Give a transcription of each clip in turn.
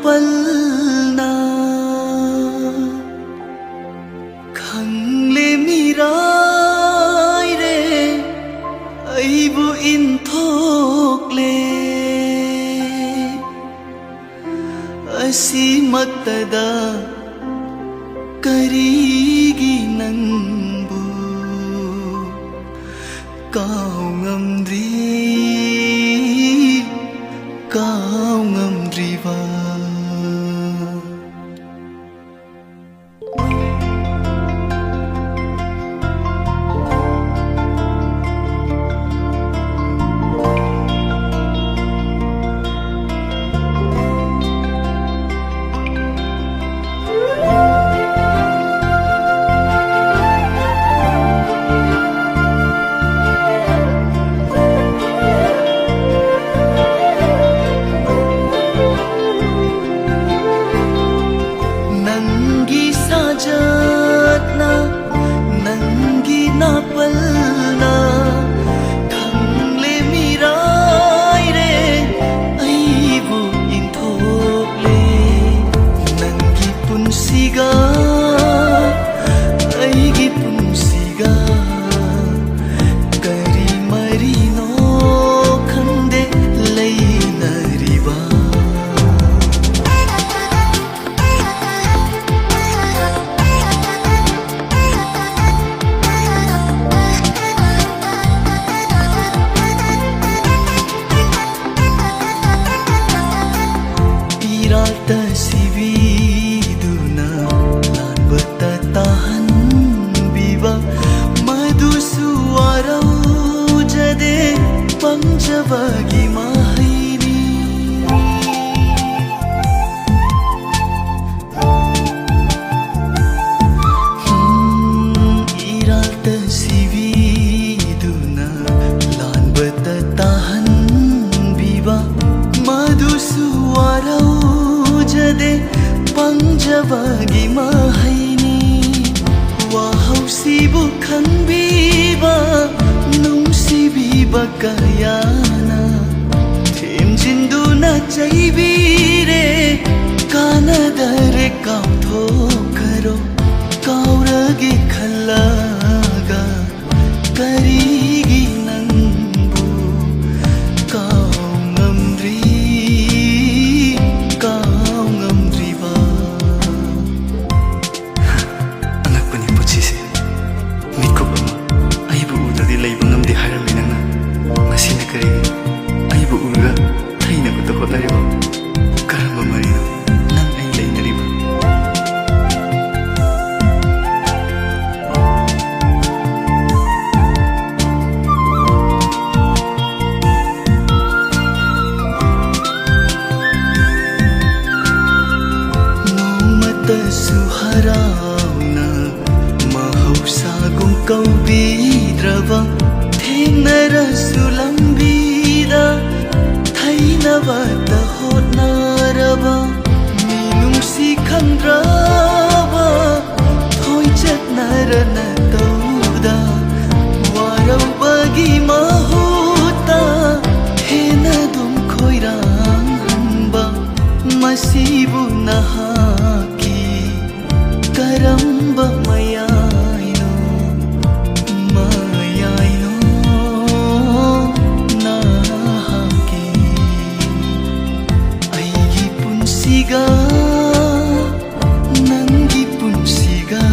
palna khangle mirai re aibu inthokle asi matada karigi nangbu kau ngamdri ba bagi mahaini wahausibu khanbiba nungsibiba kayana themjinduna chaibire kanadare kauthokaro kauragi khalaga karigi nangbu kau ngamdri suharauna mahausagung kau bidrava thenarasu lambida thainavata hotnarava minungsi khandrava thoi chatnarana tauda warau bagi mahuta hena dum khoirang hanba masibu naha karamba mayaino nahake aigi punsiga nangi punsiga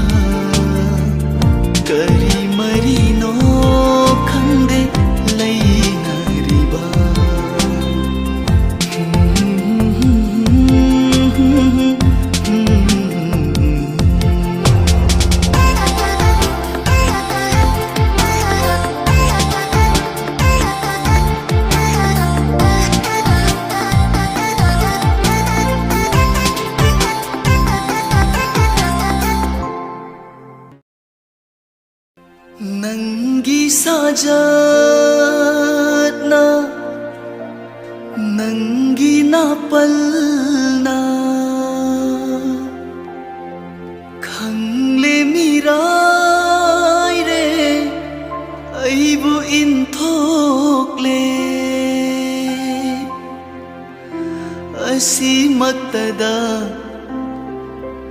kari marino khande lainariba Nangi sajatna Nangi napalna Khangle mirai re Aibu inthokle ꯑꯁꯤꯃꯛꯇꯗ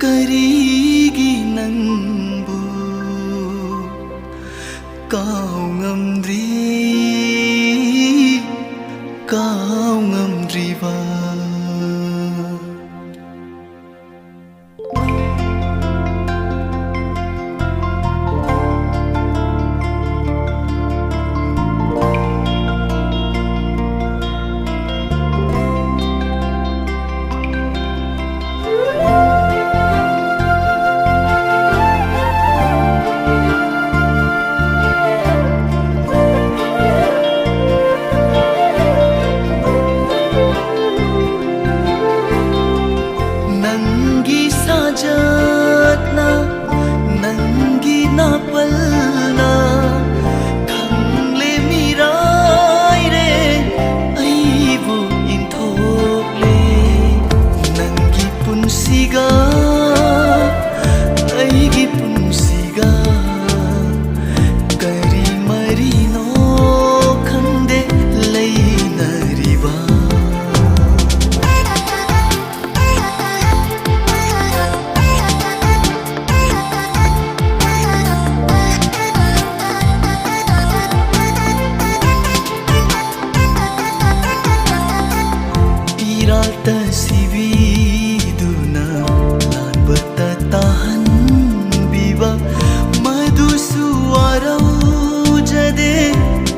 ꯀꯔꯤꯒꯤ ꯅꯪꯕꯨ ꯀꯥꯎ ꯉꯝꯗ꯭ꯔꯤꯕ Sajatna nangi napalna khangle mirai re aibu inthokle nangi punsiga aigi punsiga kari marino khande leinariba Tasibiduna lanbata tahanbiba madusu warau jade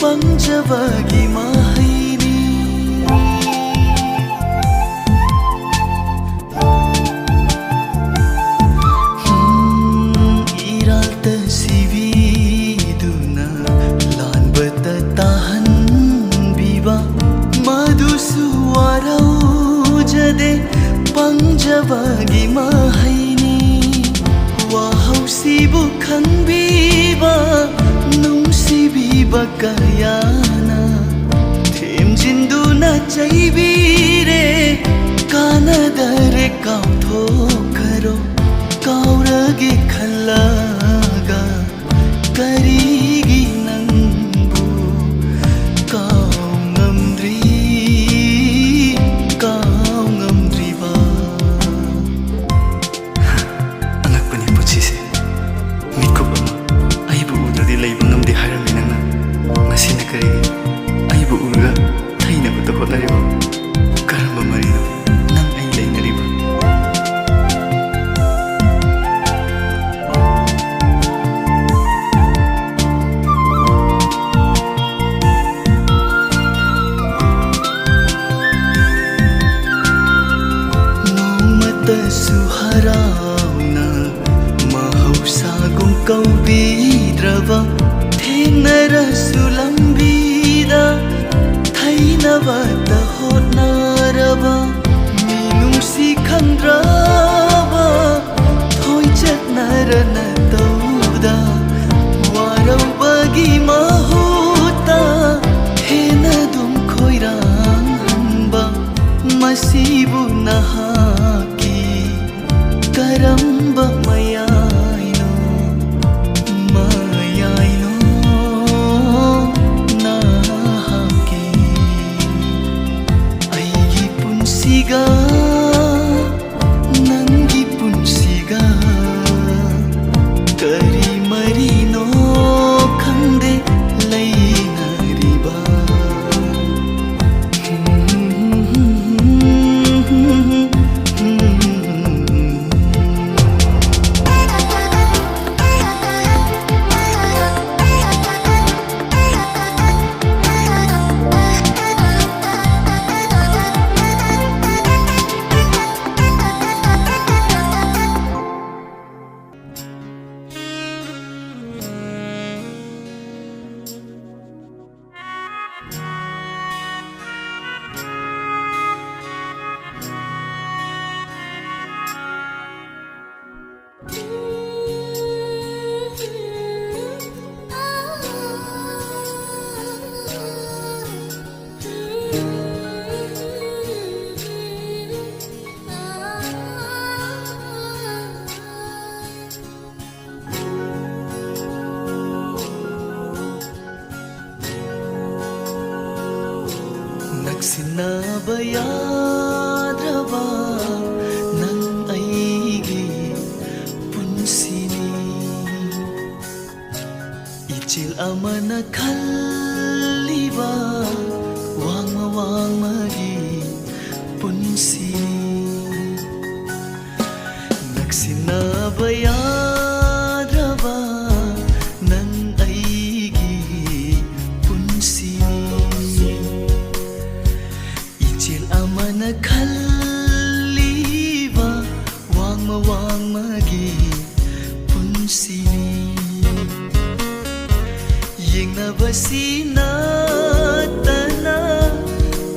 pangjavagi mahaini iral tasibiduna lanbata tahanbiba madusu warau jade pangjavagi mahaini wahausibu khangbiba nungsibiba kayana themjinduna chaibire kanadare kauthokaro kaurage khalaga karigi nangbu kaw ngamdri Suharauna mahausagum kaubidrava thenarasu lambida thainavata hotnarava minungsi khandrava thoichatnarana tauda waraubagi mahuta henadum khoirang hanba masibu nahaki karamba mayaino nahaki aigi punsiga nangi punsiga kari marino khande leinariba Sinabaya ꯈꯜꯂꯤꯕ ꯅꯪ ꯑꯩꯒꯤ ꯄꯨꯟꯁꯤꯅꯤ ꯏꯆꯦꯜ ꯑꯃꯅ ꯈꯜꯂꯤꯕ ꯋꯥꯡꯃ ꯋꯥꯡꯃꯒꯤ ꯄꯨꯟꯁꯤꯅꯤ ꯅꯛꯁꯤꯟꯅꯕ ꯌꯥꯗ꯭ꯔꯕ ꯅꯪ ꯑꯩꯒꯤ ꯄꯨꯟꯁꯤꯅꯤ ꯏꯆꯦꯜ ꯑꯃꯅ ꯈꯜꯂꯤꯕ ꯋꯥꯡꯃ ꯋꯥꯡꯃꯒꯤ ꯄꯨꯟꯁꯤꯅꯤ ꯌꯦꯡꯅꯕꯁꯤ ꯅꯠꯇꯅ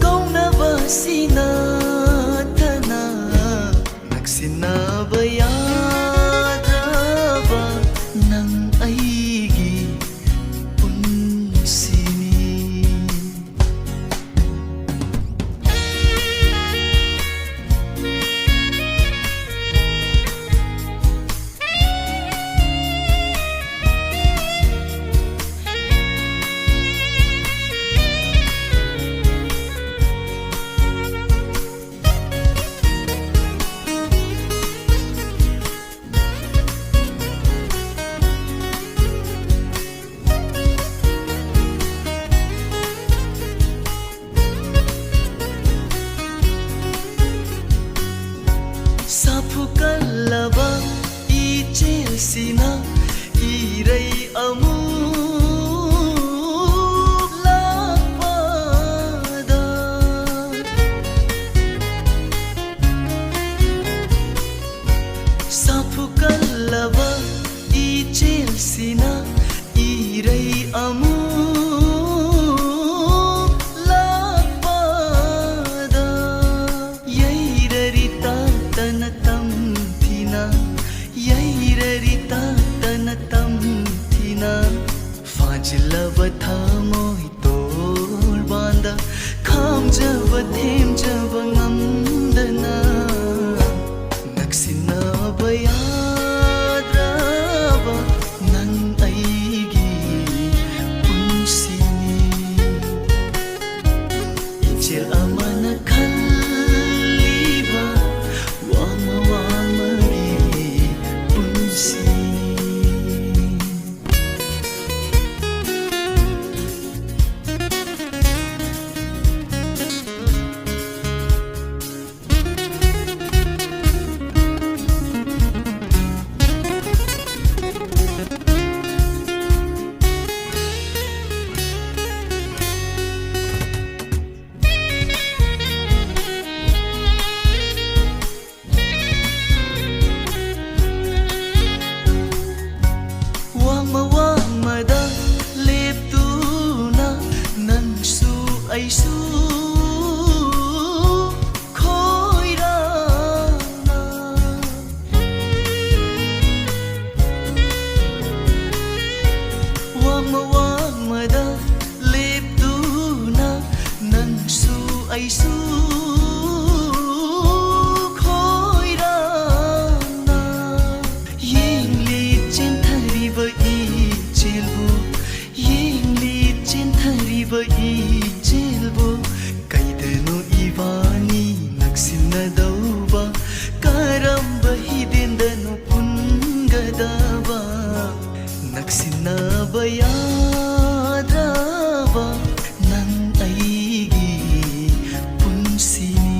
ꯀꯧꯅꯕꯁꯤ ꯅꯠꯇꯅ ꯅꯛꯁꯤꯟꯅꯕ ꯌꯥꯗ꯭ꯔꯕ ꯅꯪ ꯑꯩꯒꯤ ꯄꯨꯟꯁꯤꯅꯤ 사푸깔라바 이제시나 이레이 아무 라바다 사푸깔라바 이제시나 이레이 아무 फाजिलबा थामोइ तोल बांदा खामजबा थेमजबा ngамदना नक्सिन्नबा याद्रबा नंग अइगी पुन्सिनी इचेल अमना खल्लिबा वामा वामागी पुन्सिनी aisu khoirana wamada leptuna nansu aisu khoirana yingli chenthariba I chelbu yingli chenthariba I kaidano ibani naksinadauba karamba hidendano pungadaba naksinaba yadraba nang aigi punsini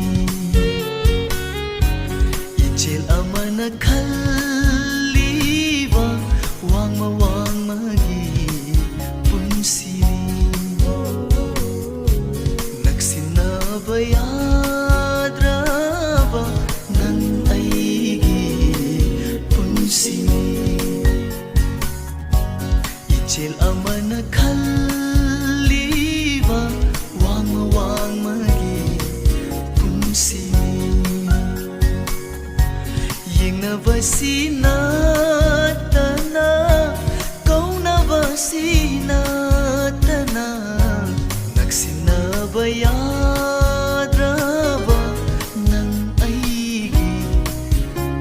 ichel amana khalliba wangma wangmagi punsini yadraba nang aigi punsini ichel amana khalliba wangma wangmagi punsini yengnabasi natana kaunabasi natana naksinaba yadraba nang aigi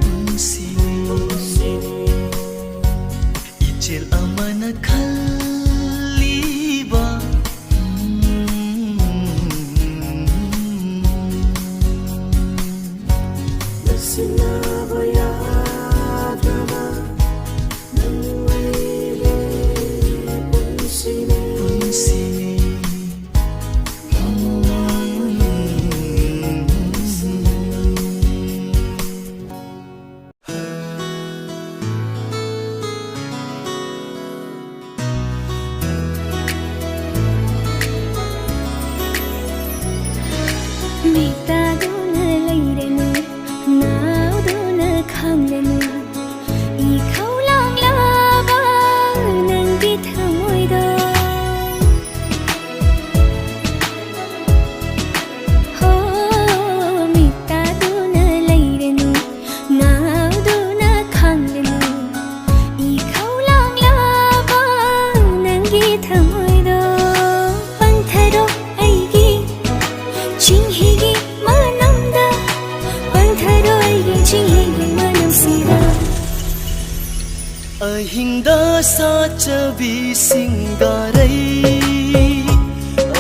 punsini ichel amana khalliba ꯃꯤꯇꯥꯗꯨꯅ ꯂꯩꯔꯅꯨ ꯉꯥꯎꯗꯨꯅ ꯈꯪꯂꯅꯨ 이ꯈꯧ ꯂꯥꯡꯂꯕ ꯅꯪꯒꯤ ꯊꯃꯣꯏꯗꯣ ꯍꯣ ꯃꯤꯇꯥꯗꯨꯅ ꯂꯩꯔꯅꯨ ꯉꯥꯎꯗꯨꯅ ꯈꯪꯂꯅꯨ 이ꯈꯧ ꯂꯥꯡꯂꯕ ꯅꯪꯒꯤ ꯊꯃꯣꯏꯗꯣ ꯄꯟꯊꯔꯣ ꯑꯩꯒꯤ ꯆꯤꯡꯍꯤꯒꯤ ꯃꯅꯝꯗ ꯄꯟꯊꯔꯣ ꯑꯩꯒꯤ ꯆꯤꯡꯍꯤꯒꯤ ꯃꯅꯝꯁꯤꯗ ꯑꯍꯤꯡꯗ ꯁꯥꯠꯆꯕꯤ ꯁꯤꯡꯒꯥꯔꯩ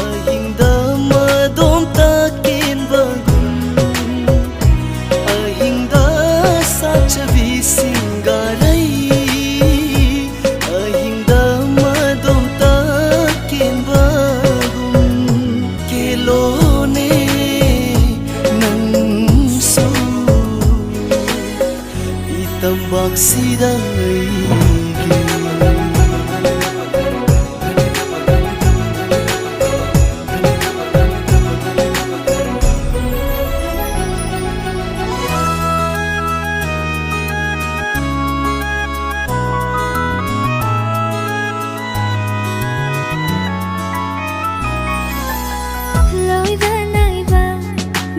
ꯑꯍꯤꯡꯗ ꯃꯗꯣꯝꯇ ꯀꯦꯟꯕꯒꯨꯝ ꯑꯍꯤꯡꯗ ꯁꯥꯠꯆꯕꯤ ꯁꯤꯡꯒꯥꯔꯩ ꯑꯍꯤꯡꯗ ꯃꯗꯣꯝꯇ ꯀꯦꯟꯕꯒꯨꯝ ꯀꯦꯂꯣꯅꯦ ꯅꯪꯁꯨ ꯏꯇꯝꯕꯥꯛꯁꯤꯗ ꯂꯣꯏꯕ ꯅꯥꯏꯕ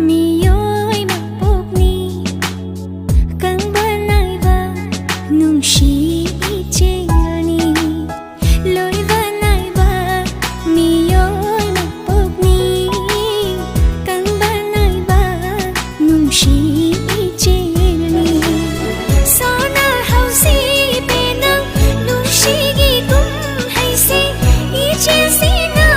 ꯃꯤꯑꯣꯏ ꯃꯄꯣꯛꯅꯤ ꯀꯪꯕ ꯅꯥꯏꯕ ꯅꯨꯡꯁꯤ ꯏꯆꯦꯜꯅꯤ ꯂꯣꯏꯕ ꯅꯥꯏꯕ ꯃꯤꯑꯣꯏ ꯃꯄꯣꯛꯅꯤ ꯀꯪꯕ ꯅꯥꯏꯕ ꯅꯨꯡꯁꯤ ꯏꯆꯦꯜꯅꯤ ꯁꯣꯟꯅꯍꯧꯁꯤ ꯄꯦꯅꯪ ꯅꯨꯡꯁꯤꯒꯤ ꯀꯨꯝꯍꯩꯁꯦ 이제시나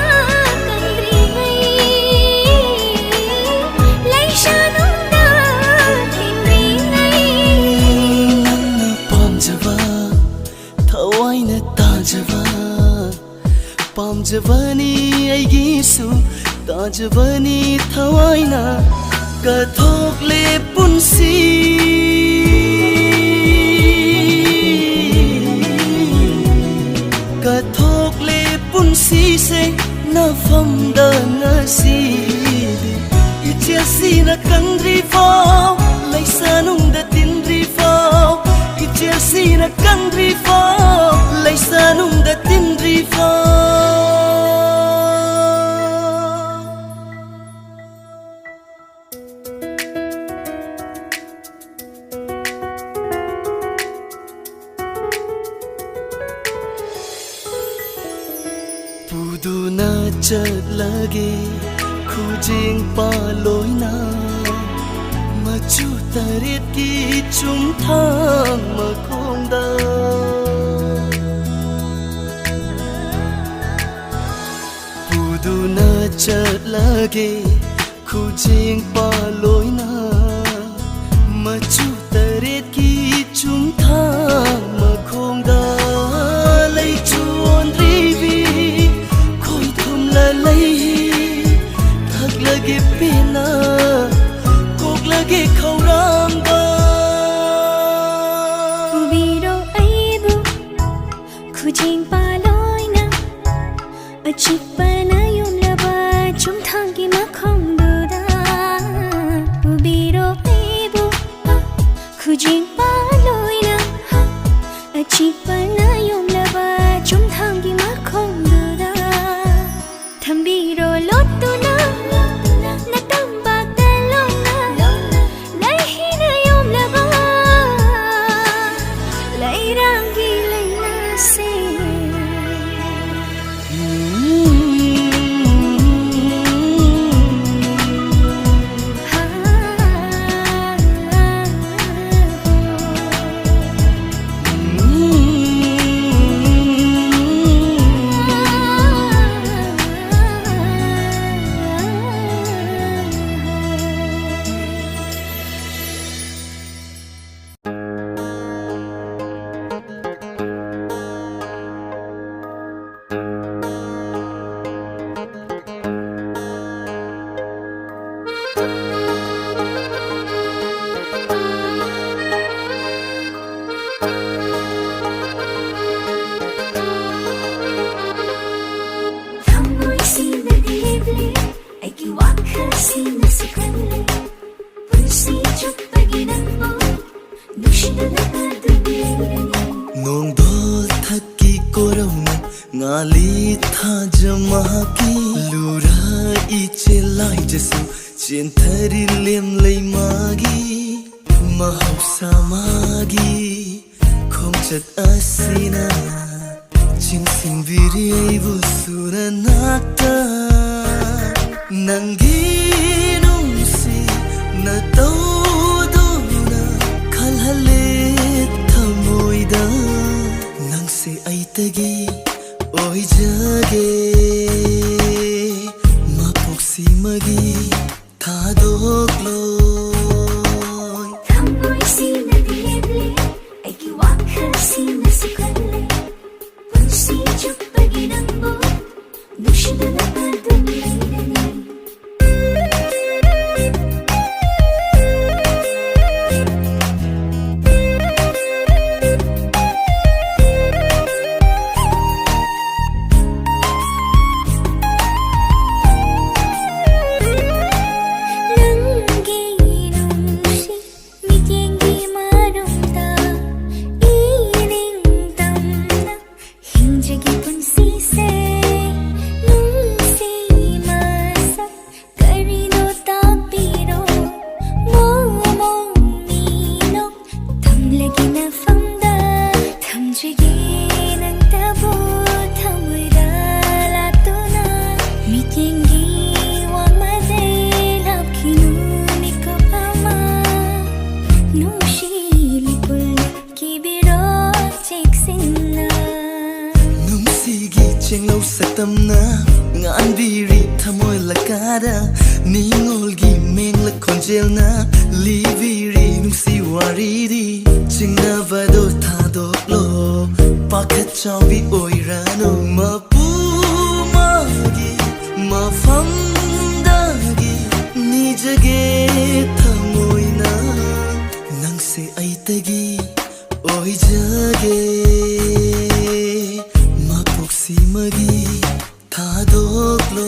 पामजबनी अइगिसु ताजबनी थवाइना कथोकले पुन्सी कथोकले पुन्सी से नफमदा ngasi इचेसिना कंग्री फाव लैसानुंगदा तिनरी फाव इचेसिना कंग्री फाव लैसानुंगदा तिनरी फाव पुदुना चलगे खुजिङ पालोइना मचु तरेत की चुमथाङ मखोंदा पुदुना चलगे खुजिङ पालोइना मचु तरेत की चुमथाङ मखोंदा लैचुन रिबी लगे पेना कोक लगे खौरांगा उबिरो आइबु खुजिङ पालोइना अचिकपना युमलबा चुमथाङकी मखोंदुदा उबिरो आइबु खुजिङ पालोइना अचिकपना युमलबा चुमथाङकी मखोंदुदा थम्बिरो लोटुना natambak dalona laihina yomlaba lairangi lainase sikhale punsi chuppagi nangbo nushidana adum leirani nongdol thakki korona ngali tha jama ki lura iche lai jasu chinthari lem lei magi mahausa magi khongchat asina chingsing viri aibu suranata nangi nungsi na tawduna khalhale thamoida nangse aitagi oi jage mapoksi magi thadoklo thamoi sina dible aiki wakhar sina sikhale punsi chuppagi nangbo nushidana adum leirani satamna ngan biri thamoy lakada ningolgi mengla konjelna liviri nungsi waridi chingna vado thadoklo pakhat chawi oirano mapu magi mafamdagi nijage thamoyna nangse aitagi oijage magi thadoklo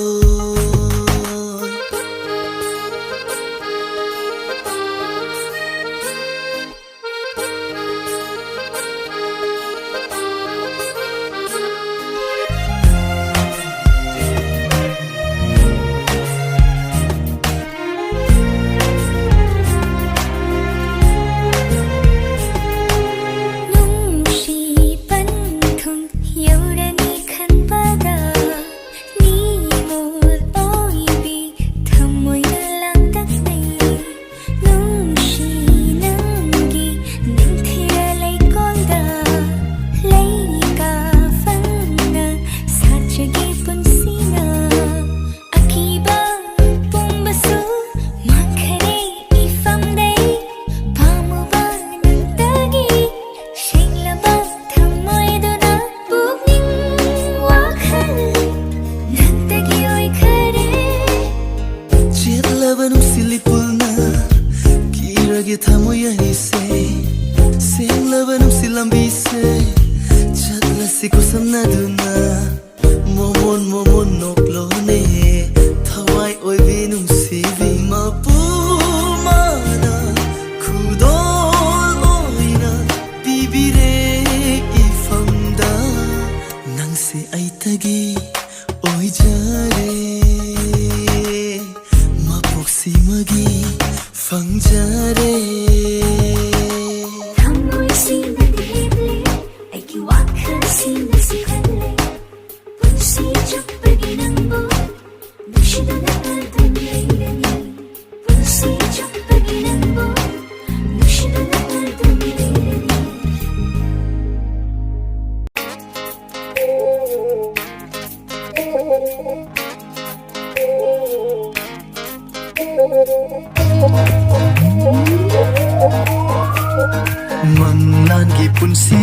Manlangi punsi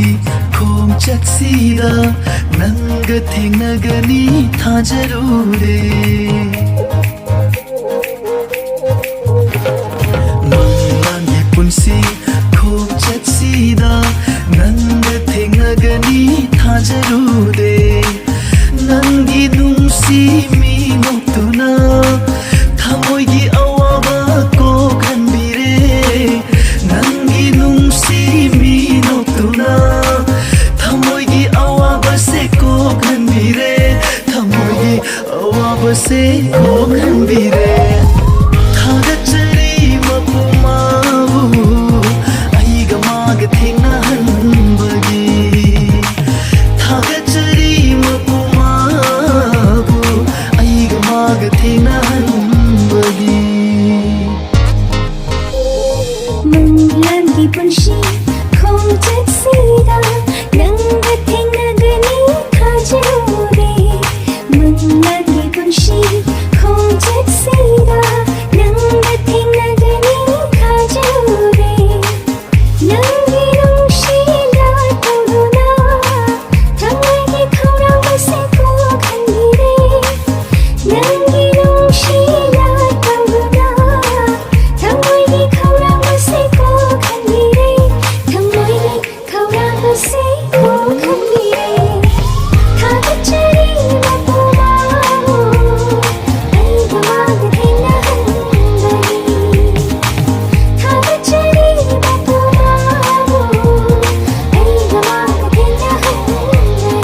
khom chaksida nanga thengnagani thajarure Manlangi punsi khom chaksida nanga thengnagani thajarure Nangi nungsi mi noktuna thamoigi awaba से कोखंबीरे थागचरी मपुमाबु आइगा माग थेंना हनबगी थागचरी मपुमाबु आइगा माग थेंना हनबगी मंगलांगी पुंशी खोंचत सीदा नंग थेंगगनी खाजरूरे मंगलांगी पुंशी खोंचत सीदा नंग थेंगगनी खाजरूरे नंगी रुंशी ला तोरुना थंगगी खौरा बसे को खंगीरे नंगी रुंशी ला तोरुना थंगगी खौरा बसे को खंगीरे थंगगी खौरा बसे को खंगीरे थागचरी मपुमाबु आइगा माग थेंना हनबगी थागचरी मपुमाबु आइगा माग थेंना हनबगी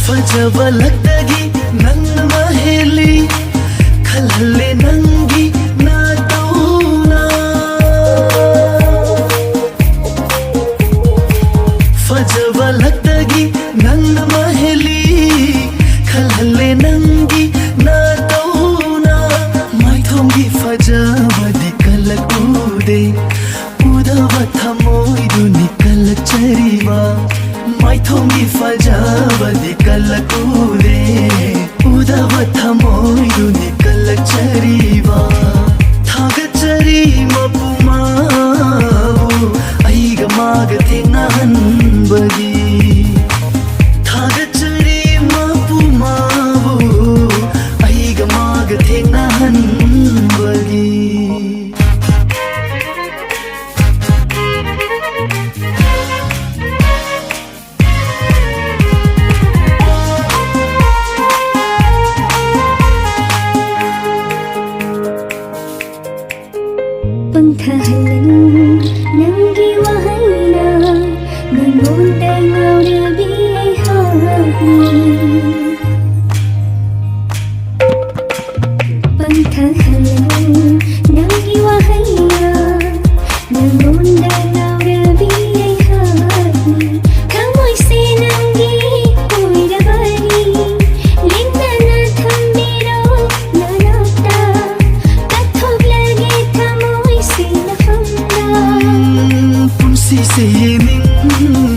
फजबा लगदगी नन्न महेली खलहले नंगी ना तौना फजबा लगदगी नन्न महेली खलहले नंगी ना तौना माइथोंगी फजबदी कलक उदे उदवा थमोइदुनी कलक चरीवा माइथोंगी फजबदी कलक उदे उदवा थमोइदुनी कलक चरीवा थागचरी मपुमाबु आइगा माग थेंना हनबगी थागचरी मपुमाबु आइगा माग थेंना हनबगी पंथहलन नंगी वहैना नंगोंते ngaurebi hawi पंथहलन नंगी वहैना नंगोंते ngaurebi hawi थमोय से नंगी कोइरबरी लिंगना थंबिरो ननोता कथोग लगे थमोय से नफंदा पुंसी से निंग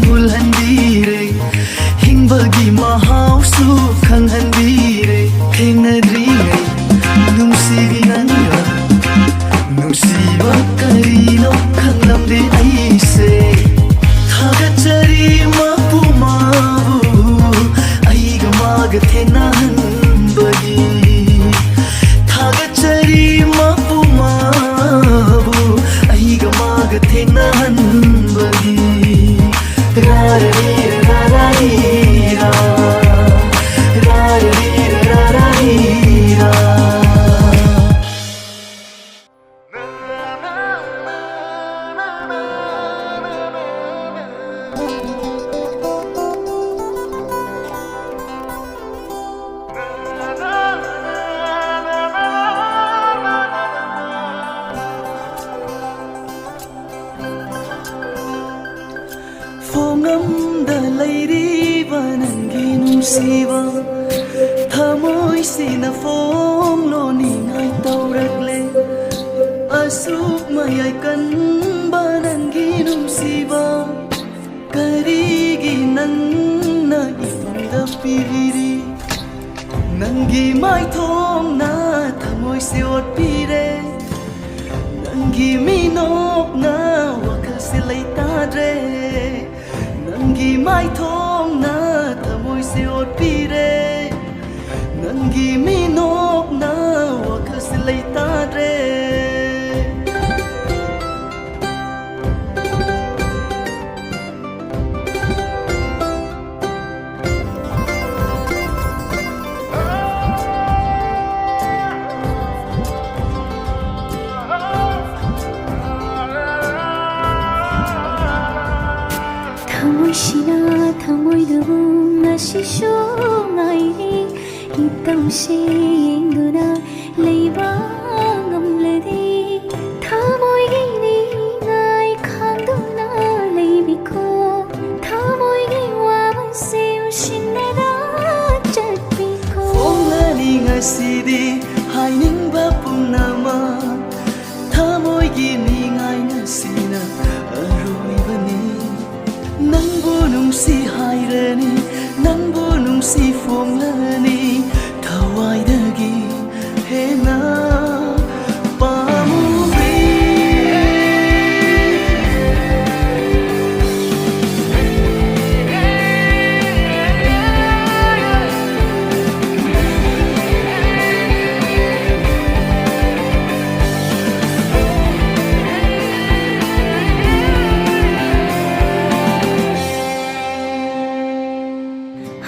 बुलहंदीरे हिंबगी महाउसु खंगहंदीरे थेंगद्रींगै नुंसीगी नंगा नुंसीबा करीनो खंगलमदे आइसे थागचरी मपुमाबु आइगा माग थेंना हनबगी थागचरी मपुमाबु आइगा माग थेंना हनबगी रारीरा रारीरा रारीरा रारीरा फोंगमदा लैरिबा नंगी नुंसीबा थमोइसिना फोंलो निंगाय तौरक्ले असुक मयाय कनबा नंगी नुंसीबा करिगी नंना इफंदा पिरिरी नंगी माइथोंना थमोइसे ओटपिरे नंगी मिनोकना वखलसे लैताद्रे नंगी माइथोंना थमोइसे ओटपिरे नंगी मिनोकना वखलसे लैताद्रे ꯊꯃꯣꯏꯗꯨꯕꯨ ꯉꯁꯤꯁꯨ ꯉꯥꯏꯔꯤ ꯏꯇꯧꯁꯤ ꯌꯦꯡꯗꯨꯅ ꯂꯩꯕ ꯉꯝꯂꯗꯤ ꯊꯃꯣꯏꯒꯤ ꯅꯤꯡꯉꯥꯏ ꯈꯥꯡꯗꯨꯅ ꯂꯩꯕꯤꯈꯣ ꯊꯃꯣꯏꯒꯤ ꯋꯥꯕꯁꯤ ꯎꯁꯤꯟꯅꯗ ꯆꯠꯄꯤꯈꯣ ꯐꯣꯡꯂꯅꯤ ꯉꯁꯤꯗꯤ ꯍꯥꯏꯅꯤꯡꯕ ꯄꯨꯝꯅꯃꯛ ꯊꯃꯣꯏꯒꯤ ꯅꯤꯡꯉꯥꯏ ꯉꯁꯤꯅ ꯑꯔꯣꯏꯕꯅꯤ ꯅꯪꯕꯨ ꯅꯨꯡꯁꯤ ꯍꯥꯏꯔꯅꯤ ꯅꯪꯕꯨ ꯅꯨꯡꯁꯤ ꯐꯣꯡꯂꯅꯤ ꯊꯋꯥꯏꯗꯒꯤ ꯍꯦꯟꯅ ꯄꯥꯝꯃꯨꯕꯤ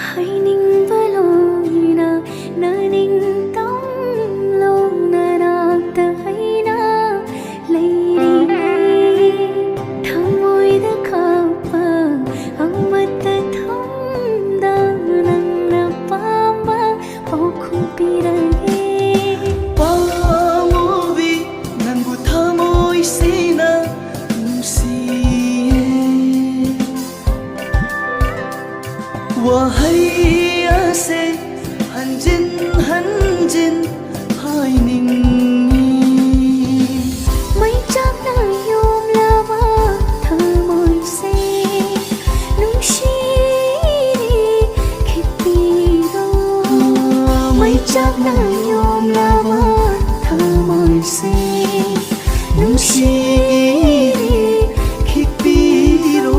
ꯍꯥꯏꯅꯤꯡꯕ ꯂꯣꯏꯅ ꯅꯅꯤꯡꯇꯝ ꯂꯣꯡꯅ ꯅꯥꯛꯇ ꯑꯩꯅ ꯂꯩꯔꯤꯉꯩ ꯊꯃꯣꯏꯗ ꯈꯥꯛꯄ ꯑꯃꯠꯇ ꯊꯝꯗꯅ ꯅꯪꯅ ꯄꯥꯝꯕ ꯄꯥꯎꯈꯨꯝ ꯄꯤꯔꯒꯦ ꯄꯥꯝꯃꯨꯕꯤ ꯅꯪꯕꯨ ꯊꯃꯣꯏꯁꯤꯅ ꯅꯨꯡꯁꯤꯌꯦ ꯋꯥꯍꯩ ꯑꯁꯦ ꯍꯟꯖꯤꯟ ꯍꯟꯖꯤꯟ ꯍꯥꯏꯅꯤꯡꯉꯤ ꯃꯩ ꯆꯥꯛꯅ ꯌꯣꯝꯂꯕ ꯊꯃꯣꯏꯁꯦ ꯅꯨꯡꯁꯤꯔꯤ ꯈꯤꯠꯄꯤꯔꯣ ꯃꯩ ꯆꯥꯛꯅ ꯌꯣꯝꯂꯕ ꯊꯃꯣꯏꯁꯦ ꯅꯨꯡꯁꯤꯔꯤ ꯈꯤꯛꯄꯤꯔꯣ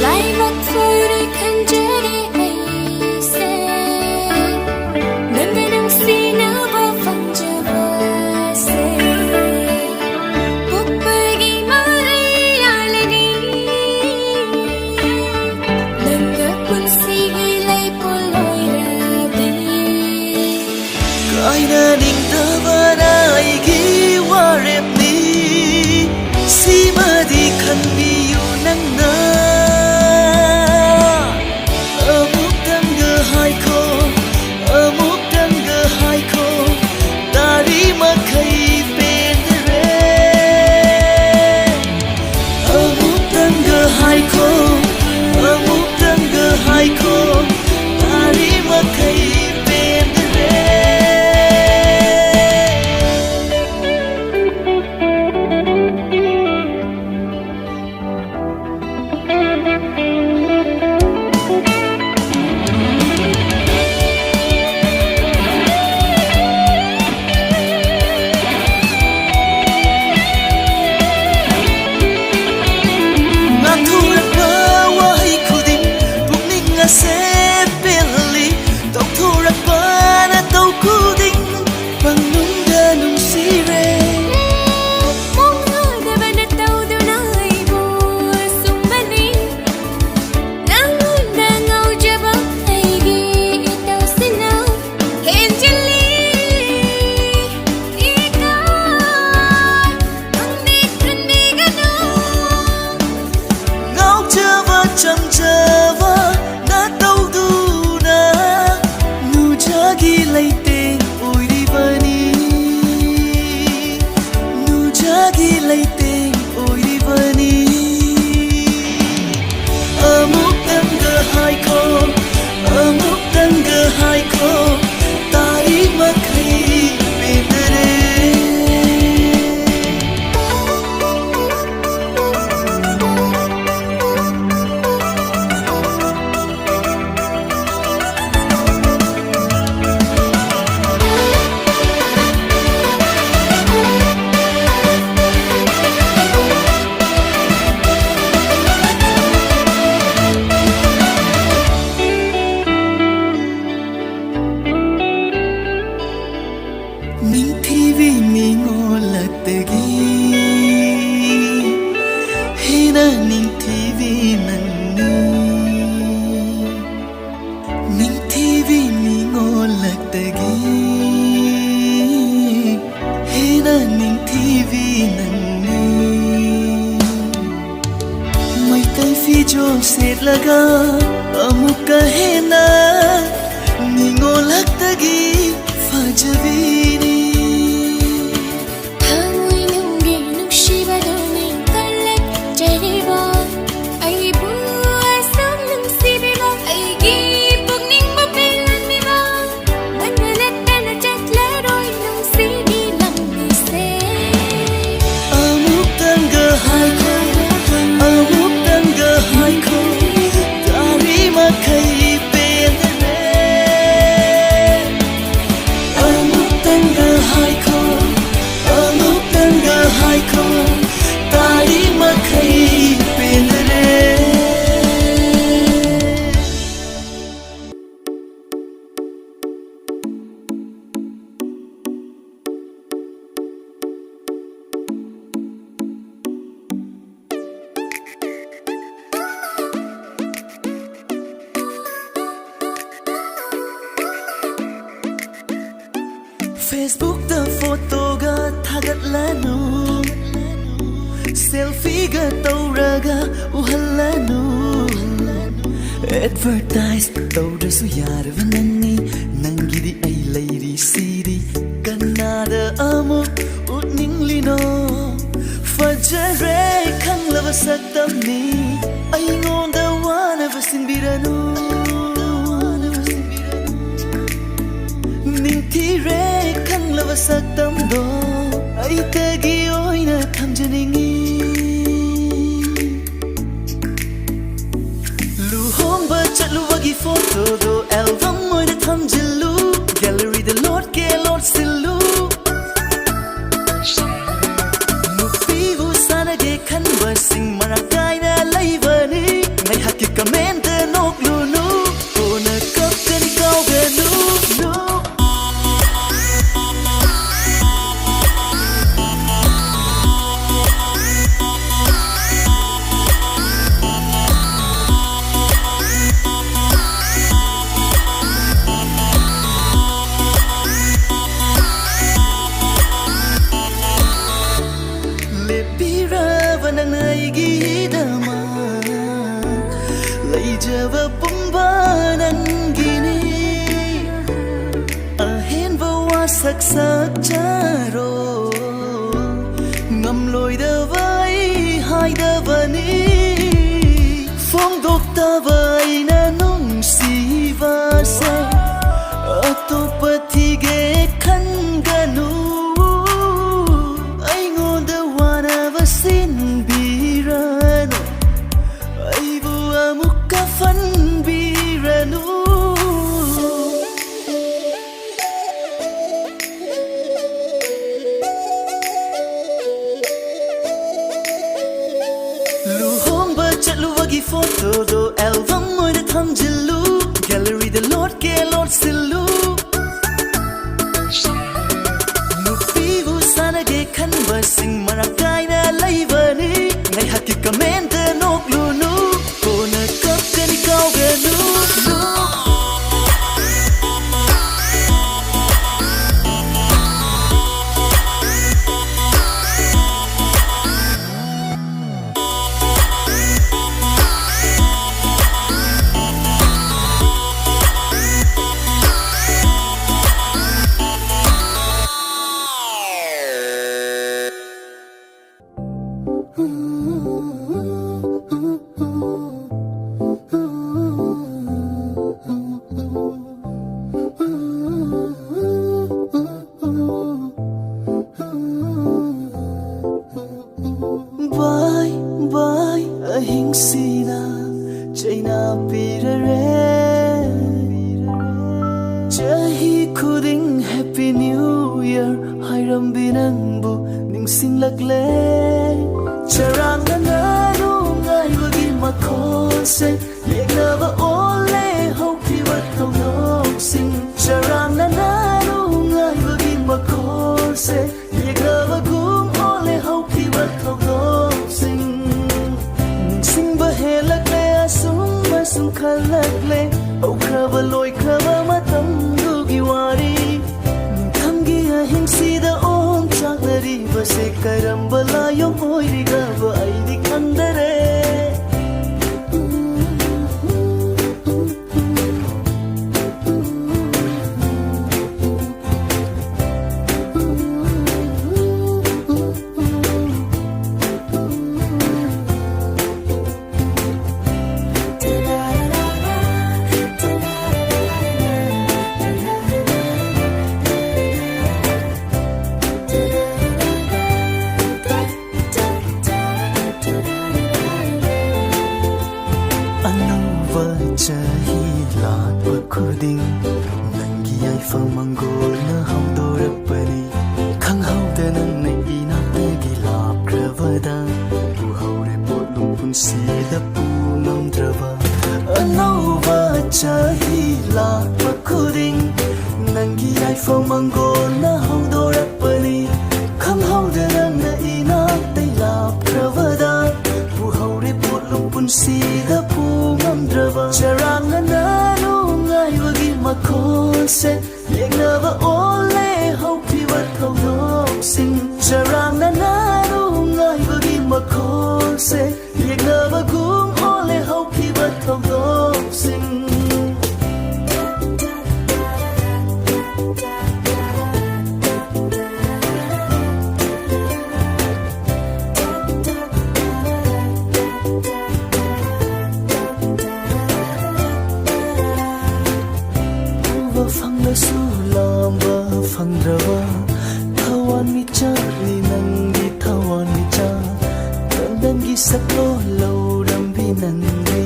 ꯂꯥꯏꯕꯛ ꯐꯔꯦ ꯈꯟꯖꯔꯦ ꯑꯩꯁꯦ ꯅꯪꯒ ꯅꯨꯡꯁꯤꯅꯕ ꯐꯪꯖꯕꯁꯦ ꯄꯣꯛꯄꯒꯤ ꯃꯔꯩ ꯌꯥꯜꯂꯅꯤ ꯅꯪꯒ ꯄꯨꯟꯁꯤꯒꯤ ꯂꯩꯄꯣꯜ ꯑꯣꯏꯔꯗꯤ ꯀꯥꯏꯅꯅꯤꯡꯗꯕꯅ ꯑꯩꯒꯤ ꯋꯥꯔꯦꯞꯅꯤ ꯁꯤꯃꯗꯤ ꯈꯟꯕꯤꯌꯨ ꯅꯪꯅ ꯑꯃꯨꯛꯇꯪꯒ ꯍꯥꯏꯈꯣ ꯑꯃꯨꯛꯇꯪꯒ ꯍꯥꯏꯈꯣ ꯇꯥꯔꯤ ꯃꯈꯩ ꯄꯦꯟꯗꯔꯦ ꯑꯃꯨꯛꯇꯪꯒ ꯍꯥꯏꯈꯣ ꯑꯃꯨꯛꯇꯪꯒ ꯍꯥꯏꯈꯣ ꯇꯥꯔꯤ ꯃꯈꯩ ꯄꯦꯟꯗꯔꯦ ꯉꯥꯡꯊꯣꯔꯛꯄ ꯋꯥꯍꯩ ꯈꯨꯗꯤꯡ ꯄꯨꯛꯅꯤꯡ ꯑꯁꯦ ꯄꯦꯜꯍꯜꯂꯤ ꯇꯧꯊꯣꯔꯛꯄ ꯅꯇꯧ ꯈꯨꯗꯤꯡ ꯄꯪꯅꯨꯡꯗ ꯅꯨꯡꯁꯤꯔꯦ ꯃꯣꯡꯉꯥꯗꯕꯅ ꯇꯧꯗꯨꯅ ꯑꯩꯕꯨ ꯁꯨꯝꯕꯅꯤ ꯅꯪꯉꯣꯟꯗ ꯉꯥꯎꯖꯕ ꯑꯩꯒꯤ ꯏꯇꯧꯁꯤꯅ ꯍꯦꯟꯖꯤꯜꯂꯤ ꯏꯀꯥꯏ ꯈꯪꯗꯦ ꯈꯟꯕꯤꯒꯅꯨ ꯉꯥꯎꯖꯕ ꯆꯝꯖꯕ ꯅꯇꯧꯗꯨꯅ ꯅꯨꯖꯒꯤ ꯂꯩꯇꯦꯡ ꯑꯣꯏꯔꯤꯕꯅꯤ ꯅꯨꯖꯒꯤ ꯂꯩꯇꯦꯡ ꯑꯣꯏꯔꯤꯕꯅꯤ ꯑꯃꯨꯛꯇꯪꯒ ꯍꯥꯏꯈꯣ ꯑꯃꯨꯛꯇꯪꯒ ꯍꯥꯏꯈꯣ ꯇꯥꯔꯤ ꯃꯈꯩ ꯄꯦꯟꯗꯔꯦ ꯅꯤꯡꯊꯤꯕꯤ ꯅꯤꯡꯉꯣꯜꯂꯛꯇꯒꯤ ꯍꯦꯟꯅ ꯅꯤꯡꯊꯤꯕꯤ ꯅꯪꯅꯤ ꯅꯤꯡꯊꯤꯕꯤ ꯅꯤꯡꯉꯣꯜ सेट्लगा अमुक्का हेना निङोलक्तगी फजबिनी थामुई नुंगे नुक्शिबदो ning kalak jariba aibu asam nungsibiba aigi pugning mapilanmiba manalattana chatlaroi nungsigi langmise amuktanga haiko amuktanga haiko tari makai pendere amuktanga haiko amuktanga haiko tari makai pendere Facebook da photo ga thagatlanu selfie ga tauraga uhallanu advertise tawdrasu yarva nangi nangidi ai leiri siri kannada amuk utninglino fajare khanglava saktamni aingonda wanava sinbiranu ningtire khanglava saktamdo aitagi oina thamjaningi luhomba chatluwagi photo do album oina thamjilu gallery the lord ke lord silu nupigu sanage khanba sing marakaina laibani ngai hakki comment noklunu kona kapkani kauganu no Leijava pumbanangini ahenva wasak sakjaro ngamloidavai haidavani fongdoktavai na nungsiva se atopathige khanganu aingonda wanava sinbiranu aibu amukka fanbiranu luhomba chatluwagi photo do album oina thamjilu gallery the lord ke lord silu nupigu sanage khanba sing marakaina laibani ngai hakki comment noklunu kona kapkani kauganu no Bye bye ahingsina chaina pirare chahi khuding happy new year hairam binangbu ningsinglakle charang nanu ngai wagi makhose yegnava ole hopi wat thong sing charang nanu ngai wagi makhose yegnava gum ole hopi wat thong sing bahelakle asum khalakle au khaba loi khaba matam dugi wari thamgi ahingsida om chaknari base karambala yom oiriga ba aidi khandare anova chahi latpa khuding nangi yaifang manggol na haudorakpani khanghauda nangna inakdagi lapkravada uhaure potlum punsida punamdraba anova chahi latpa khuding nangi yaifang manggol na haudorakpani khanghauda nangna inakdagi lapkravada uhaure potlum punsida punamdraba charanga nanu ngaibagi makhonse yengnaba ole haupiba thaudoksing charanga nanu ngaibagi makhonse yengnaba gum ole haupiba thaudoksing Sulamba fangrava thawan mi cha ni nangi thawan mi cha dangi saklo lo rambi nangi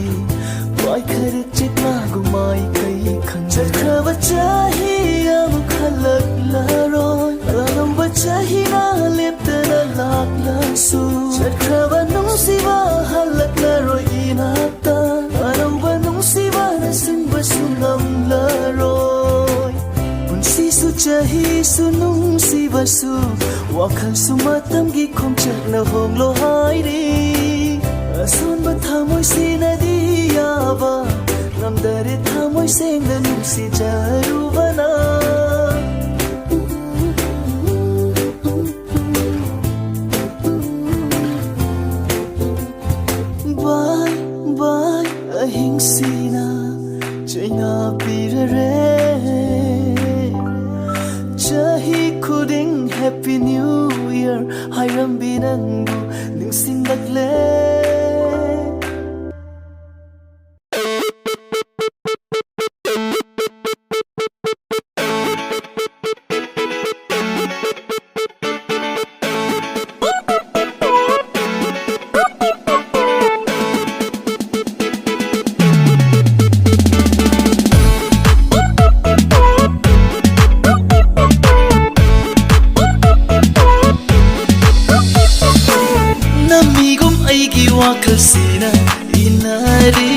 wai khare chitna gumai kai khang chakrava chahi am khalak la roi alam ba chahi na leptana lak la su chakrava nung siva halak la roi inata alam ba nung siva na sim ba sunam la roi Sisu chahi sunung si basu wakhal sumatam gi khomchak na hong lo hai ri asun ba thamoi si na diya ba namdare thamoi seng na nung si jaru bana bye bye ahing sina chaina pirare Chahi khuding Happy New Year Hairam binangu ningsing lagle wakal sina inari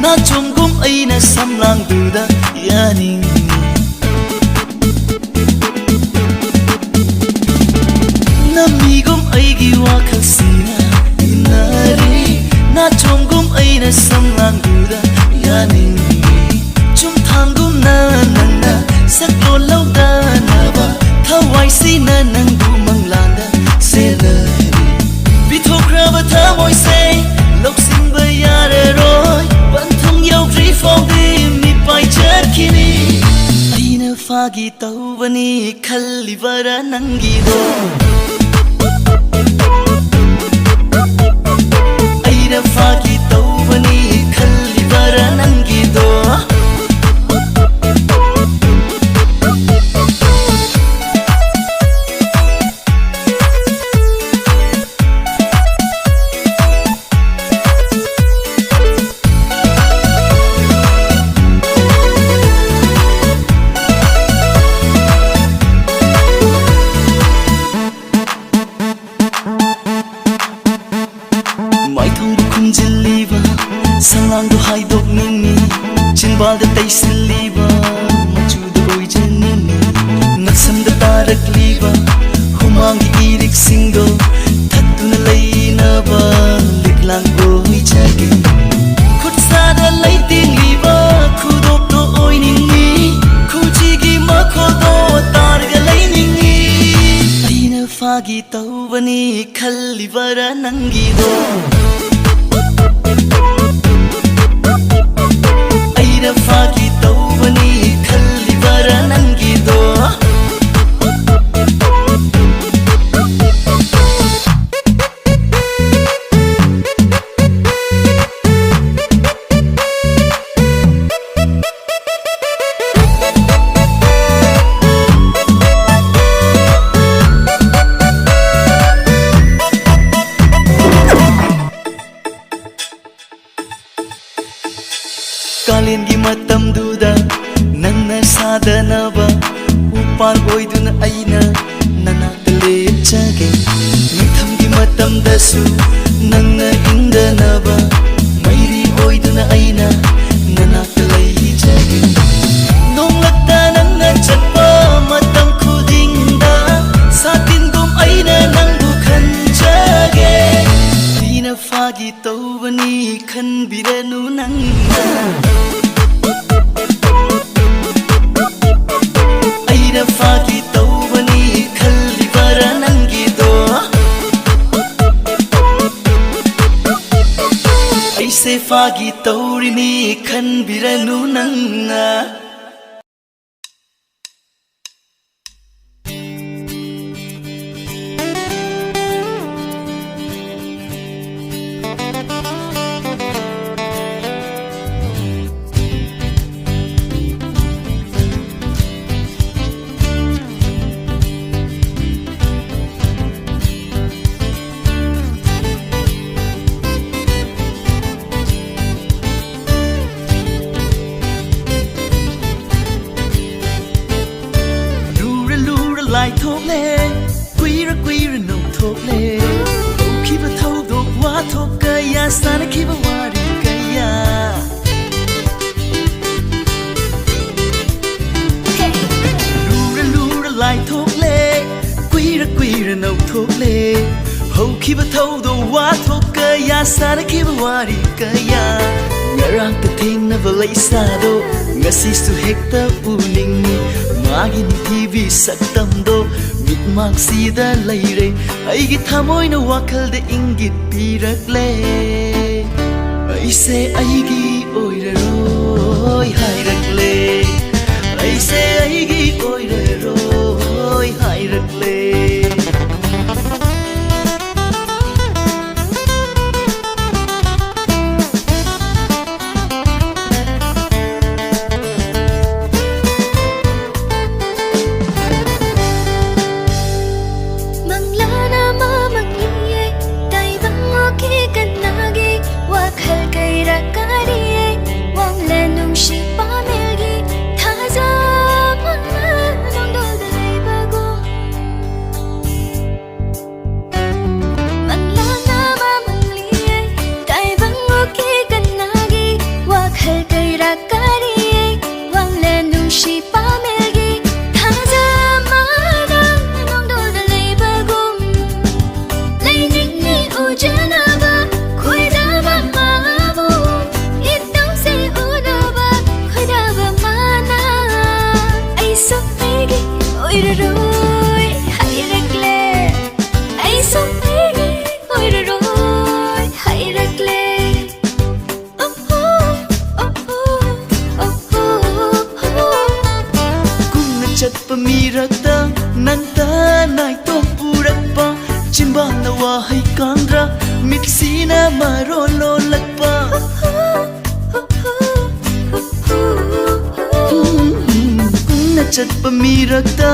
na chomgum aina samlang duda yaning namigum aigi wakal sina inari na chomgum aina samlang duda yaning chum thangum na nanda saklo lauda na ba thawai sina nangu manglanda selari Bithokrava thamoi se loksing ba yare roi banthung yaukri fawdi mi pai charkini aina fagi tawbani khallibara nangi do aina fagi tawbani khallibara nangi do Sanglang hai dok nini chinbal da tai siliba machu da oi janini naksam da tarak liba humang gi irik singdo thatuna leina ba liklang oi chagi khut sa da lai ting liba khudop to oi ningi khuji gi makho do tar ga lai ningi aina fagi tawbani khallibara nangi do Fagi tawbani khallibara nangi do Kalengi matamduda nanna sadanaba upan oiduna aina nanakta lepchage nithamgi matamdasu nanna indanaba mairi oiduna aina nanakta leijage nonglakta nanna chatpa matam khudingda satingum aina nangbu khanjage dina fagi tawbani khanbiranu nangna fagi tawbani khallibara nangido aise fagi tawrini khanbiranu nangna lại thốt lê quý ra nồng thốt lê khi mà thâu đột quá thốt cây ya xa nó khi mà hoa đi cây ya lu ra lại thốt lê quý ra nồng thốt lê hầu khi mà thâu đột quá thốt cây ya xa nó khi mà hoa đi cây ya ngarang ta thing na valay sado ngasi su hekta uning ni magin TV saktamdo mit maksida leire aigi thamoi na wakal de ingit pirakle aise aigi oiraroi hairakle aise aigi oiraroi hairakle Mirakta nanta nai tom purakpa chimbana wa hai kandra mixina marolo lakpa na chatpa mirakta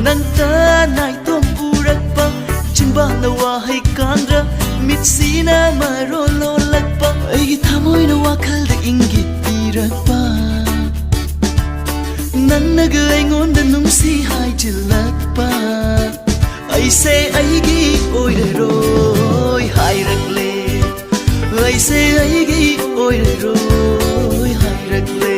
nanta nai tom purakpa chimbana wa hai kandra mixina marolo lakpa ai thamoi na wakal da ingit pirakpa nannaga aingonda nungsi haijilakpa aise aigi oiraroi hairakle aise aigi oiraroi hairakle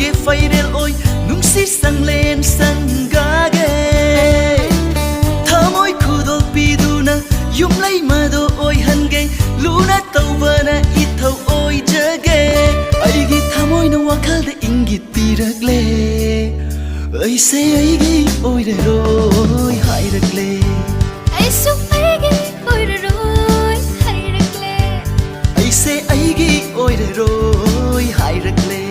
ge fairel oi nungsi sanglen sangage thamoi khudol piduna yumlai mado oi hange luna tawbana ithau oi jage aigi thamoi na wakal da ingit piragle aise aigi oi de roi hairagle aisu aigi oi de roi hairagle aise aigi oi de roi hairagle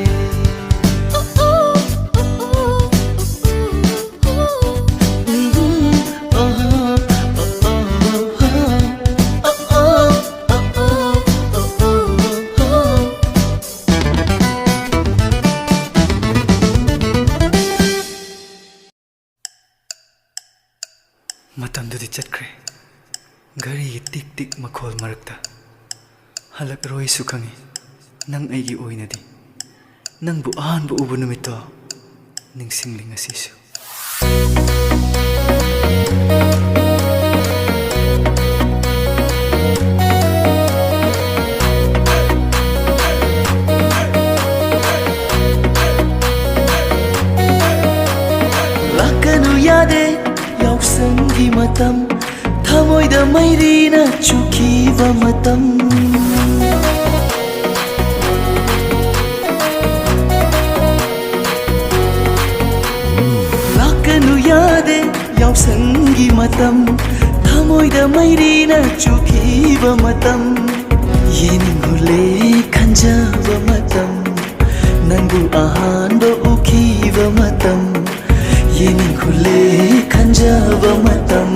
Matamdudi chatkre gari tik tik makhol marakta halak roi sukhangi nang aigi oinadi nang bu ahan bu ubu numito ningsingling asisu lakanu yade yauksangi matam thamoi da mairina chukiva matam lakanu yade yauksangi matam thamoi da mairina chukiva matam yening hule khanjava matam nangu ahanba ukiva matam yening hule khanjava matam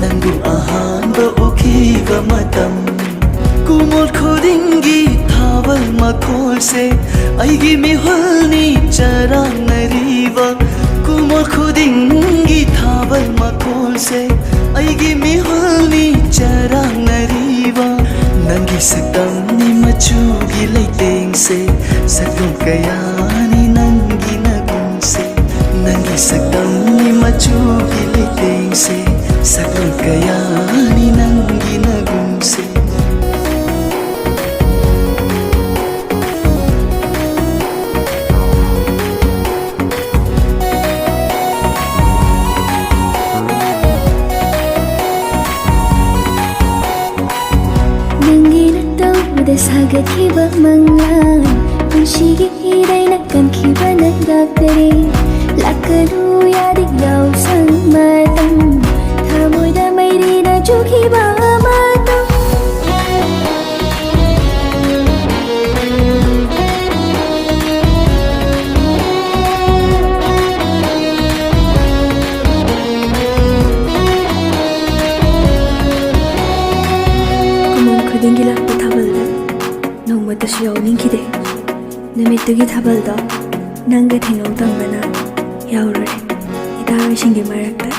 nangu ahanba ukiva matam kumol khodingi thaval makhol se aigi mihulni charang nariva kumol khodingi thaval makhol se aigi mihulni charang nariva nangi sakam ni machugi leiteng se saklom kaya ni nangi nagun se nangi sakam ni machugi leiteng se saklom kaya ni nangi nagun se nangi natau da sagat khiba manglan punshigi hirai nakkan khiba nakdakare lakanu yadi yaw sang matam thamoi da mairina chukhiba matam kumon khudingi lakpa thabalda nongmatasu yawninkhide numittugi thabalda nanga thenong tangbana yaurure idawishingi marakta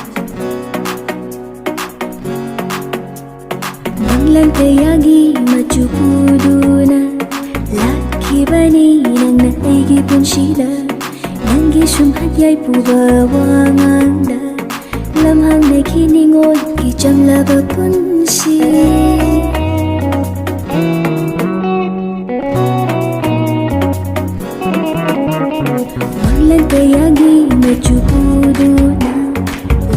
banglan tayagi machu puduna lakhibani nangna aigi punshida nangi shumhat yai puba wanganda lamhang nekhi ningol ki chamlaba punshi banglan tayagi machu puduna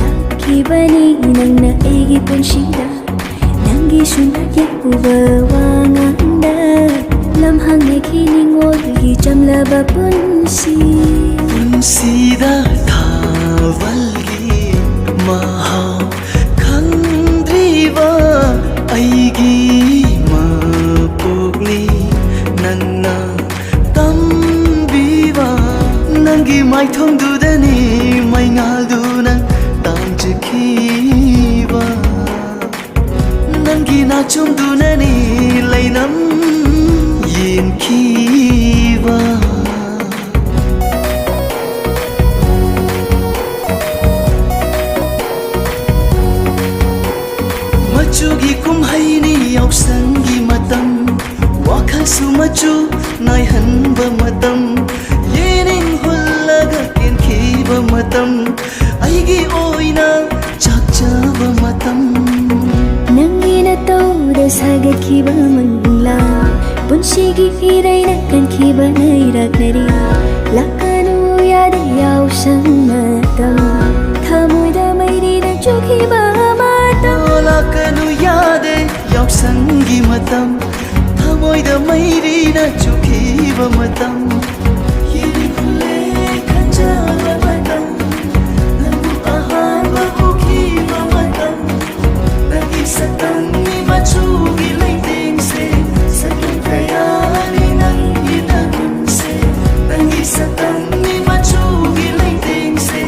lakhibani nangna aigi punshida nangi shumhat yai puba wanganda lamhang nekhi ningol ki chamlaba punshi punsida thavalgi mahau khandriva aigi mapugni nangna tambiva nangi maithong dudani maingaduna tamjikhiva nangi nachum dunani lainam yenkhiva machugi kumhaini yauksangi matam wakhasu machu naihanba matam yening hullaga kenkhiba matam aigi oina chakjaba matam nangi natau da sagat khiba manglan punshigi hirai nakkan khiba nairak nari lakanu yada yausang matam thamoida mairina chukhiba matam lakanu yada yausanggi matam thamoida mairina chukhiba matam yeri khule kanjala matam nangu ahanba ukhiba matam nagi satangni machugi leiting se sakang kayani nangi nagun se nangi satangni machugi leiting se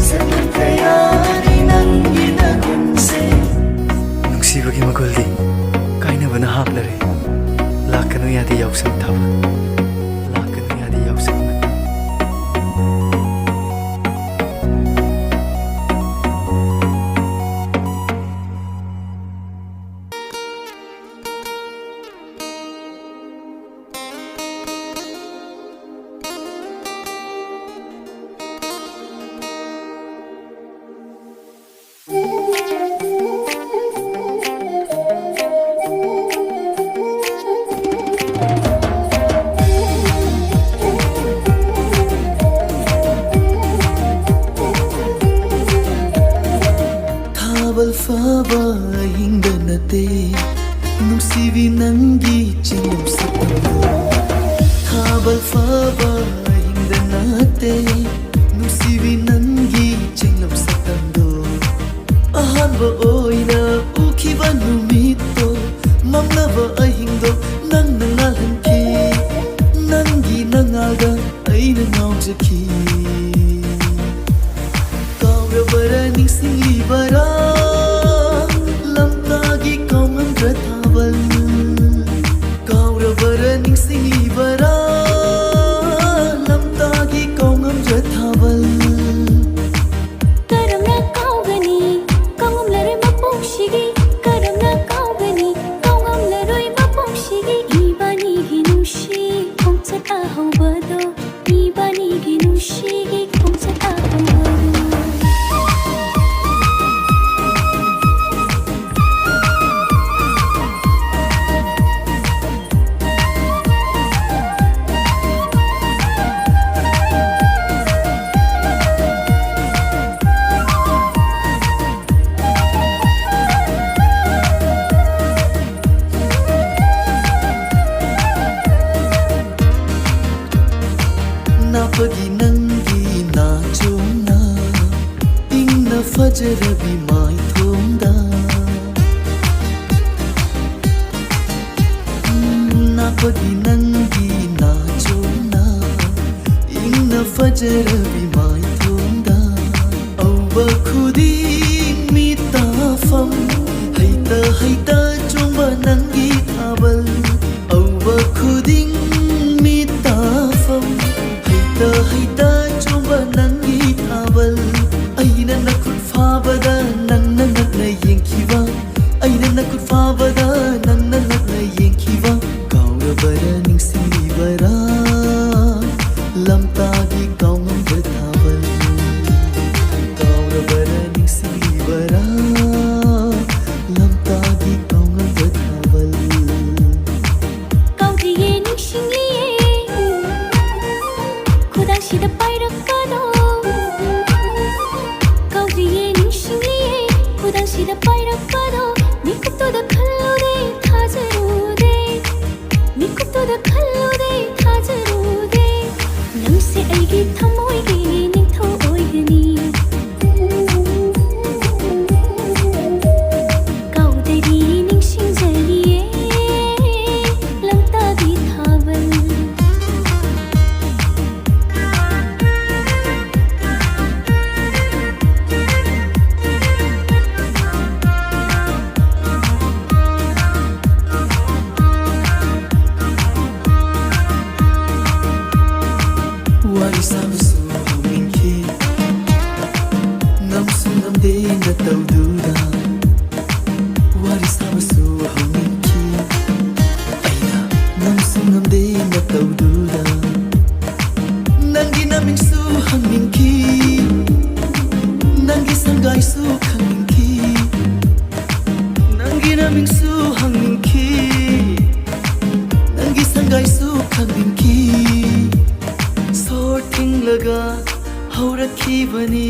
sakang kayani nangi nagun se nungsibagi maguldi kaina bana haplare lakanu yadi yausang thaba lakanu yadi yausang matam Faba hinga nate nusivi nangi chinum satando Thabal faba hinga nate nusivi nangi chinum satando Ahanba oina ukhiba numito mamlaba ahindo nang nangalanki nangi nangaga aina ngaujaki Kawra bara ningsingi bara Napagi nangi na chona ingna fajrabi mai thonda Napagi nangi na chona ingna fajrabi mai thonda Auba khuding mita fam haita chomba nangi thabal Auba khuding mita fam Haita chomba nangi thabal aina nakut fabada nanna nakna yengkiva aina nakut fabada nanna nakna yengkiva kaura bara ningsingi bara lamtagi kaungam thabal kaura bara ningsingi bara lamtagi kaungam thabal kaudriye ningsingi Sida pairakado kaudriye ningsingliye khudang sida pairakado mikupto da khallude thajarude mikupto da khallude thajarude nangse aigi thamoigi ningtho oigani kaudri ningsingjariye lamtagi thabal Nangi sangai su khangin ki sorte ꯊꯤꯡꯂꯒ ꯍꯧꯔꯛꯈꯤꯕꯅꯤ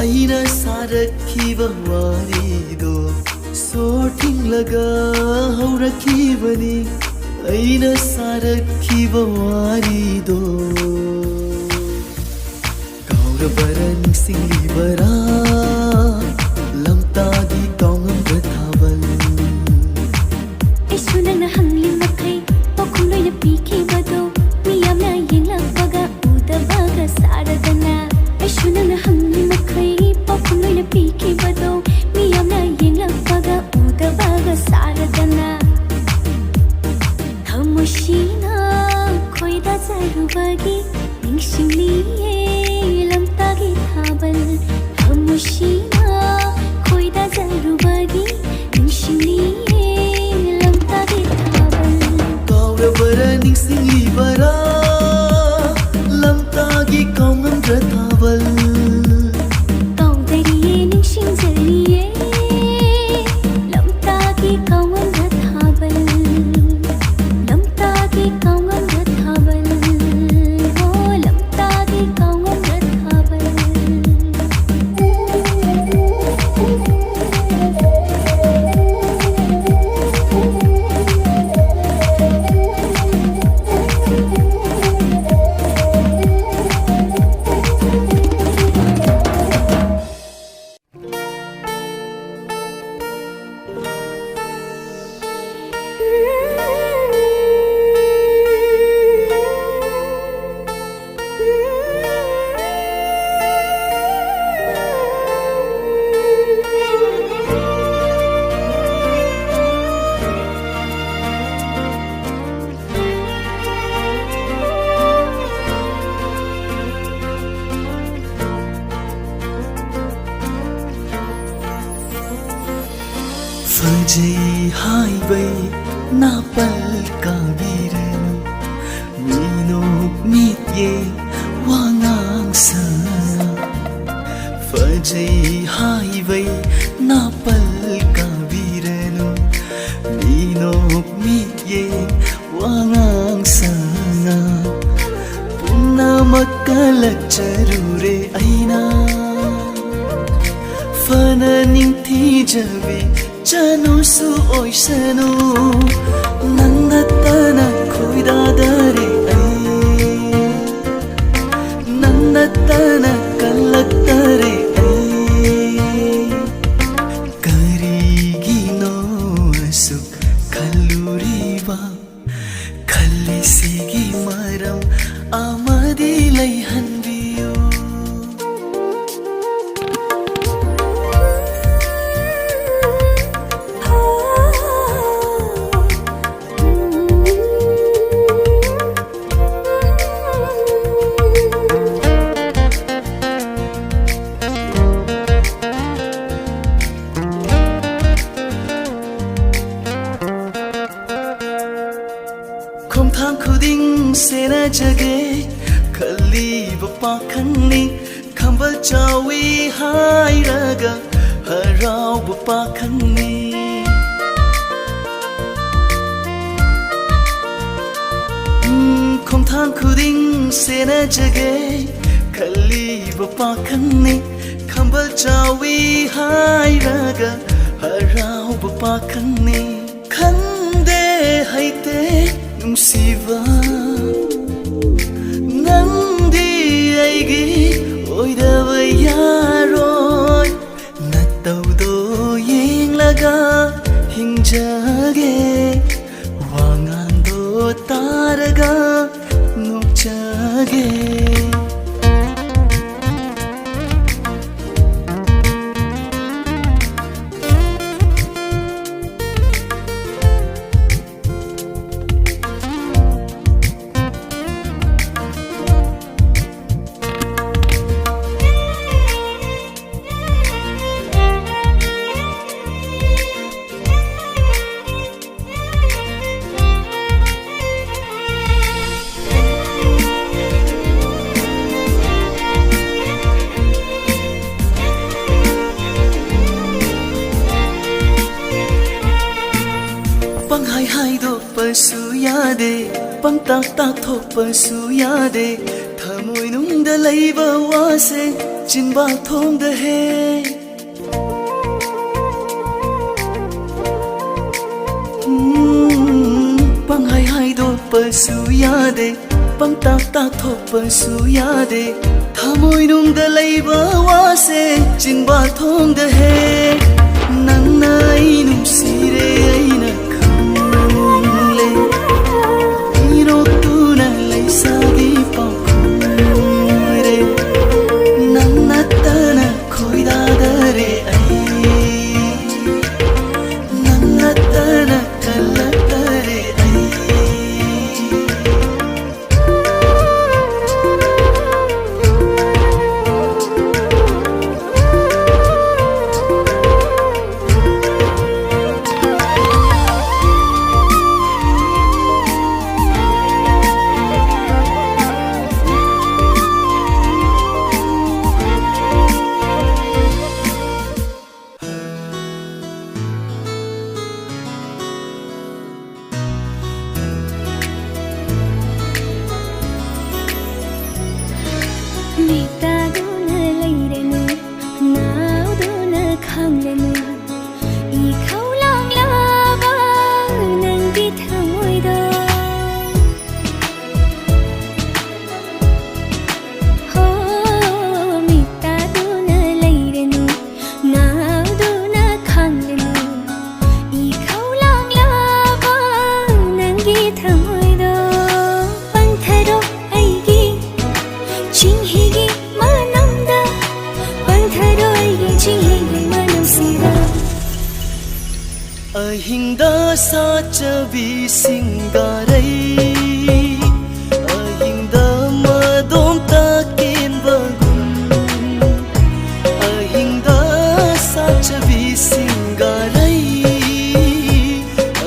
ꯑꯩꯅ ꯁꯥꯔꯛꯈꯤꯕ ꯋꯥꯔꯤꯗꯣ ꯁꯣꯔ ꯊꯤꯡꯂꯒ ꯍꯧꯔꯛꯈꯤꯕꯅꯤ ꯑꯩꯅ ꯁꯥꯔꯛꯈꯤꯕ ꯋꯥꯔꯤꯗꯣ ꯀꯥꯎꯔꯕꯔ ꯅꯤꯡꯁꯤꯡꯂꯤꯕꯔꯥ ꯂꯝꯇꯥꯒꯤ ꯀꯥꯎꯉꯝꯕ ꯊꯥꯕꯜ ꯑꯩꯁꯨ ꯅꯪꯅ ꯍꯪꯂꯤ ꯃꯈꯩ ꯄꯥꯎꯈꯨꯝ ꯂꯣꯏꯅ ꯄꯤꯈꯤꯕꯗꯣ ꯃꯤꯌꯥꯝꯅ ꯌꯦꯡꯂꯛꯄꯒ ꯎꯗꯕꯒ ꯁꯥꯔꯗꯅ ꯑꯩꯁꯨ ꯅꯪꯅ ꯍꯪꯂꯤ ꯃꯈꯩ ꯄꯥꯎꯈꯨꯝ ꯂꯣꯏꯅ ꯄꯤꯈꯤꯕꯗꯣ ꯃꯤꯌꯥꯝꯅ ꯌꯦꯡꯂꯛꯄꯒ ꯎꯗꯕꯒ ꯁꯥꯔꯗꯅ ꯊꯃꯣꯏꯁꯤꯅ ꯈꯣꯏꯗꯥꯖꯔꯨꯕꯒꯤ ꯅꯤꯡꯁꯤꯡꯂꯤꯌꯦ ꯂꯝꯇꯥꯒꯤ ꯊꯥꯕꯜ ꯊꯃꯣꯏꯁꯤꯅ ꯈꯣꯏꯗꯥꯖꯔꯨꯕꯒꯤ ꯅꯤꯡꯁꯤꯡꯂꯤꯌꯦ ꯂꯝꯇꯥꯒꯤ ꯊꯥꯕꯜ ꯀꯥꯎꯔꯕꯔ ꯅꯤꯡꯁꯤꯡꯂꯤꯕꯔꯥ ꯂꯝꯇꯥꯒꯤ ꯀꯥꯎꯉꯝꯗ꯭ꯔ ꯊꯥꯕꯜ ꯀꯥꯎꯗꯔꯤꯌꯦ ꯅꯤꯡꯁꯤꯡꯖꯔꯤꯌꯦ ꯂꯝꯇꯥꯒꯤ ꯀꯥꯎꯉꯝꯗ꯭ꯔ ꯊꯥꯕꯜ ꯂꯝꯇꯥꯒꯤ ꯀꯥꯎꯉꯝꯗ꯭ꯔ ꯊꯥꯕꯜ ꯑꯣ ꯂꯝꯇꯥꯒꯤ ꯀꯥꯎꯉꯝꯗ꯭ꯔ ꯊꯥꯕꯜ ꯐꯖꯩ ꯍꯥꯏꯕꯩ ꯅꯥꯄꯜ ꯀꯥꯕꯤꯔꯅꯨ ꯃꯤꯅꯣꯛ ꯃꯤꯠꯌꯦꯡ ꯋꯥꯉꯥꯡ ꯁꯉꯥꯡ ꯐꯖꯩ ꯍꯥꯏꯕꯩ ꯅꯥꯄꯜ ꯀꯥꯕꯤꯔꯅꯨ ꯃꯤꯅꯣꯛ ꯃꯤꯠꯌꯦꯡ ꯋꯥꯉꯥꯡ ꯁꯉꯥꯡ ꯄꯨꯝꯅꯃꯛ ꯀꯂꯛꯆꯔꯨꯔꯦ ꯑꯩꯅ ꯐꯅ ꯅꯤꯡꯊꯤꯖꯕꯤ ꯆꯅꯨꯁꯨ ꯑꯣꯏꯁꯅꯨ ꯅꯪꯅꯠꯇꯅ ꯈꯣꯏꯗꯥꯗꯔꯦ ꯑꯩ ꯅꯪꯅꯠꯇꯅ ꯀꯜꯂꯛꯇꯔꯦ ꯑꯩ ꯀꯔꯤꯒꯤꯅꯣ ꯑꯁꯨꯛ ꯈꯜꯂꯨꯔꯤꯕ ꯈꯜꯂꯤꯁꯤꯒꯤ ꯃꯔꯝ ꯑꯃꯗꯤ ꯂꯩꯍꯟꯕꯤꯌꯨ ꯈꯣꯡꯊꯥꯡ ꯈꯨꯗꯤꯡ ꯁꯦꯟꯅꯖꯒꯦ ꯈꯜꯂꯤꯕ ꯄꯥꯈꯪꯅꯤ ꯈꯝꯕꯜ ꯆꯥꯎꯏ ꯍꯥꯏꯔꯒ ꯍꯔꯥꯎꯕ ꯄꯥꯈꯪꯅꯤ ꯈꯣꯡꯊꯥꯡ ꯈꯨꯗꯤꯡ ꯁꯦꯟꯅꯖꯒꯦ ꯈꯜꯂꯤꯕ ꯄꯥꯈꯪꯅꯤ ꯈꯝꯕꯜ ꯆꯥꯎꯏ ꯍꯥꯏꯔꯒ ꯍꯔꯥꯎꯕ ꯄꯥꯈꯪꯅꯤ ꯈꯪꯗꯦ ꯍꯩꯇꯦ ꯅꯨꯡꯁꯤꯕ ꯅꯪꯗꯤ ꯑꯩꯒꯤ ꯑꯣꯏꯗꯕ ꯌꯥꯔꯣꯏ ꯅꯇꯧꯗꯣ ꯌꯦꯡꯂꯒ ꯍꯤꯡꯖꯒꯦ ꯋꯥꯉꯥꯡꯗꯣ ꯇꯥꯔꯒ ꯅꯣꯛꯆꯒꯦ ꯄꯪꯍꯥꯏ ꯍꯥꯏꯗꯣꯛꯄꯁꯨ ꯌꯥꯗꯦ ꯄꯪꯇꯥꯛ ꯇꯥꯛꯊꯣꯛꯄꯁꯨ ꯌꯥꯗꯦ ꯊꯃꯣꯏ ꯅꯨꯡ nungda leiba wase chinba thongda he pang hai hai do pasu yade pang tak tak thok pasu yade thamoi nungda leiba wase chinba thongda he nang nai nung sire aina khamle iro tu na lei sagi pa re nang natana khoida dare ai nang natana kala dare ai Ahinda sachabi singarai ahinda madom takin bagum ahinda sachabi singarai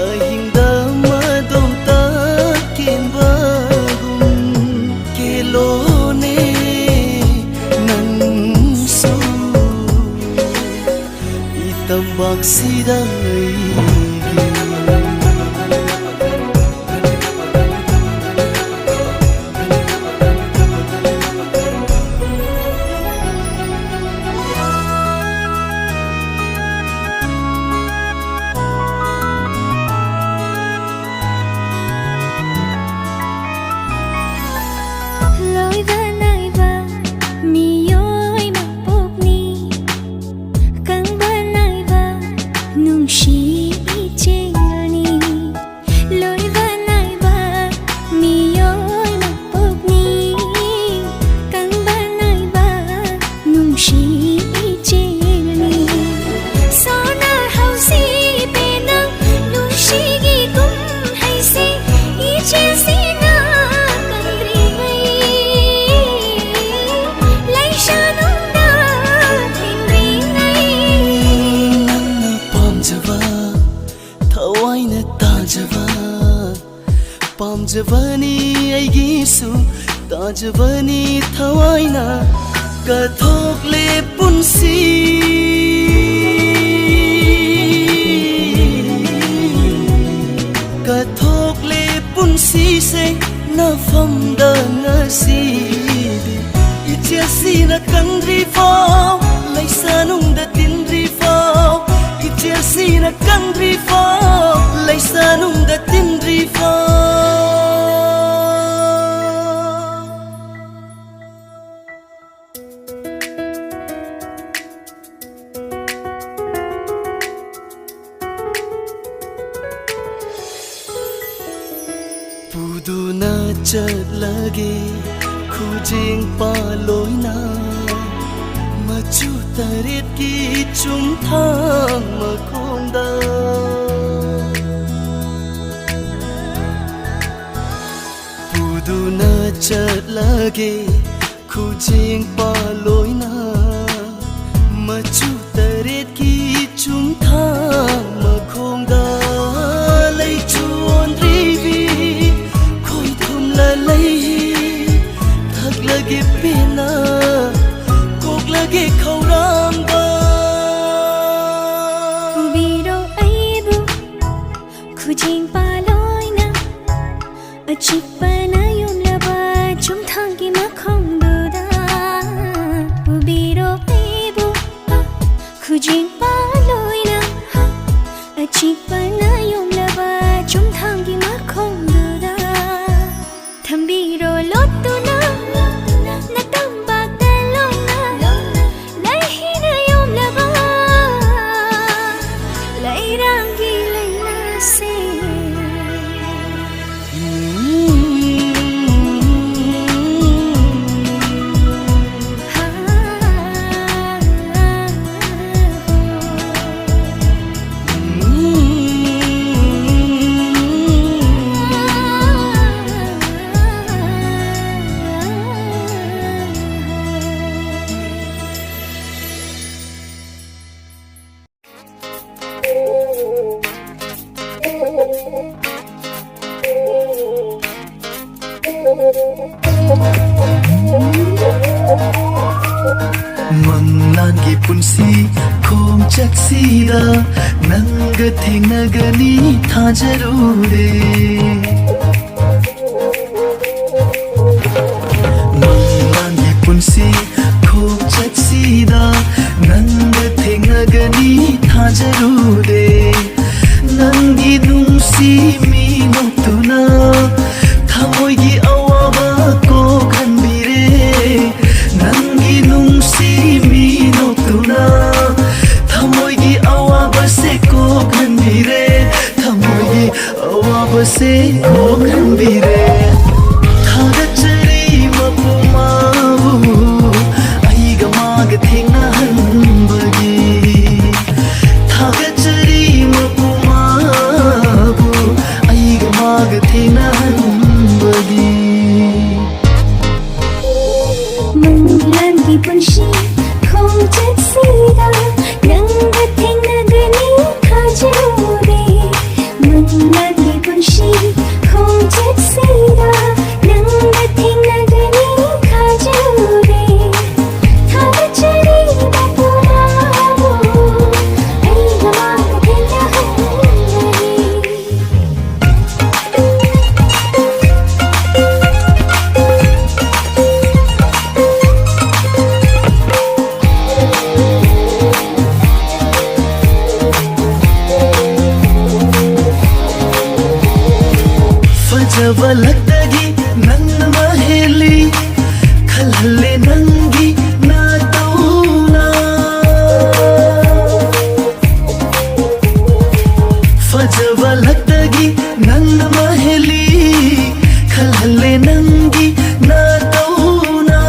ahinda madom takin bagum kelone nansu itambak sidai Pamjavani aigisu tajavani thawaina kathokle punsi kathokle punsi se na famda ngasi ichasi na kandri fao laisanung da tindri fao ichasi na kandri fao laisanung da tindri fao Puduna chatlage khujing paloina machu tarit ki chung thang makhongda Puduna chatlage khujing paloina machu tarit ki chung thang makhongda lei chuon rivi thak lagi pina kok lagi khauramba biro aibu khujing paloina achik panayum laba chung thang ki makhong duda ꯂꯥꯟꯒꯤ ꯄꯨꯟꯁꯤ ꯈꯣꯡꯆꯠꯁꯤꯗ ꯅꯪꯒ ꯊꯦꯡꯅꯒꯅꯤ ꯊꯥꯖꯔꯨꯔꯦ ꯂꯥꯟꯒꯤ ꯄꯨꯟꯁꯤ ꯈꯣꯡꯆꯠꯁꯤꯗ ꯅꯪꯒ ꯊꯦꯡꯅꯒꯅꯤ ꯊꯥꯖꯔꯨꯔꯦ ꯅꯪꯒꯤ ꯅꯨꯡꯁꯤ ꯃꯤꯅꯣꯛꯇꯨꯅ ꯊꯃꯣꯏꯒꯤ ꯑꯋꯥꯕ ꯀꯣꯛꯍꯟꯕꯤꯔꯦ ꯅꯪꯒꯤ ꯅꯨꯡꯁꯤ ꯃꯤꯅꯣꯛꯇꯨꯅ ꯊꯃꯣꯏꯒꯤ ꯑꯋꯥꯕꯁꯦ ꯀꯣꯛꯍꯟꯕꯤꯔꯦ ꯊꯃꯣꯏꯒꯤ ꯑꯋꯥꯕꯁꯦ ꯀꯣꯛꯍꯟꯕꯤꯔꯦ ꯊꯥꯒꯠꯆꯔꯤ ꯃꯄꯨꯃꯥꯕꯨ ꯑꯩꯒ ꯃꯥꯒ ꯊꯦꯡꯅꯍꯟꯕꯒꯤ ꯊꯥꯒꯠꯆꯔꯤ ꯃꯄꯨꯃꯥꯕꯨ ꯑꯩꯒ ꯃꯥꯒ ꯊꯦꯡꯅꯍꯟꯕꯒꯤ ꯃꯪꯂꯥꯟꯒꯤ ꯄꯨꯟꯁꯤ ꯈꯣꯡꯆꯠꯁꯤꯗ ꯅꯪꯒ ꯊꯦꯡꯅꯒꯅꯤ ꯊꯥꯖꯔꯨꯔꯦ ꯃꯪꯂꯥꯟꯒꯤ ꯄꯨꯟꯁꯤ ꯈꯣꯡꯆꯠꯁꯤꯗ ꯅꯪꯒ ꯊꯦꯡꯅꯒꯅꯤ ꯊꯥꯖꯔꯨꯔꯦ ꯊꯥꯒꯠꯆꯔꯤ ꯃꯄꯨꯃꯥꯕꯨ ꯑꯩꯒ ꯃꯥꯒ ꯊꯦꯡꯅꯍꯟꯕꯒꯤ ꯐꯖꯕꯂꯛꯇꯒꯤ ꯅꯪꯅ ꯃꯍꯦꯜꯂꯤ ꯈꯜꯍꯜꯂꯦ ꯅꯪꯒꯤ ꯅꯥꯇꯧꯅ ꯐꯖꯕꯂꯛꯇꯒꯤ ꯅꯪꯅ ꯃꯍꯦꯜꯂꯤ ꯈꯜꯍꯜꯂే ꯅꯪꯒꯤ ꯅꯥꯇꯧꯅ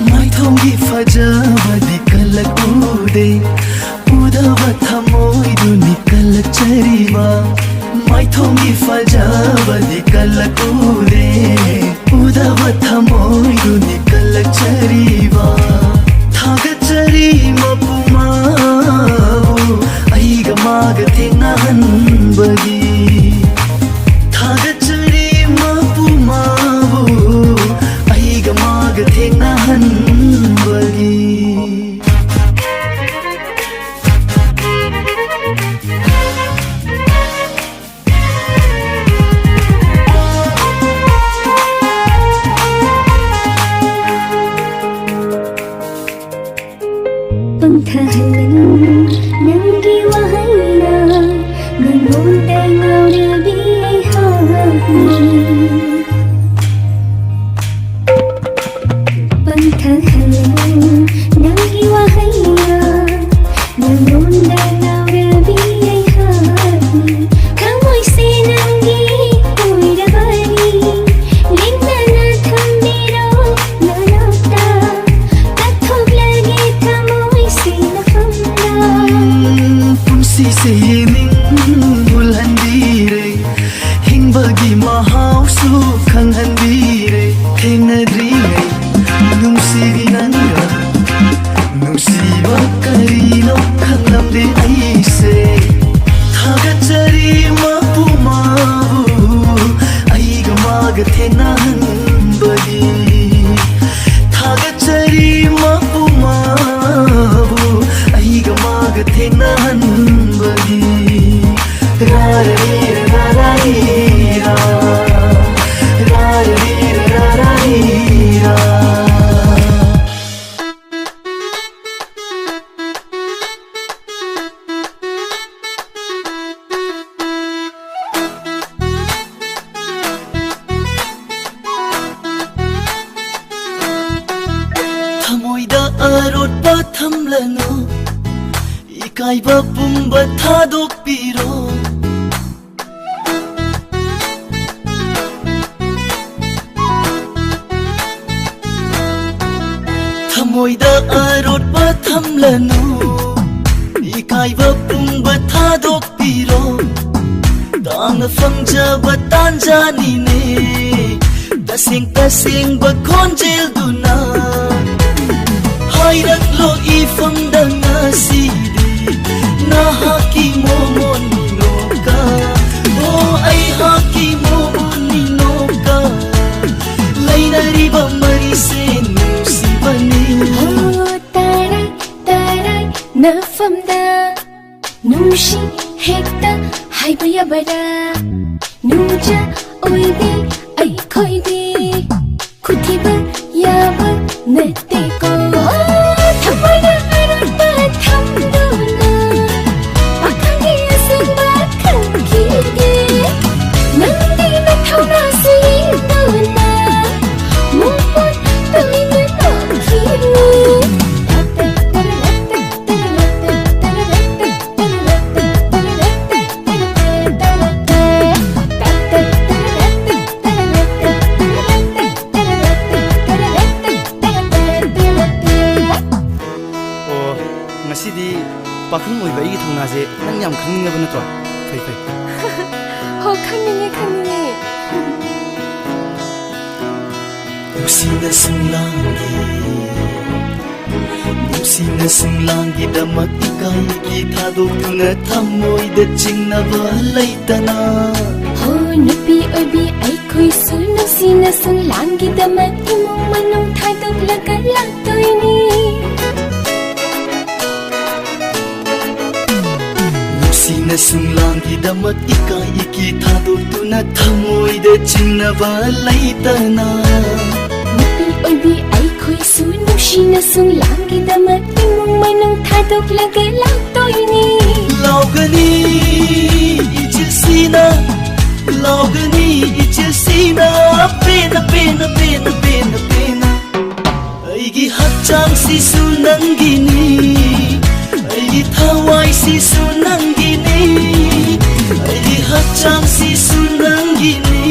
ꯃꯥꯏꯊꯣꯡꯒꯤ ꯐꯖꯕꯗꯤ ꯀꯜꯂꯛꯎꯗꯦ ꯎꯗꯕ ꯊꯃꯣꯏꯗꯨꯅꯤ ꯀꯜꯂꯛꯆꯔꯤꯕ ꯃꯥꯏꯊꯣꯡꯒꯤ ꯐꯖꯕꯗꯤ ꯀꯜꯂꯛꯎꯗꯦ ꯎꯗꯕ ꯊꯃꯣꯏꯗꯨꯅꯤ ꯀꯜꯂꯛꯆꯔꯤꯕ ꯊꯥꯒꯠꯆꯔꯤ ꯃꯄꯨꯃꯥꯕꯨ ꯑꯩꯒ ꯃꯥꯒ ꯊꯦꯡꯅꯍꯟꯕꯒꯤ ꯊꯥꯒꯠꯆꯔꯤ ꯃꯄꯨꯃꯥꯕು ꯑꯩꯒ ಮಾಗ ಥೇಗ್ನಹನ್ಬಲಿ Pagkahalan nangi wahayna Nangundang aurabihahi Pagkahalan nangi wahayna Nangundang aurabihahi Kamoy sinanggi uirabari Lingna na thambiro nanakta Kathog lagi kamoy sinakhamna Punsi se yening ulhandire Hingbagi mahaw su khanghandire Thengnadringai nungsibi nanga Nungsiba karino khanglamde aise Thagachari mapumabu Aiga maga thengnahanbagi Thagachari mapumabu Aiga maga thengnahanbagi Rarira rarira Rarira rarira Thamoida arotba thamlanu Ikaiba pumba thadokpiro Thamoida arotba thamlanu Ikaiba pumba thadokpiro Tang fangjaba tanjani ne Tasing ba khonjel duna Hairak lo ifamda ngasidi Na haki momo ninoka Oh ay haki momo ninoka Lainariba marise nusibani Oh tara tara nafamda nushi hekta haibaya bara nuja oide ai khoide kuthiba yaba nate ko thamana arata thamduna akhangi asba khangige nandi na thona sinduna mupon tamina nakhini पाखंग ओइबा इगी थौनाजे नंग याम खंगनिङाबो नत्र फै फै हो खंगनिङे Nusina sunglangi damat ikai ki thadokuna thamoida chingnaba laitana ho nupi oibi ai khoi su nusina sunglangi damat imong manong thadok laga laktoini Nusina sunglangi damat ikai ki thadokuna thamoida chingnaba laitana oibi ai khoi su nusina sunglangi damat imong manong thadok laga laktoini Laugani ichilsina pena pena pena pena pena aigi hachang si su nangini aigi thawai si su nangini aigi hachang si su nangini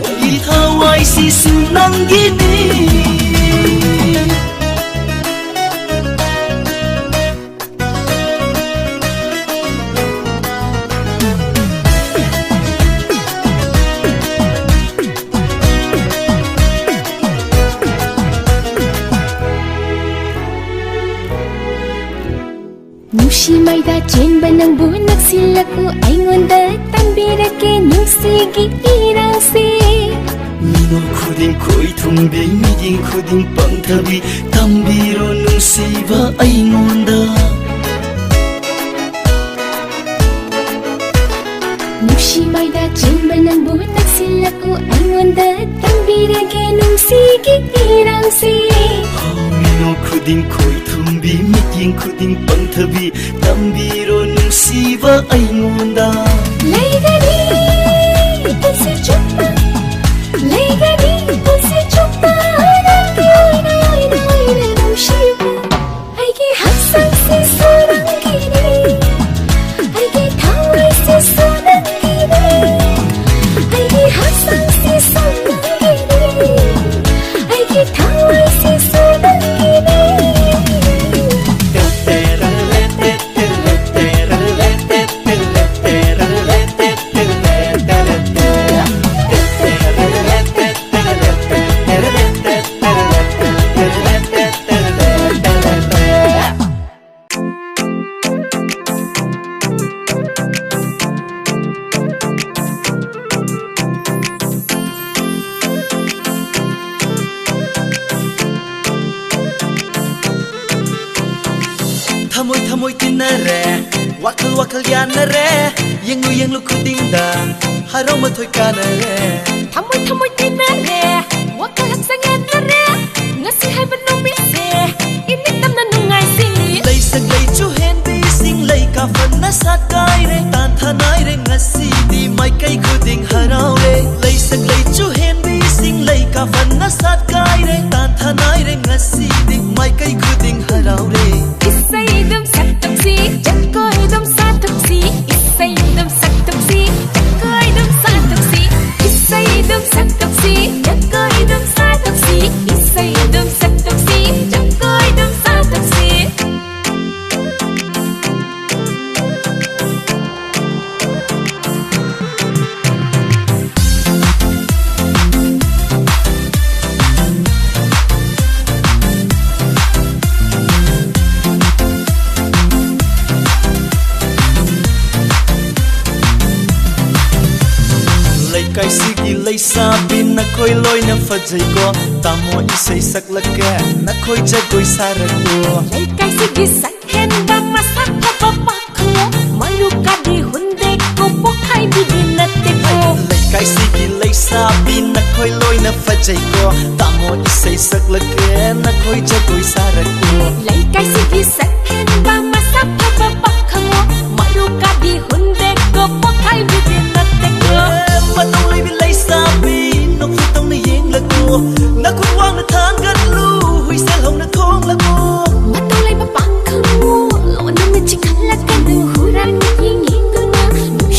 aigi thawai si su nangini Nushi maida chenba nangbu naksilaku aingonda tambirake nusigi irangse Mino khuding koi thumbi miding khuding pangthabi tambiro nusiba aingonda Nushi maida chenba nangbu naksilaku aingonda tambirake nusigi irangse Mino khuding koi thumbi miding khuding pangthabi tambiro nusiba aingonda Laigani pulse chuppa Laigani pulse chuppa Rangi oina oina oina nushiba Aigi hasang si sonangini Aigi thawai si sonangini Aigi hasang si sonangini Aigi thawai si sonangini Thamoy thamoy tinare wakal wakal yanare yenglu khudingda haro mathoi kanare Thamoy thamoy tinare wakal haksanganare ngasi haiban numise ini tamna nungai si lay sak lay chu hendi sing lay ka fanna sat kai re tan thanai re ngasi di mai kai khuding harau re lay sak lay chu hendi sing lay ka fanna sat kai re tan thanai re ngasi di mai kai khuding harau re Isai dum sak taksi jakoi dum sa taksi Isai dum sak taksi jakoi dum sa taksi Isai dum sak taksi jakoi dum sa taksi Isai dum sak taksi jakoi dum sa taksi kai sigi lay sabi na koi loi na fajai ko tamo isai saklake na koi jagoi sarako Lai kai sigi sakhen sabi na khoi loi na fajai ko tamo isai saklake na khoi jagoi sarako lai kai sigi sakhen ba masa phapa pakhango maru ka di hunde ko pakai bidin natte ko matong lai bi lai sabi no khutong na yeng la ko na khut wang na thang gat lu hui sel hong na thong la ko matong lai ba pakhango lo na me chikhan la ka du huran ying ying du na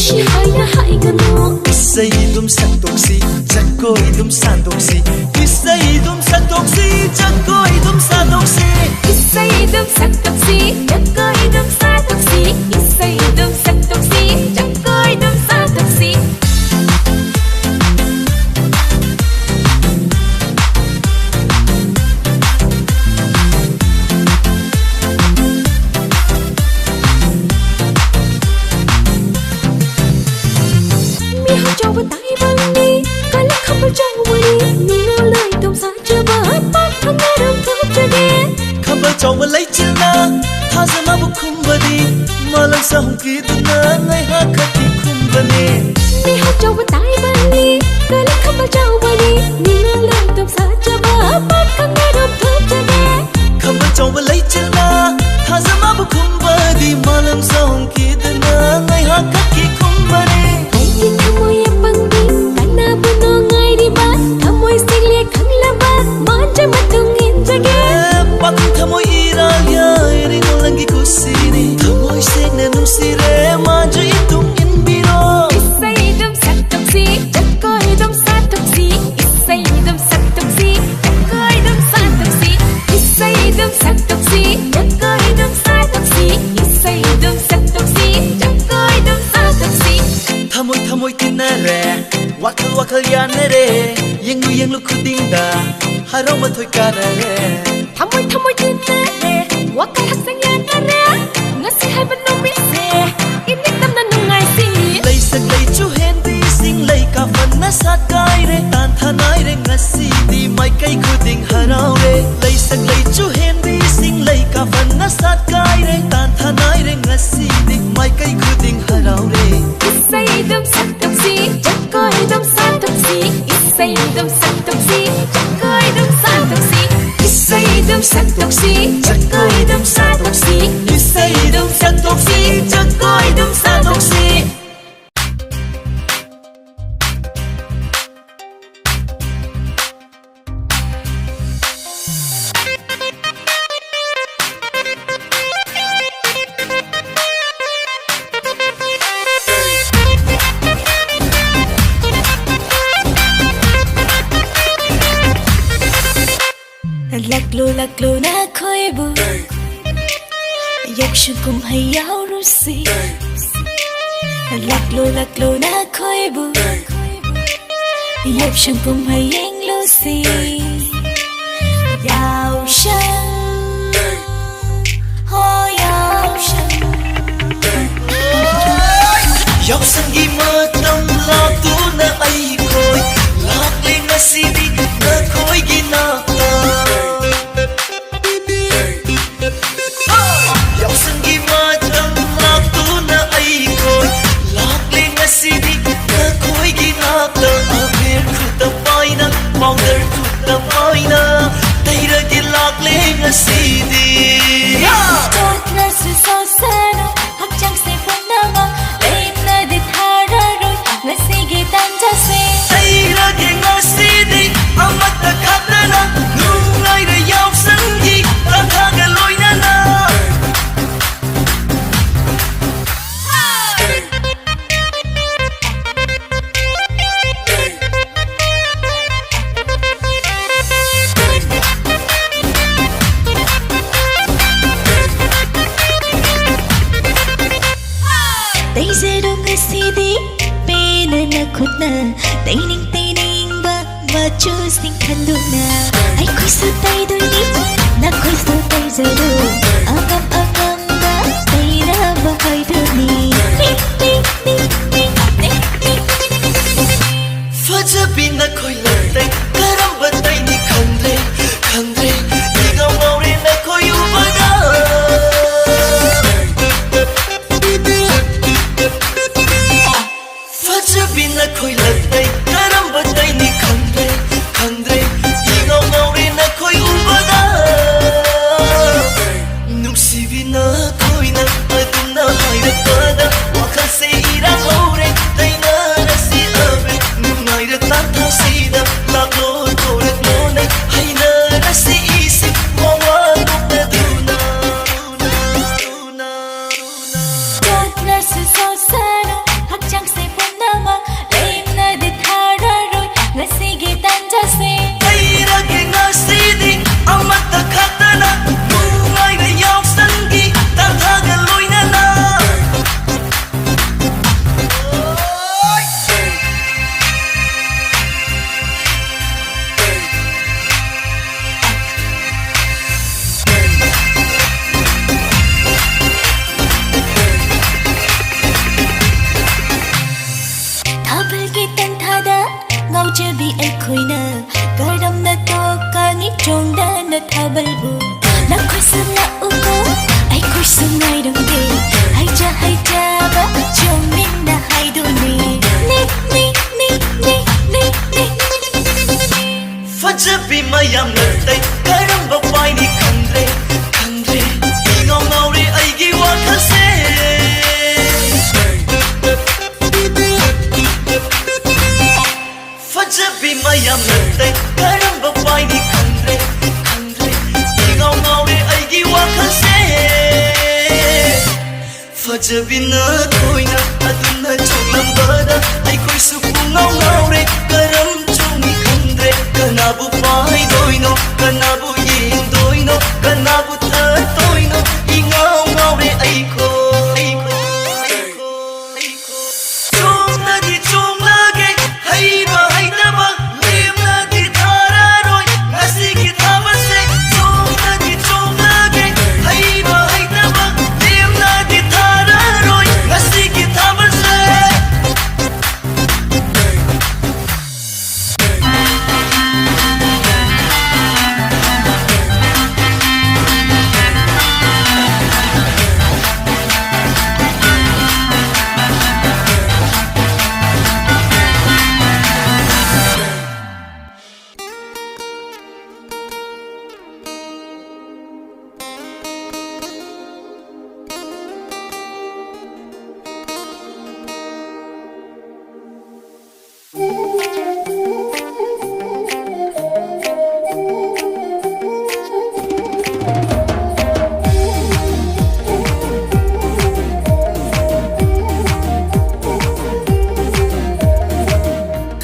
shi hai na hai ga no isai dum santoksi jakoi dum santoksi isai dum santoksi jakoi dum santoksi isai dum santoksi jakoi dum santoksi isai dum santoksi jakoi dum santoksi mi ho cho ba tai bang ni ka la kham ba chang wa ni mi no lai dum sa cha ba pa thang na dum thop cha ge khamba chong lai chil na tha sama bu khum badi malang sa hum ki tu na ngai ha khati khum bane mi ho cho ba tai bang ni ka la kham ba chang wa ni mi no lai dum sa cha ba pa thang na dum thop cha ge khamba chong lai chil na tha sama bu khum badi malang sa hum ki tu na ngai ha khati khum bane ai ki thamoi apang di tana bu no ngai di ba thamoi sile khang la ba man cha ma tung in cha ge pak thamoi ira ya ri ngolangi kusini thamoi se na num sire ma jo itung in biro isai dum santoksi jakoi dum santoksi isai dum santoksi jakoi dum santoksi isai dum santoksi jakoi dum santoksi isai dum santoksi jakoi dum santoksi thamoi tina re wakal ya ne re yeng lu khuding da haro ma thoi ka re thamoi tin na re wakal hasang yan na re ngasi hai ban no mi se inik tam na nungai si lai sak lai chu hen di sing lai ka fan na sat kai re tan thanai re ngasi di mai kai khuding harau re lai sak lai chu hen di sing lai ka fan na sat kai re tan thanai re ngasi di mai kai khuding harau re isai dum santoksi jakoi dum santoksi isai dum santoksi jakoi dum santoksi isai dum santoksi jakoi dum santoksi isai dum santoksi jakoi dum santoksi laklo na khoi bu yak shu kum hai yau ru si laklo na khoi bu yak shu kum hai yeng lu si yao shan ho yao shan yau san gi ma tam la tu na ai khoi lak le ngasi di na khoi gi na CD Toddler su so sano hak chang se phun na ma lein na dit hara rồi na si ge tan cha se ai ra ge nga CD amata khata na nu ngai re yau san gi ta tha ga loi na na khutna taining ba chu sing khan du na ai khoi su tai du ni na khoi su tai zaru agam ba tai na ba hai du ni faja bin na khoi la tai karam ba tai ni khang re ni ga mau re na khoi u ba da faja bin na khoi la tai karam ba tai ꯆꯠꯅ ꯊꯥꯕꯜꯕꯨ ꯅꯈꯣꯏꯁꯨ ꯂꯥꯛꯎꯀꯣ ꯑꯩꯈꯣꯏꯁꯨ ꯉꯥꯏꯔꯝꯒꯦ ꯍꯩꯖꯕ ꯆꯣꯡꯃꯤꯟꯅ ꯍꯥꯏꯗꯨꯅꯤ ꯐꯖꯕꯤ ꯃꯌꯥꯝ ꯂꯩ ꯀꯔꯝꯕ ꯄꯥꯏꯅꯤ ꯈꯪꯗ꯭ꯔꯦ ꯈꯪꯗ꯭ꯔꯦ ꯉꯥꯎ ꯉꯥꯎꯔꯦ ꯑꯩꯒꯤ ꯋꯥꯈꯜꯁꯦ ꯐꯖꯕꯤ ꯃꯌꯥꯝ ꯂꯩ ꯀꯔꯝꯕ ꯄꯥꯏꯅꯤ ꯈꯪꯗ꯭ꯔꯦ ꯈꯪꯗ꯭ꯔꯦ ꯉꯥꯎ ꯉꯥꯎꯔꯦ ꯑꯩꯒꯤ ꯋꯥꯈꯜꯁꯦ ꯐꯖꯕꯤꯅ ꯊꯣꯏꯅ ꯑꯗꯨꯅ ꯆꯣꯡꯂꯝꯕꯗ ꯑꯩꯈꯣꯏꯁꯨ ꯄꯨꯡꯉꯥꯎ ꯉꯥꯎꯔꯦ ꯀꯔꯝ ꯆꯣꯡꯉꯤ ꯈꯪꯗ꯭ꯔꯦ ꯀꯅꯥꯕꯨ ꯄꯥꯏꯗꯣꯏꯅꯣ ꯀꯅꯥꯕꯨ ꯌꯦꯡꯗꯣꯏꯅꯣ ꯀꯅꯥꯕꯨ ꯊꯠꯇꯣꯏꯅꯣ ꯏꯉꯥꯎ ꯉꯥꯎꯔꯦ ꯑꯩꯈꯣꯏ ꯆꯣꯡꯂꯗꯤ ꯆꯣꯡꯂꯒꯦ ꯍꯩꯕ ꯍꯩꯇꯕ ꯂꯦꯝꯅꯗꯤ ꯊꯥꯔꯔꯣꯏ ꯉꯁꯤꯒꯤ ꯊꯥꯕꯜꯁꯦ ꯆꯣꯡꯂꯗꯤ ꯆꯣꯡꯂꯒꯦ ꯍꯩꯕ ꯍꯩꯇꯕ ꯂꯦꯝꯅꯗꯤ ꯊꯥꯔꯔꯣꯏ ꯉꯁꯤꯒꯤ ꯊꯥꯕꯜꯁꯦ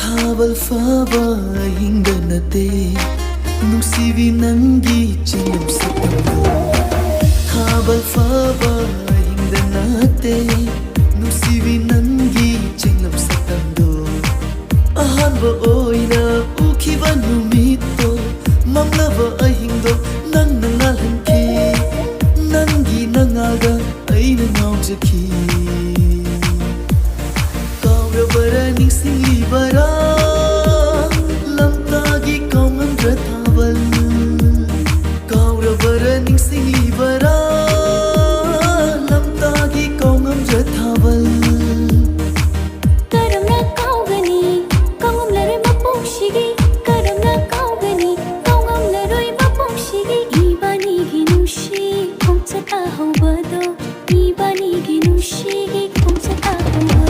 ꯊꯥꯕꯜ ꯐꯥꯕ ꯍꯤꯡꯗ ꯅꯠꯇꯦ ꯅꯨꯡꯁꯤꯕꯤ ꯅꯪꯒꯤ ꯆꯤꯡꯂꯝ ꯁꯛꯇꯝꯗꯣ ꯊꯥꯕꯜ ꯐꯥꯕ ꯍꯤꯡꯗ ꯅꯠꯇꯦ ꯅꯨꯡꯁꯤꯕꯤ ꯅꯪꯒꯤ ꯆꯤꯡꯂꯝ ꯁꯛꯇꯝꯗꯣ ꯑꯍꯥꯟꯕ ꯑꯣꯏꯅ ꯎꯈꯤꯕ ꯅꯨꯃꯤꯠꯇꯣ ꯃꯝꯂꯕ ꯑꯍꯤꯡꯗꯣ ꯅꯪꯅ ꯉꯥꯜꯍꯟꯈꯤ ꯅꯪꯒꯤ ꯅꯉꯥꯜꯗ ꯑꯩꯅ ꯉꯥꯎꯖꯈꯤ ꯀꯥꯎꯔꯕꯔ ꯅꯤꯡꯁꯤꯡꯂꯤꯕꯔꯥ ꯂꯝꯇꯥꯒꯤ ꯀꯥꯎꯉꯝꯗ꯭ꯔ ꯊꯥꯕꯜ ꯀꯥꯎꯔꯕꯔ ꯅꯤꯡꯁꯤꯡꯂꯤꯕꯔꯥ ꯂꯝꯇꯥꯒꯤ ꯀꯥꯎꯉꯝꯗ꯭ꯔ ꯊꯥꯕꯜ ꯀꯔꯝꯅ ꯀꯥꯎꯒꯅꯤ ꯀꯥꯎꯉꯝꯂꯔꯣꯏ ꯃꯄꯣꯛꯁꯤꯒꯤ ꯀꯔꯝꯅ ꯀꯥꯎꯒꯅꯤ ꯀꯥꯎꯉꯝꯂꯔꯣꯏ ꯃꯄꯣꯛꯁꯤꯒꯤ 이반이기 누시 콩차가 허버도 이반이기 누시기 콩차가 허버도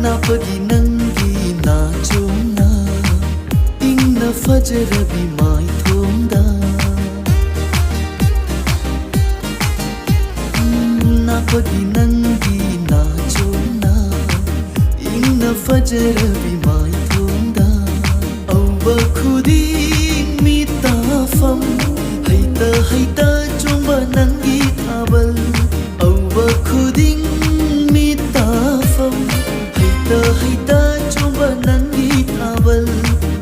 나쁘기 nangi 나좋나 잉나 파제라비 마이 통다 나쁘기 nangi 나좋나 잉나 파제라비 마이 통다 어버 쿠디 미타팜 하이타 좀바 nangi 타발 어버 쿠디 미타팜 하이다 좀바 nangi ꯊꯥꯕꯜ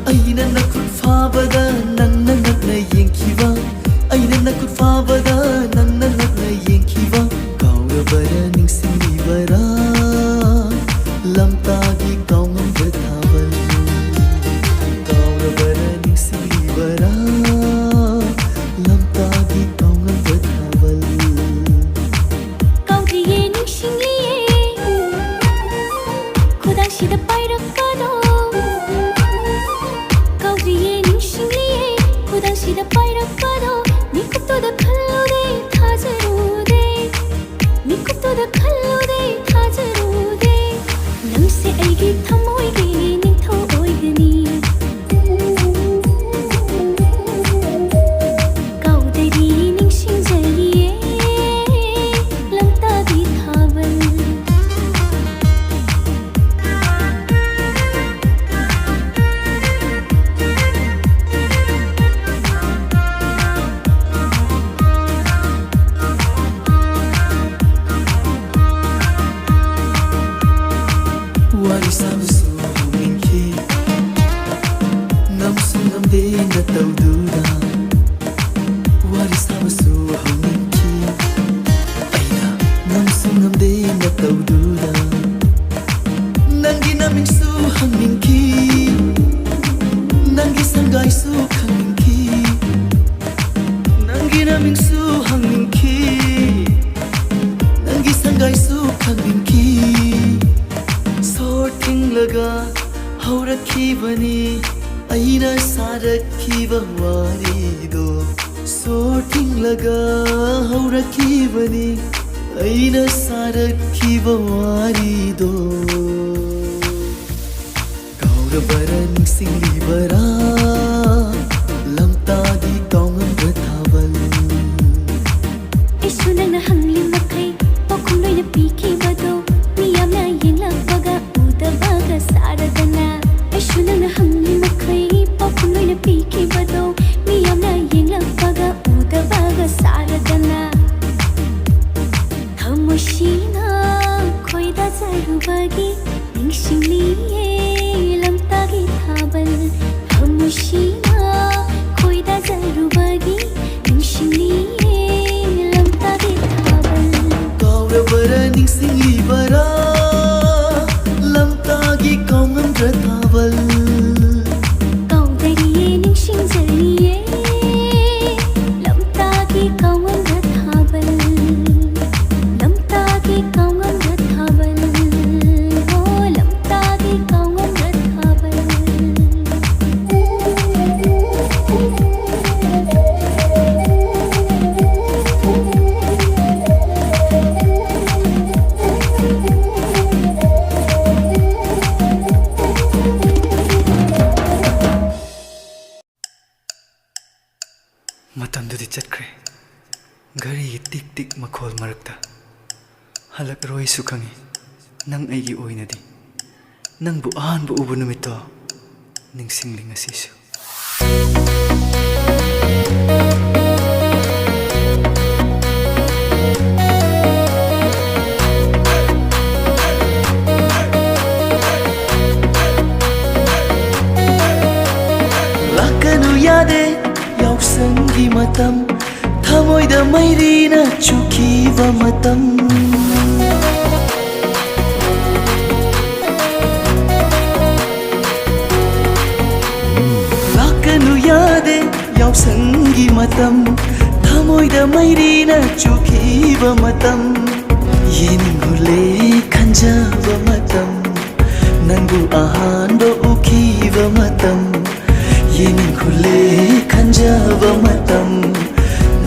ꯑꯩꯅ ꯅꯈꯨꯠ ꯐꯥꯕꯗ ꯅꯪꯅ ꯅꯛꯅ ꯌꯦꯡꯈꯤꯕ ꯑꯩꯅ ꯅꯈꯨꯠ ꯐꯥꯕꯗ ꯅꯪꯅ ꯅꯛꯅ ꯌꯦꯡꯈꯤꯕ ꯀꯥꯎꯔꯕꯔ ꯅꯤꯡꯁꯤꯡꯂꯤꯕꯔꯥ ꯂꯝꯇꯥꯒꯤ ꯀꯥꯎꯉꯝꯗ꯭ꯔ ꯇꯧꯗꯨꯗ ꯅꯪꯒꯤ ꯅꯃꯤꯡꯁꯨ ꯍꯪꯅꯤꯡꯈꯤ ꯅꯪꯒꯤ ꯁꯪꯒꯥꯏꯁꯨ ꯈꯪꯅꯤꯡꯈꯤ ꯅꯪꯒꯤ ꯅꯃꯤꯡꯁꯨ ꯍꯪꯅꯤꯡꯈꯤ ꯅꯪꯒꯤ ꯁꯪꯒꯥꯏꯁꯨ ꯈꯪꯅꯤꯡꯈꯤ ꯁꯣꯔ ꯊꯤꯡꯂꯒ ꯍꯧꯔꯛꯈꯤꯕꯅꯤ ꯑꯩꯅ ꯁꯥꯔꯛꯈꯤꯕ ꯋꯥꯔꯤꯗꯣ ꯁꯣꯔ ꯊꯤꯡꯂꯒ ꯍꯧꯔꯛꯈꯤꯕꯅꯤ ꯑꯩꯅ ꯁꯥꯔꯛꯈꯤꯕ ꯋꯥꯔꯤꯗꯣ ꯀꯥꯎꯔꯕꯔꯥ ꯅꯤꯡꯁꯤꯡꯂꯤꯕꯔꯥ ꯂꯝꯇꯥꯒꯤ ꯀꯥꯎꯉꯝꯕ ꯊꯥꯕꯜ ꯑꯩꯁꯨ ꯅꯪꯅ ꯍꯪꯂꯤ ꯃꯈꯩ ꯄꯥꯎꯈꯨꯝ ꯂꯣꯏꯅ ꯄꯤꯈꯤꯕꯗꯣ ꯃꯤꯌꯥꯝꯅ ꯌꯦꯡꯂꯛꯄꯒ ꯎꯗꯕꯒ ꯁꯥꯔꯗꯅ ꯑꯩꯁꯨ ꯅꯪꯅ ꯍꯪꯂꯤ ꯃꯈꯩ ꯄꯥꯎꯈꯨꯝ ꯂꯣꯏꯅ ꯄꯤꯈꯤꯕꯗꯣ ꯃꯤꯌꯥꯝꯅ ꯌꯦꯡꯂꯛꯄꯒ ꯎꯗꯕꯒ ꯁꯥꯔꯗꯅ ꯊꯃꯣꯏꯁꯤꯅ ꯈꯣꯏꯗꯥꯖꯔꯨꯕꯒꯤ ꯅꯤꯡꯁꯤꯡꯂꯤꯌꯦ ꯂꯝꯇꯥꯒꯤ ꯊꯥꯕꯜ ꯊꯃꯣꯏꯁꯤꯅ ꯈꯣꯏꯗꯥꯖꯔꯨꯕꯒꯤ ꯅꯤꯡꯁꯤꯡꯂꯤꯌꯦ ꯂꯝꯇꯥꯒꯤ ꯊꯥꯕꯜ ꯀꯥꯎꯔꯕꯔꯥ ꯅꯤꯡꯁꯤꯡꯂꯤꯕꯔꯥ ꯂꯝꯇꯥꯒꯤ ꯀꯥꯎꯉꯝꯗ꯭ꯔ ꯊꯥꯕꯜ ꯀꯥꯎꯗꯔꯤꯌꯦ ꯅꯤꯡꯁꯤꯡꯖꯔꯤꯌꯦ ꯂꯝꯇꯥꯒꯤ ꯀꯥꯎꯉꯝꯗ꯭ꯔ ꯊꯥꯕꯜ ꯂꯝꯇꯥꯒꯤ ꯀꯥꯎꯉꯝꯗ꯭ꯔ ꯊꯥꯕꯜ ꯍꯣ ꯂꯝꯇꯥꯒꯤ ꯀꯥꯎꯉꯝꯗ꯭ꯔ ꯊꯥꯕꯜ ꯃꯇꯝꯗꯨꯗꯤ ꯆꯠꯈ꯭ꯔꯦ ꯘꯔꯤꯒꯤ ꯇꯤꯛ ꯇꯤꯛ ꯃꯈꯣꯜ ꯃꯔꯛꯇ ꯍꯜꯂꯛꯔꯣꯏꯁꯨ ꯈꯪꯉꯤ ꯅꯪ ꯑꯩꯒꯤ ꯑꯣꯏꯅꯗꯤ ꯅꯪꯕꯨ ꯑꯍꯥꯟꯕ ꯎꯕ ꯅꯨꯃꯤꯠꯇꯣ ꯅꯤꯡꯁꯤꯡꯂꯤ ꯉꯁꯤꯁꯨ ꯂꯥꯛꯀꯅꯨ ꯌꯥꯗꯦ ꯌꯥꯎꯁꯪꯒꯤ ꯃꯇꯝ ꯊꯃꯣꯏꯗ ꯃꯩꯔꯤꯅ ꯆꯨꯈꯤꯕ ꯃꯇꯝ ꯂꯥꯛꯀꯅꯨ ꯌꯥꯗꯦ ꯌꯥꯎꯁꯪꯒꯤ ꯃꯇꯝ ꯊꯃꯣꯏꯗ ꯃꯩꯔꯤꯅ ꯆꯨꯈꯤꯕ ꯃꯇꯝ ꯌꯦꯡꯅꯤꯡꯂꯦ ꯈꯟꯖꯕ ꯃꯇꯝ ꯅꯪꯕꯨ ꯑꯍꯥꯟꯕ ꯎꯈꯤꯕ ꯃꯇꯝ ꯌꯦꯡꯅꯤꯡꯂꯦ ꯈꯟꯖꯕ ꯃꯇꯝ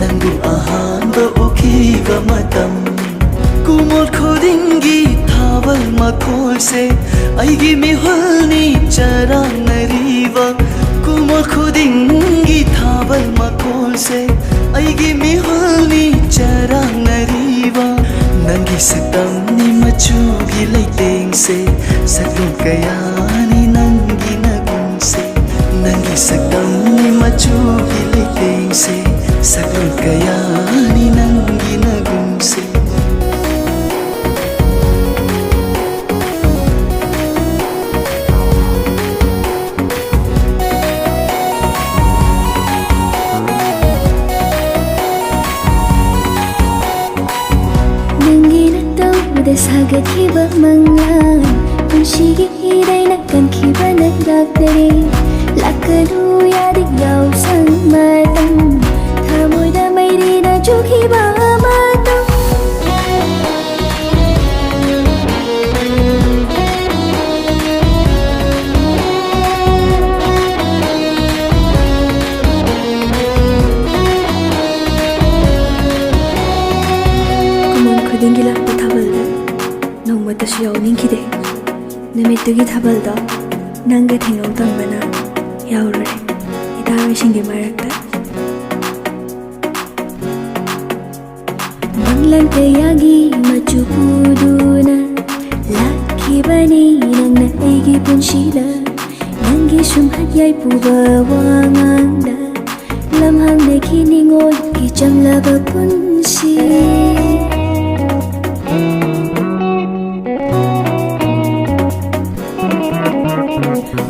ꯅꯪꯕꯨ ꯑꯍꯥꯟꯕ ꯎꯈꯤꯕ ꯃꯇꯝ ꯀꯨꯝꯑꯣꯜ ꯈꯨꯗꯤꯡꯒꯤ ꯊꯥꯕꯜ ꯃꯈꯣꯜꯁꯦ ꯑꯩꯒꯤ ꯃꯤꯍꯨꯜꯅꯤ ꯆꯔꯥꯡꯅꯔꯤꯕ ꯀꯨꯝꯑꯣꯜ ꯈꯨꯗꯤꯡꯒꯤ ꯊꯥꯕꯜ ꯃꯈꯣꯜꯁꯦ ꯑꯩꯒꯤ ꯃꯤꯍꯨꯜꯅꯤ ꯆꯔꯥꯡꯅꯔꯤꯕ ꯅꯪꯒꯤ ꯁꯛꯇꯝꯅꯤ ꯃꯆꯨꯒꯤ ꯂꯩꯇꯦꯡꯁꯦ ꯁꯛꯂꯣꯟ ꯀꯌꯥꯅꯤ ꯅꯪꯒꯤ ꯅꯒꯨꯟꯁꯦ ꯅꯪꯒꯤ ꯁꯛꯇꯝꯅꯤ ꯃꯆꯨꯒꯤ ꯂꯩꯇꯦꯡꯁꯦ ꯁꯛꯂꯣꯟ ꯀꯌꯥꯅꯤ ꯅꯪꯒꯤ ꯅꯒꯨꯟꯁꯦ ꯅꯪꯒꯤ ꯅꯇꯧꯗ ꯁꯥꯒꯠꯈꯤꯕ ꯃꯪꯂꯥꯟ ꯄꯨꯟꯁꯤꯒꯤ ꯏꯔꯩꯅ ꯀꯟꯈꯤꯕ ꯅꯛꯂꯛꯇꯔꯦ ꯂꯥꯛꯀꯅꯨ ꯌꯥꯗꯦ ꯌꯥꯎꯁꯪ ꯃꯇꯝ ꯊꯃꯣꯏꯗ ꯃꯩꯔꯤꯅ ꯆꯨꯈꯤꯕ ꯃꯇꯝ ꯀꯨꯝꯑꯣꯟ ꯈꯨꯗꯤꯡꯒꯤ ꯂꯥꯛꯄ ꯊꯥꯕꯜꯗ ꯅꯣꯡꯃꯇꯁꯨ ꯌꯥꯎꯅꯤꯡꯈꯤꯗꯦ ꯅꯨꯃꯤꯠꯇꯨꯒꯤ ꯊꯥꯕꯜꯗꯣ ꯅꯪꯒ ꯊꯦꯡꯅꯧ ꯇꯝꯕꯅ ꯌꯥꯎꯔꯨꯔꯦ ꯏꯇꯥꯔꯣꯏꯁꯤꯡꯒꯤ ꯃꯔꯛꯇ ꯃꯪꯂꯥꯟ ꯀꯌꯥꯒꯤ ꯃꯆꯨ ꯄꯨꯗꯨꯅ ꯂꯥꯛꯈꯤꯕꯅꯤ ꯅꯪꯅ ꯑꯩꯒꯤ ꯄꯨꯟꯁꯤꯗ ꯅꯪꯒꯤ ꯁꯨꯝꯍꯠ ꯌꯥꯏꯄꯨꯕ ꯋꯥꯉꯥꯡꯗ ꯂꯝꯍꯥꯡꯗꯒꯤ ꯅꯤꯡꯉꯣꯜꯒꯤ ꯆꯝꯂꯕ ꯄꯨꯟꯁꯤ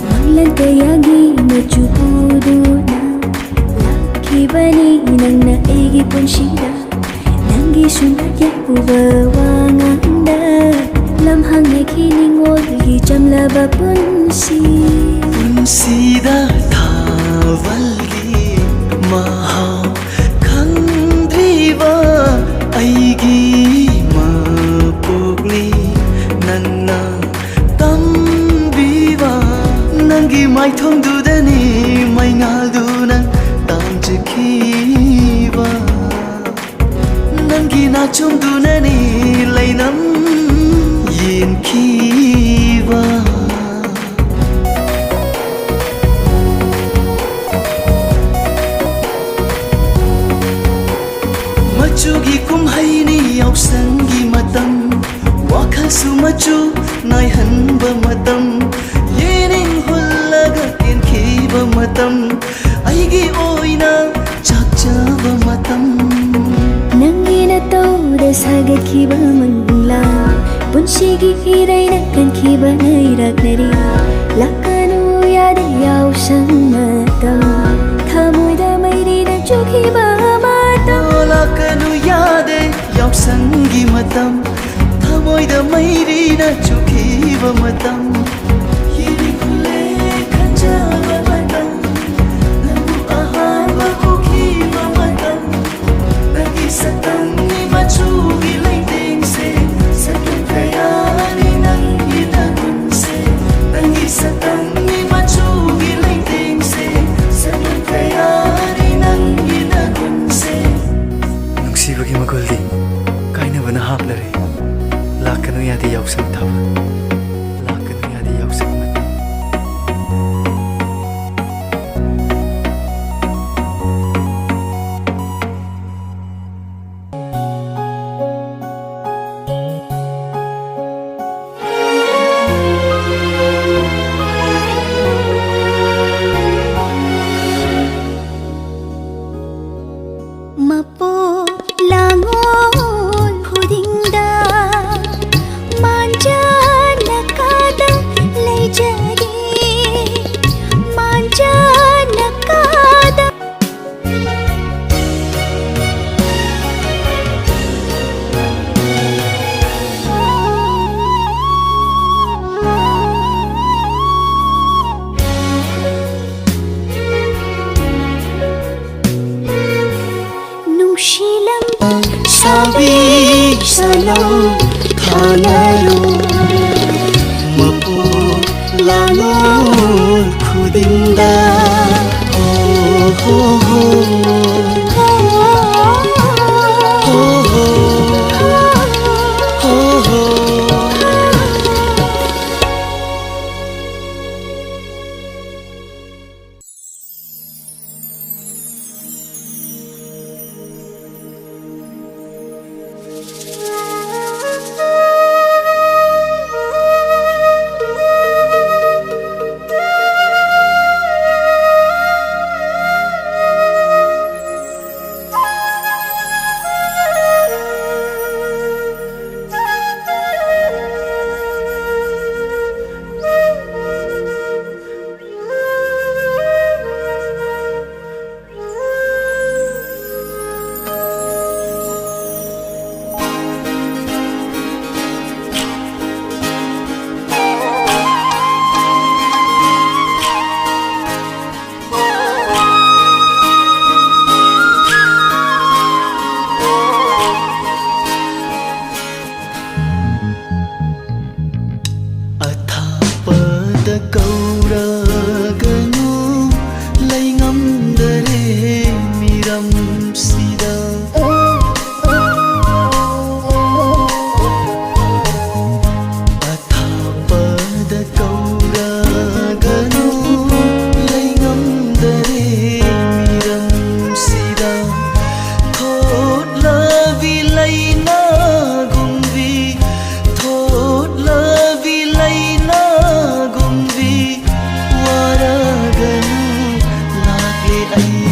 ꯃꯪꯂꯥꯟ ꯀꯌꯥꯒꯤ ꯃꯆꯨ ꯄꯨꯗꯨꯅ ꯂꯥꯛꯈꯤꯕꯅꯤ ꯅꯪꯅ ꯑꯩꯒꯤ ꯄꯨꯟꯁꯤꯗ ꯅꯪꯒꯤ ꯁꯨꯝꯍꯠ ꯌꯥꯏꯄꯨꯕ ꯋꯥꯉꯥꯡꯗ ꯂꯕ ꯄꯨꯟꯁꯤ ꯄꯨꯟꯁꯤꯗ ꯊꯥꯋꯜꯒꯤ ꯃꯍꯥꯎ ꯈꯪꯗ꯭ꯔꯤꯕ ꯑꯩꯒꯤ ꯃꯄꯣꯛꯅꯤ ꯅꯪꯅ ꯇꯝꯕꯤꯕ ꯅꯪꯒꯤ ꯃꯥꯏꯊꯣꯡꯗꯨꯗꯅꯤ ꯃꯩꯉꯥꯜꯗꯨꯅ ꯇꯥꯡꯖꯈꯤꯕ ꯅꯪꯒꯤ ꯅꯥꯆꯣꯝꯗꯨꯅꯅꯤ ꯂꯩꯅꯝ ꯌꯦꯟꯈꯤꯕ ꯃꯆꯨꯒꯤ ꯀꯨꯝꯍꯩꯅꯤ ꯌꯥꯎꯁꯪꯒꯤ ꯃꯇꯝ ꯋꯥꯈꯜꯁꯨ ꯃꯆꯨ ꯅꯥꯏꯍꯟꯕ ꯃꯇꯝ ꯌꯦꯅꯤꯡ ꯍꯨꯜꯂꯒ ꯀꯦꯟꯈꯤꯕ ꯃꯇꯝ ꯑꯩꯒꯤ ꯑꯣꯏꯅ ꯆꯥꯛꯆꯕ ꯃꯇꯝ ꯅꯪꯒꯤ ꯅꯇꯧꯗ ꯁꯥꯒꯠꯈꯤꯕ ꯃꯪꯂꯥꯟ ꯄꯨꯟꯁꯤꯒꯤ ꯏꯔꯩꯅ ꯀꯟꯈꯤꯕ ꯅꯩꯔꯛꯅꯔꯤ ꯂꯥꯛꯀꯅꯨ ꯌꯥꯗꯦ ꯌꯥꯎꯁꯪ ꯃꯇꯝ ꯊꯃꯣꯏꯗ ꯃꯩꯔꯤꯅ ꯆꯨꯈꯤꯕ ꯃꯇꯝ ꯂꯥꯛꯀꯅꯨ ꯌꯥꯗꯦ ꯌꯥꯎꯁꯪꯒꯤ ꯃꯇꯝ ꯊꯃꯣꯏꯗ ꯃꯩꯔꯤꯅ ꯆꯨꯈꯤꯕ ꯃꯇꯝ ꯌꯦꯅꯤꯡ ꯍꯨꯜꯂꯦ ꯈꯟꯖꯕ ꯃꯇꯝ ꯅꯪꯕꯨ ꯑꯍꯥꯟꯕ ꯎꯈꯤꯕ ꯃꯇꯝ ꯅꯪꯒꯤ ꯁꯛꯇꯝꯅꯤ ꯃꯆꯨꯒꯤ ꯂꯩꯇꯦꯡꯁꯦ ꯁꯛꯇꯝ ꯀꯌꯥꯅꯤ ꯅꯪꯒꯤ ꯅꯒꯨꯟꯁꯦ ꯅꯪꯒꯤ ꯁꯛꯇꯝꯅꯤ ꯃꯆꯨꯒꯤ ꯂꯩꯇꯦꯡꯁꯦ ꯁꯛꯇꯝ ꯀꯌꯥꯅꯤ ꯅꯪꯒꯤ ꯅꯒꯨꯟꯁꯦ ꯅꯨꯡꯁꯤꯕꯒꯤ ꯃꯒꯨꯜꯗꯤ ꯀꯥꯏꯅꯕꯅ ꯍꯥꯞꯂꯔꯦ ꯂꯥꯛꯀꯅꯨ ꯌꯥꯗꯦ ꯌꯥꯎꯁꯪ ꯊꯥꯕꯜ ꯂꯥꯛꯀꯅꯨ ꯌꯥꯗꯦ ꯌꯥꯎꯁꯪ ꯃꯇꯝ ꯃꯄꯣꯛ ꯂꯥꯡꯑꯣꯜ ꯈꯨꯗꯤꯡꯗ ꯃꯥꯟꯖꯅ ꯀꯥꯗ ꯂꯩꯖꯔꯤ ꯃꯥꯟꯖꯅ ꯀꯥꯗ ꯅꯨꯡꯁꯤꯂꯝ ꯁꯥꯕꯤ ꯁꯥꯂꯧ ꯊꯥꯅꯔꯣ ꯃꯄꯣꯛ ꯂꯥꯡꯑꯣꯜ ꯈꯨꯗꯤꯡꯗ ꯍꯣ ꯍꯣ ꯍꯣ ꯍꯣ ꯍꯣ ꯍꯣ ꯍꯣ ꯑꯊꯥꯞꯄꯗ ꯀꯧꯔꯒꯅꯨ ꯂꯩꯉꯝꯗꯔꯦ ꯃꯤꯔꯝꯁꯤꯗ ꯑꯊꯥꯞꯄꯗ ꯀꯧꯔꯒꯅꯨ ꯂꯩꯉꯝꯗꯔꯦ ꯃꯤꯔꯝꯁꯤꯗ ꯊꯣꯠꯂꯕꯤ ꯂꯩꯅꯥꯒꯨꯝꯕꯤ ꯊꯣꯠꯂꯕꯤ ꯂꯩꯅꯥꯒꯨꯝꯕꯤ ꯋꯥꯔꯒꯅꯨ ꯂꯥꯛꯂꯦ ꯑꯩ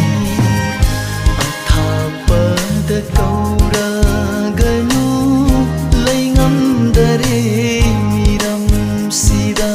ꯑꯊꯥꯞꯄꯗ ꯀꯧꯔꯒꯅꯨ ꯂꯩꯉꯝꯗꯔꯦ ꯃꯤꯔꯝꯁꯤꯗ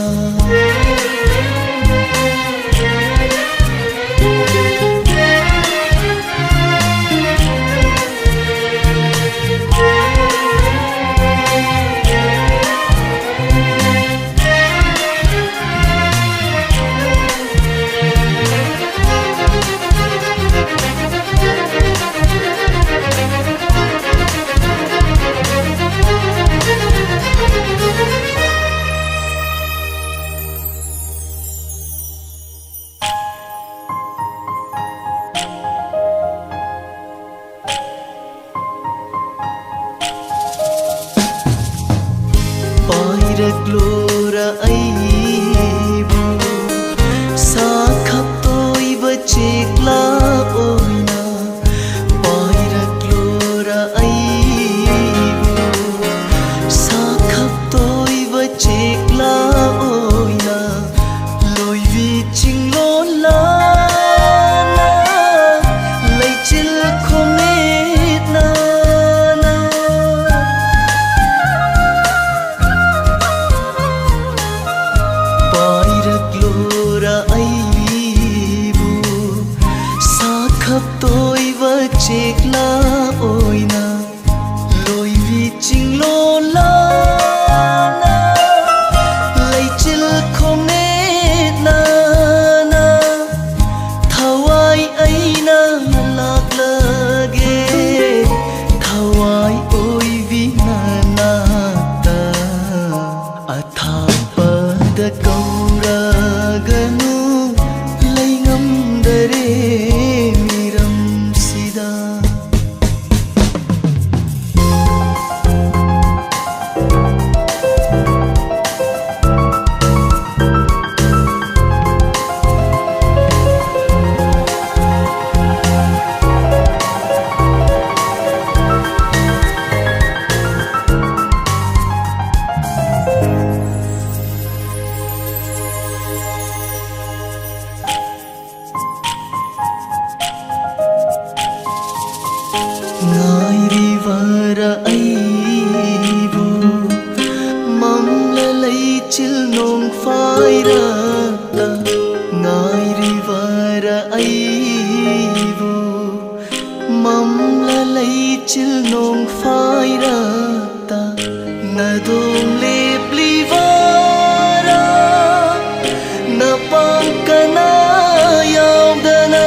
pairaglo aibu sakhap toiba chekla oina pairaglo aibu sakhap toiba chekla oina loivi chinglo la leichil khomet na toiva chekla oina loivi chinglo la na leichil khomet na na thawai aina laklage thawai oivi na na ta athapad kaura ganu leingam dare ngairivara aibu mamla leichil nong faira ta ngairivara aibu mamla leichil nong faira ta nadong leplivara na pangkana yaudana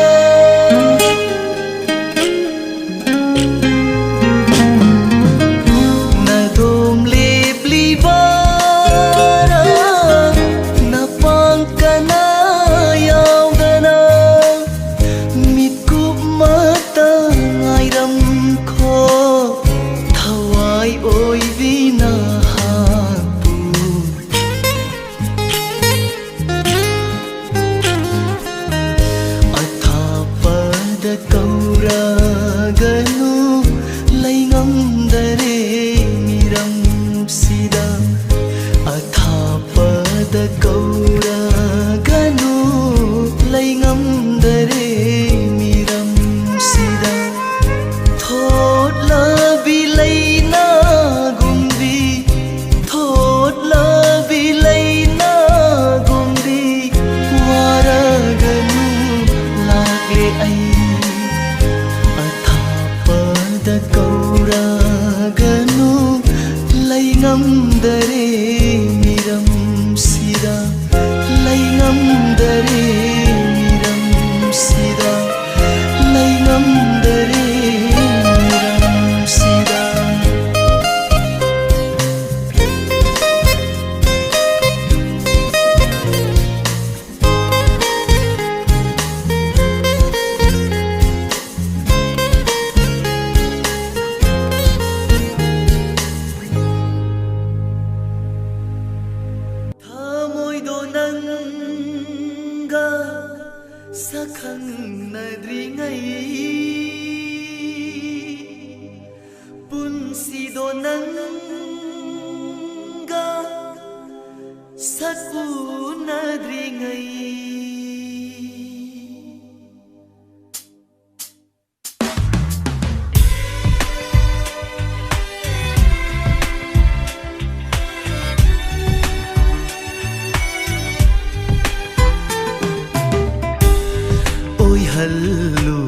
hallu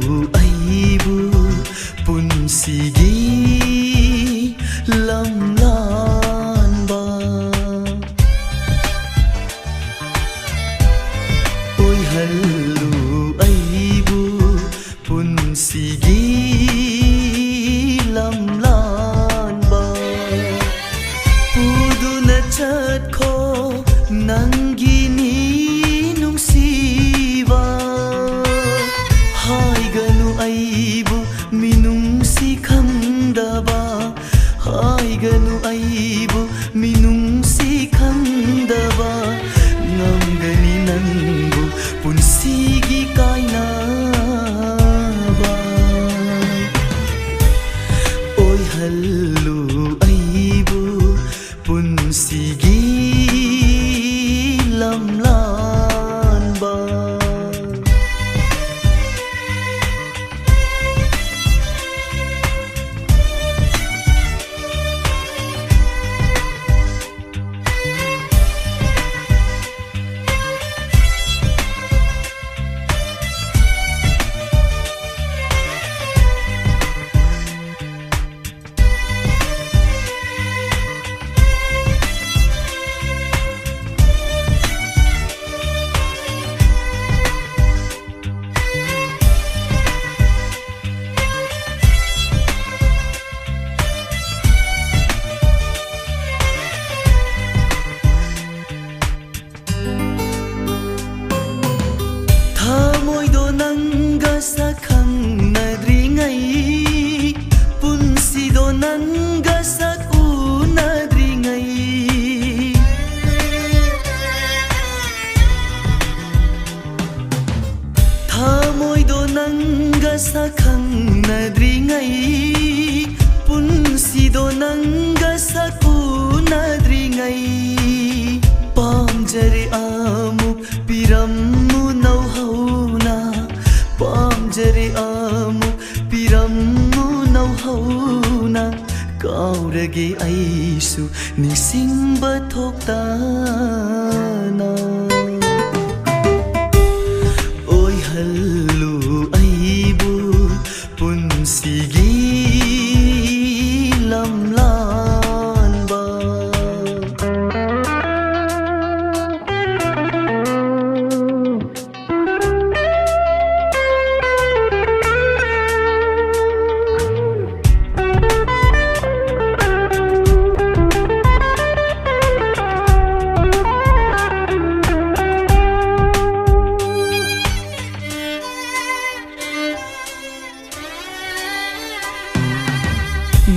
aibu punsigi lamlan ba oi hallu aibu punsigi lamlan ba puduna chatko nangini nungsiba haiganu aibu minungsi khandaba haiganu aibu minungsi ꯄꯨꯟꯁꯤꯒꯤ ꯂꯝꯂꯥꯟꯕ Punsido nanga sakunadringai Pamjari amuk pirammu nauhauna Pamjari amuk pirammu nauhauna Kaurage aisu nisingba thoktana Oi hallu aibu punsigi lamlanba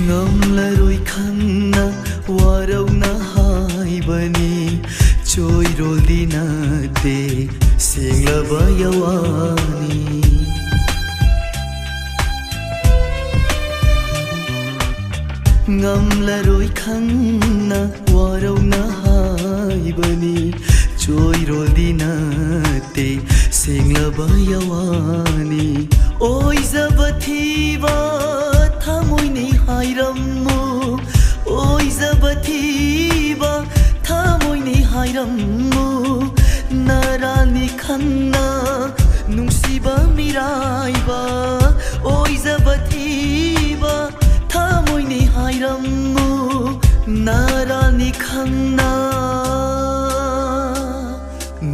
Ngamlaroi khanna warauna haibani choirol dinate senglaba yawani Ngamlaroi khanna warauna haibani choirol dinate senglaba yawani Oi zabathiba thamoini hairammu Oi zabathiba thamoini hairammu Narani khanna nungsiba miraiba Oi zabathiba thamoini hairammu Narani khanna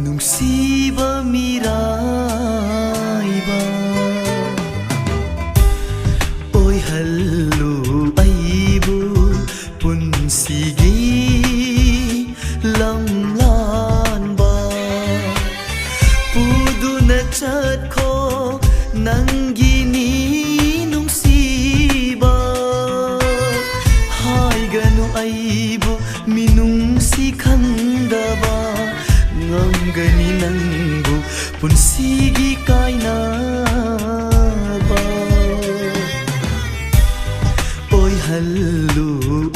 nungsiba miraiba Oi hallu aibu punsigi lamlanba Puduna chatkho nangini nungsiba Haiganu aibu minungsi khandaba Ngamgani nangbu punsigi kainaba Oi hallu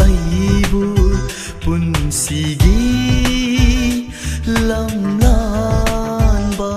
aibu punsigi lamlanba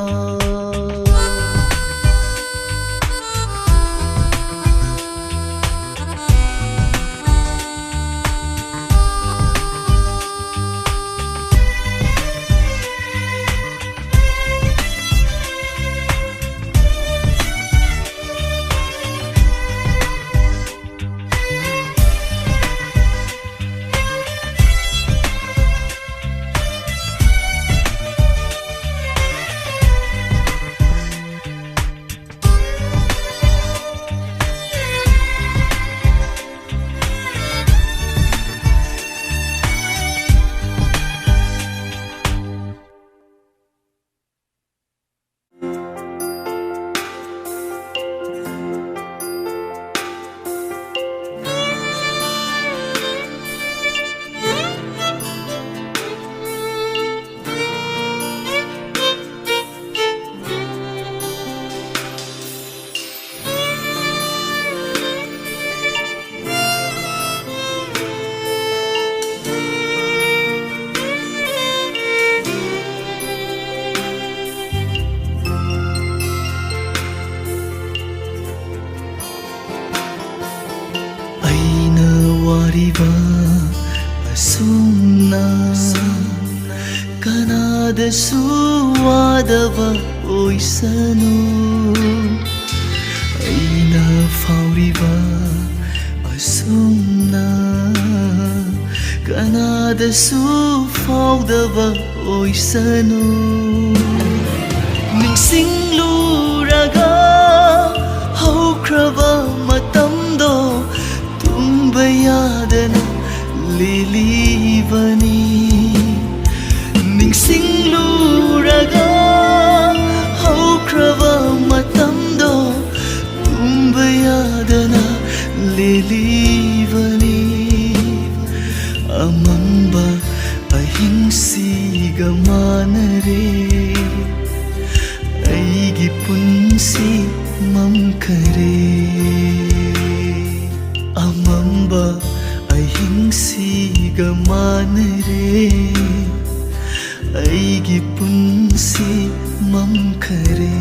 ꯑꯁꯨꯝꯅ ꯀꯅꯥꯗꯁꯨ ꯋꯥꯗꯕ ꯑꯣꯏꯁꯅꯨ ꯑꯩꯅ ꯐꯥꯎꯔꯤꯕ ꯑꯁꯨꯝꯅ ꯀꯅꯥꯗꯁꯨ ꯐꯥꯎꯗꯕ ꯑꯣꯏꯁꯅꯨ ꯅꯤꯡꯁꯤꯡꯂꯨꯔꯒ ꯍꯧꯈ꯭ꯔꯕ ꯃꯇꯝꯗꯣ ꯇꯨꯝꯕ ꯌꯥꯗꯅ ꯂꯦꯜꯂꯤꯕꯅꯤ ꯅꯤꯡꯁꯤꯡꯂꯨꯔꯒ ꯍꯧꯈ꯭ꯔꯕ ꯃꯇꯝꯗꯣ ꯇꯨꯝꯕ ꯌꯥꯗꯅ ꯂꯦꯜꯂꯤꯕꯅꯤ ꯑꯃꯝꯕ ꯑꯍꯤꯡꯁꯤꯒ ꯃꯥꯟꯅꯔꯦ ꯑꯩꯒꯤ ꯄꯨꯟꯁꯤ ꯃꯝꯈꯔꯦ ꯑꯃꯝꯕ ꯑꯍꯤꯡꯁꯤꯒ ꯃꯥꯟꯅꯔꯦ ꯑꯩꯒꯤ ꯄꯨꯟꯁꯤ ꯃꯝꯈꯔꯦ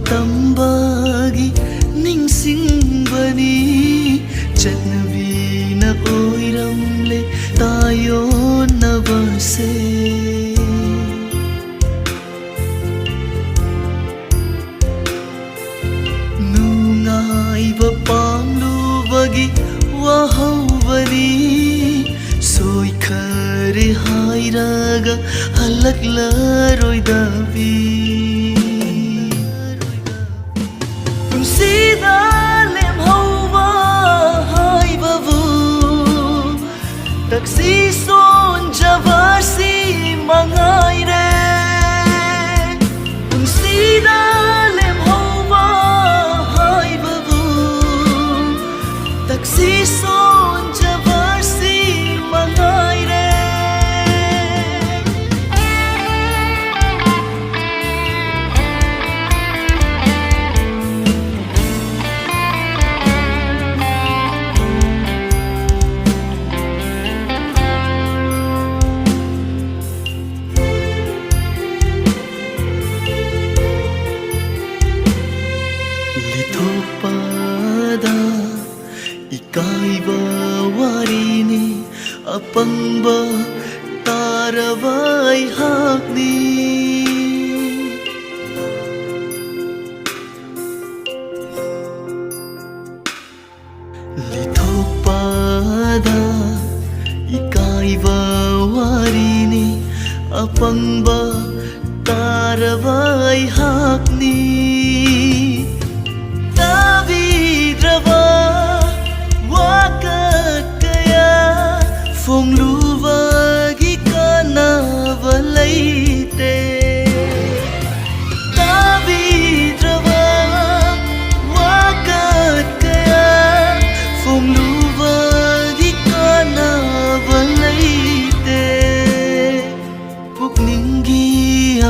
ꯇꯝꯕꯒꯤ ꯅꯤꯡꯁꯤꯡꯕꯅꯤ ꯆꯠꯅꯕꯤꯅ ꯑꯣꯏꯔꯝꯂꯦ ꯇꯥꯌꯣꯟꯅꯕꯁꯦ ꯅꯨꯡꯉꯥꯏꯕ ꯄꯥꯝꯂꯨꯕꯒꯤ ꯋꯥꯍꯧꯕꯅꯤ ꯁꯣꯏꯈꯔꯦ ꯍꯥꯏꯔꯒ ꯍꯜꯂꯛꯂꯔꯣꯏꯗꯕꯤ ꯄꯨꯟꯁꯤꯗ ꯂꯦꯝꯍꯧꯕ ꯍꯥꯏꯕꯕꯨ ꯇꯛꯁꯤ ꯁꯣꯟꯖꯕꯁꯤ ꯃꯉꯥꯏꯔꯦ ꯄꯨꯟꯁꯤꯗ ꯂꯦꯝꯍꯧꯕ ꯍꯥꯏꯕꯕు ꯇꯛꯁꯤ ꯁꯣꯟꯖꯕꯁꯤ ꯃꯉꯥꯏꯔꯦ ꯂꯤꯊꯣꯛꯄꯗ ꯏꯀꯥꯏꯕ ꯋꯥꯔꯤꯅꯤ ꯑꯄꯪꯕ ꯇꯥꯔꯕ ꯑꯩꯍꯥꯛꯅꯤ ꯂꯤꯊꯣꯛꯄꯗ ꯏꯀꯥꯏꯕ ꯋꯥꯔꯤꯅꯤ ꯑꯄꯪꯕ ꯇꯥꯔꯕ ꯑꯩꯍꯥꯛꯅꯤ ꯇꯥꯕꯤꯗ꯭ꯔꯕ ꯋꯥꯀꯠ ꯀꯌꯥ ꯐꯣꯡꯂꯨꯕꯒꯤ ꯀꯥꯟꯅꯕ ꯂꯩꯇꯦ ꯇꯥꯕꯤꯗ꯭ꯔꯕ ꯋꯥꯀꯠ ꯀꯌా ꯐꯣꯡꯂꯨꯕꯒꯤ ꯀꯥꯟꯅꯕ ꯂꯩꯇꯦ ꯄꯨꯛꯅꯤꯡꯒꯤ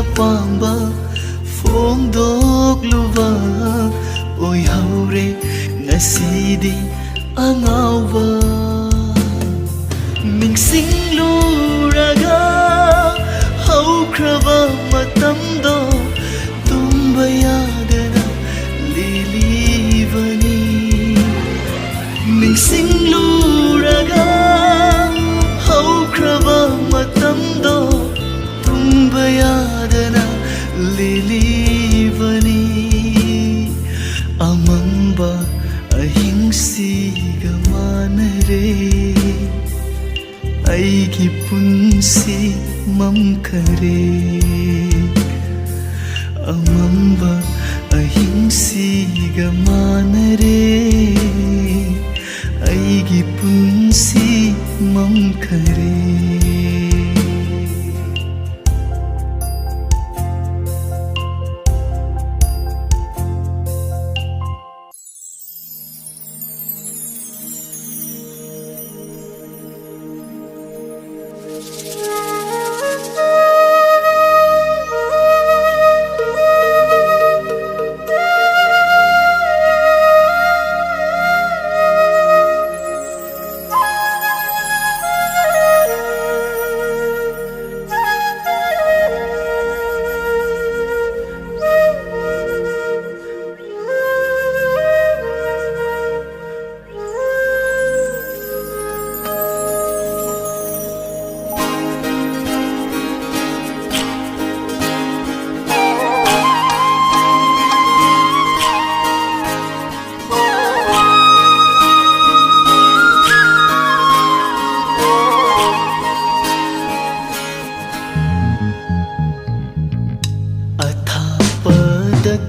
ꯑꯄꯥꯝꯕ ꯐꯣꯡꯗꯣꯛꯂꯨꯕ ꯑꯣꯏꯍꯧꯔꯦ ꯉꯁꯤꯗꯤ ꯑꯉꯥꯎꯕ ꯅꯤꯡꯁꯤꯡꯂꯨꯔꯒ ꯍꯧꯈ꯭ꯔꯕ ꯃꯇꯝꯗꯣ ꯇꯨꯝꯕ ꯌꯥꯗꯅ ꯂꯦꯜꯂꯤꯕꯅꯤ ꯅꯤꯡꯁꯤꯡꯂꯨꯔꯒ ꯍꯧꯈ꯭ꯔꯕ ꯃꯇꯝꯗꯣ ꯇꯨꯝꯕ ꯌꯥꯗꯅ ꯂꯦꯜꯂꯤꯕꯅꯤ ꯑꯃꯝꯕ ꯑꯍꯤꯡꯁꯤꯒ ꯃꯥꯟꯅꯔꯦ ꯑꯩꯒꯤ ꯄꯨꯟꯁꯤ ꯃꯝꯈꯔꯦ ꯑꯃꯝꯕ ꯑꯍꯤꯡꯁꯤꯒ ꯃꯥꯟꯅꯔꯦ ꯑꯩꯒꯤ ꯄꯨꯟꯁꯤ ꯃꯝꯈꯔꯦ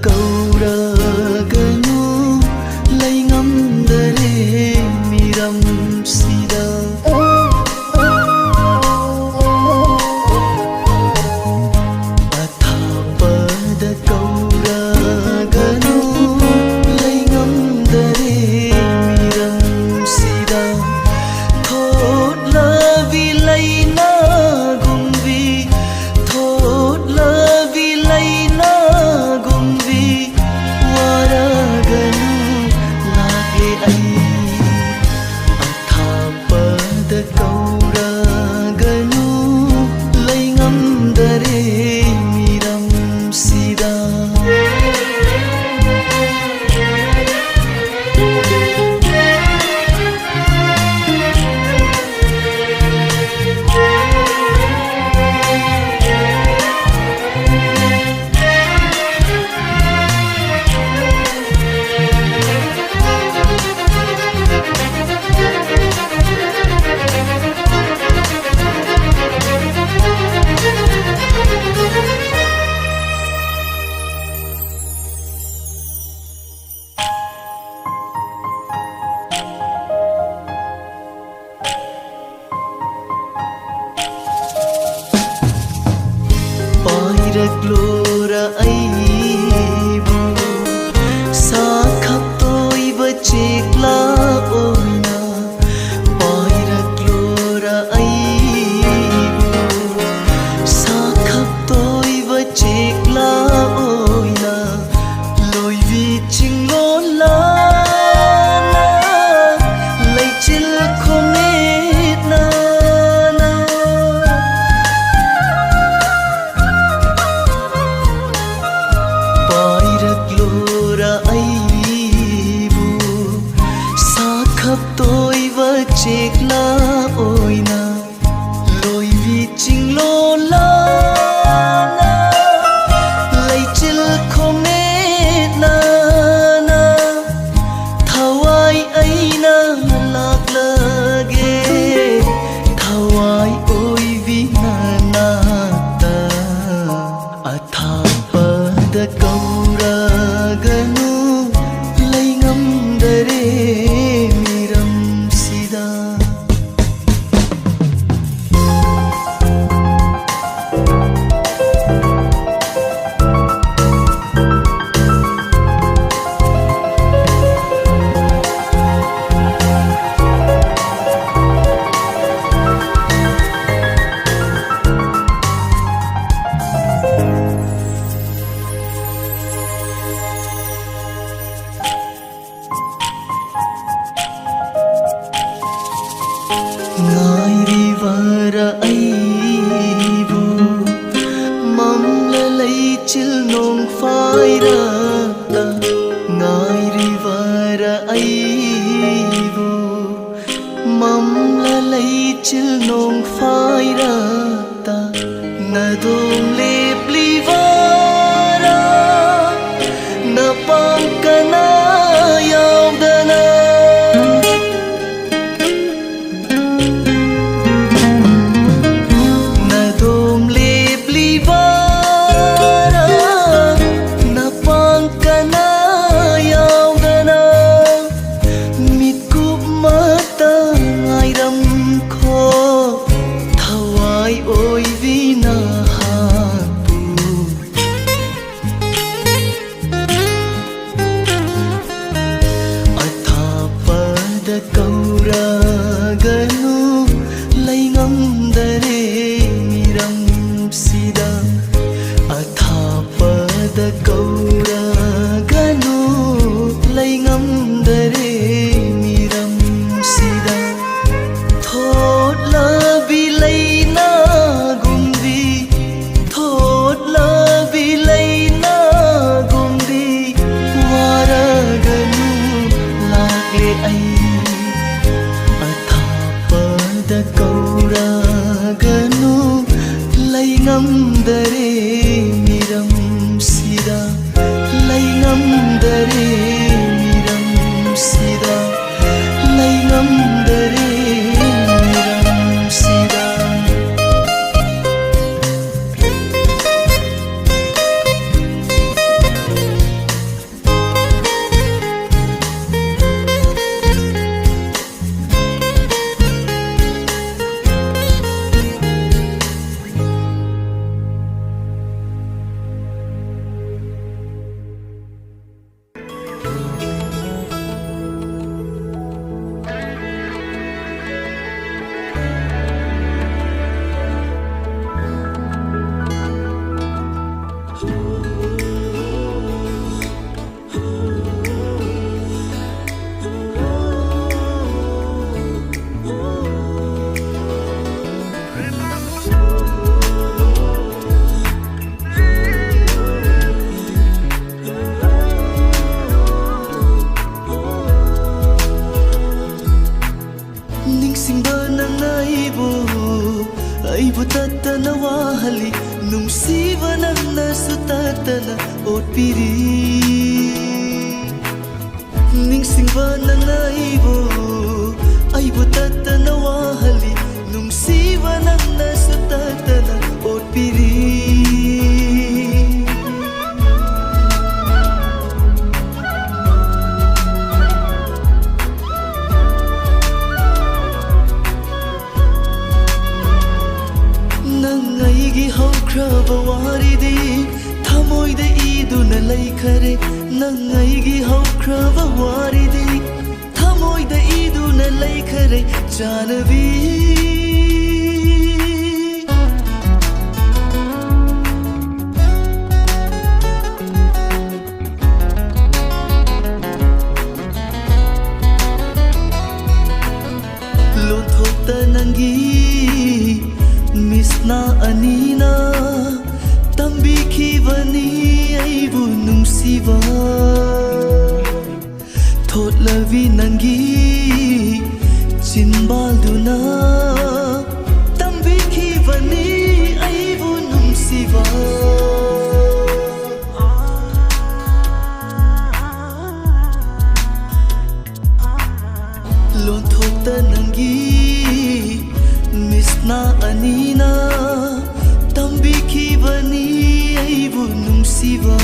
ꯀꯧꯔꯒꯅꯨ ꯂꯩꯉꯝꯗꯔꯦ ꯃꯤꯔꯝꯁꯤꯗ ꯑꯊꯥꯞꯄꯗ ꯀꯧꯔꯒꯅꯨ ꯂꯩꯉꯝꯗꯔꯦ ꯃꯤꯔꯝꯁꯤꯗ ꯊꯣꯠꯂꯕꯤ ꯂꯩꯅꯥꯒꯨꯝꯕꯤ ꯊꯣꯠꯂꯕꯤ ꯂꯩꯅꯥꯒꯨꯝꯕꯤ ꯋꯥꯔꯒꯅꯨ ꯂꯥꯛꯂꯦ ꯑꯩ ꯑꯊꯥꯞꯄꯗ ꯀꯧꯔꯒꯅꯨ ꯂꯩꯉꯝꯗꯔꯦ ꯃꯤꯔꯝꯁꯤꯗ ꯄꯥꯏꯔꯛꯂꯣꯔ ꯑꯩꯕꯨ ꯁꯥꯈꯞꯇꯣꯏꯕ ꯆꯦꯛꯂꯥ ꯑꯣꯏꯅ ꯄꯥꯏꯔꯛꯂꯣꯔ ꯑꯩꯕꯨ ꯁꯥꯈꯞꯇꯣꯏꯕ ꯆꯦꯛꯂꯥ ꯑꯣꯏꯅ ꯂꯣꯏꯕꯤ ꯆꯤꯡꯂꯣꯜꯂꯥꯅ ꯂꯩꯆꯤꯜ ꯈꯣꯡꯅꯦꯠꯅ ꯄꯥꯏꯔꯛꯂꯣꯔ ꯑꯩꯕꯨ ꯁꯥꯈꯞꯇꯣꯏꯕ ꯆꯦꯛꯂꯥ ꯑꯣꯏꯅ ꯂꯣꯏꯕꯤ ꯆꯤꯡꯂꯣꯜꯂꯥꯅ ꯂꯩꯆꯤꯜ ꯈꯣꯡꯅꯦꯠꯅ ꯊꯋꯥꯏ ꯑꯩꯅ ꯂꯥꯛꯂꯒꯦ ꯊꯋꯥꯏ ꯑꯣꯏꯕꯤ ꯅꯅꯥꯛꯇ ꯑꯊꯥꯞꯄꯗ ꯀꯧꯔꯒꯅꯨ ꯂꯩꯉꯝꯗꯔꯦ ꯃꯤꯔꯝꯁꯤꯗ ꯉꯥꯏꯔꯤꯕꯔ ꯑꯩꯕꯨ ꯃꯝꯂ ꯂꯩꯆꯤꯜ ꯅꯣꯡꯐꯥꯏꯔꯛꯇ ꯉꯥꯏꯔꯤꯕꯔ ꯑꯩꯕꯨ ꯃꯝꯂ ꯂꯩꯆꯤꯜ ꯅꯣꯡꯐꯥꯏꯔꯛꯇ ꯅꯗꯣꯝ ꯂꯦꯞꯂꯤꯕꯔ ꯅꯄꯥꯡꯀꯅ ꯌꯥꯎꯗꯅ ꯅꯗꯣꯝ ꯂꯦꯞꯂꯤꯕꯔ ꯅꯄꯥꯡꯀꯅ ꯌꯥꯎꯗꯅ ꯃꯤꯠꯀꯨꯞꯃꯇ ꯉꯥꯏꯔꯝꯈꯣ ꯊꯋꯥꯏ ꯑꯣꯏꯕꯤ ꯅꯍꯥꯛꯄꯨ ꯑꯊꯥꯞꯄꯗ ꯀꯧꯔꯒꯅꯨ ꯂꯩꯉꯝꯗꯔꯦ ꯃꯤꯔꯝꯁꯤꯗ ꯑꯊꯥꯞꯄꯗ ꯀꯧꯔꯒꯅꯨ ꯂꯩꯉꯝꯗꯔꯦ ꯃꯤꯔꯝꯁꯤꯗ ꯊꯣꯠꯂꯕꯤ ꯂꯩꯅꯥꯒꯨꯝꯕꯤ ꯊꯣꯠꯂꯕꯤ ꯂꯩꯅꯥꯒꯨꯝꯕꯤ ꯋꯥꯔꯒꯅꯨ ꯂꯥꯛꯂꯦ ꯑꯩ ꯑꯊꯥꯞꯄꯗ ꯀꯧꯔꯒꯅꯨ ꯂꯩꯉꯝꯗꯔꯦ ꯃꯤꯔꯝꯁꯤꯗ ꯂꯩꯉꯝꯗꯔꯦ ꯃꯤꯔꯝꯁꯤꯗ ꯂꯩꯉꯝꯗꯔꯦ ꯃꯤꯔꯝꯁꯤꯗ tatana otpiri ningsingba nangna aibu tatana wahali nungsiba nangna su tatana otpiri nangaigi haukraba waridi thamoida iduna laikhare nangaigi haukraba waridi thamoida iduna laikhare janavi lothokta nangi misna anina tambi khibani aibu nungsiba thotlavi nangi chinbalduna tambi khibani aibu nungsiba lothokta nangi misna anina tambi khibani aibu nungsiba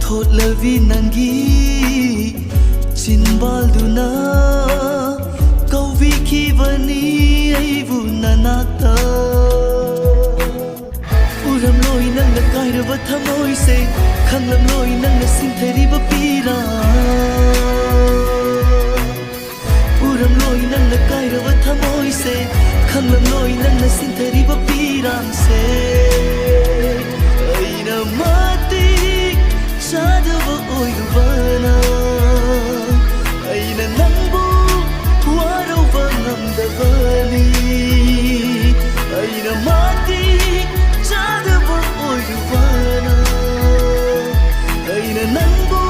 thotlavi nangi chinbalduna kauvi khibani aibu nanakta uram loi nangna kairaba thamoi se khanglam loi nangna sinthariba pira uram loi nangna kairaba thamoi se khanglam loi nangna sinthariba pirang se aina mati chadaba oirubana aina nangbu waruba ngamdabani aina mati chadaba oirubana aina nangbu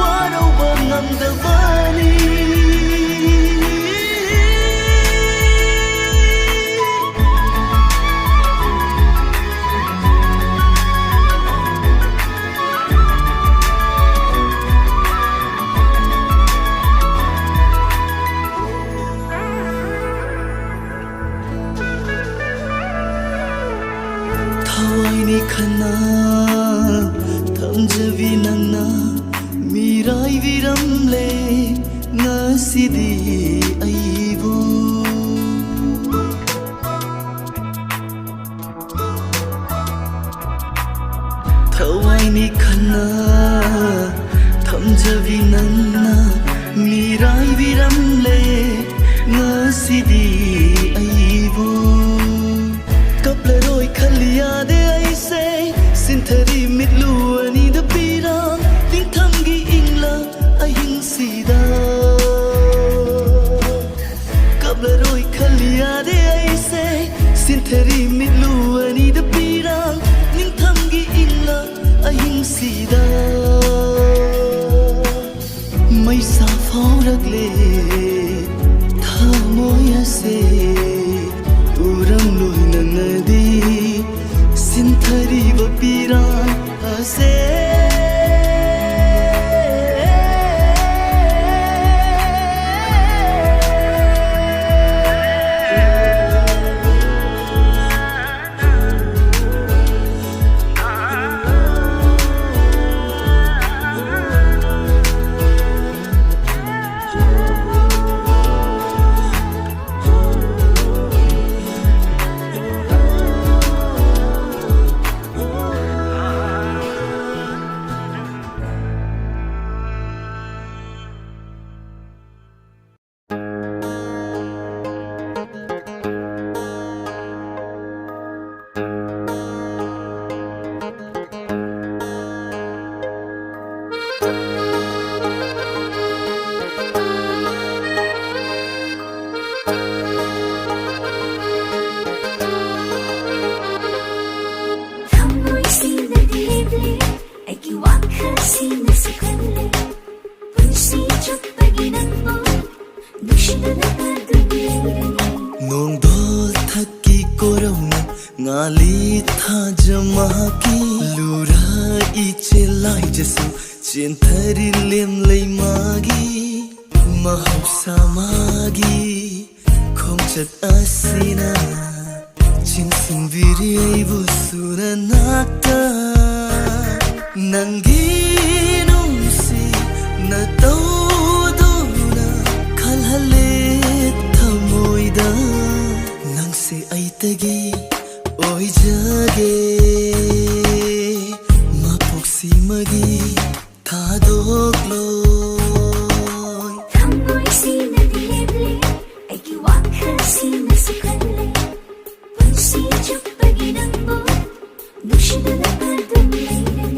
waruba ngamdabani Hawaii khana thamjavi nangna mirai viramle ngasidi aibu Hawaii khana thamjavi nangna mirai viramle ngasidi aibu kapleroi khaliya de aise sinthari mitlu ani da pirang lingthamgi ingla ahin sida kapleroi khaliya de aise sinthari mitlu ani da pirang lingthamgi ingla ahin sida maisa fauragle thamoya se uram loi nangadi sinthariba piran ase iche lai jasu chen thari lem lei magi mahausa magi khongchat asina chin sing viri ai bu sura nakta nangi nungsi na tawduna khalhale thamoida nangse ai tagi oi jage mapoksi magi thadok loi thamoi sina dileble aiki wakha sina sukhalle punsi chuppagi nangbo nushidana pardum leirani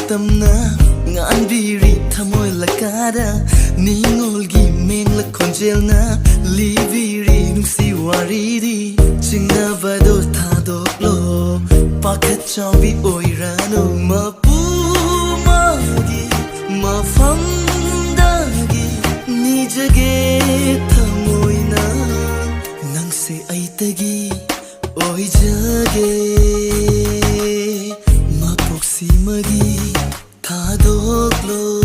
tamna ngan biri thamoy lakada ningol gi meng la konjel na li biri nungsi waridi chingna vado thadok lo pakhat chawi oirano mapu magi mafam dagi ni jage thamoy na nangse aitagi oi jage mapoksi magi thadok loi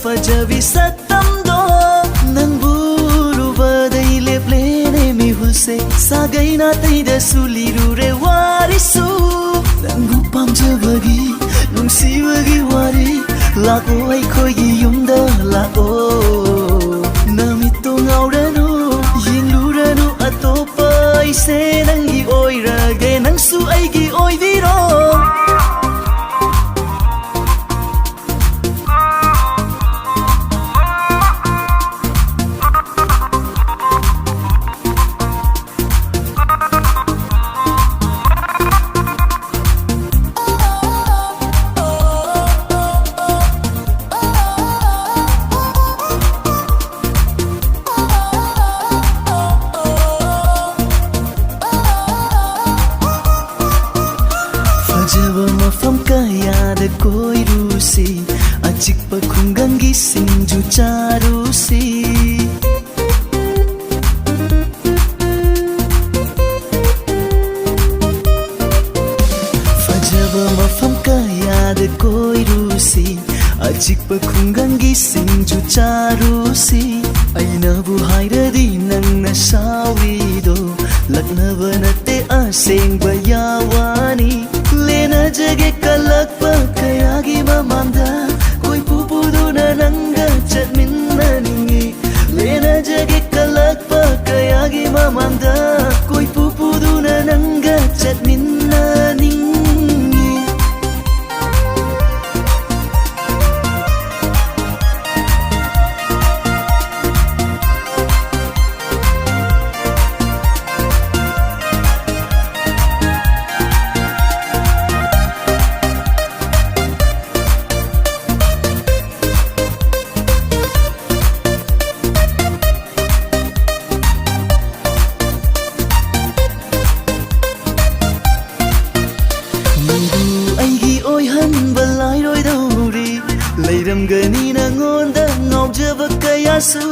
fajabi satam do nang buru badai lep se sagai na tai da suliru re warisu nangu pamjabagi nungsibagi wari lako ai khoi gi yumda lako namito ngauranu yingluranu atopa ise nangi oirage nangsu aigi oiviro koirusi achikpa khungangi singju charusi fajaba mafam kayada koirusi achikpa khungangi singju charusi aina bu hairadi nangna saurido laknaba natte asengba yawani lena jage kalakpa kayagi mamanda koi pupuduna nanga chatminna ningi lena jage kalakpa kayagi mamanda koi pupuduna nanga chatminna ningi gani nangonda ngaujaba kayasu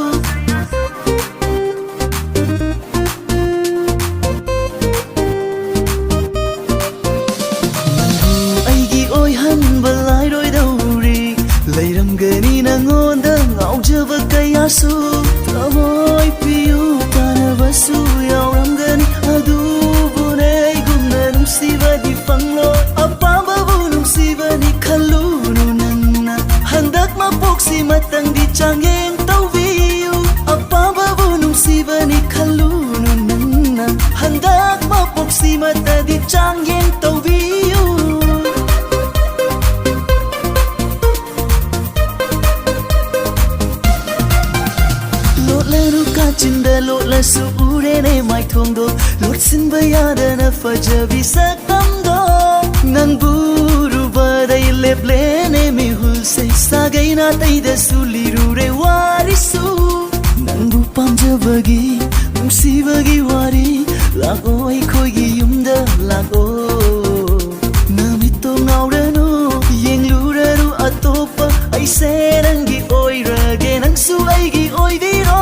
nangu aigi oi hanba lairoi dauri leiram gani nangonda ngaujaba kayasu tamoi piu tanabasu yauram gani adubu nei gumna nungsibadi fanglo apamba bu nungsibani khalunu handak mapoksi matang di changgeng tauviu apaba bu nungsibani khalunu nanna handak mapoksi mata di changgeng tauviu lotlaru kachinda lotla su urene mai thongdo lotsin bayada na fajabi sakamdo nangburu badai leplene mi hulsei sagai na tai da suliru re warisu nangu pamjabagi nungsibagi wari lako ai khoi gi yumda lako namito ngauranu yengluranu atopa ai se nangi oirage nangsu aigi oiviro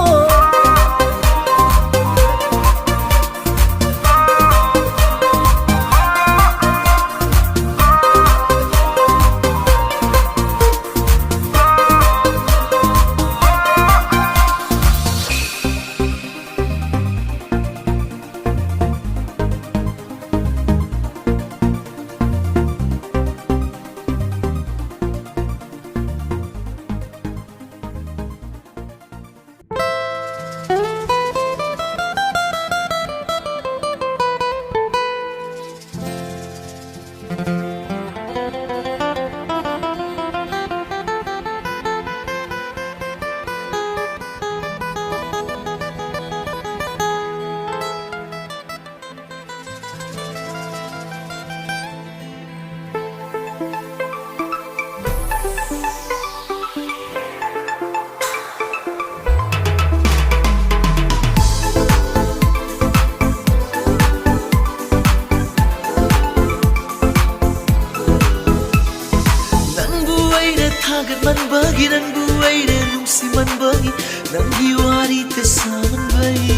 bagi dan buai dan musiman bagi nang diwari tesaman bayi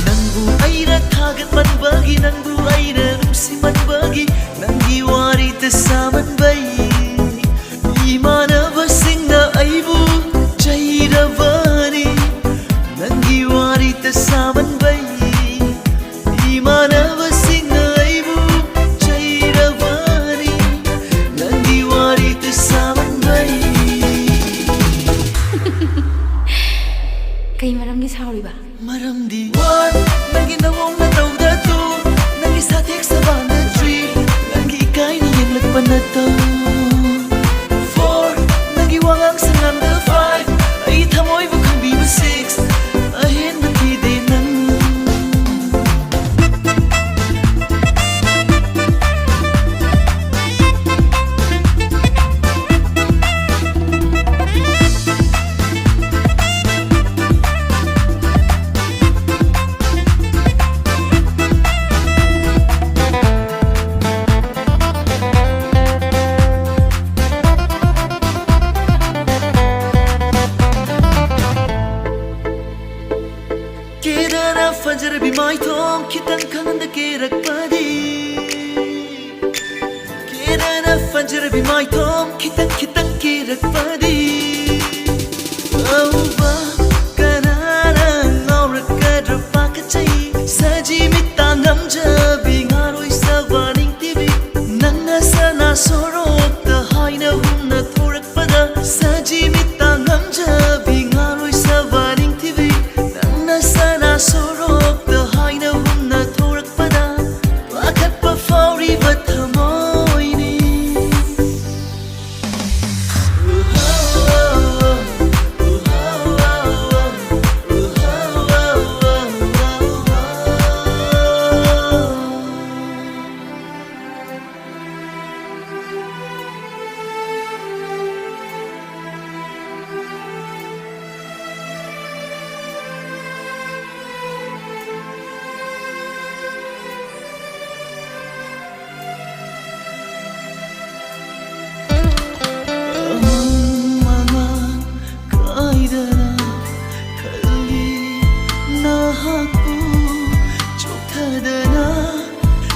nang buai dan tagat man bagi nang buai dan musiman bagi nang diwari tesaman bayi imana basing na aibu caira bani nang diwari tesaman bayi ꯅꯪꯗꯤ one ꯅꯪꯒꯤ ꯅꯋꯣꯡ ꯅꯇꯧꯗ two ꯅꯪꯒꯤ 사택 사방ꯗ three ꯅꯪꯒꯤ 이까이니 ꯌꯦꯡꯂꯛꯄ ꯅꯇꯧ four ꯅꯪꯒꯤ 와ꯉꯥꯡ ꯁꯉꯥꯡꯗ five ꯑꯩ ꯊꯃꯣꯏꯕꯨ ꯈꯪꯕꯤꯕ six ꯑꯍꯦꯟꯕ ꯊꯤꯗꯦ ꯅꯪ केदारा फजर भी माइथोम खितंग खंद के रखपदी केदारा फजर भी माइथोम खितंग खितंग के रखपदी औबा कनारा नौर कदर पाकचै सजी मिता नमजबी ngaroy sa waning tibi nanga sana sorok ta haina humna thorakpada saji mita ngamjabi ngaroy sa waning tibi sana sorok the haina humna thorak pada pakat pa fauri bathamoy ni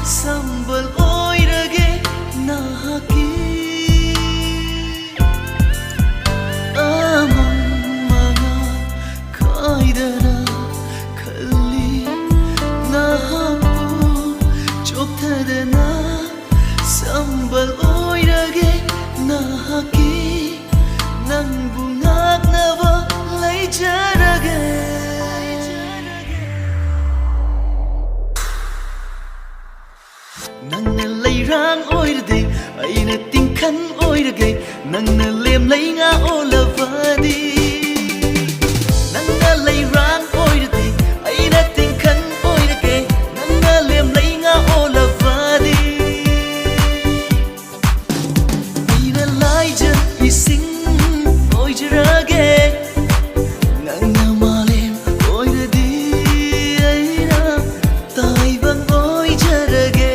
Sambal oirage nahaki amang mga kaidana kali nahaku chokthadana sambal oirage nahaki nangbu ngaknaba leijarage Nangna leirang oirde aina tingkan oirage nangna lem leinga olavadi Nangna leirang oirde aina tingkan oirage nangna lem leinga olavadi Aina laija ising oirage nangna malem oiradi aina taibang oirage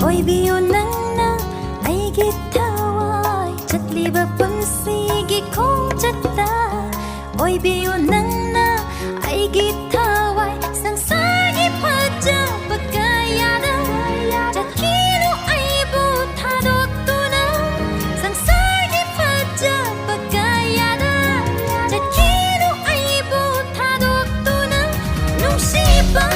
ꯑꯣꯏꯕꯤꯌꯣ ꯅꯪꯅ ꯑꯩꯒꯤ ꯊꯋꯥꯏ ꯆꯠꯂꯤꯕ ꯄꯨꯟꯁꯤꯒꯤ ꯈꯣꯡꯆꯠꯇ ꯑꯣꯏꯕꯤꯌꯣ ꯅꯪꯅ ꯑꯩꯒꯤ ꯊꯋꯥꯏ ꯁꯪꯁꯥꯔꯒꯤ ꯐꯖꯕ ꯀꯌꯥꯗ ꯆꯠꯈꯤꯅꯨ ꯑꯩꯕꯨ ꯊꯥꯗꯣꯛꯇꯨꯅ ꯁꯪꯁꯥꯔꯒꯤ ꯐꯖꯕ ꯀꯌꯥꯗ ꯆꯠꯈꯤꯅꯨ ꯑꯩꯕꯨ ꯊꯥꯗꯣꯛꯇꯨꯅ ꯅꯨꯡꯁꯤꯕ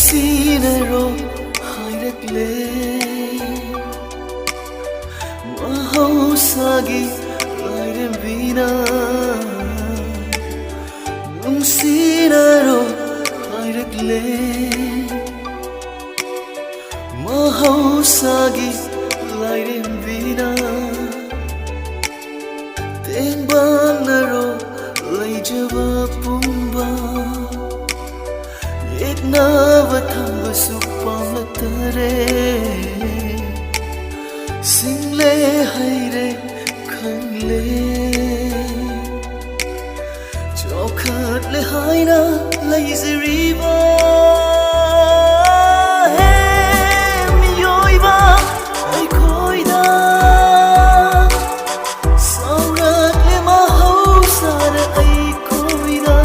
Sinero hayrakle mahosagi lairem vina Sinero hayrakle mahosagi lairem vina Tengbanaro laijaba pumba Nava thamba supamla tare single haire khangle chokhat le haina laizeriba he miyoiba ai khoida saurat le mahausar ai khoida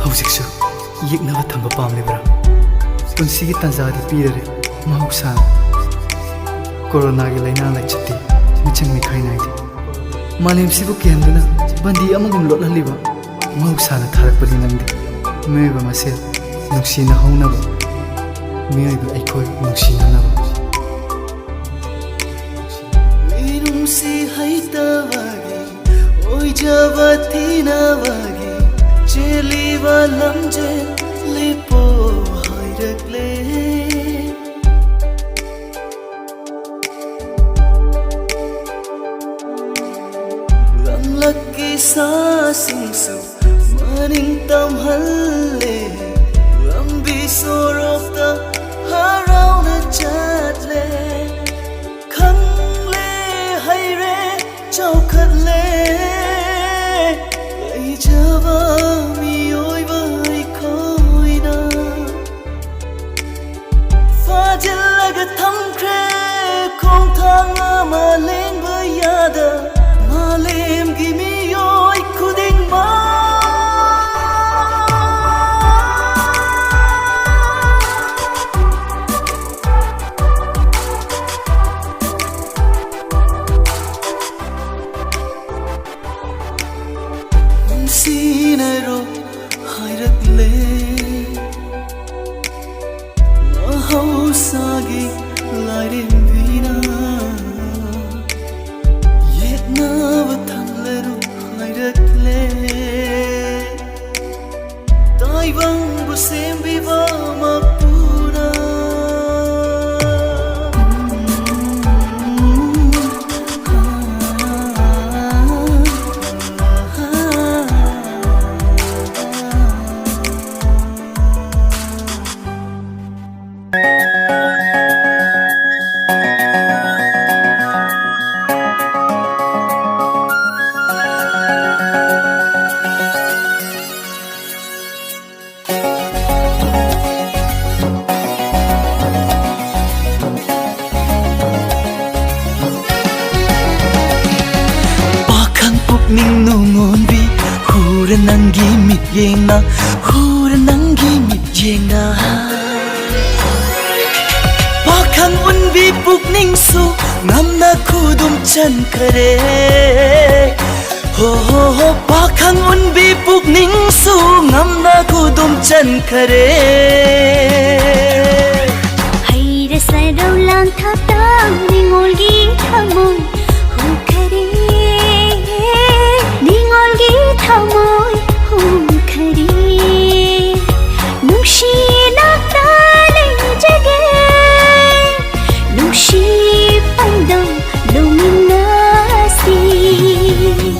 Hꯧsiksu yeknaba thamba pamlibra punsigi tanjadi pidare mahuksa corona gi laina laichati michang mikhai naidi malim sibu kenduna bandi amagum lotlaliba mahuksa na tharakpadi namdi meba masel nuksina haunaba miyaiba aikoi nuksina naba Nunsi haitawagi oi jabatina wagi Cheliva lamje lipo hayrakle Lamlaki sa singsu maning tamhalle Lambi sorokta harau na chatle Khangle hayre chaukatle Java Fajilaga thamkre khong thang ama leng bayada malem gi mi yoi khuding ma Sinero hayrakle mahosagi lairem vina yetnava thamleru hayrakle ꯃꯤꯠꯌꯦꯡꯕꯨ ꯁꯦꯝꯕꯤꯕ ꯃꯄꯨꯅ ning nungonbi hura nangi mityengna hura nangi mityengna pakhang unbi pukning su ngamna khudum chan khare ho ho ho pakhang unbi pukning su ngamna khudum chan khare haira sarau lang thata ningolgi thamon hu khare ningolgi thamoi hum khari nushi nakta ling jage nushi pandam luminasi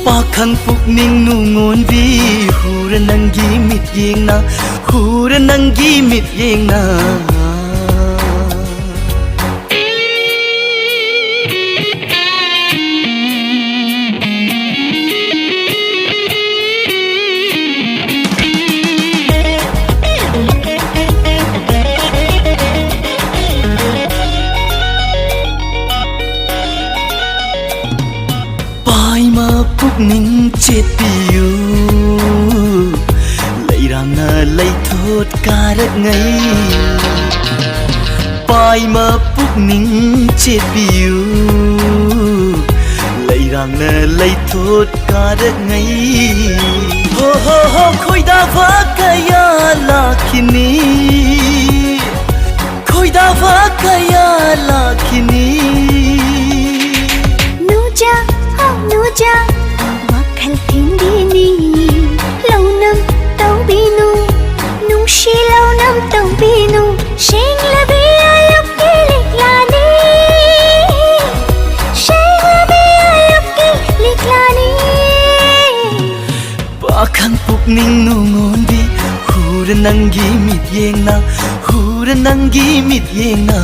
pakhang pukning nungon vi hura nangi mityengna hura nangi mityengna ning chết piu lấy răng lấy thốt cả đất ngay pai mà phúc ning chết piu lấy răng lấy thốt cả đất ngay ho ho ho khôi đa phá kaya là kini khôi đa phá kaya là kini nuja nuja khal thindini lâu năm tàu binu nung shi lâu năm tàu binu sheng la bi ayop ki liklani sheng la bi ayop ki liklani pakhang pukning nungon bi hura nangi mityengna hura nangi mityengna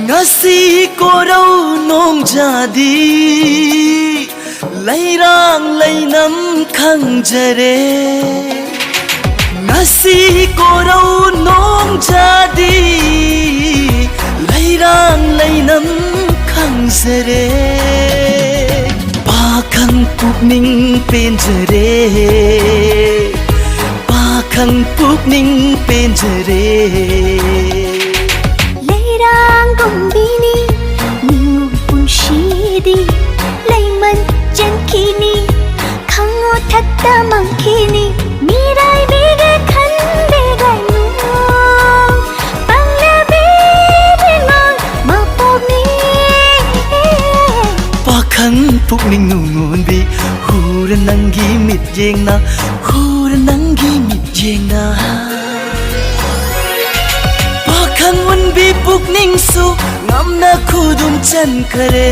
ngasi ko rau nong jadi lairang lainam khangjare ngasi ko rau nong jadi lairang lainam khangjare pakhang pukning penjare pakhang pukning penjare Kumbini ningu punshidi layman jankini khango thatta mankini mirai bege khande gainu bangla bege ngang maponi pakhang pukning nungon bi hura nangi mityengna hura nangi mityengna pakhang unbi pukning su ngamna khudum chan khare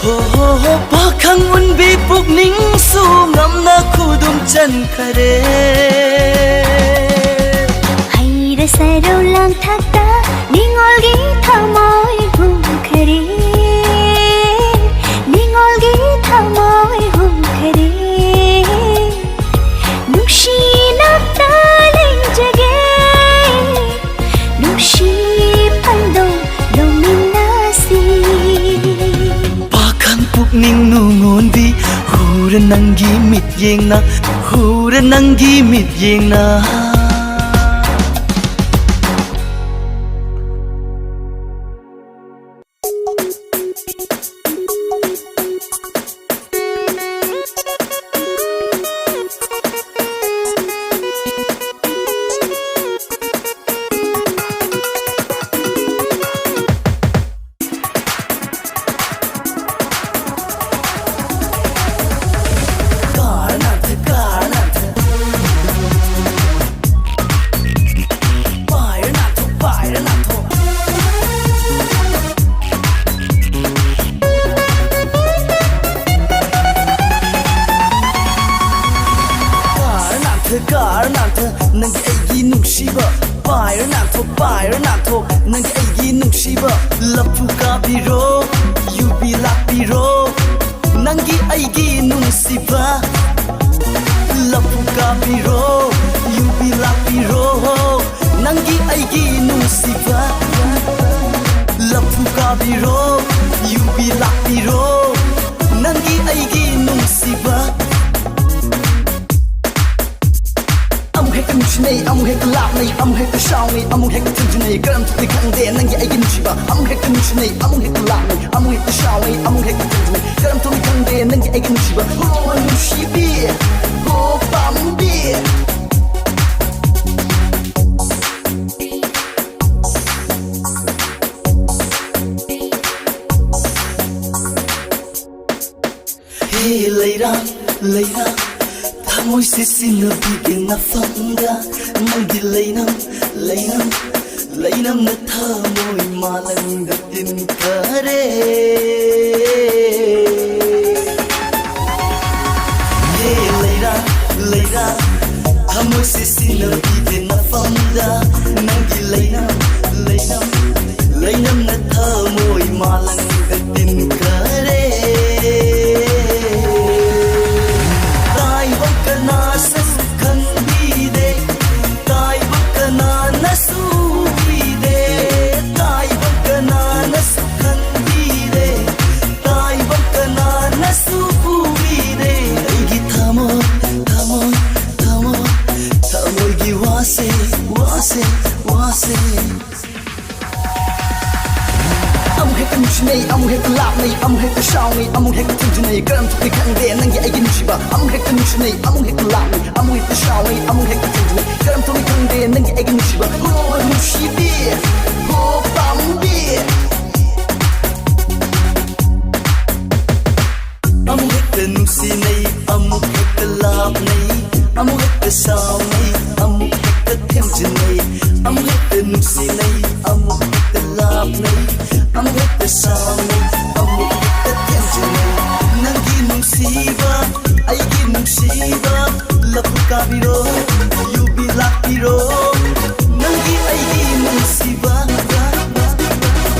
ho ho ho pakhang unbi pukning su ngamna khudum chan khare haira sarau lang thata ningolgi thamoi hum khare ningolgi thamoi hum khare nushi nakta ling jage ning nungon bi hura nangi mityengna hura nangi mityengna aigi nungsiba Pair nathok Nangi aigi nungsiba Lapu kabiro Yubi lapiro Nangi aigi nungsiba Lapu kabiro Yubi lapiro Nangi aigi nungsiba Lapu kabiro Yubi lapiro Nangi aigi nungsiba Amuk hek nungsinay amuk hek lapnay amuk hek shawnay amuk hek tunjunay karam tukli khangde nangi aigi nungsiba amuk hek nungsinay amuk hek lapnay amuk hek shawnay amuk hek tunjunay karam tukli khangde nangi aigi nungsiba oh nungsibi oh pambi Leira Thamoi se sinabi na fanga Nangi leinam na thamoi malang da tin kare Leira Thamoi se sinabi na fanga Nangi leinam na thamoi malang da tin kare Amuk hek lapnay amuk hek shawnay amuk hek tunjunay karam tukli khangde nangi aigi nungsiba amuk hek nungsinay amuk hek lapnay amuk hek shawnay amuk hek tunjunay karam tukli khangde nangi aigi nungsiba oh nungsibi oh pambi Amuk hek nungsinay amuk hek lapnay amuk hek shawnay amuk hek tunjunay amuk hek nungsinay amuk hek lapnay amuk hek shawnay amuk hek tunjunay nangi nungsiba aigi nungsiba lapu kabiro yubi lapiro nangi aigi nungsiba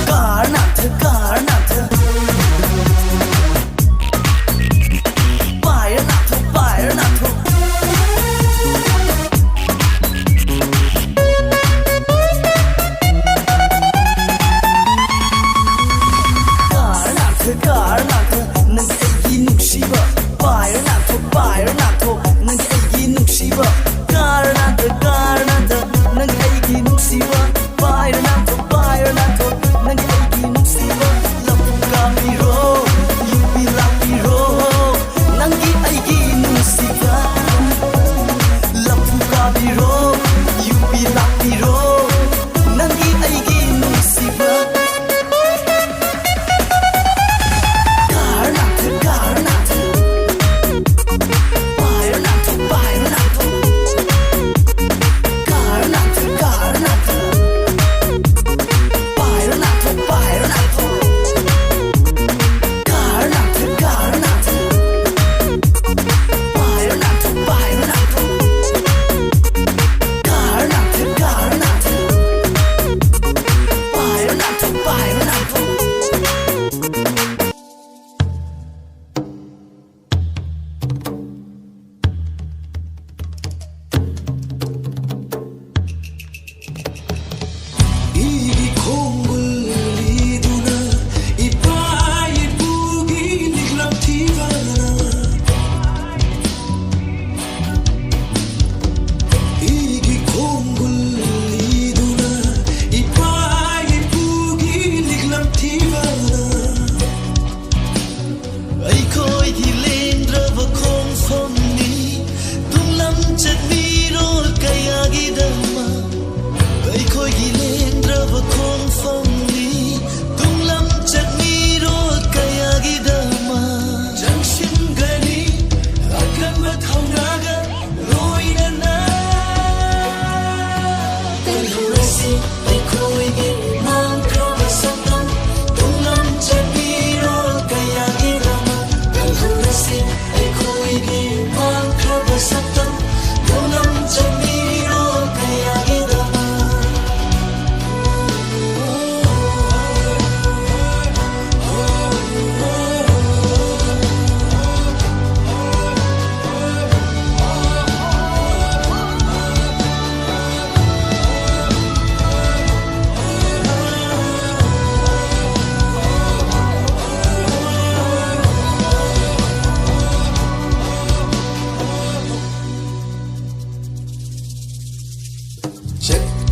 karnath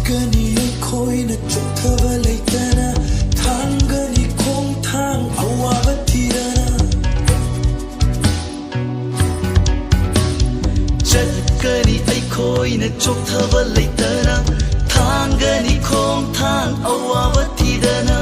gani ai khoi na chuk thava leitana thang gani khong thang awa tirana chat gani ai khoi na chuk thava leitana thang gani khong thang awa tirana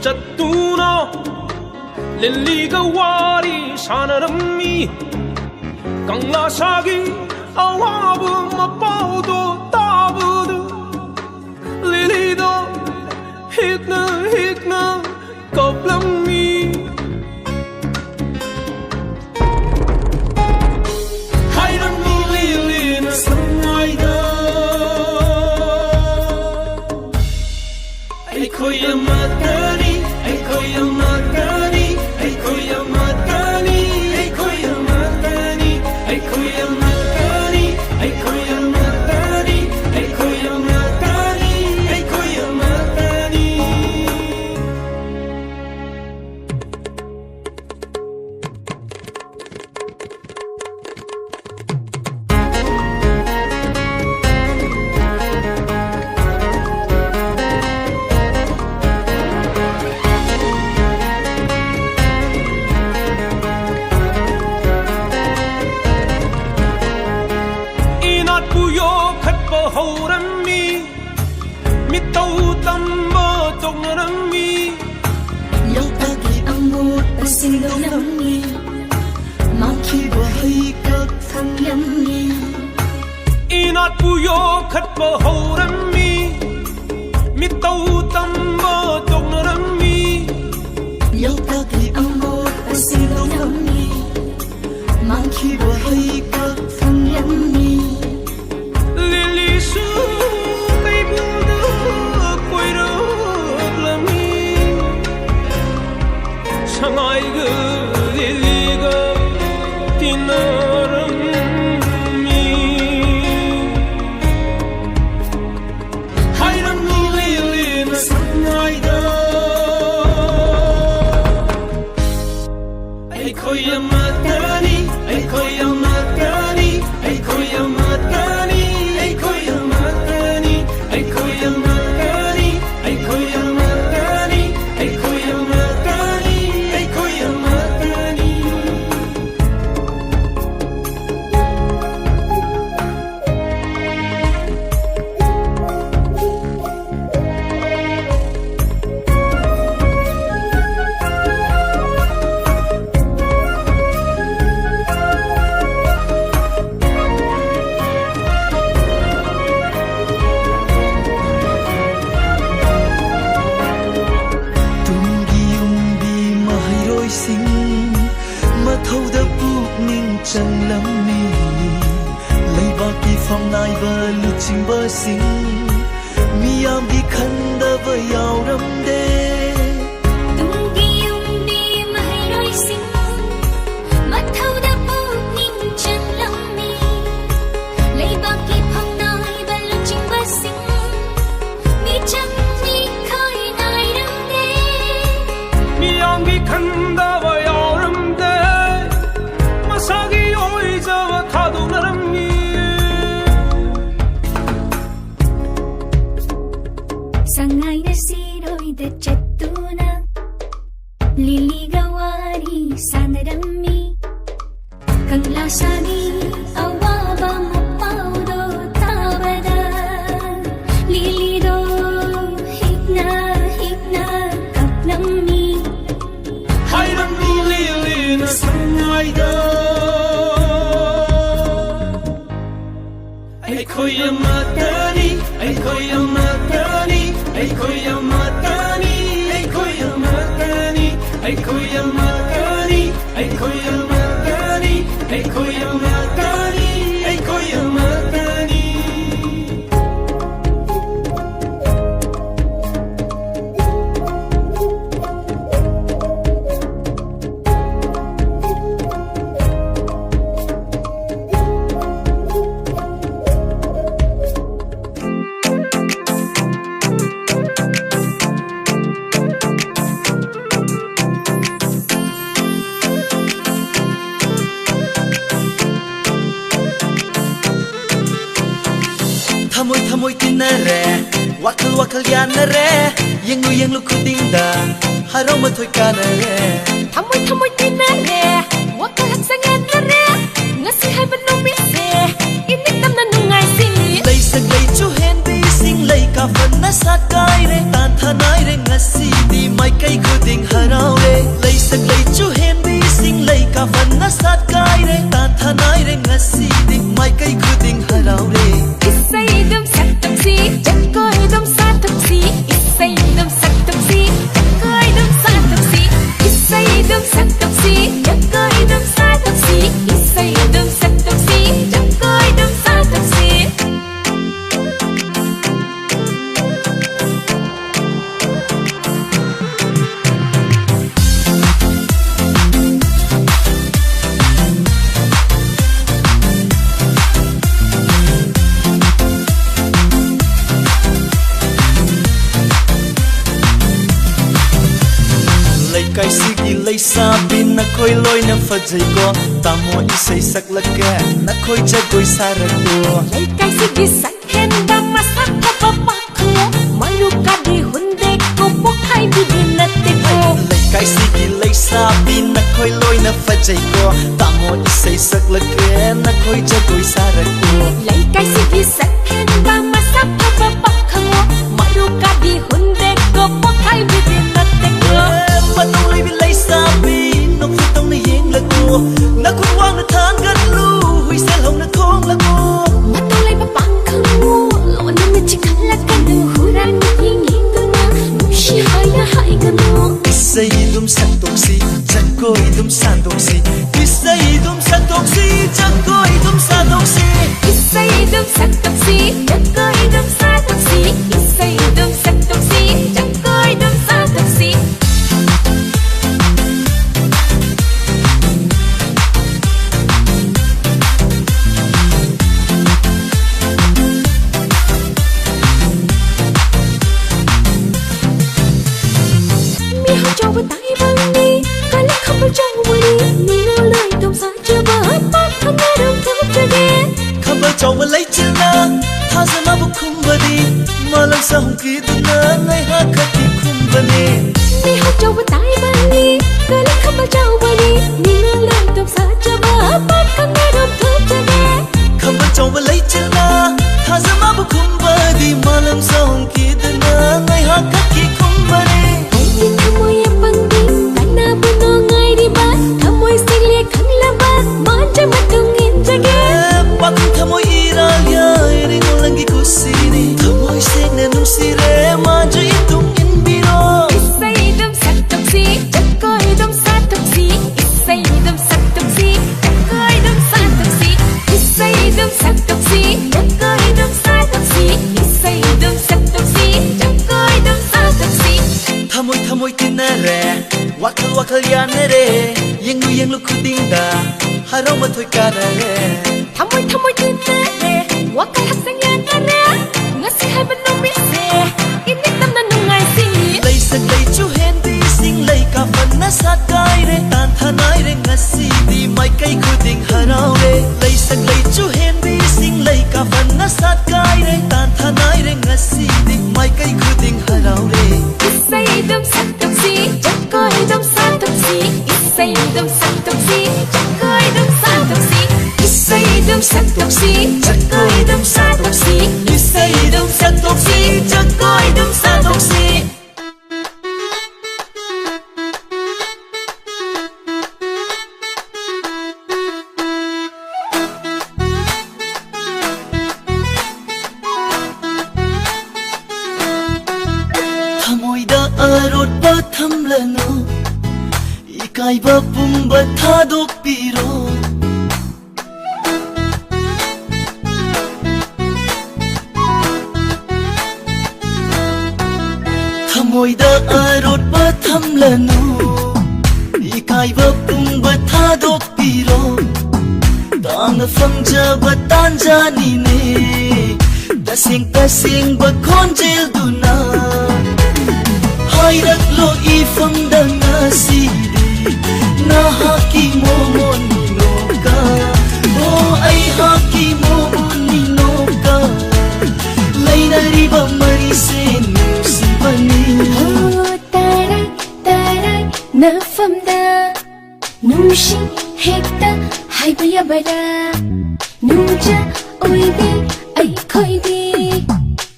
ꯆꯠꯇꯨꯅ ꯂꯤꯜꯂꯤꯒ ꯋꯥꯔꯤ ꯁꯥꯟꯅꯔꯝꯃꯤ ꯀꯪꯂꯥ ꯁꯥꯒꯤ ꯑꯋꯥꯕ ꯃꯄꯥꯎꯗꯣ ꯇꯥꯕꯗ ꯂꯤꯂꯤꯗꯣ ꯍꯤꯛꯅ ꯍꯤꯛꯅ ꯀꯞꯂꯝꯃꯤ ꯍꯥꯏꯔꯝꯃꯤ ꯂꯤꯂꯤꯅ ꯁꯉꯥꯏꯗ ꯑꯩꯈꯣꯏ ꯑꯃꯠꯇꯅꯤ ꯑꯩꯈꯣꯏ ꯑꯃꯠꯇꯅꯤ ꯑꯩꯈꯣꯏ ꯑꯃꯠꯇꯅꯤ ꯑꯩꯈꯣꯏ ꯑꯃꯠꯇꯅꯤ ꯑꯩꯈꯣꯏ ꯑꯃꯠꯇꯅꯤ ꯑꯩꯈꯣꯏ ꯑꯃꯠꯇꯅꯤ ꯑꯩꯈꯣꯏ ꯑꯃꯠꯇꯅꯤ ꯑꯩꯈꯣꯏ ꯑꯃꯠꯇꯅꯤ chẳng lắm mi lấy ba kỳ phong nai vơ lu chinh bơ sinh mi am đi khăn đơ vơ yào đâm đê tung đi um đi mà hay đôi sinh mắt thâu đã bố ninh chẳng lắm mi lấy ba kỳ phong nai vơ lu chinh bơ sinh mi chẳng mi khơi nai đâm đê mi am đi khăn đơ vơ yào đâm đê mà 사기 오이자와 타도나람이 Sangai na siroy da chatuna Lili gawari sanarami Kang lasani awaba mapaudo tabada Lili do hikna kapnami 하이람이 릴리나 상하이다 아이코야 마타니 아이코야 마타니 아이코야 마타니 아이코야 마타니 아이코야 마타니 아이코야 마타니 아이코야 마타니 아이코야 마타니 Thamoy tinare wakal yanare yang lu kudinda harau mathoy kanare Thamoy tinare wakal haksanganare ngasi hai banong bise inik tam na nungai si lay sang lay chu hen bi sing lay ka fan na sat kai re tan thanai re ngasi di mai kai kuding harau re lay sang lay chu hen bi sing lay ka fan na sat kai re tan thanai re ngasi di mai kai kuding harau re Isay dum sak tum si Jakoy dum sa tum si Isay dum sak tum si Jakoy dum sa tum si Isay dum sak tum si Jakoy dum sa tum si Isay dum sak tum si Jakoy dum sa tum si kai sigi lay sa bin na khoi loi na phajai ko tamo isai sak lake na khoi jagoi sarako Lay kai sigi sak hen da masak pa pa ko mayu ka di hunde ko pokai bi din na te ko lay kai sigi lay sa bin na khoi loi na phajai ko tamo isai sak lake na khoi jagoi sarako Lay kai sigi sak hen da masak pa pa ko mayu ka di hunde ko pokai bi din na te ko Matong lay bin lay sa bin nong futong na yeng lago na kunwang na than gan lu hui sel hong na khong lago Matong lay pa pang kamu lo na mi chikan la kanu huran mi ying ying tu na mushi haya hai kanu isai dum sak tok si jakoi dum san tok si isai dum sak tok si jakoi dum san tok si Isay dum sak tok si Jakoy dum sa tok si Isay dum sak tok si Jakoy dum sa tok si Mi hao cho với tay băng đi Cái lắc không bao trăng qua đi Mi ngô lời đồng xa chưa bờ hết bát Không nghe đồng thấu cho ghé Khamba chau ma lay chilna tha sa ma bu khum badi ma lang sa hung ki tu na ngai ha khat ki khum bani Mi hao cho với tay băng đi Cái lắc không bao trăng qua đi Mi ngô lời đồng xa chưa bờ hết bát Không nghe đồng thấu cho ghé Khamba chau ma lay chilna tha sa ma bu khum badi ma lang sa hung ki tu na ngai ha khat ki khum bani Aying kamoy ang pangging Kana puno ngay di ba Kamoy sili kang labat Manja matungin jage Bakung thamoy iralia ring langi kusini thamoy sek na nung sire ma jo itung in biro Isay dum sak tok si Jakoy dum sa tok si Isay dum sak tok si Jakoy dum sa Thamoy thamoy tinare wakal wakal yanare yenglu khudingda harau mathoi karare Thamoy thamoy tinare wakal hasang yanare ngasi haiban nomise init tamna nungai si lei sak lei chu hendi sing lei ka fanna sakai re tan thanai re ngasi di mai kai khuding harau re lei sak lei chu hendi sing lei ka fanna sakai re tan thanai re ngasi di mai kai khuding harau re Isay dum sak dum si jakoy dum sa dum si Isay dum sak dum si jakoy dum sa dum si Isay dum sak dum si jakoy dum sa dum si Isay dum sak dum si jakoy dum sa dum si Thamoida arot ba thamlano ikai ba pumba thadok piro Thamoida arot ba thamlano ikai ba pumba thadok piro tang fangja ba tanjani ne tasing ba khonjel duna Hayraklo ifang dangasidi na haki mo ninoka Oh ay haki mo ninoka Lainari ba marisen si bani Oh taray taray na famda Nushi hekta haiba yabara Nuja oide ay koide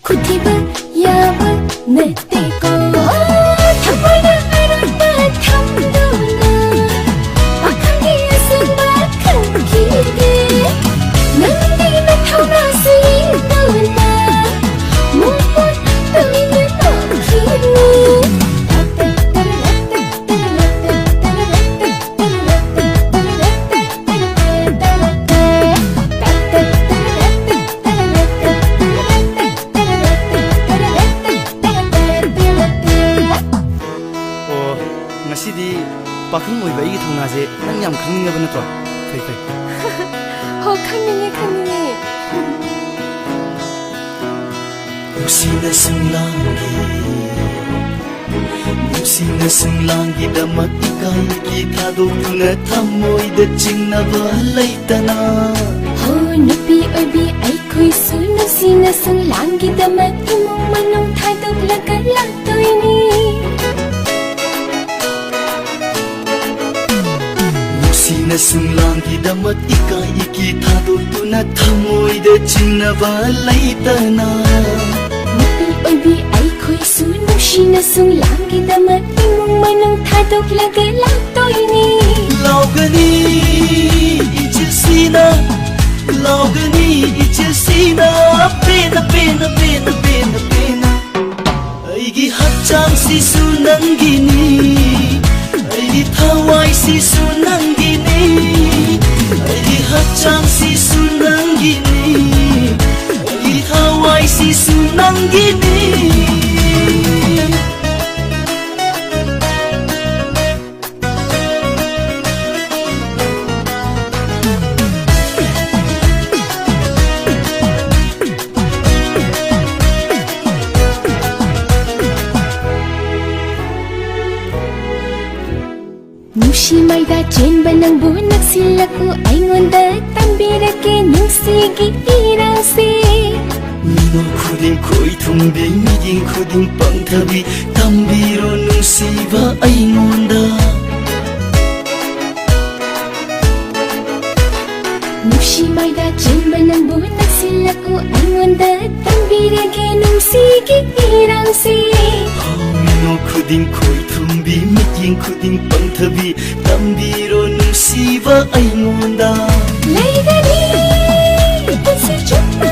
Kutiba yaba nete ko Thamoy na arot ba thamdona Bakhangi asang bakhangkide Nandi na thawna sindona Mupon tawin na makhini Pakhang oi bai gi thongna je nang yam khangning ba natro thai thai Ho khangninge khangninge Nusina singlangi damat ikai ki thadok tuna thamoi da chingna ba laitana Ho nupi oi bi ai khoi su nusina singlangi damat imong manong thadok laga latoini Sina singlangi damat ikai iki thadok tuna thamoi da chingna ba laitana Nupi oi bi ai khoi su nusina singlangi damat imong manong thadok laga latoini Laugani ichilsina pena Aigi hachang si sunangini Aigi thawai si sunangini Aigi hachang si sunangini Aigi thawai si sunangini Nushi maida chenba nang bu naksilaku aingonda tambirake nungsigi irangse Mino khuding khoi thumbi miding khuding pangthabi tambiro nungsiba aingonda Nushi maida chenba nang bu naksilaku aingonda tambirake nungsigi irangse Mino khuding khoi thumbi miding khuding pangthabi tambiro nungsiba aingonda Laigani pulsi chuppa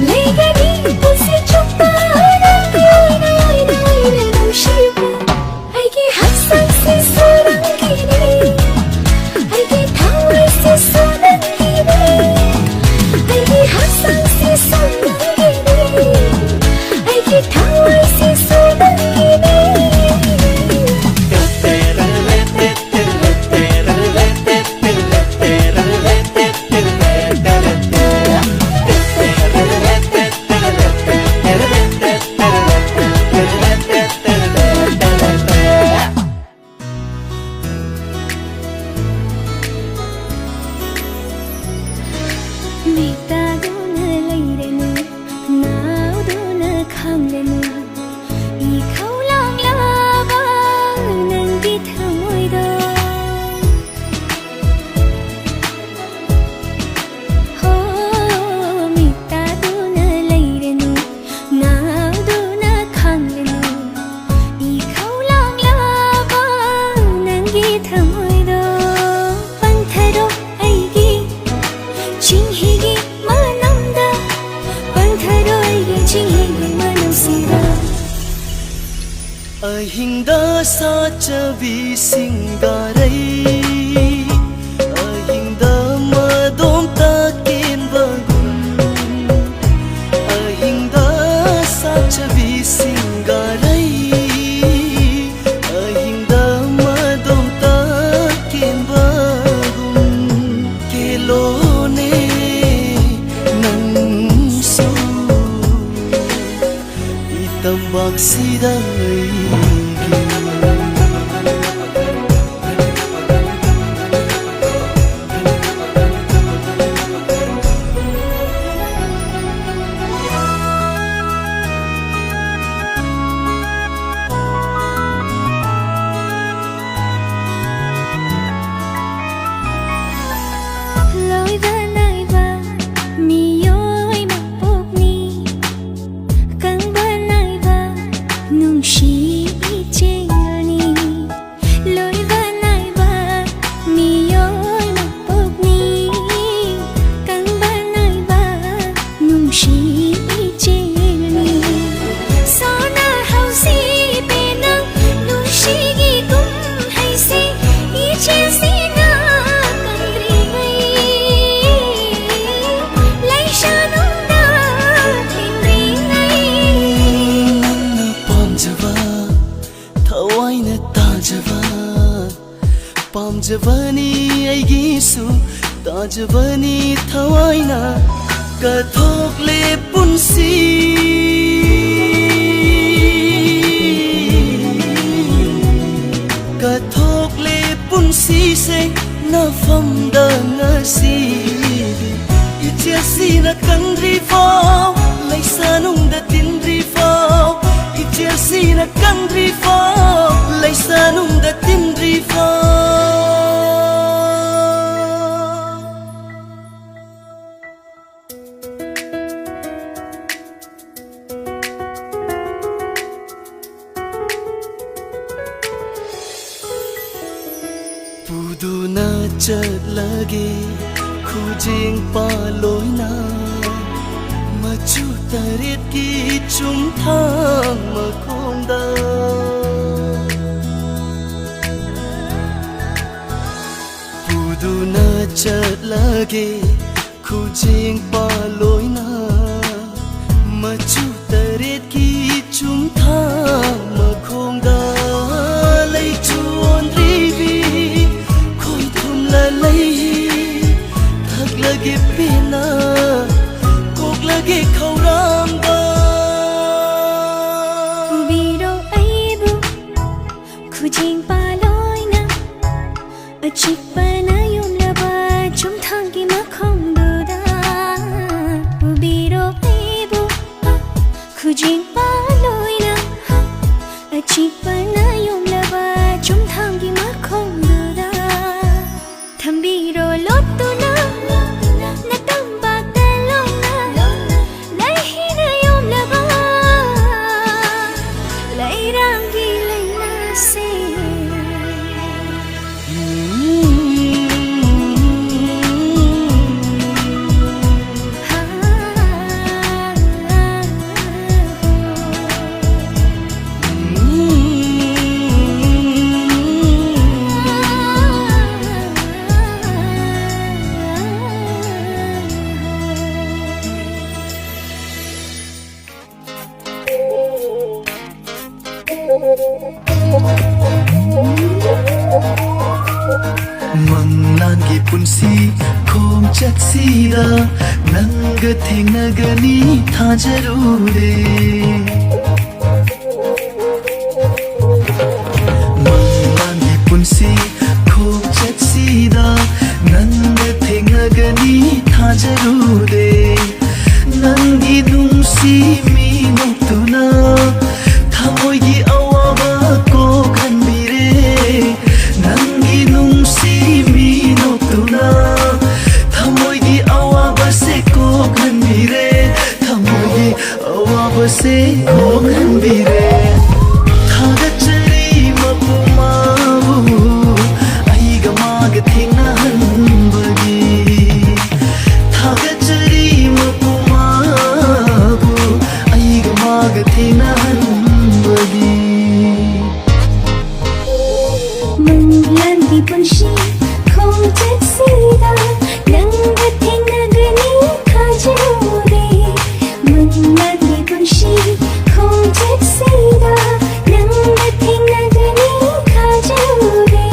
Laigani pulsi chuppa Oina nungshiba Aigi hasang si sunangini Aigi thawai si sunangini Aigi hasang si sunangini Aigi thawai si sunangini Ahingda sachabi singarai Ahingda madom takin bagum Ahingda sachabi singarai Ahingda madom takin bagum Kelone nangsu Itambak sidai Pamjavani aigisu tajavani thawaina kathokle punsi kathokle punsi se nafamda ngasi ichasi na kandri fao laisanung da tindri fao ichasi na kandri fao laisanung da tindri fao Puduna chatlage khujing paloina machu tarit ki chumthang makhongda Puduna chatlage khujing paloina machu tarit ki chumthang makhongda lai chuon rivi Thak lagi pina Kok lagi khauramba Kubiro aibu Khujing paloina Achik panayom laba Chum thangi makhong duda Kubiro aibu Khujing paloina Achik panayom laba Chum thangi makhong duda Thambiro lotuna natambak dalona laihina yom laba lairangi laina se Manglangi punsi khom chatsida nanga thengnagani thajarure Manglangi punsi khom chatsida nanga thengnagani thajarure Nangi nungsi mi noktuna thamoigi awaba ko khanbire Nangi nungsi mi noktuna thamoigi awaba se ko khanbire thamoigi awaba se ko Punshi खोजत सीधा नंग थेंगगनी खाजोरे मंगली पुंशी खोजत सीधा नंग थेंगगनी खाजोरे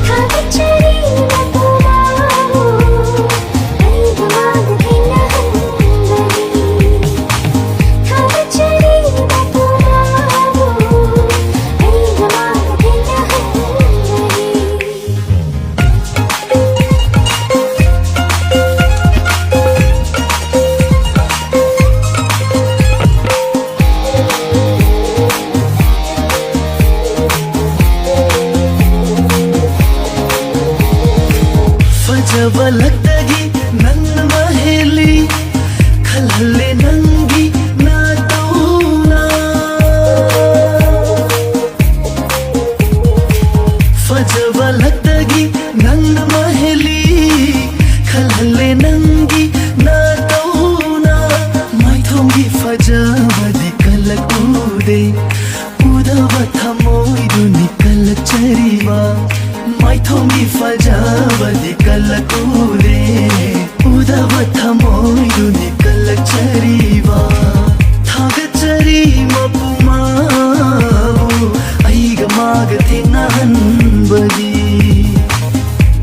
थागचरी मपुमाओ ऐगमाग थेंगहंगरी थागचरी मपुमाओ ऐगमाग थेंगहंगरी फजब लगतगी नन्न महेली खलहले नंगी ना तौना फजब लगतगी नन्न महेली खलहले नंगी ना तौना माइथोंगी फजबदी कलकुदे उदब थमोइदुनी कलचरीवा माइथोंगी फजबदी कलकुदे उदब थमोइदुनी कलचरीवा थागचरी मपुमाओ ऐगमाग थेंगहंबदी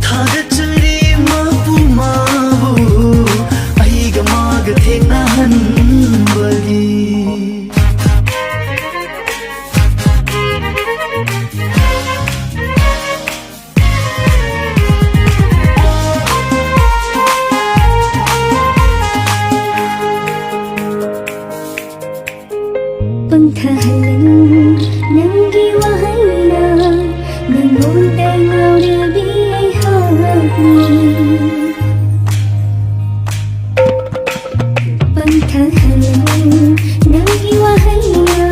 थागचरी मपुमाओ ऐगमाग थेंगहंबदी पंथहलन नंगी वहला नंगोंदा ngawrabi ay hawani पंथहलन नंगी वहला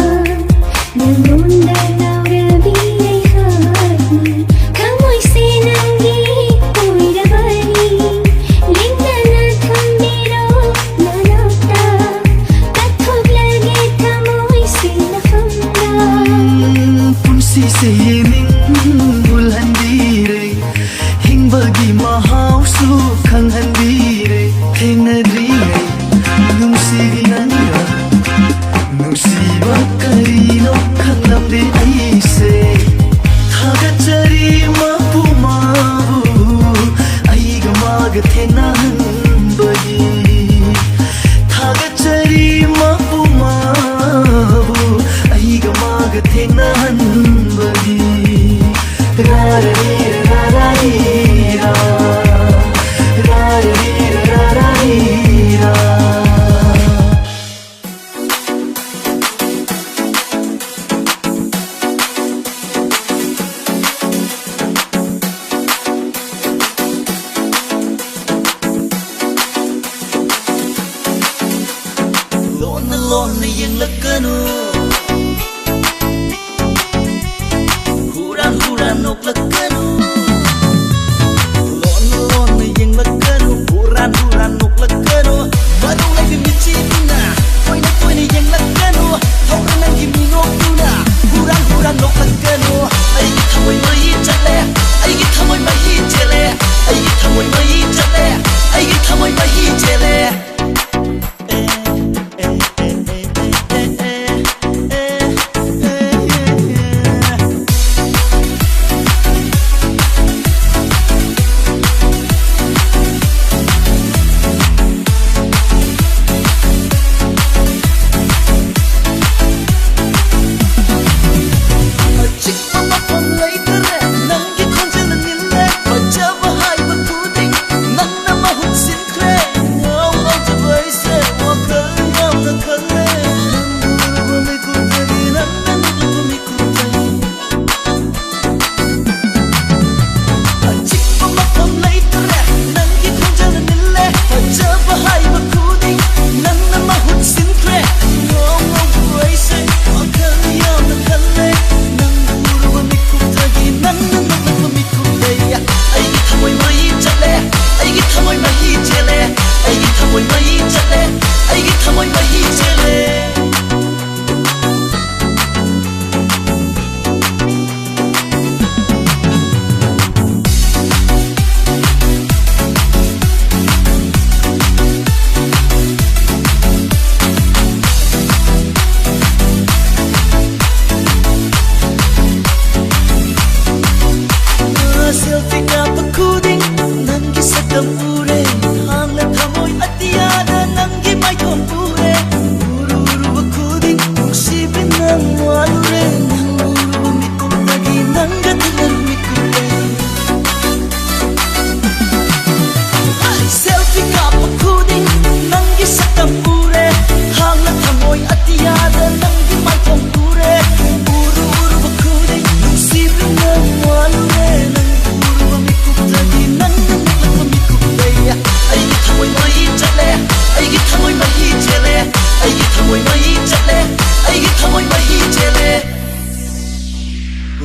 नंगोंदा ngawrabi ay hawani kamoy se nangi oirabani lingana thambiro nanokta kathog lage thamoy se nafamda पुंसी से निंगुलहंदीरे हिंबगी महाउसु खंगहंदीरे थेंगद्रीरे नुंसीगी नंगा नुंसीबा करीनो खंगलमदे ऐसे थागचरी मपुमाओ ऐगमाग थेंगहंबदी थागचरी मपुमाओ ऐगमाग थेंगहंबदी राररीरा रारारीरा राररीरा रारारीरा lona yang lekanu huran nok lekanu lona yang lekanu huran nok lekanu baru lagi micina toina yang lekanu thauran nang gimi nok tuna huran nok lekanu ai thamoi mai chale ai thamoi mai chale ai thamoi mai chale ai thamoi mai chale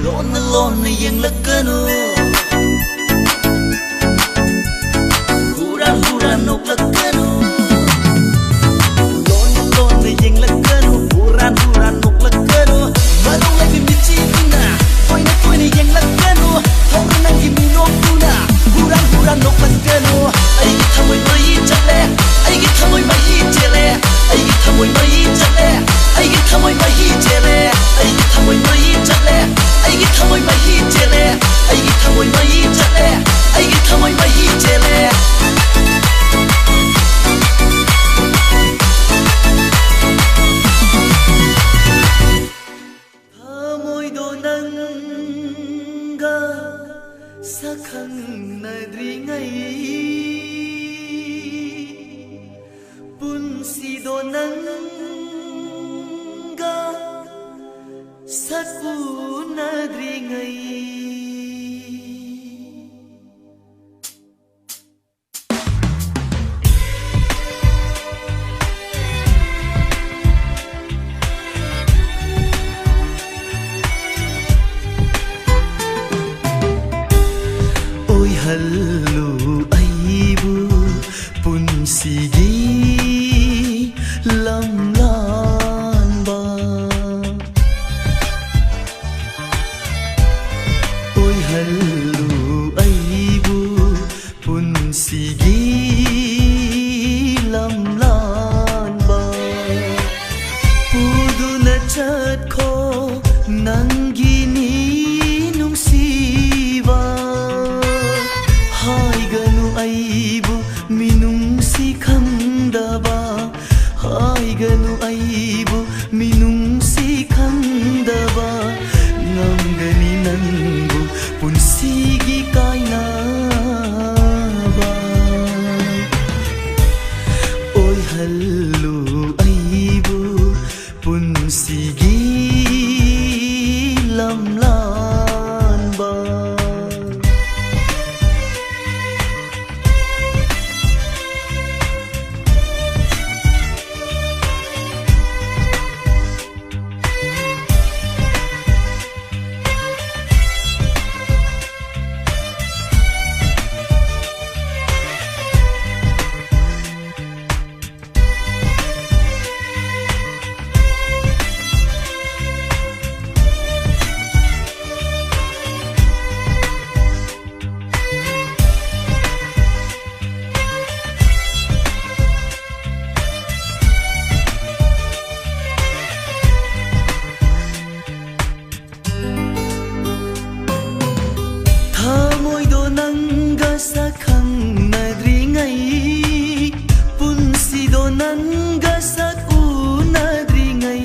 lona yenglakanu huran noklakanu lona yenglakanu huran noklakanu malong lagi michina toina yenglakanu hauran gimi noktuna huran noklakanu ai thamoy mai chale ai thamoy mai chele ai thamoy mai chale ai thamoy mai chele ai thamoy mai chale ai thamoy mai chele ai thamoy mai chale ai thamoy mai chele thamoy do nanga sakhang nadri ngai punsi do nanga satpu nadri ngai oi hallu aibu punsigi lamlanba oi hallu aibu punsigi lamlanba puduna chatko nangini nungsiba haiganu aibu minungsi khandaba haiganu aibu minungsi khandaba ngamgani nanbu punsigi kainaba oi hallu aibu punsigi lamlanba thamoy do nanga sakhang nadri ngai punsi do nanga sakhu nadri ngai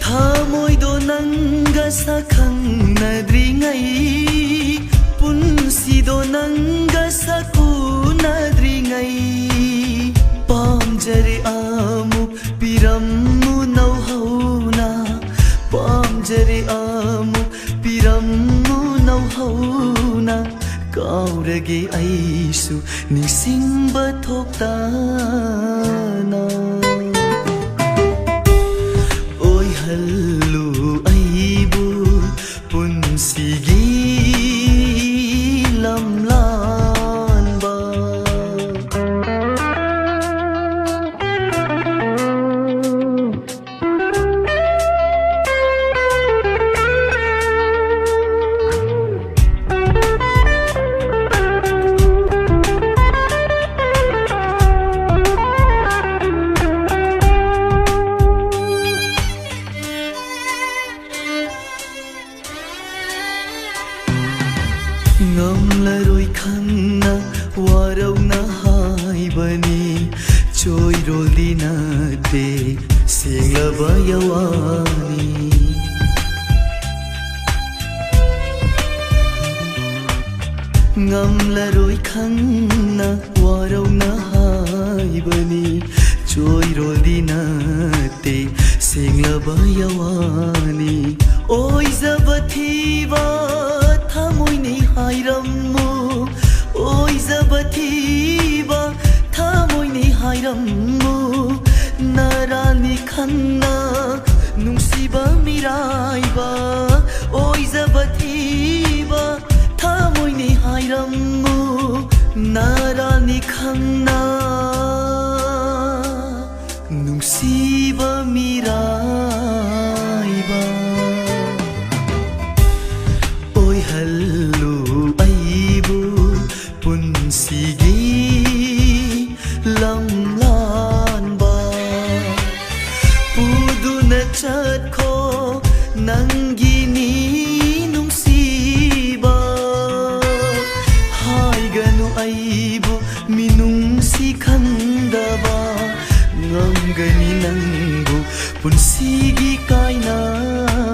thamoy do nanga sakhang nadri ngai punsi do nanga sakhu nadri ngai pamjare amuk pirammu nau hauna pamjare amuk pirammu nau hauna kaurage aisu nisingba thoktana oi hallu aibu punsigi lamlanba ngamlaroi khangna warauna haibani choirolina te senglaba yawani ngamlaroi khangna warauna haibani choirolina te senglaba yawani oi zabathiba thamoy ni hairammu oi zabathiba thamoy ni hairammu na ꯈꯪꯅ ꯅꯨꯡꯁꯤꯕ ꯃꯤꯔꯥꯏꯕ ꯑꯣꯏꯖꯕ ꯊꯤꯕ ꯊꯃꯣꯏꯅꯤ ꯍꯥꯏꯔꯝꯃꯨ ꯅꯥꯔꯥꯅꯤ ꯈꯪꯅ ꯅꯨꯡꯁꯤꯕ ꯃꯤꯔꯥꯏꯕ ꯑꯣꯏꯍꯜꯂꯨ ꯑꯩꯕꯨ ꯄꯨꯟꯁꯤꯒꯤ ꯂꯝꯂꯥꯟꯕ ꯄꯨꯗꯨꯅ ꯆꯠꯈꯣ ꯅꯪꯒꯤꯅꯤ ꯅꯨꯡꯁꯤꯕ ꯍꯥꯏꯒꯅꯨ ꯑꯩꯕꯨ ꯃꯤꯅꯨꯡꯁꯤ ꯈꯪꯗꯕ ꯉꯝꯒꯅꯤ ꯅꯪꯕꯨ ꯄꯨꯟꯁꯤꯒꯤ ꯀꯥꯏꯅꯕ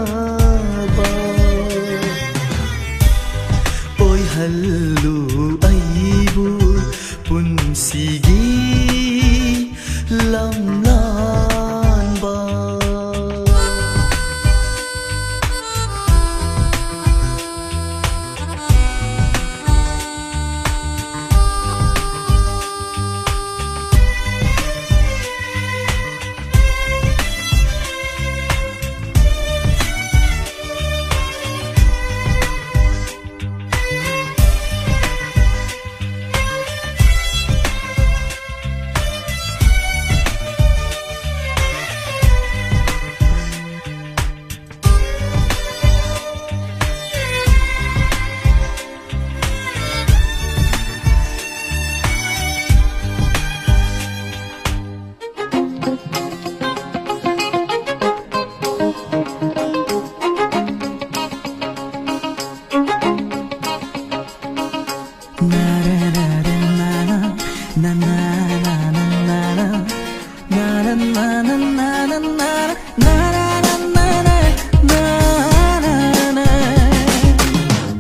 ꯑꯣꯏꯍꯜꯂꯨ ꯑꯩꯕꯨ ꯄꯨꯟꯁꯤꯒꯤ ꯂꯝꯂꯥꯟꯕ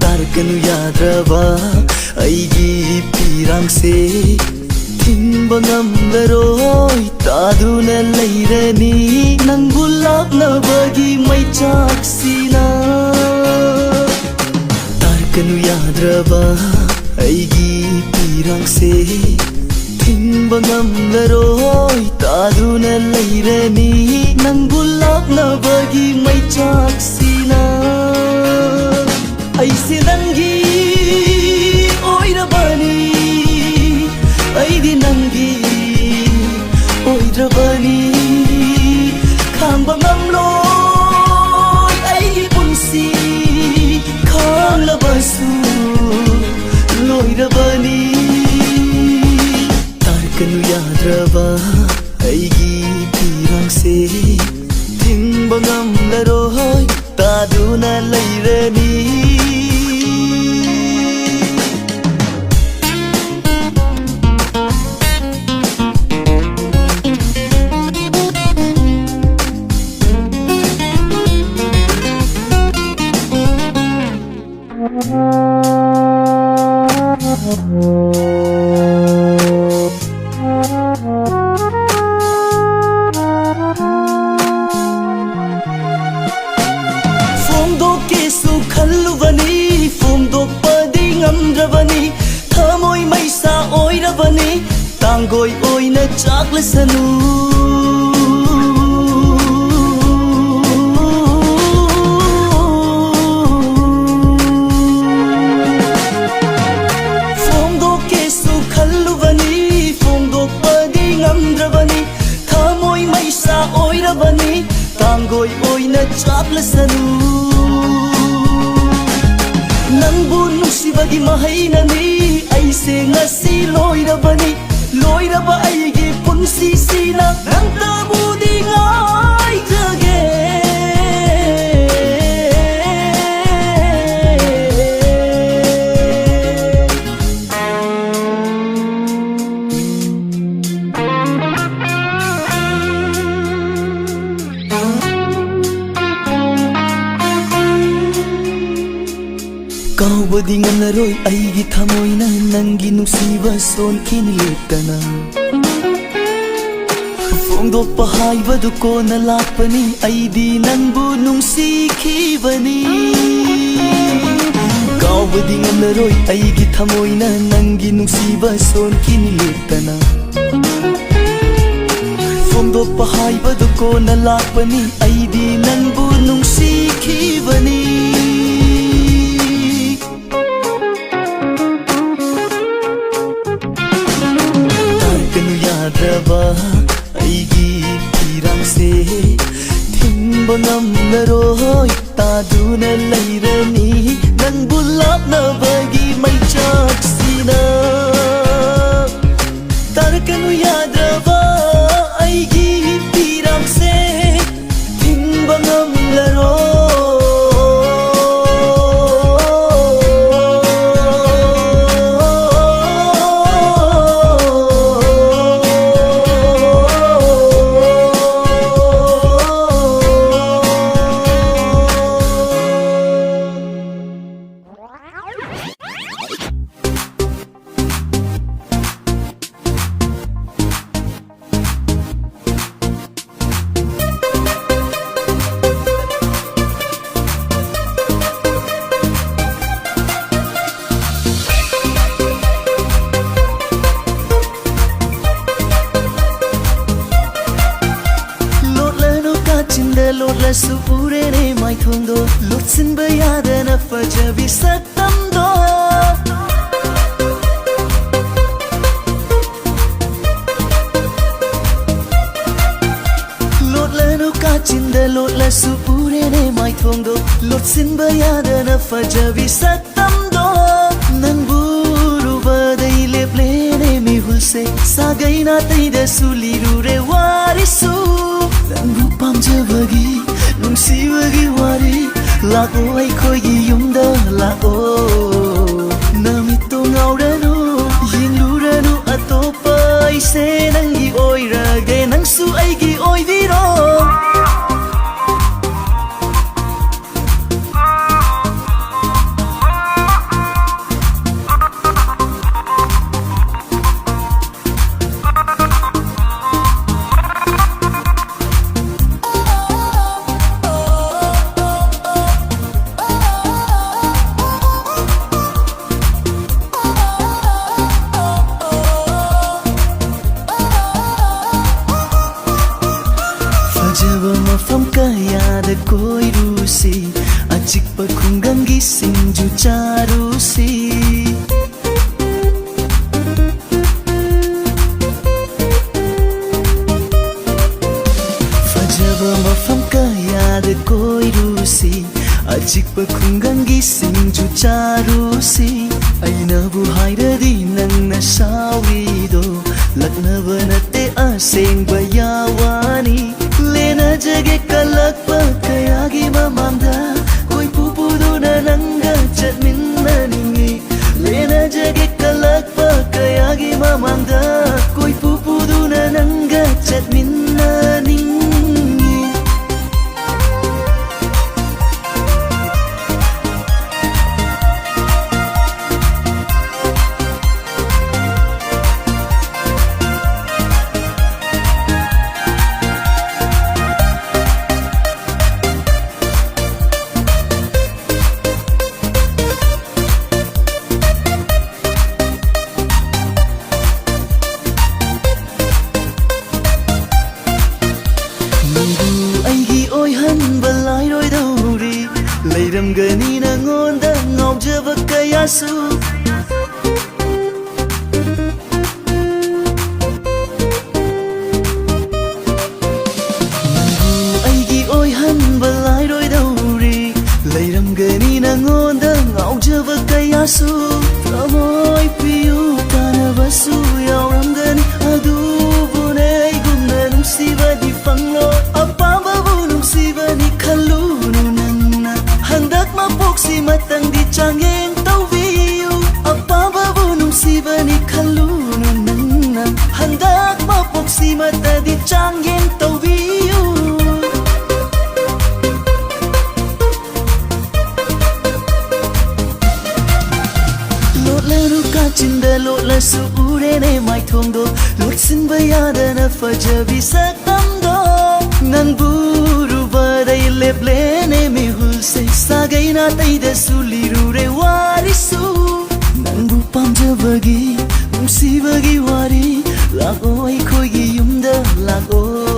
ꯇꯥꯔꯛꯀꯅꯨ ꯌꯥꯗ꯭ꯔꯕ ꯑꯩꯒꯤ ꯄꯤꯔꯥꯡꯁꯦ ꯊꯤꯡꯕ ꯉꯝꯂꯔꯣꯏ ꯇꯥꯗꯨꯅ ꯂꯩꯔꯅꯤ ꯅꯪꯕꯨ ꯂꯥꯞꯅꯕꯒꯤ ꯃꯩꯆꯥꯛꯁꯤꯅ ꯇꯥꯔꯛꯀꯅꯨ ꯌꯥꯗ꯭ꯔꯕ ꯑꯩꯒꯤ ꯄꯤꯔꯥꯡꯁꯦ ꯊꯤꯡꯕ ꯉꯝꯂꯔꯣꯏ ꯇꯥꯗꯨꯅ ꯂꯩꯔꯅꯤ ꯅꯪꯕꯨ ꯂꯥꯞꯅꯕꯒꯤ ꯃꯩꯆꯥꯛꯁꯤꯅ ꯑꯩꯁꯦ ꯅꯪꯒꯤ ꯑꯣꯏꯔꯕꯅꯤ ꯑꯩꯗꯤ ꯅꯪꯒꯤ ꯑꯣꯏꯗ꯭ꯔꯕꯅꯤ ꯈꯥꯡꯕ ꯉꯝꯂꯣꯏ ꯑꯩꯒꯤ ꯄꯨꯟꯁꯤ ꯈꯥꯡꯂꯕꯁꯨ ꯂꯣꯏꯔꯕꯅꯤ ꯇꯥꯔꯛꯀꯅꯨ ꯌꯥꯗ꯭ꯔꯕ ꯑꯩꯒꯤ ꯄꯤꯔꯥꯡꯁꯦ ꯊꯤꯡꯕ ꯉꯝꯂꯔꯣꯏ ꯇꯥꯗꯨꯅ ꯂꯩꯔꯅꯤ ꯐꯣꯡꯗꯣꯛꯀꯦꯁꯨ ꯈꯜꯂꯨꯕꯅꯤ ꯐꯣꯡꯗꯣꯛꯄꯗꯤ ꯉꯝꯗ꯭ꯔꯕꯅꯤ ꯊꯃꯣꯏ ꯃꯩꯁꯥ ꯑꯣꯏꯔꯕꯅꯤ ꯇꯥꯡꯒꯣꯏ ꯑꯣꯏꯅ ꯆꯥꯛꯂꯁꯅꯨ ꯐꯣꯡꯗꯣꯛꯀꯦꯁꯨ ꯈꯜꯂꯨꯕꯅꯤ ꯐꯣꯡꯗꯣꯛꯄꯗꯤ ꯉꯝꯗ꯭ꯔꯕꯅꯤ ꯊꯃꯣꯏ ꯃꯩꯁꯥ ꯑꯣꯏꯔꯕꯅꯤ ꯇꯥꯡꯒꯣꯏ ꯑꯣꯏꯅ ꯆꯥꯛꯂꯁꯅꯨ ꯅꯪꯕꯨ ꯅꯨꯡꯁꯤꯕꯒꯤ ꯃꯍꯩꯅꯅꯤ ꯑꯩꯁꯦ ꯉꯁꯤ ꯂꯣꯏꯔꯕꯅꯤ ꯂꯣꯏꯔꯕ ꯑꯩꯒꯤ ꯄꯨꯟꯁꯤꯁꯤꯅ ꯅꯪꯇꯕꯨꯗꯤ ꯉꯥꯏꯖꯒꯦ ꯀꯥꯎꯕꯗꯤ ꯉꯝꯂꯔꯣꯏ ꯑꯩꯒꯤ ꯊꯃꯣꯏꯅ ꯅꯪꯒꯤ ꯅꯨꯡꯁꯤꯕ ꯁꯣꯟꯈꯤꯅꯤ ꯂꯦꯞꯇꯅ ꯐꯣꯡꯗꯣꯛꯄ ꯍꯥꯏꯕꯗꯨ ꯀꯣꯟꯅ ꯂꯥꯛꯄꯅꯤ ꯑꯩꯗꯤ ꯅꯪꯕꯨ ꯅꯨꯡꯁꯤꯈꯤꯕꯅꯤ ꯀꯥꯎꯕꯗꯤ ꯉꯝꯂꯔꯣꯏ ꯑꯩꯒꯤ ꯊꯃꯣꯏꯅ ꯅꯪꯒꯤ ꯅꯨꯡꯁꯤꯕ ꯁꯣꯟꯈꯤꯅꯤ ꯂꯦꯞꯇꯅ ꯐꯣꯡꯗꯣꯛꯄ ꯍꯥꯏꯕꯗꯨ ꯀꯣꯟꯅ ꯂꯥꯛꯄꯅꯤ ꯑꯩꯗꯤ ꯅꯪꯕꯨ ꯅꯨꯡꯁꯤꯈꯤꯕꯅꯤ ꯇꯥꯔꯒꯅꯨ ꯌꯥꯗ꯭ꯔꯕ ꯑꯩꯒꯤ ꯐꯤꯔꯥꯡꯁꯦ ꯊꯤꯡꯕ ꯉꯝꯂꯔꯣꯏ ꯇꯥꯗꯨꯅ ꯂꯩꯔꯅꯤ ꯅꯪꯕꯨ ꯂꯥꯞꯅꯕꯒꯤ ꯃꯩꯆꯥꯛꯁꯤꯅ ꯇꯥꯔꯒꯅꯨ ꯌꯥꯗ꯭ꯔꯕ ꯑꯩꯒꯤ ꯐꯤꯔꯥꯡꯁꯦ ꯊꯤꯡꯕ ꯉꯝꯂꯔꯣꯏ ꯂꯣꯠꯂꯁꯨ ꯎꯔꯦꯅꯦ ꯃꯥꯏꯊꯣꯡꯗꯣ ꯂꯣꯠꯁꯤꯟꯕ ꯌꯥꯗꯅ ꯐꯖꯕꯤ ꯁꯛꯇꯝꯗꯣ ꯂꯣꯠꯂꯅꯨ ꯀꯥꯆꯤꯟꯗ ꯂꯣꯠꯂꯁꯨ ꯎꯔꯦꯅꯦ ꯃꯥꯏꯊꯣꯡꯗꯣ ꯂꯣꯠꯁꯤꯟꯕ ꯌꯥꯗꯅ ꯐꯖꯕꯤ ꯁꯛꯇꯝꯗꯣ ꯅꯪꯕꯨ ꯎꯔꯨꯕꯗꯩ ꯂꯦꯞꯂꯦꯅꯦ ꯃꯤꯍꯨꯜꯁꯦ ꯁꯥꯒꯩ ꯅꯥꯇꯩꯗꯁꯨ ꯂꯤꯔꯨꯔꯦ ꯋꯥꯔꯤꯁꯨ ꯅꯪꯕꯨ ꯄꯥꯝꯖꯕꯒꯤ ꯅꯨꯡꯁꯤꯕꯒꯤ ꯋꯥꯔꯤ ꯂꯥꯛꯑꯣ ꯑꯩꯈꯣꯏꯒꯤ ꯌꯨꯝꯗ ꯂꯥꯛꯑꯣ ꯅꯃꯤꯠꯇꯣ ꯉꯥꯎꯔꯅꯨ ꯌꯦꯡꯂꯨꯔꯅꯨ ꯑꯇꯣꯞꯄ ꯑꯩꯁꯦ ꯅꯪꯒꯤ ꯑꯣꯏꯔꯒꯦ ꯅꯪꯁꯨ ꯑꯩꯒꯤ ꯑꯣꯏꯕꯤꯔꯣ ꯃꯐꯝ ꯀꯌꯥꯗ ꯀꯣꯏꯔꯨꯁꯤ ꯑꯆꯤꯛꯄ ꯈꯨꯡꯒꯪꯒꯤ ꯁꯤꯡꯖꯨ ꯆꯥꯔꯨꯁꯤ ꯐꯖꯕ ꯃꯐꯝ ꯀꯌꯥꯗ ꯀꯣꯏꯔꯨꯁꯤ ꯑꯆꯤꯛꯄ ꯈꯨꯡꯒꯪꯒꯤ ꯁꯤꯡꯖꯨ ꯆꯥꯔꯨꯁꯤ ꯑꯩꯅꯕꯨ ꯍꯥꯏꯔꯗꯤ ꯅꯪꯅ ꯁꯥꯎꯔꯤꯗꯣ ꯂꯛꯅꯕ ꯅꯠꯇꯦ ꯑꯁꯦꯡꯕ ꯌꯥꯋꯥꯅꯤ ꯂꯦꯅꯖꯒꯦ ꯀꯜꯂꯛꯄ ꯀꯌꯥꯒꯤ ꯃꯃꯥꯡꯗ ꯀꯣꯏꯄꯨ ꯄꯨꯗꯨꯅ ꯅꯪꯒ ꯆꯠꯃꯤꯟꯅꯅꯤꯡꯉꯤ ꯂꯦꯅꯖꯒꯦ ꯀꯜꯂꯛꯄ ꯀꯌꯥꯒꯤ ꯃꯃꯥꯡꯗ ꯀꯣꯏꯄꯨ ꯄꯨꯗꯨꯅ ꯅꯪꯒ ꯆꯠꯃꯤꯟꯅꯅꯤꯡꯉꯤ ꯂꯩꯔꯝꯒꯅꯤ ꯅꯉꯣꯟꯗ ꯉꯥꯎꯖꯕ ꯀꯌꯥꯁꯨ ꯅꯪꯕꯨ ꯑꯩꯒꯤ ꯑꯣꯏꯍꯟꯕ ꯂꯥꯏꯔꯣꯏꯗꯧꯔꯤ ꯂꯩꯔꯝꯒꯅꯤ ꯅꯉꯣꯟꯗ ꯉꯥꯎꯖꯕ ꯀꯌꯥꯁꯨ ꯊꯃꯣꯏ ꯄꯤꯌꯨ ꯀꯥꯟꯅꯕꯁꯨ ꯌꯥꯎꯔꯝꯒꯅꯤ ꯑꯗꯨꯕꯨꯅꯦ ꯑꯩꯒꯨꯝꯅ ꯅꯨꯡꯁꯤꯕꯗꯤ ꯐꯪꯂꯣꯏ ꯑꯄꯥꯝꯕꯕꯨ ꯅꯨꯡꯁꯤꯕꯅꯤ ꯈꯜꯂꯨꯅꯨ ꯅꯪꯅ ꯍꯟꯗꯛ ꯃꯄꯣꯛꯁꯤꯃꯇꯪꯗꯤ ꯆꯥꯡꯌꯦꯡ ꯇꯧꯕꯤꯌꯨ ꯑꯄꯥꯝꯕꯕꯨ ꯅꯨꯡꯁꯤꯕꯅꯤ ꯈꯜꯂꯨꯅꯨ ꯅꯪꯅ ꯍꯟꯗꯛ ꯃꯄꯣꯛꯁꯤꯃꯇꯗꯤ ꯆꯥꯡꯌꯦꯡ ꯇꯧꯕꯤꯌꯨ ꯂꯣꯠꯂꯅꯨ ꯀꯥꯆꯤꯟꯗ ꯂꯣꯠꯂꯁꯨ ꯎꯔꯦꯅꯦ ꯃꯥꯏꯊꯣꯡꯗꯣ ꯂꯣꯠꯁꯤꯟꯕ ꯌꯥꯗꯅ ꯐꯖꯕꯤ ꯁꯛꯇꯝꯗꯣ ꯅꯪꯕꯨ ꯎꯔꯨꯕꯗꯩ ꯂꯦꯞꯂꯦꯅꯦ ꯃꯤꯍꯨꯜꯁꯦ ꯁꯥꯒꯩ ꯅꯥꯇꯩꯗꯁꯨ ꯂꯤꯔꯨꯔꯦ ꯋꯥꯔꯤꯁꯨ ꯅꯪꯕꯨ ꯄꯥꯝꯖꯕꯒꯤ ꯅꯨꯡꯁꯤꯕꯒꯤ ꯋꯥꯔꯤ ꯂꯥꯛꯑꯣ ꯑꯩꯈꯣꯏꯒꯤ ꯌꯨꯝꯗ ꯂꯥꯛꯑꯣ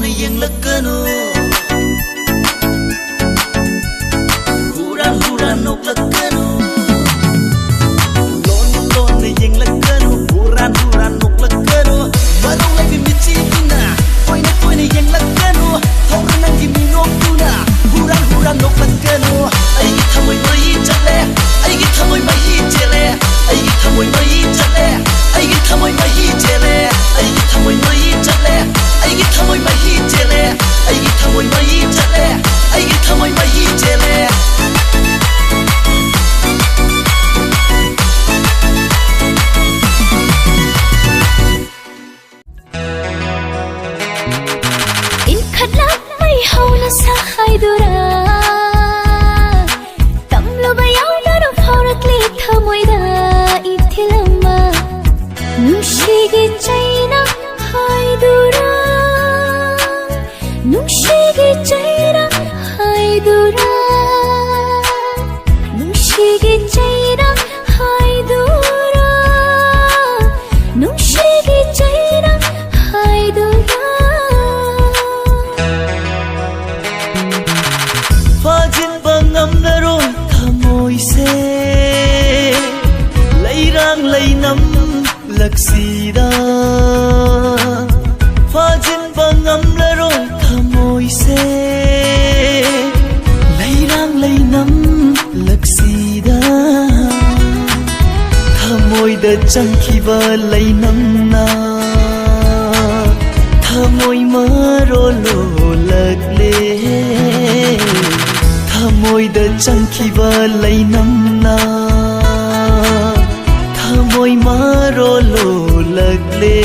lona yenglakanu huran noklakanu lona yenglakanu huran noklakanu madong lagi michina koina yenglakanu thawrana ki minokuna huran noklakanu ai thamoi mai chale ai thamoi mai chele ai thamoi mai chale ai thamoi mai chele ai thamoi mai chale ai thamoi mai chele ai thamoi mai chale ai thamoi mai chele in khatla mai hauna sa haidura tamlo bayau daro phaurakle thamoida ithilama nushige chaina haidura nushige chaina haidura nushige chaina haidura nushige chaina haidura fajin bangam naroi thamoi se leirang leinam laksida fajin bangam naroi thamoi se leirang leinam laksida thamoi da changkhiba leinam na thamoi maro lo lagle thamoi da changkhiba leinam na thamoi maro lo lagle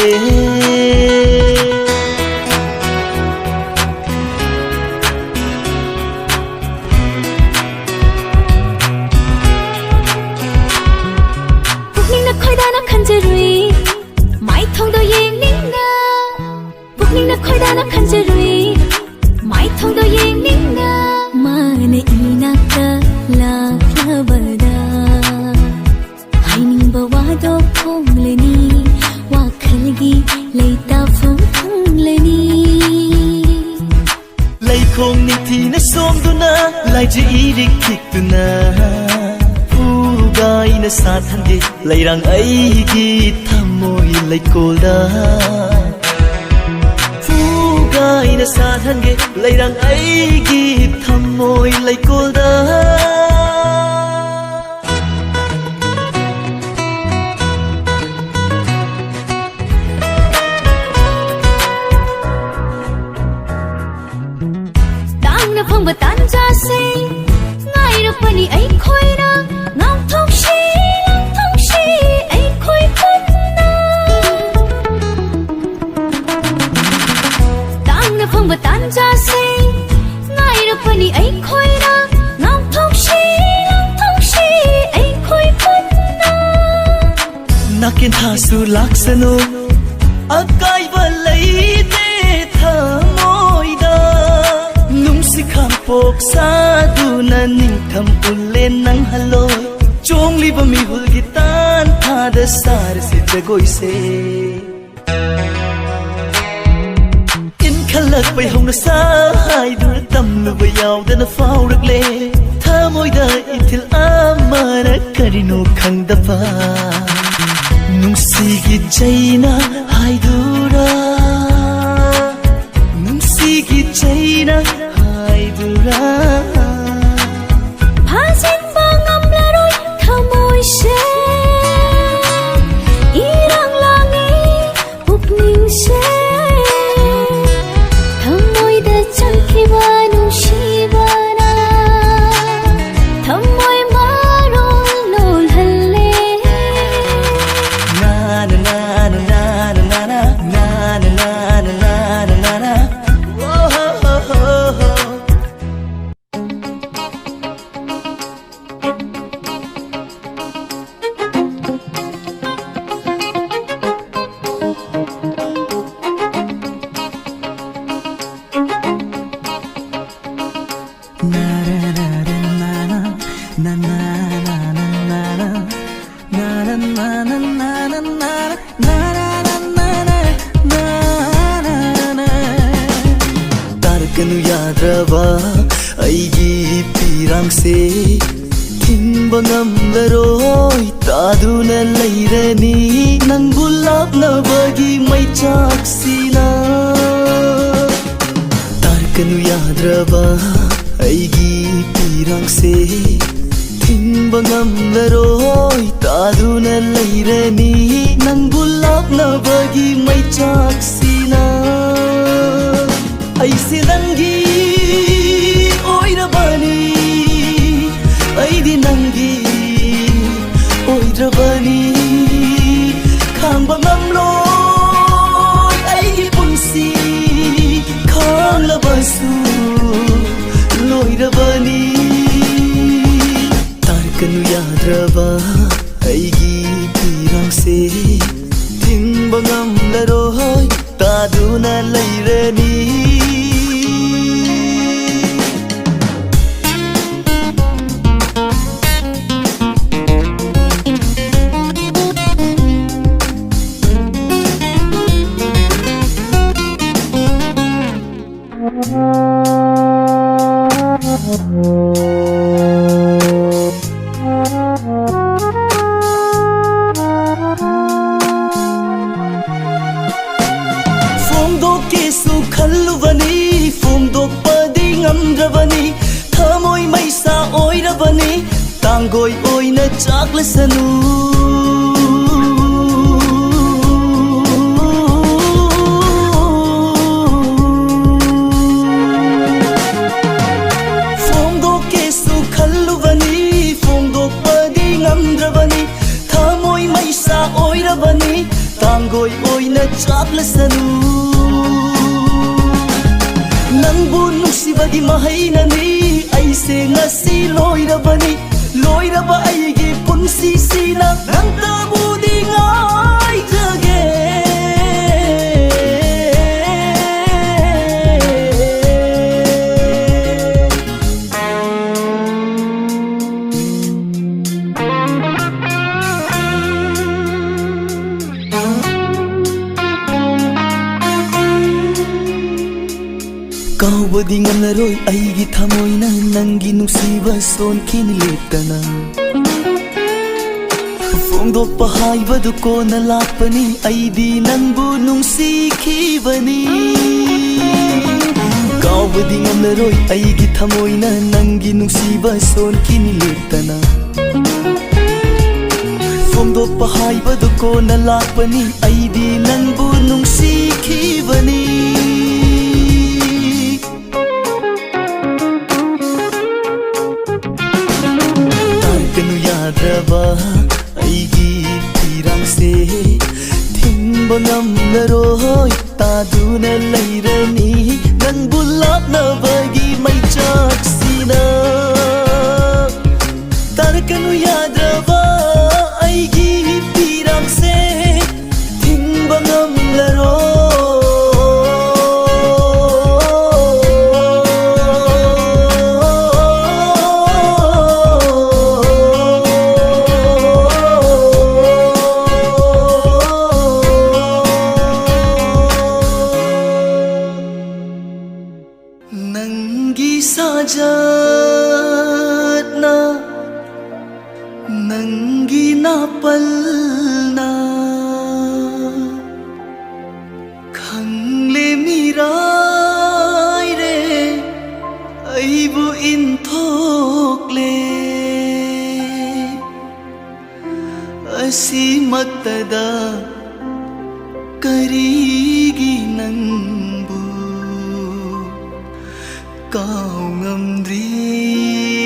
pukning na khoida na khanjarui mai thong do yeng ning na pukning na khoida na khanjarui mai thong do yeng ning na mane ina ka la bada haining bawa do phongleni wa khalgi leita phongleni lai khong ni thi na som du na lai ji irik thik tu na gai na sa than ge lai rang ai gi thamoi lai kolda gai na sa than ge lai rang ai gi thamoi lai kolda tang na phang ba tan ja se ngai ra pani ai khoi na ngau thong shi ai khoi khun na tang na phang ba tan ja se ngai ra pani ai khoi na ngau thong shi ai khoi khun na nakin tha su laksano akai ba lai te thamoi da nung si kham pok sa du na ning tham ulen nang haloi chong li ba mi hul gitan tha da sar si jagoi se in khalak pai hong na sa hai dur tam lu ba yaw da na fau rak le thamoi da ithil amara karino khang da pa nung si gi chaina hai dura nung si gi chaina hai dura phajin bangam la roi thamoi se irang langi pukning se thamoi da changkhiba nushibana thamoi maro lol halle na na na na na na na na na na na na na na oh ho ho ho ꯇꯥꯔꯛꯀꯅꯨ ꯌꯥꯗ꯭ꯔꯕ ꯑꯩꯒꯤ ꯄꯤꯔꯥꯡꯁꯦ ꯊꯤꯡꯕ ꯉꯝꯂꯔꯣꯏ ꯇꯥꯗꯨꯅ ꯂꯩꯔꯅꯤ ꯅꯪꯕꯨ ꯂꯥꯞꯅꯕꯒꯤ ꯃꯩꯆꯥꯛꯁꯤꯅ ꯇꯥꯔꯛꯀꯅꯨ ꯌꯥꯗ꯭ꯔꯕ ꯑꯩꯒꯤ ꯄꯤꯔꯥꯡꯁꯦ ꯊꯤꯡꯕ ꯉꯝꯂꯔꯣꯏ ꯇꯥꯗꯨꯅ ꯂꯩꯔꯅꯤ ꯅꯪꯕꯨ ꯂꯥꯞꯅꯕꯒꯤ ꯃꯩꯆꯥꯛꯁꯤꯅ ꯑꯩꯁꯦ ꯅꯪꯒꯤ ꯑꯣꯏꯔꯕꯅꯤ ꯑꯩꯗꯤ ꯅꯪꯒꯤ ꯑꯣꯏꯗ꯭ꯔꯕꯅꯤ ꯈꯥꯡꯕ ꯉꯝꯂꯣꯏ ꯑꯩꯒꯤ ꯄꯨꯟꯁꯤ ꯈꯥꯡꯂꯕꯁꯨ ꯂꯣꯏꯔꯕꯅꯤ ꯇꯥꯔꯛꯀꯅꯨ ꯌꯥꯗ꯭ꯔꯕ ꯑꯩꯒꯤ ꯄꯤꯔꯥꯡꯁꯦ ꯊꯤꯡꯕ ꯉꯝꯂꯔꯣꯏ ꯇꯥꯗꯨꯅ ꯂꯩꯔꯅꯤ ꯐꯣꯡꯗꯣꯛꯀꯦꯁꯨ ꯈꯜꯂꯨꯕꯅꯤ ꯐꯣꯡꯗꯣꯛꯄꯗꯤ ꯉꯝꯗ꯭ꯔꯕꯅꯤ ꯊꯃꯣꯏ ꯃꯩꯁꯥ ꯑꯣꯏꯔꯕꯅꯤ ꯇꯥꯡꯒꯣꯏ ꯑꯣꯏꯅ ꯆꯥꯛꯂꯁꯅꯨ ꯐꯣꯡꯗꯣꯛꯀꯦꯁꯨ ꯈꯜꯂꯨꯕꯅꯤ ꯐꯣꯡꯗꯣꯛꯄꯗꯤ ꯉꯝꯗ꯭ꯔꯕꯅꯤ ꯊꯃꯣꯏ ꯃꯩꯁꯥ ꯑꯣꯏꯔꯕꯅꯤ ꯇꯥꯡꯒꯣꯏ ꯑꯣꯏꯅ ꯆꯥꯛꯂꯁꯅꯨ ꯅꯪꯕꯨ ꯅꯨꯡꯁꯤꯕꯒꯤ ꯃꯍꯩꯅꯅꯤ ꯑꯩꯁꯦ ꯉꯁꯤ ꯂꯣꯏꯔꯕꯅꯤ ꯂꯣꯏꯔꯕ ꯑꯩꯒꯤ ꯄꯨꯟꯁꯤꯁꯤꯅ ꯅꯪꯇꯕꯨꯗꯤ ꯉꯥꯏꯖꯒꯦ ꯀꯥꯎꯕꯗꯤ ꯉꯝꯂꯔꯣꯏ ꯑꯩꯒꯤ ꯊꯃꯣꯏꯅ ꯅꯪꯒꯤ ꯅꯨꯡꯁꯤꯕ ꯁꯣꯟꯈꯤꯅꯤ ꯂꯦꯞꯇꯅ ꯐꯣꯡꯗꯣꯛꯄ ꯍꯥꯏꯕꯗꯨ ꯀꯣꯟꯅ ꯂꯥꯛꯄꯅꯤ ꯑꯩꯗꯤ ꯅꯪꯕꯨ ꯅꯨꯡꯁꯤꯈꯤꯕꯅꯤ ꯀꯥꯎꯕꯗꯤ ꯉꯝꯂꯔꯣꯏ ꯑꯩꯒꯤ ꯊꯃꯣꯏꯅ ꯅꯪꯒꯤ ꯅꯨꯡꯁꯤꯕ ꯁꯣꯟꯈꯤꯅꯤ ꯂꯦꯞꯇꯅ ꯐꯣꯡꯗꯣꯛꯄ ꯍꯥꯏꯕꯗꯨ ꯀꯣꯟꯅ ꯂꯥꯛꯄꯅꯤ ꯑꯩꯗꯤ ꯅꯪꯕꯨ ꯅꯨꯡꯁꯤꯈꯤꯕꯅꯤ ꯇꯥꯔꯛꯀꯅꯨ ꯌꯥꯗ꯭ꯔꯕ ꯑꯩꯒꯤ ꯄꯤꯔꯥꯡꯁꯦ ꯊꯤꯡꯕ ꯉꯝꯂꯔꯣꯏ ꯇꯥꯗꯨꯅ ꯂꯩꯔꯅꯤ ꯅꯪꯕꯨ ꯂꯥꯞꯅꯕꯒꯤ ꯃꯩꯆꯥꯛꯁꯤꯅ ꯇꯥꯔꯛꯀꯅꯨ ꯌꯥꯗ꯭ꯔꯕ ꯑꯩꯒꯤ ꯄꯤꯔꯥꯡꯁꯦ ꯊꯤꯡꯕ ꯉꯝꯂꯔꯣꯏ नंगी साजना नंगी नापलना खंगले मिराय रे अइबु इंथोकले असीमतदा करीगी नंबु काव ngamdriba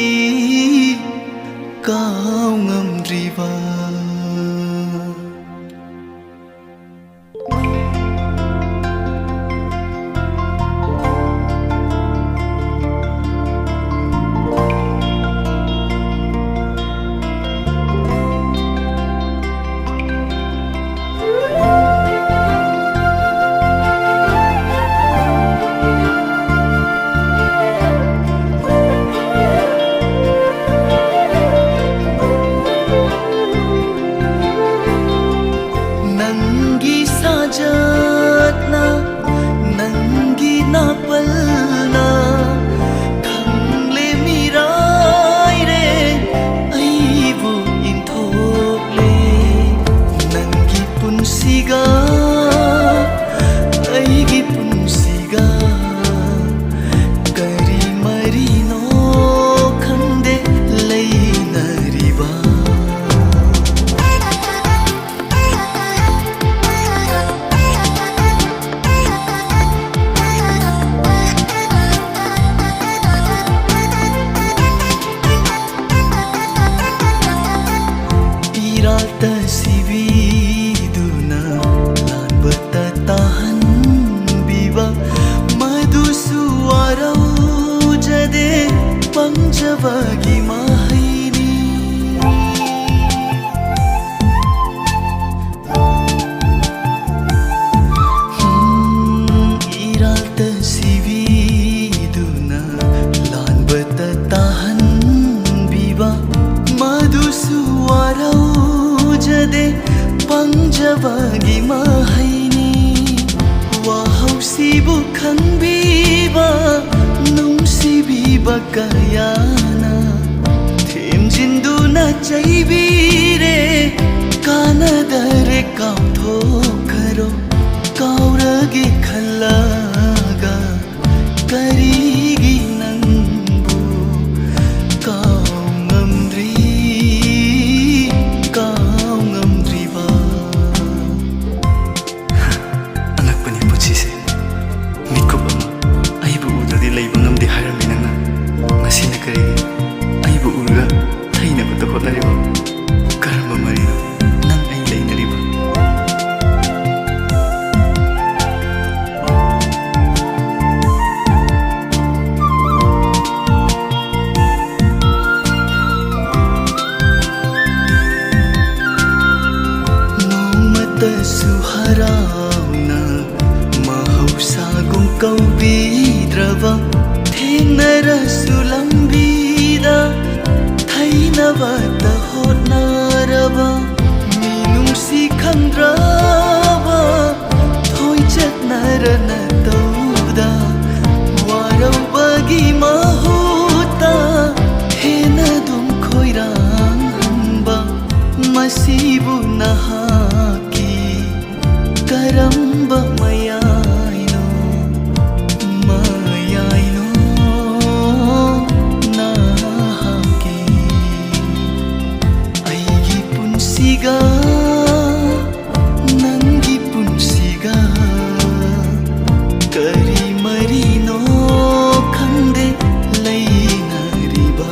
kayana themjinduna chaibire kanadare kauthokaro kauragi khallaga karigi nanbu kaungamdri ba anakpani puchise mikkuba aibu udadi leiba ngamdi hairami nangna ngasina karigi aibu urga thaina bata hotnariba karamba marino nang ai leinariba suharauna mahausagum kaubidraba thengnarasu lambida thainabata hotnaraba minungsi khandraba thoichatnarana tauda waraubagi mahuta henadum khoirangba masibu nahaki karamba mayaino nahaki aigi punsiga nangi punsiga kari marino khande leinariba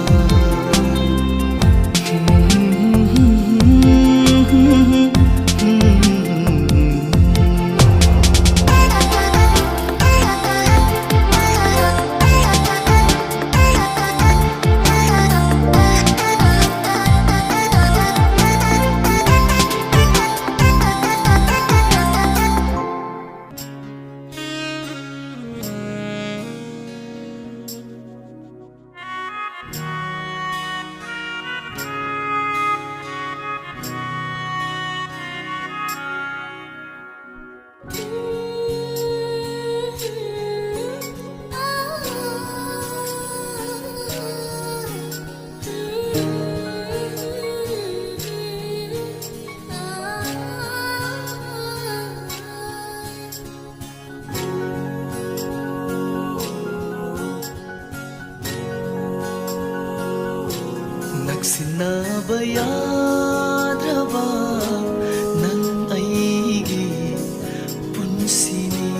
Naksinaba yadraba nang aigi punsini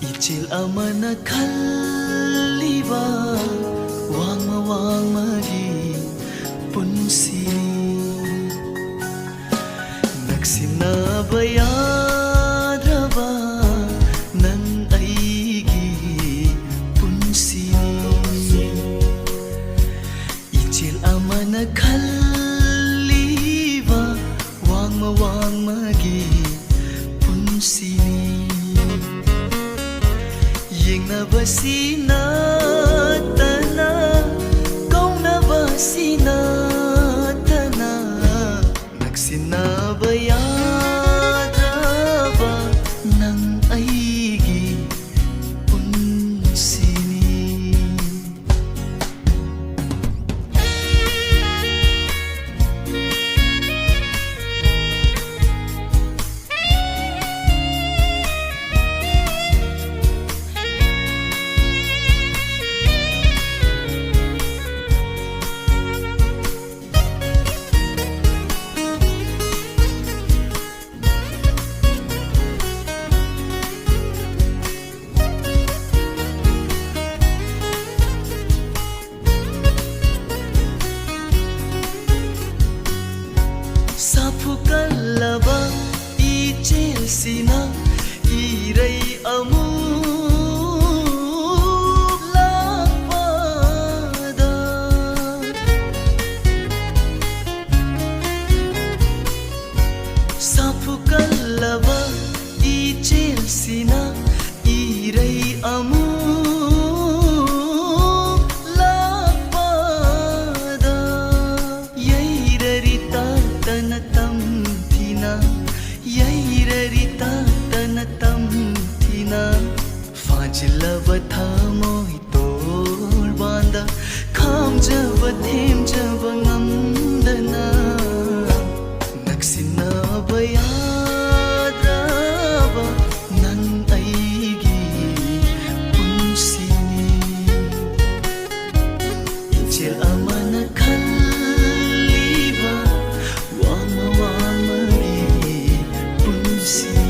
ichil amana khalliba wangmagi punsini naksinaba yadraba nang aigi punsini amana khalliba wangmagi punsini yengnaba sina tana kaunaba sina tana naksinaba yadraba nang aigi punsini Sapukallaba ichelsina irai amu lapada Sapukallaba ichelsina irai amu Yairarita tanatam thina fajlava thamoi nang aigi punsini Ichel amana khalliba wama wamari punsini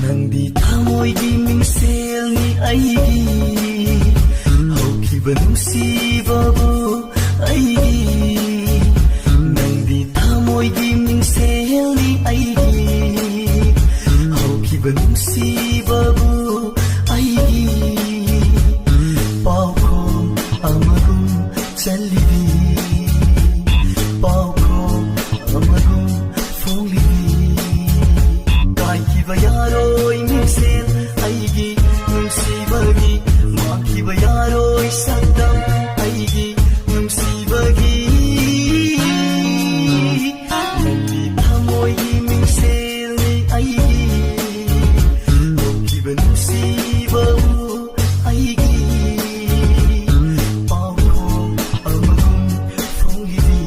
Nangdi thamoigi mingselni aigi haukiba nungsibabu aigi Nangdi thamoigi mingselni aigi haukiba nungsibabu aigi Paukhom amagum chalibi Paukhom amagum folibi Yaroi mingsil aigi nungsibagi makiba yaroi sakdam aigi nungsibagi Nangdi thamoigi mingsil ni aigi makiba nungsibabu aigi Paukhom amagum folibi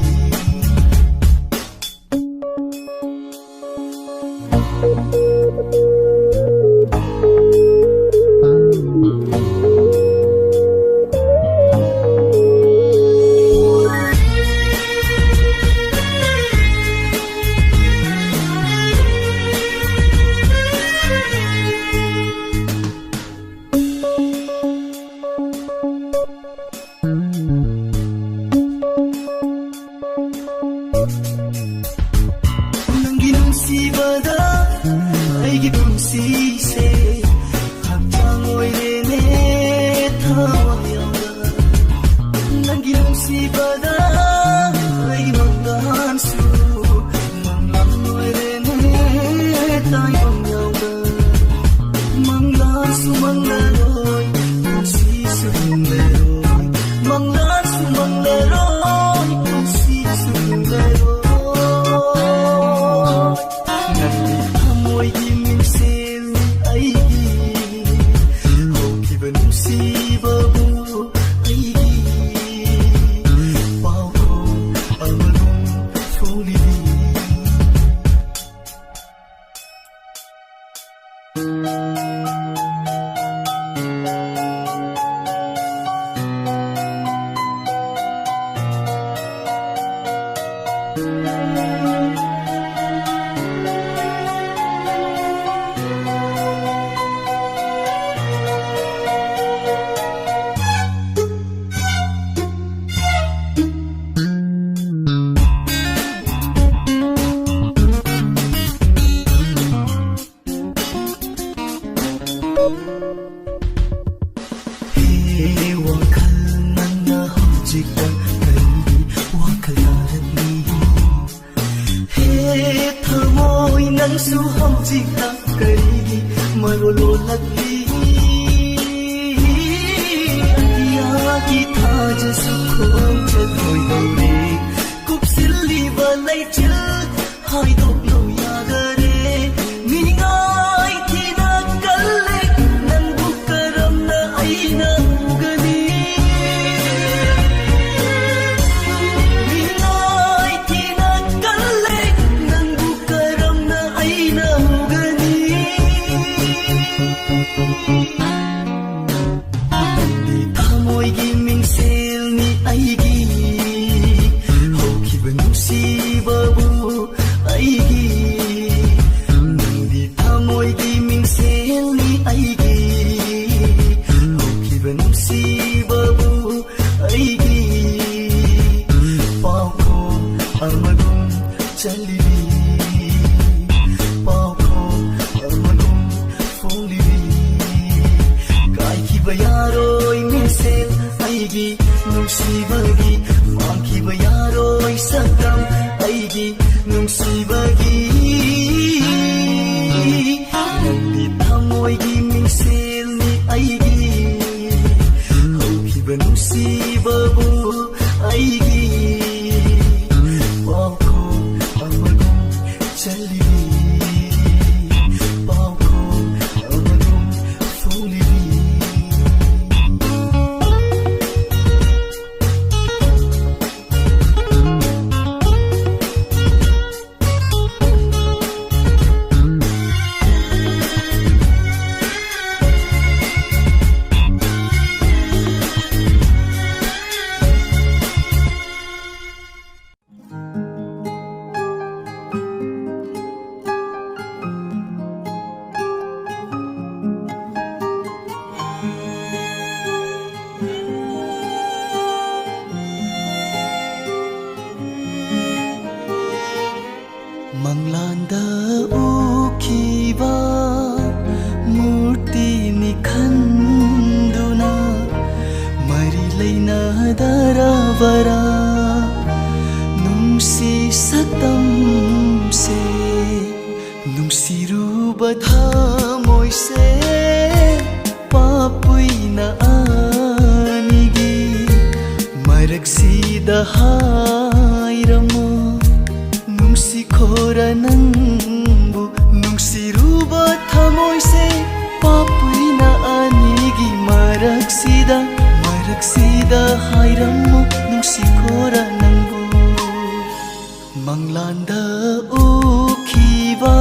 hꯧjikta karigi wakal tarani he thamoi nangsu hꯧjikta karigi marolo lagli ki thajasu khom chathoi dore kupsilli balai chil hai dok no yagare ningai thina kalle nanbu karamna aina ugani ningai thina kalle nanbu karamna aina ugani Moigi mingsel ni aigi Hokiba nusibabu aigi Nandi tamoigi mingsel ni aigi Hokiba nusibabu aigi Pauko amagum chaliri Pauko amagum fongliri Kaikiba yaroi mingsel aigi nungsibagi mangkiba yaroi sakam aigi nungsibagi nandi tamoigi mingsel ni aigi hokiba nungsibabu aigi pauko amagum chaliri pauko amagum fongliri Manglanda ukiba murti ni khanduna mari laina daravara nungsi saktam se nungsiruba thamoi se papuina anigi maraksida hairamo nungsi khora nangbu nungsiruba thamoi se papuina anigi maraksida hairamu nungsi khora nangbu manglanda ukhiba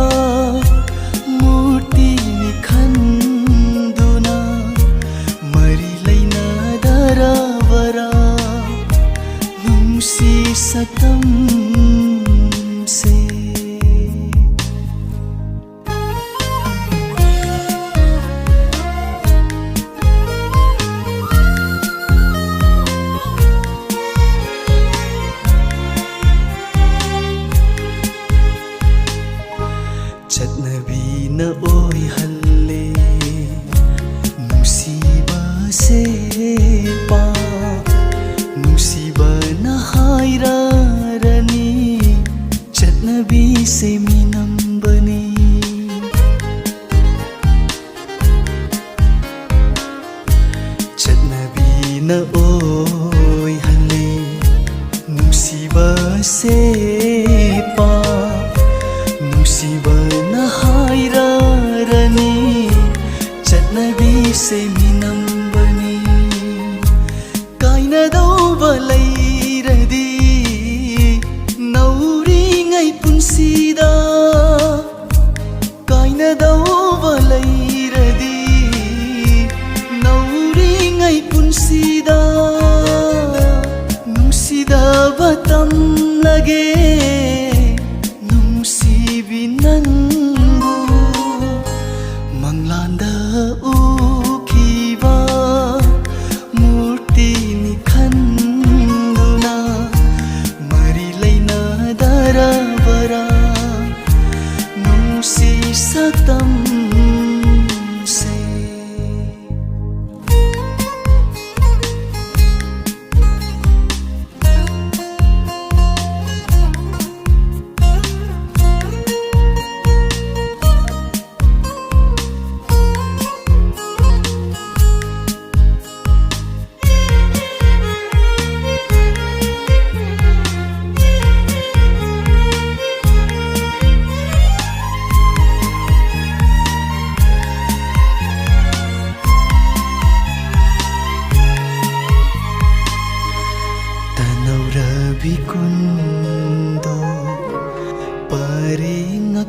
murti ni khanduna mari laina daravara nungsi sakam na oi halle nusiba se pa nusiba na haira rani chatnabi se minam bani chatnabi na oi halle nusiba se pa nusiba na haira rani chatnabi se minam bani kaina dauba lairadi nauri ngai punsida kaina dauba lairadi nauri ngai punsida nungsida batam lage nangu manglanda ukiba murti ni khanduna mari laina daravara nungsi saktam se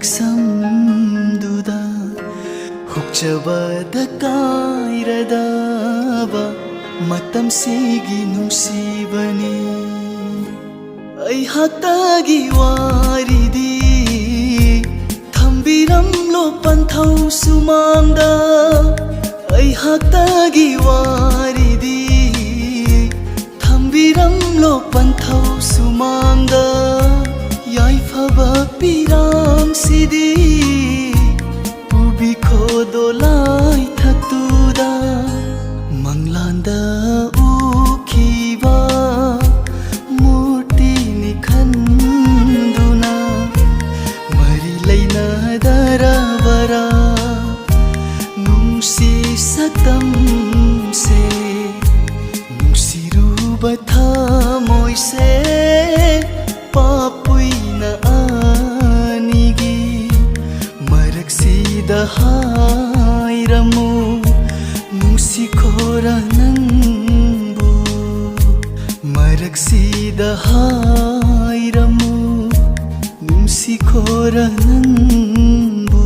ꯉꯛꯁꯝꯗꯨꯗ ꯍꯨꯛꯆꯕꯗ ꯀꯥꯏꯔꯗꯕ ꯃꯇꯝꯁꯤꯒꯤ ꯅꯨꯡꯁꯤꯕꯅꯤ ꯑꯩꯍꯥꯛꯇꯒꯤ ꯋꯥꯔꯤꯗꯤ ꯊꯝꯕꯤꯔꯝꯂꯣ ꯄꯟꯊꯧ ꯁꯨꯃꯥꯡꯗ ꯑꯩꯍꯥꯛꯇꯒꯤ ꯋꯥꯔꯤꯗꯤ ꯊꯝꯕꯤꯔꯝꯂꯣ ꯄꯟꯊꯧ ꯁꯨꯃꯥꯡꯗ ꯌꯥꯏꯐꯕ ꯄꯤꯔꯥꯡꯁꯤꯗꯤ ꯄꯨꯕꯤꯈꯣ ꯗꯣꯂꯥꯏ ꯊꯛꯇꯨꯗ ꯃꯪꯂꯥꯟꯗ ꯎꯈꯤꯕ ꯃꯨꯔꯇꯤꯅꯤ ꯈꯟꯗꯨꯅ ꯃꯔꯤ ꯂꯩꯅꯗꯔꯕꯔꯥ ꯅꯨꯡꯁꯤ ꯁꯛꯇꯝꯁꯦ ꯅꯨꯡꯁꯤꯔꯨꯕ ꯊꯃꯣꯏꯁꯦ ꯄꯥꯄꯨꯏꯅ ꯑꯅꯤꯒꯤ ꯃꯔꯛꯁꯤꯗ ꯍꯥꯏꯔꯝꯃꯨ ꯅꯨꯡꯁꯤꯈꯣꯔ ꯅꯪꯕꯨ ꯃꯔꯛꯁꯤꯗ ꯍꯥꯏꯔꯝꯃꯨ ꯅꯨꯡꯁꯤꯈꯣꯔ ꯅꯪꯕꯨ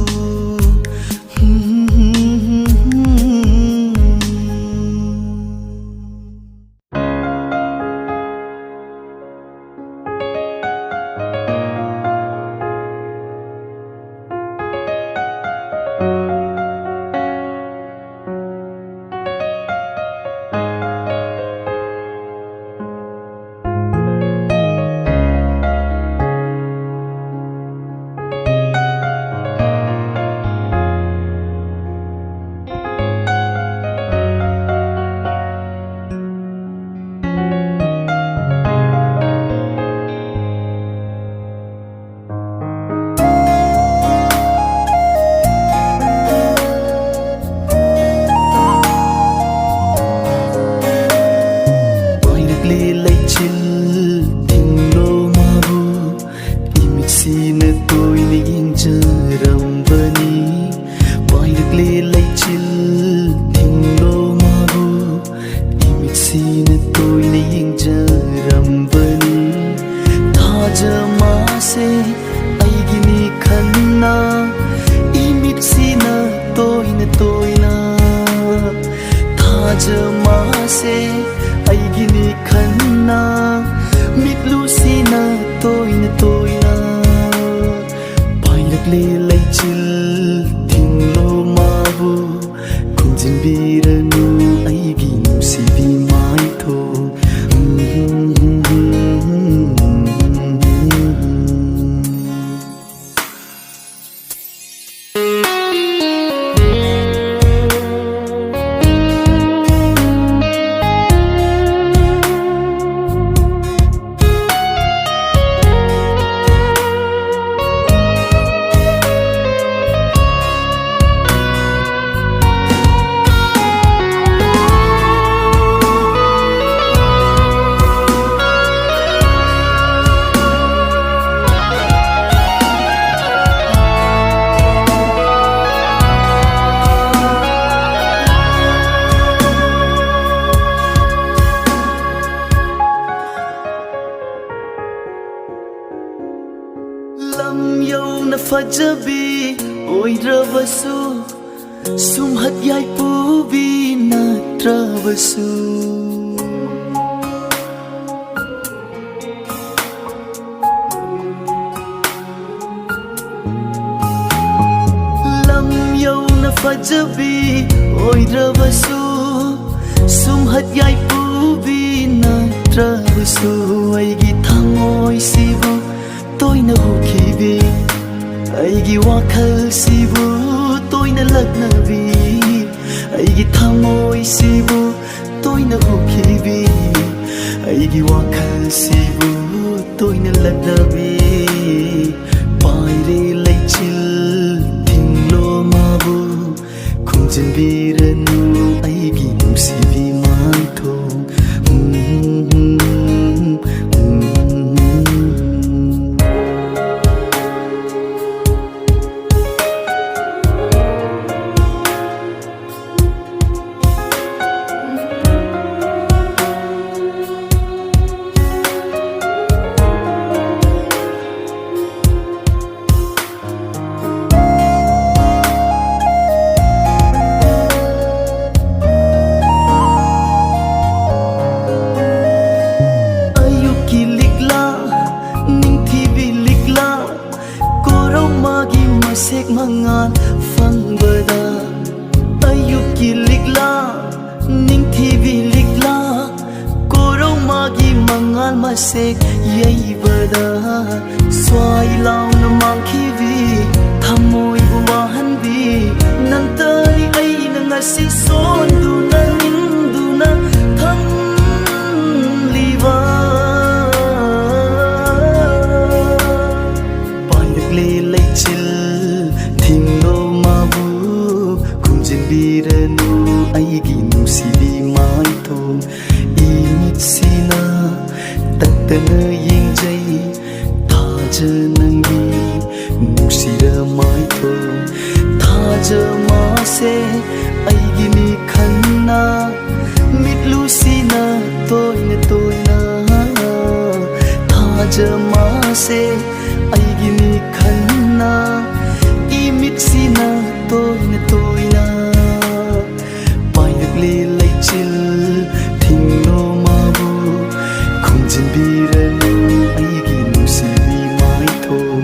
ꯐꯖꯕꯤ ꯑꯣꯏꯗ꯭ꯔꯕꯁꯨ ꯁꯨꯝꯍꯠ ꯌꯥꯏꯄꯨꯕꯤ ꯅꯠꯇ꯭ꯔꯕꯁꯨ ꯂꯝ ꯌꯧꯅ ꯐꯖꯕꯤ ꯑꯣꯏꯗ꯭ꯔꯕꯁꯨ ꯁꯨꯝꯍꯠ ꯌꯥꯏꯄꯨꯕꯤ ꯅꯠꯇ꯭ꯔꯕꯁꯨ ꯑꯩꯒꯤ ꯊꯃꯣꯏꯁꯤꯕꯨ ꯇꯣꯏꯅ ꯎꯈꯤꯕꯤ ꯑꯩꯒꯤ ꯋꯥꯈꯜꯁꯤꯕꯨ ꯇꯣꯏꯅ ꯂꯛꯅꯕꯤ ꯑꯩꯒꯤ ꯊꯃꯣꯏꯁꯤꯕꯨ ꯇꯣꯏꯅ ꯎꯈꯤꯕꯤ ꯑꯩꯒꯤ ꯋꯥꯈꯜꯁꯤꯕు ꯇꯣꯏꯅ ꯂꯛꯅꯕꯤ ꯄꯥꯏꯔꯦ ꯂꯩꯆꯤꯜ ꯊꯤꯡꯂꯣ ꯃꯥꯕꯨ ꯈꯨꯝꯖꯤꯟꯕꯤꯔꯅꯨ ꯑꯩꯒꯤ ꯅꯨꯡꯁꯤꯕꯤ ꯃꯥꯏꯊꯣꯡ mangan fangbada ayuki likla ningthibi likla korong magi mangal masek yaibada swai laung na mangkhivi thamoi buwahan bi nantani ai na ngasi son du na nindu na tham liwa payak le lai chil thinglo mabu kumjin biranu ai gi nusibi mai thom imit sina tattana yingjai thaja nangi nusira mai thom thaja ma se ai gi ni khanna mitlu sina toina toina thaja ma se ai gi ni khanna imit sina toina toina payak le lai chil thingno mabu khungjin biranu ai gi nusibi mai thom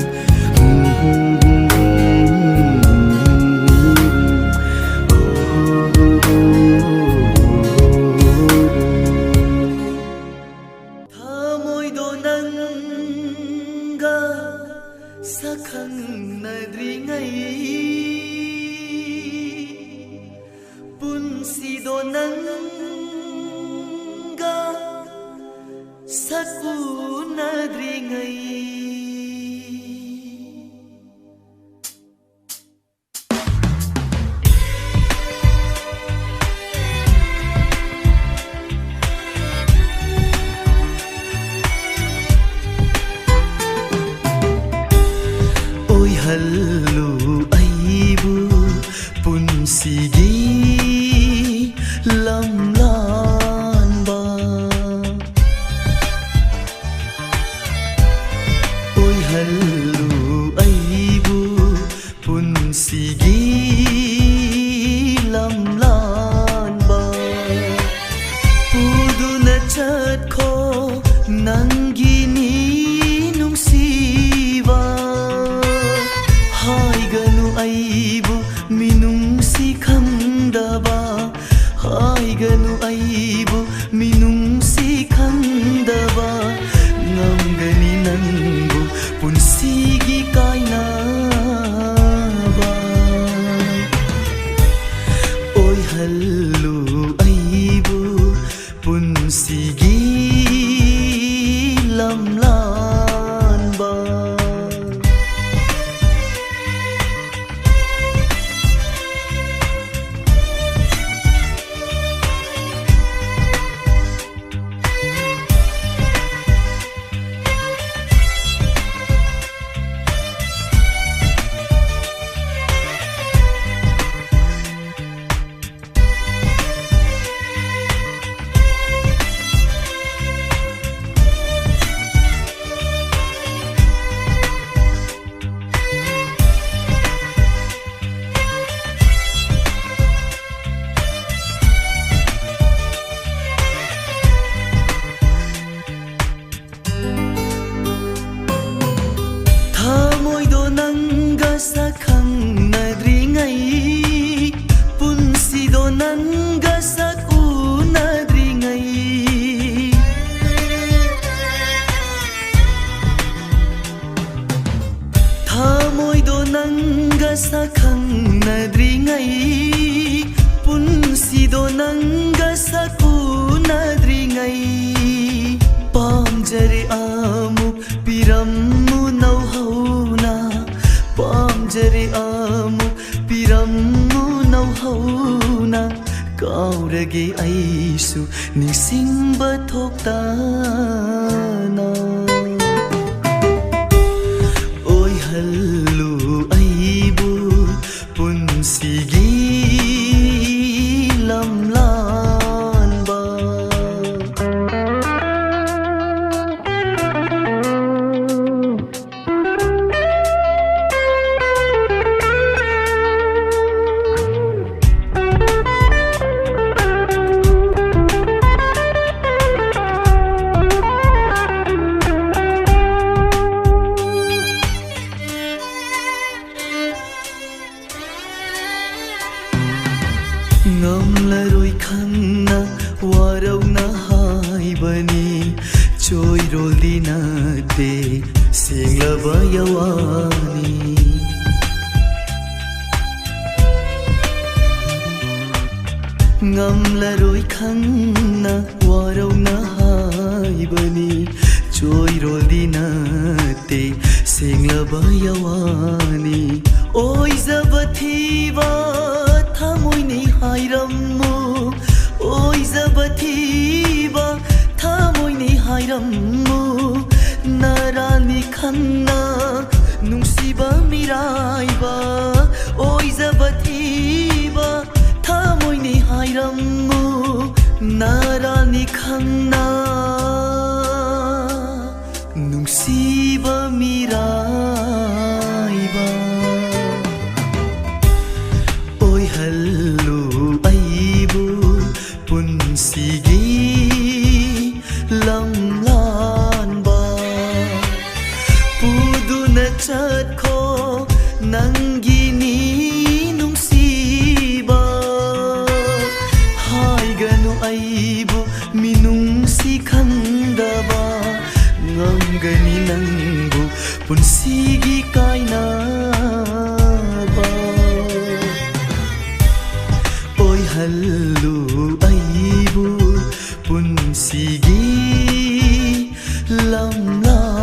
thamoi do nanga sakhang nadri ngai punsi do nanga sakku nadri ngai oi hallu aibu punsigi lamlan ba oi hallu aibu punsigi lamlan ba puduna chat kho nangini nungsiba hai ganu aibu minungsi khandaba hai ganu aibu minungsi khandaba ngamgani nangu punsigi kaina ba oi hallu aibu punsigi lamlan ba thamoi do nanga sakhang nadri ngai punsi do nanga sakku nadri ngai thamoi do nanga sakhang nadri ngai punsi do nanga sakku nadri ngai pamjare amuk pirammu nau hauna pamjare amuk pirammu nau hauna kaurage aisu nisingba thoktana oi hallu aibu punsigi lamlan ba हाइबनी चोइरोल्दी नते सेंग्लबा Yohani ngamlaroi khangna warona haibani choiroldi nate senglaba yawani oi zabathiba thamoini hairammu oi zabathiba thamoini hairammu narani khangna nungsiba miraiba oi zabathiba thamoini hairammu narani khangna nungsiba miraiba oi hallu aibu punsigi lamlanba puduna chatkho nangini aibu minungsi khandaba ngamgani nangbu punsigi kainaba oi hallu aibu punsigi lamlanba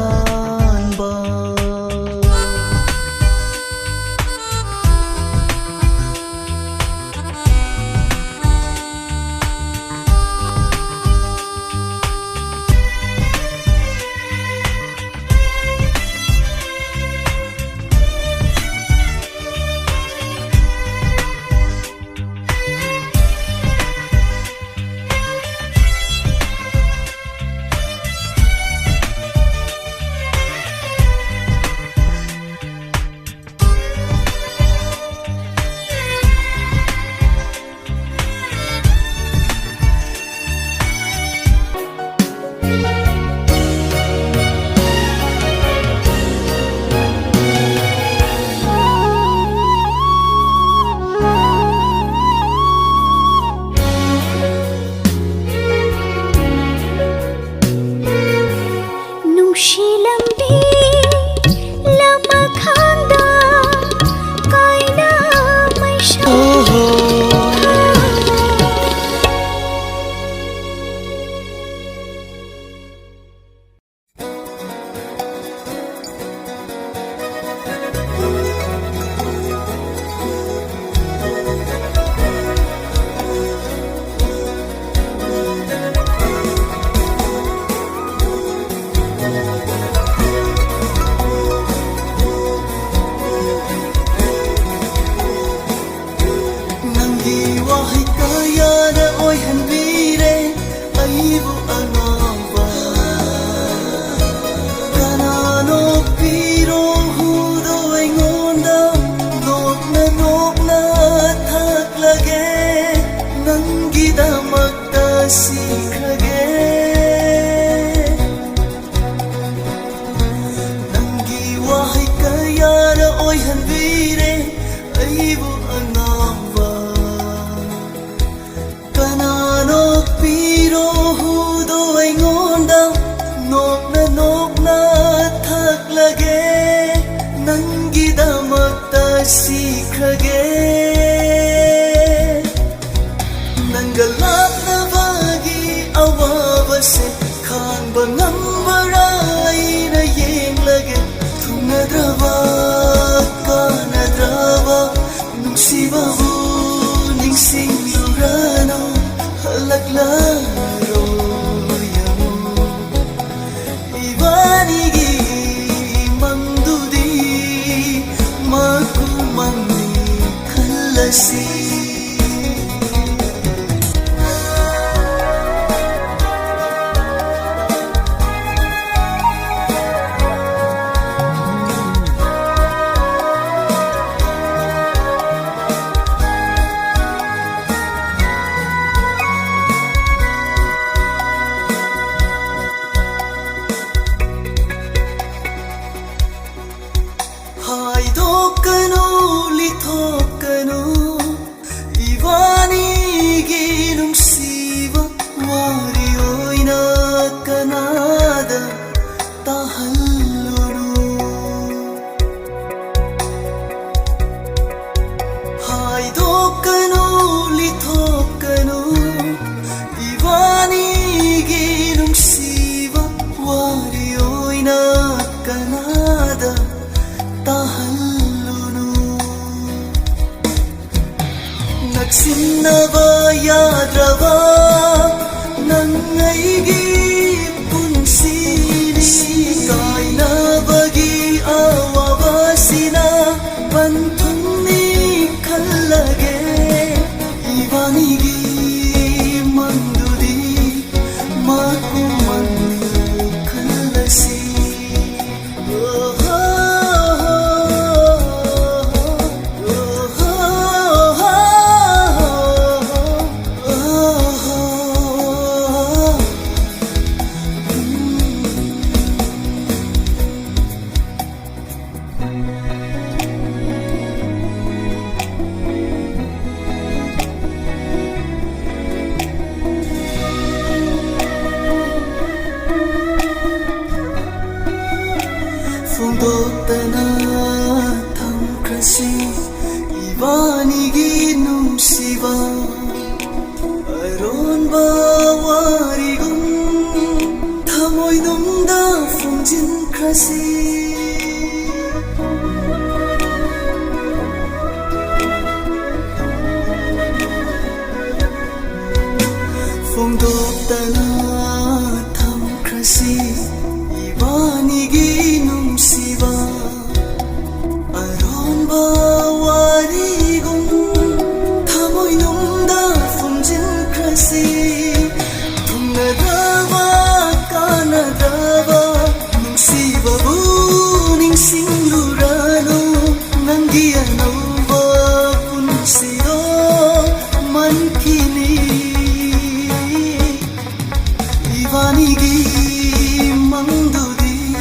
이완이기 망두디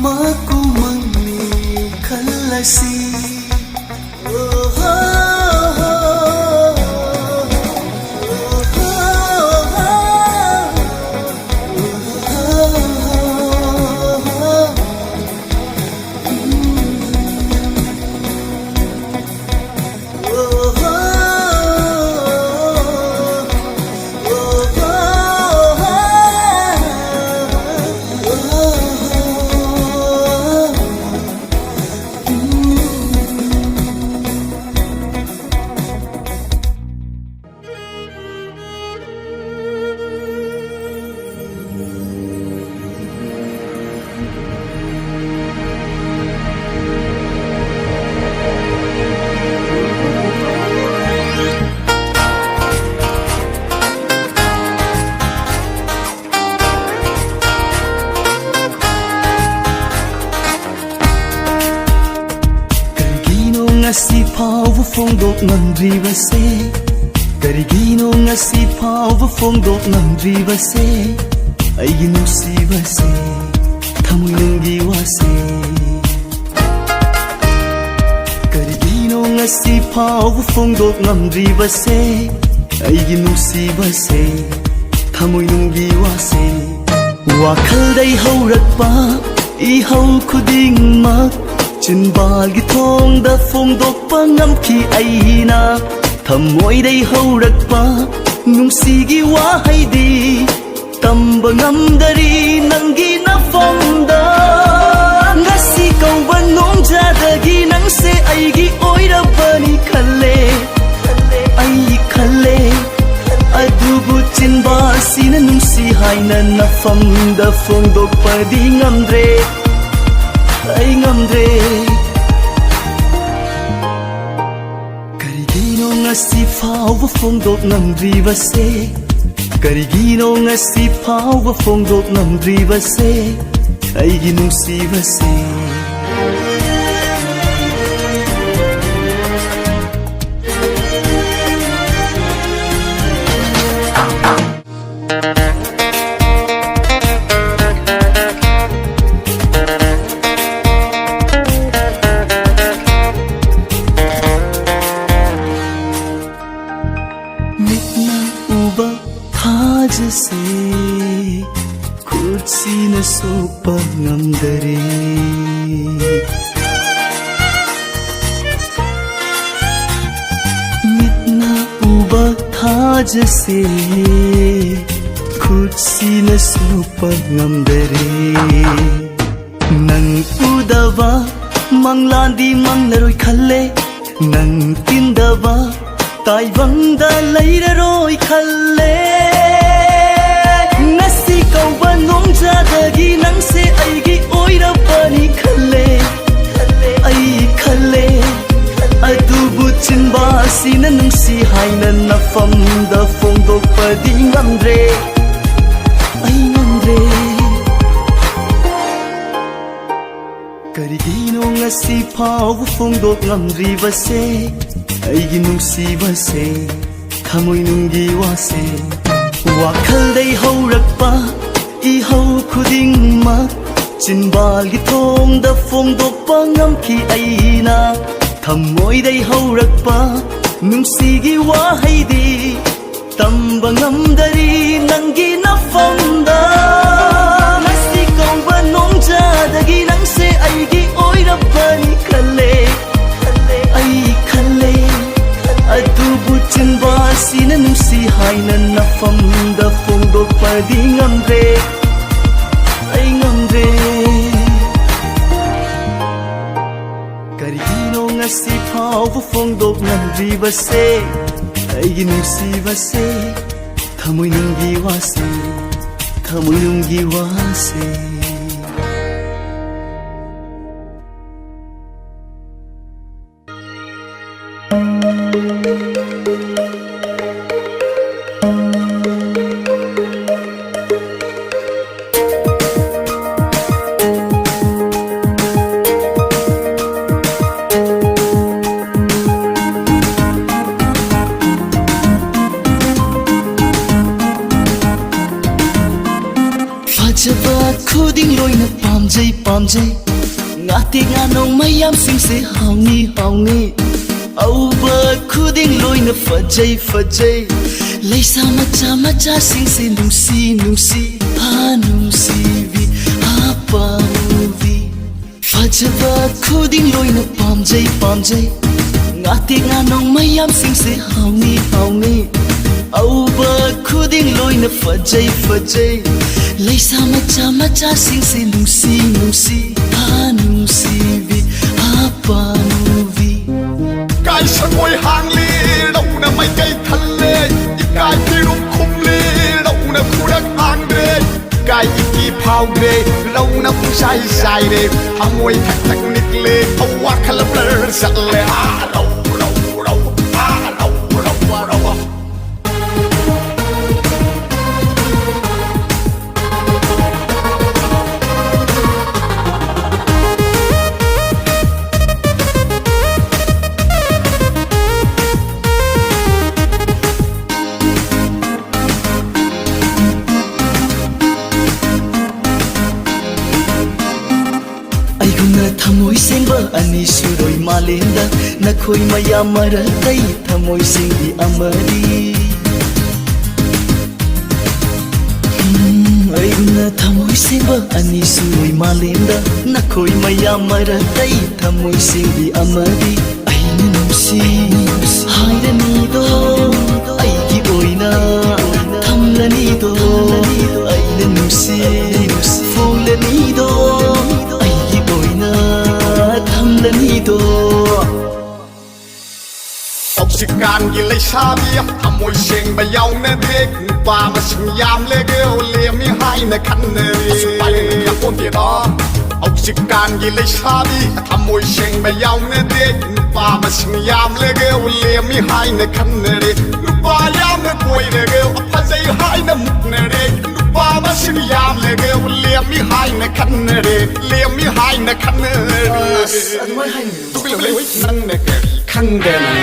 마구 망니 칼라시 ngasi phawva phongdok ngamdribase karigino ngasi phawva phongdok ngamdribase aigi nusibase thamoi nungi wase karigino ngasi phawva phongdok ngamdribase aigi nusibase thamoi nungi wase wakaldai haurakpa ihau khudingmak Chinbalgi thongda phongdokpa ngamki aina thamoidai haurakpa nungsigi wahaidi tamba ngamdari nangi nafamda ngasi kauba nongjadagi nangse aigi oirabani khalle ai khalle adubu chinbasina nungsi haina nafamda phongdokpa di ngamdre ai ngamdre karigino ngasi phawva phongdok ngamdribase karigino ngasi phawva phongdok ngamdribase aigi nungsibase kurtsina sopa ngamdare mitna uba thajase kurtsina sopa ngamdare nang udava manglandi manglaroi khalle nang tindava taibangda lairaroi khalle ngasi kauba nongjadagi nangse aigi oirabani khalle ai khalle adubu chinbasina nungsi haina nafamda phongdokpadi ngamdre ai ngamdre karigino ngasi phawva phongdok ngamdribase aigi nungsibase thamoi nungi wase wakaldai haurakpa ihau khudingmak chinbalgi thongda phongdokpa ngamki aina thamoidai haurakpa nungsigi wahaidi tamba ngamdari nangi nafamda ngasi kauba nongjadagi nangse aigi oirabani khalle ai khalle adubu chinbasina nungsi haina nafamda phongdokpadi ngamdre ai ngamdre karigino ngasi phawva phongdok ngamdribase aigi nungsibase thamoi nungi wase thamoi nungi wase ꯐꯖꯕ ꯈꯨꯗꯤꯡ ꯂꯣꯏꯅ ꯄꯥꯝꯖꯩ ꯄꯥꯝꯖꯩ ꯉꯥꯇꯦ ꯉꯥꯅꯧ ꯃꯌꯥꯝꯁꯤꯡꯁꯦ ꯍꯥꯎꯅꯤ ꯍꯥꯎꯅꯤ ꯑꯎꯕ ꯈꯨꯗꯤꯡ ꯂꯣꯏꯅ ꯐꯖꯩ ꯐꯖꯩ ꯂꯩꯁꯥ ꯃꯆꯥ ꯃꯆꯥꯁꯤꯡꯁꯦ ꯅꯨꯡꯁꯤ ꯅꯨꯡꯁꯤ ꯅꯨꯡꯁꯤꯕꯤ ꯄꯥꯝꯃꯨꯕꯤ ꯐꯖꯕ ꯈꯨꯗꯤꯡ ꯂꯣꯏꯅ ꯄꯥꯝꯖꯩ ꯄꯥꯝꯖꯩ ꯉꯥꯇꯦ ꯉꯥꯅꯧ ꯃꯌꯥꯝꯁꯤꯡꯁꯦ ꯍꯥꯎꯅꯤ ꯍꯥꯎꯅꯤ ꯑꯎꯕ ꯈꯨꯗꯤꯡ ꯂꯣꯏꯅ ꯐꯖꯩ ꯐꯖꯩ ꯂꯩꯁꯥ ꯃꯆꯥ ꯃꯆꯥꯁꯤꯡꯁꯦ ꯅꯨꯡꯁꯤ ꯅꯨꯡꯁꯤ ꯅꯨꯡꯁꯤꯕꯤ ꯄꯥꯝꯃꯨꯕꯤ ꯀꯥꯏ ꯁꯪꯒꯣꯏ ꯍꯥꯡꯂꯤ ꯔꯧꯅ ꯃꯥꯏꯀꯩ ꯊꯜꯂꯦ ꯏꯀꯥꯏ ꯐꯤꯔꯨꯝ ꯈꯨꯝꯂꯤ ꯔꯧꯅ ꯈꯨꯔꯛ ꯍꯥꯡꯗ꯭ꯔꯦ ꯏꯀꯥꯏ ꯏꯀꯤ ꯐꯥꯎꯗ꯭ꯔꯦ ꯔꯧꯅ ꯄꯨꯡꯁꯥꯏ ꯁꯥꯏꯔꯦ ꯊꯃꯣꯏ ꯊꯛ ꯊꯛ ꯅꯤꯛꯂꯦ ꯋꯥꯈꯜ ꯕ꯭ꯂꯔ ꯆꯠꯂꯦ ꯔꯧ ꯔꯧ ꯔꯧ ꯔꯧ ꯔꯧ ꯔꯧ ꯊꯃꯣꯏ ꯁꯦꯡꯕ ꯑꯅꯤ ꯁꯨꯔꯣꯏ ꯃꯥꯂꯦꯝꯗ ꯅꯈꯣꯏ ꯃꯌꯥꯝ ꯃꯔꯛꯇꯩ ꯊꯃꯣꯏ ꯁꯦꯡꯕꯤ ꯑꯃꯗꯤ ꯑꯩꯒꯨꯝꯅ ꯊꯃꯣꯏ ꯁꯦꯡꯕ ꯑꯅꯤ ꯁꯨꯔꯣꯏ ꯃꯥꯂꯦꯝꯗ ꯅꯈꯣꯏ ꯃꯌꯥꯝ ꯃꯔꯛꯇꯩ ꯊꯃꯣꯏ ꯁꯦꯡꯕꯤ ꯑꯃꯗꯤ ꯑꯩꯅ ꯅꯨꯡꯁꯤ ꯍꯥꯏꯔꯅꯤꯗꯣ ꯑꯩꯒꯤ ꯑꯣꯏꯅ ꯊꯝꯂꯅꯤꯗꯣ ꯑꯩꯅ ꯅꯨꯡꯁꯤ ꯐꯣꯡꯂꯅꯤꯗꯣ ꯊꯝꯂꯅꯤꯗꯣ ꯍꯧꯖꯤꯛꯀꯥꯟꯒꯤ ꯂꯩꯁꯥꯕꯤ ꯊꯃꯣꯏ ꯁꯦꯡꯕ ꯌꯥꯎꯅꯗꯦ ꯅꯨꯄꯥ ꯃꯁꯤꯡ ꯌꯥꯝꯂꯒ ꯂꯦꯝꯃꯤ ꯍꯥꯏꯅ ꯈꯟꯅꯔꯦ ꯍꯧꯖꯤꯛꯀꯥꯟꯒꯤ ꯂꯩꯁꯥꯕꯤ ꯊꯃꯣꯏ ꯁꯦꯡꯕ ꯌꯥꯎꯅꯗꯦ ꯅꯨꯄꯥ ꯃꯁꯤꯡ ꯌꯥꯝꯂꯒ ꯂꯦꯝꯃꯤ ꯍꯥꯏꯅ ꯈꯟꯅꯔꯦ ꯅꯨꯄꯥ ꯌꯥꯝꯅ ꯀꯣꯏꯔꯒ ꯐꯖꯩ ꯍꯥꯏꯅ ꯃꯨꯛꯅꯔꯦ ꯅꯨꯄꯥ ꯃꯁꯤꯡ ꯌꯥꯝꯂꯒ ꯂꯦꯝꯃꯤ ꯍꯥꯏꯅ ꯈꯟꯅꯔꯦ ꯂꯦꯝꯃꯤ ꯍꯥꯏꯅ ꯈꯟꯅꯔꯦ ꯅꯪꯅ ꯀꯔꯤ ꯈꯪꯗꯅ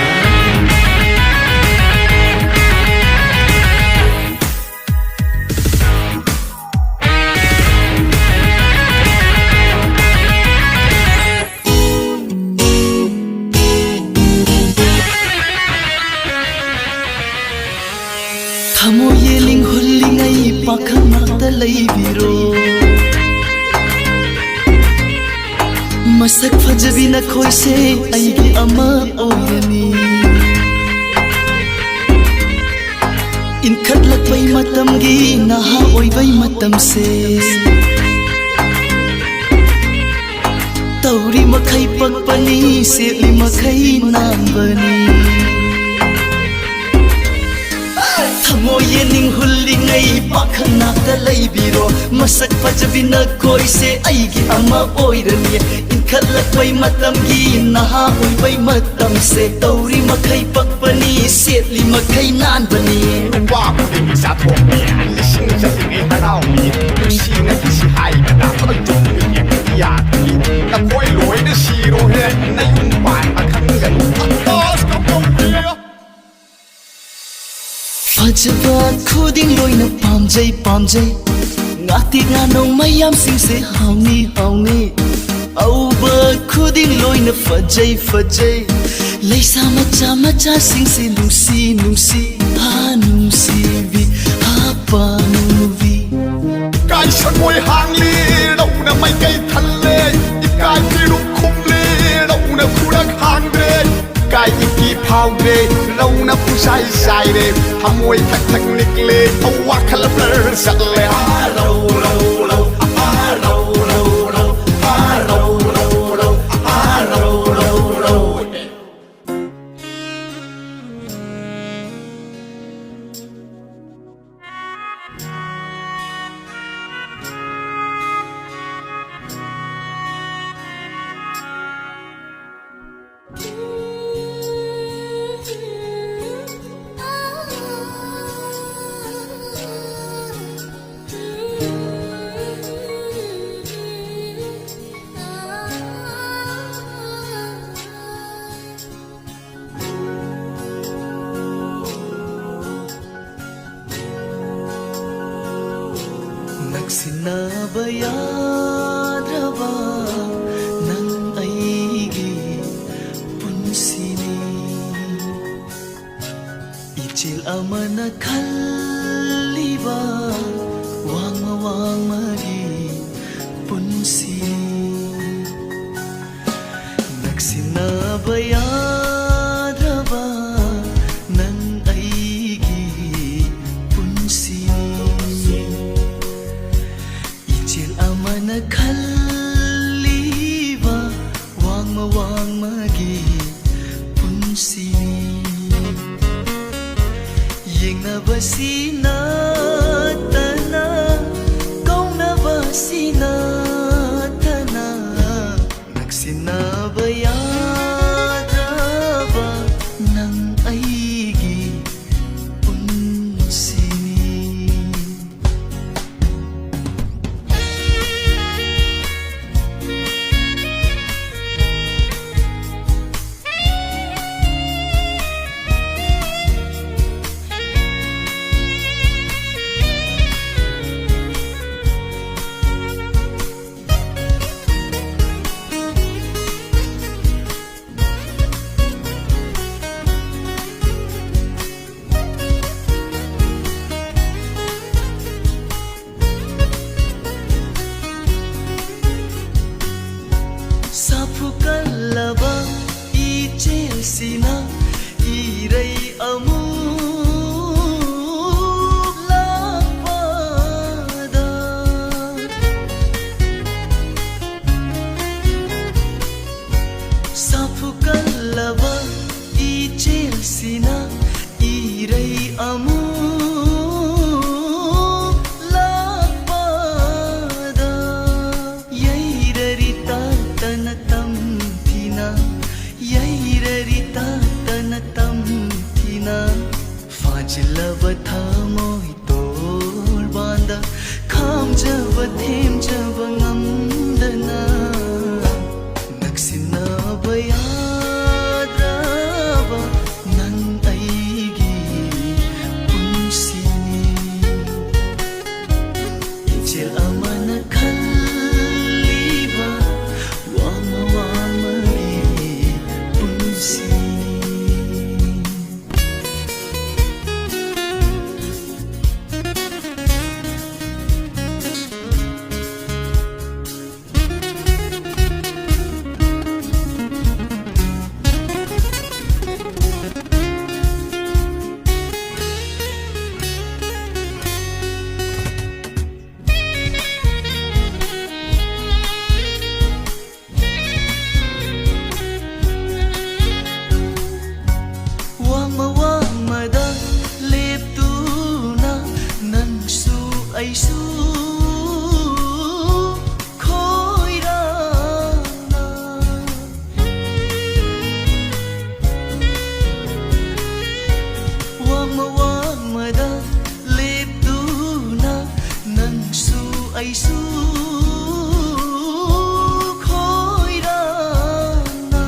ꯊꯃꯣꯏ ꯌꯦꯜꯂꯤꯡ ꯍꯨꯜꯂꯤꯉꯩ ꯄꯥꯈꯪ ꯉꯥꯛꯇ ꯂꯩꯕꯤꯔꯣ ꯃꯁꯛ ꯐꯖꯕꯤ ꯅꯈꯣꯏꯁꯦ ꯑꯩꯒꯤ ꯑꯃ ꯑꯣꯏꯔꯅꯤ ꯏꯟꯈꯠꯂꯛꯄꯩ ꯃꯇꯝꯒꯤ ꯅꯍꯥ ꯑꯣꯏꯕꯩ ꯃꯇꯝꯁꯦ ꯇꯧꯔꯤ ꯃꯈꯩ ꯄꯛꯄꯅꯤ ꯁꯦꯠꯂꯤ ꯃꯈꯩ ꯅꯥꯟꯕꯅꯤ ꯊꯃꯣꯏ ꯌꯦꯡꯅꯤꯡ ꯍꯨꯜꯂꯤꯉꯩ ꯄꯥꯈꯪ ꯉꯥꯛꯇ ꯂꯩꯕꯤꯔꯣ ꯃꯁꯛ ꯐꯖꯕꯤ ꯅꯈꯣꯏꯁꯦ ꯑꯩꯒꯤ ꯑꯃ ꯑꯣꯏꯔꯅꯤ ꯏꯟꯈꯠꯂꯛꯄꯩ ꯃꯇꯝꯒꯤ ꯅꯍꯥ ꯑꯣꯏꯕꯩ ꯃꯇꯝꯁꯦ ꯇꯧꯔꯤ ꯃꯈꯩ ꯄꯛꯄꯅꯤ ꯁꯦꯠꯂꯤ ꯃꯈꯩ ꯅꯥꯟꯕꯅꯤ ꯅꯨꯄꯥ ꯈꯨꯗꯤꯡꯒꯤ ꯆꯥꯊꯣꯛꯄꯤ ꯂꯤꯁꯤꯡ ꯆꯠꯂꯤꯉꯩ ꯍꯔꯥꯎꯕꯤ ꯅꯨꯡꯁꯤꯅꯕꯤꯁꯤ ꯍꯥꯏꯒꯗ ꯆꯨꯝꯃꯤ ꯌꯦꯡꯕꯗꯤ ꯌꯥꯗꯕꯤ ꯅꯈꯣꯏ ꯂꯣꯏꯅ ꯁꯤꯔꯣꯍꯦ ꯅꯌꯨꯝ ꯄꯥꯟꯕ ꯈꯪꯒꯅꯨ ꯐꯖꯕ ꯈꯨꯗꯤꯡ ꯂꯣꯏꯅ ꯄꯥꯝꯖꯩ ꯄꯥꯝꯖꯩ ꯉꯥꯇꯦ ꯉꯥꯅꯧ ꯃꯌꯥꯝꯁꯤꯡꯁꯦ ꯍꯥꯎꯅꯤ ꯍꯥꯎꯅꯤ ꯑꯎꯕ ꯈꯨꯗꯤꯡ ꯂꯣꯏꯅ ꯐꯖꯩ ꯐꯖꯩ ꯂꯩꯁꯥ ꯃꯆꯥ ꯃꯆꯥꯁꯤꯡꯁꯦ ꯅꯨꯡꯁꯤ ꯅꯨꯡꯁꯤ ꯅꯨꯡꯁꯤꯕꯤ ꯄꯥꯝꯃꯨꯕꯤ ꯏꯀꯥꯏ ꯁꯪꯒꯣꯏ ꯍꯥꯡꯂꯤ ꯔꯧꯅ ꯃꯥꯏꯀꯩ ꯊꯜꯂꯦ ꯏꯀꯥꯏ ꯐꯤꯔꯨꯝ ꯈꯨꯝꯂꯤ ꯔꯧꯅ ꯈꯨꯔꯛ ꯍꯥꯡꯗ꯭ꯔꯦ ꯏꯀꯥꯏ ꯏꯀꯤ ꯐꯥꯎꯗ꯭ꯔꯦ ꯔꯧꯅ ꯄꯨꯡꯁꯥꯏ ꯁꯥꯏꯔꯦ ꯊꯃꯣꯏ ꯊꯛ ꯊꯛ ꯅꯤꯛꯂꯦ ꯋꯥꯈꯜ ꯕ꯭ꯂꯔ ꯆꯠꯂꯦ ꯔꯧ ꯔꯧ ꯔꯧ ꯔꯧ ꯔꯧ ꯔꯧ ꯔꯧ ꯔꯧ ꯔꯧ ꯔꯧ ꯔꯧ ꯅꯛꯁꯤꯟꯅꯕ ꯌꯥꯗ꯭ꯔꯕ ꯅꯪ ꯑꯩꯒꯤ ꯄꯨꯟꯁꯤꯅꯤ ꯏꯆꯦꯜ ꯑꯃꯅ ꯈꯜꯂꯤꯕ ꯋꯥꯡꯃ ꯋꯥꯡꯃꯒꯤ ꯄꯨꯟꯁꯤꯅꯤ ꯅꯛꯁꯤꯟꯅꯕ ꯌꯥꯗ꯭ꯔꯕ ꯅꯪ ꯑꯩꯒꯤ ꯄꯨꯟꯁꯤꯅꯤ ꯏꯆꯦꯜ ꯑꯃꯅ ꯈꯜꯂꯤꯕ ꯋꯥꯡꯃ ꯋꯥꯡꯃꯒꯤ ꯄꯨꯟꯁꯤꯅꯤ ꯌꯦꯡꯅꯕꯁꯤ ꯅꯠꯇꯅ ꯀꯧꯅꯕꯁꯤ ꯅꯠꯇꯅ ꯅꯛꯁꯤꯟꯅꯕ ꯌꯥꯗ꯭ꯔꯕ ꯅꯪ ꯑꯩꯒꯤ ꯄꯨꯟꯁꯤꯅꯤ 사푸 깔라바 이제시나 이레이 아무 라바다 사푸 깔라바 이제시나 이레이 아무 फाजिलबा थामोइ तोर बांदा खामजबा थेमजबा ngамदना नक्सिन्नबा याद्रबा नंग अइगी पुन्सिनी इचेल अमना खल्लिबा वामा वामगी पुन्सिनी Aisu khoirana wamada leptuna nangsu aisu khoirana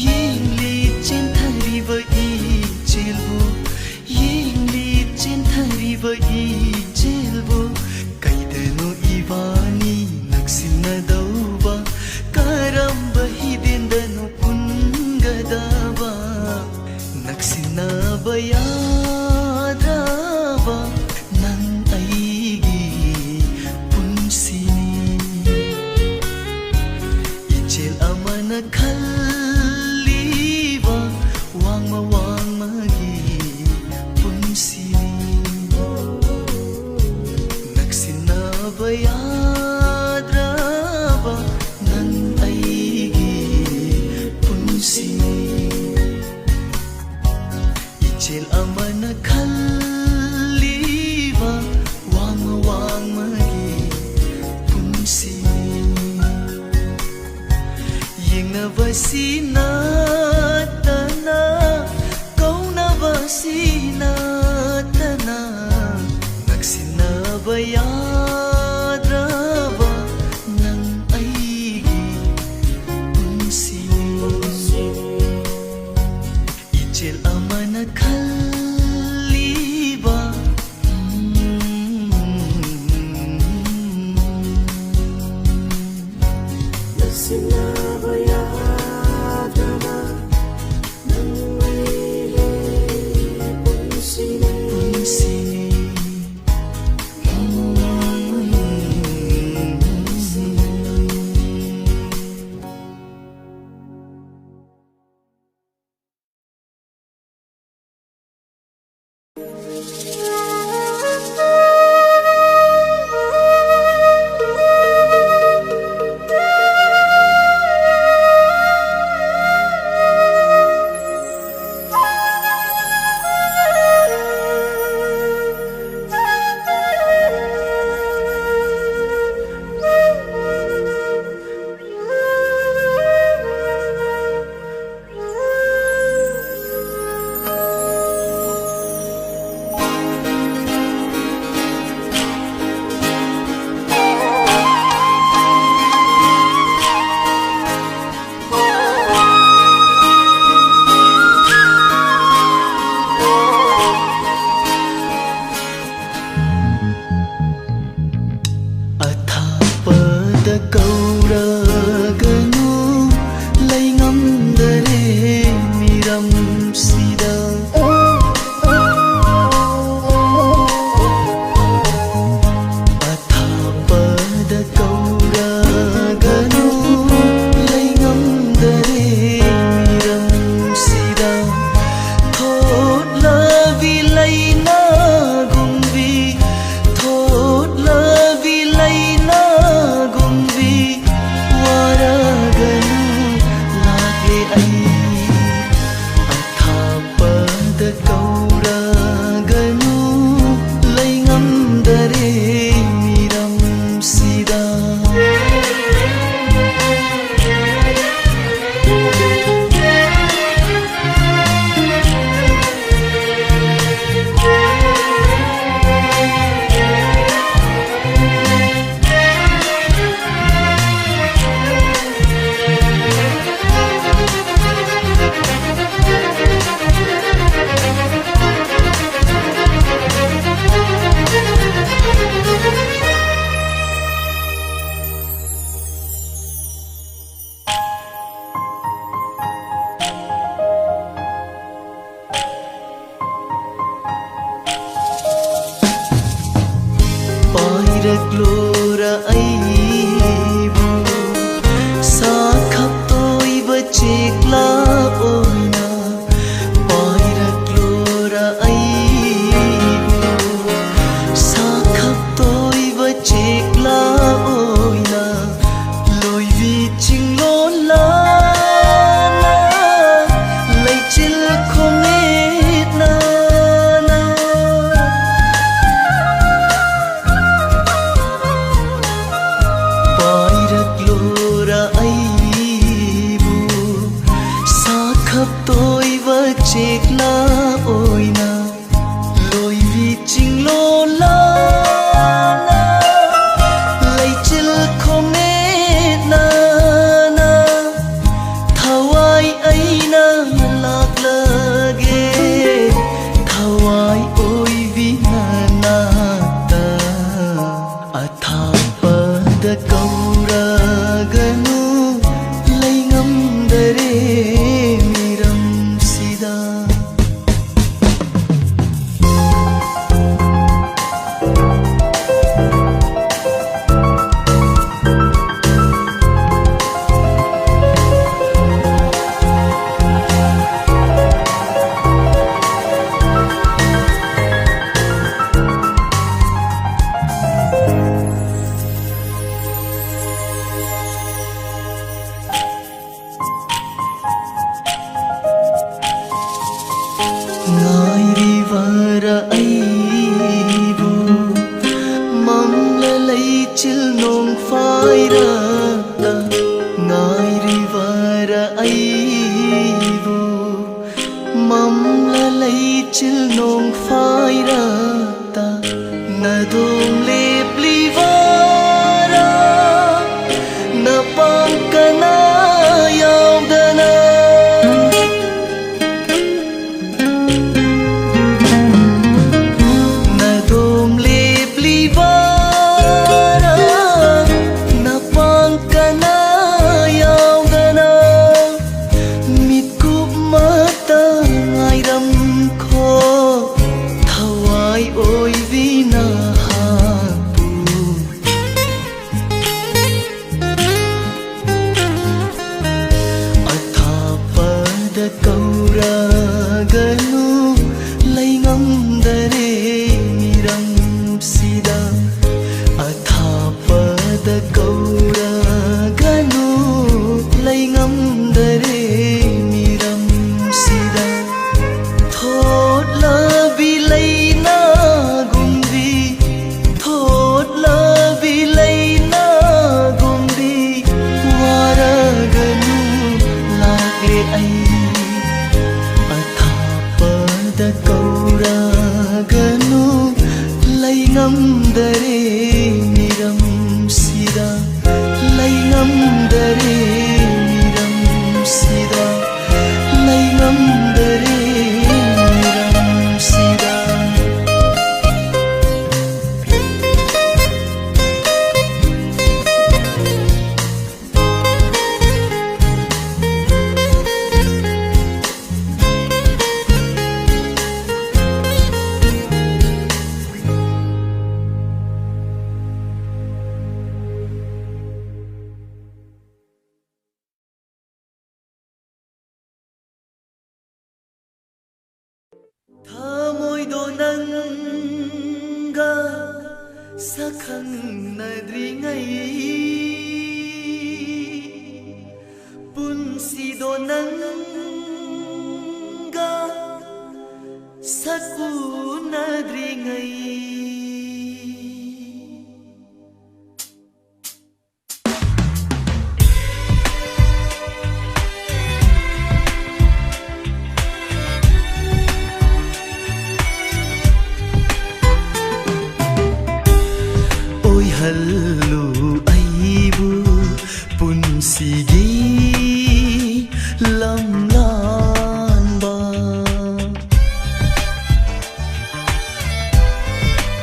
yingli chenthariba ichelbu yingli chenthariba ichelbu kaidenu ibani naksinadauba karamba hidendanu pungadaba naksinaba yadraba nang aigi punsini ichel amana khalliba wangma wangmagi punsini naksinaba yadraba nang aigi punsini ichel amana khalliba wangma wangmagi punsini yengnabasi natana kaunabasi natana naksinaba yadraba nang aigi punsini ichel amana khalliba ꯅꯛꯁꯤꯟꯅꯕ ꯌꯥꯗ꯭ꯔꯕ ꯅꯪ ꯂꯩꯔꯦ ꯄꯨꯟꯁꯤꯅꯤ ꯄꯗ ꯀꯧꯔꯒꯅꯨ ꯂꯩꯉꯝꯗꯔꯦ ꯃꯤꯔꯝꯁꯤꯗ ꯊꯣꯠꯂꯕꯤ ꯂꯩꯅꯥꯒꯨꯝꯕꯤ ꯊꯣꯠꯂꯕꯤ ꯂꯩꯅꯥꯒꯨꯝꯕꯤ ꯋꯥꯔꯒꯅꯨ ꯂꯥꯛꯂꯦ ꯑꯩ ꯑꯊꯥꯞꯄꯗ ꯀꯧꯔꯒꯅꯨ ꯂꯩꯉꯝꯗꯔꯦ ꯃꯤꯔꯝꯁꯤꯗ ꯂꯩꯉꯝꯗꯔꯦ ꯃꯤꯔꯝꯁꯤꯗ ꯂꯩꯉꯝꯗꯔꯦ ꯃꯤꯔꯝꯁꯤꯗ ꯊꯃꯣꯏꯗꯣ ꯅꯪꯒ ꯁꯛꯈꯪꯅꯗ꯭ꯔꯤꯉꯩ ꯄꯨꯟꯁꯤꯗꯣ ꯅꯪꯒ ꯁꯛꯎꯅꯗ꯭ꯔꯤꯉꯩ ꯍꯜꯂꯨ ꯑꯩꯕꯨ ꯄꯨꯟꯁꯤꯒꯤ ꯂꯝꯂꯥꯟꯕ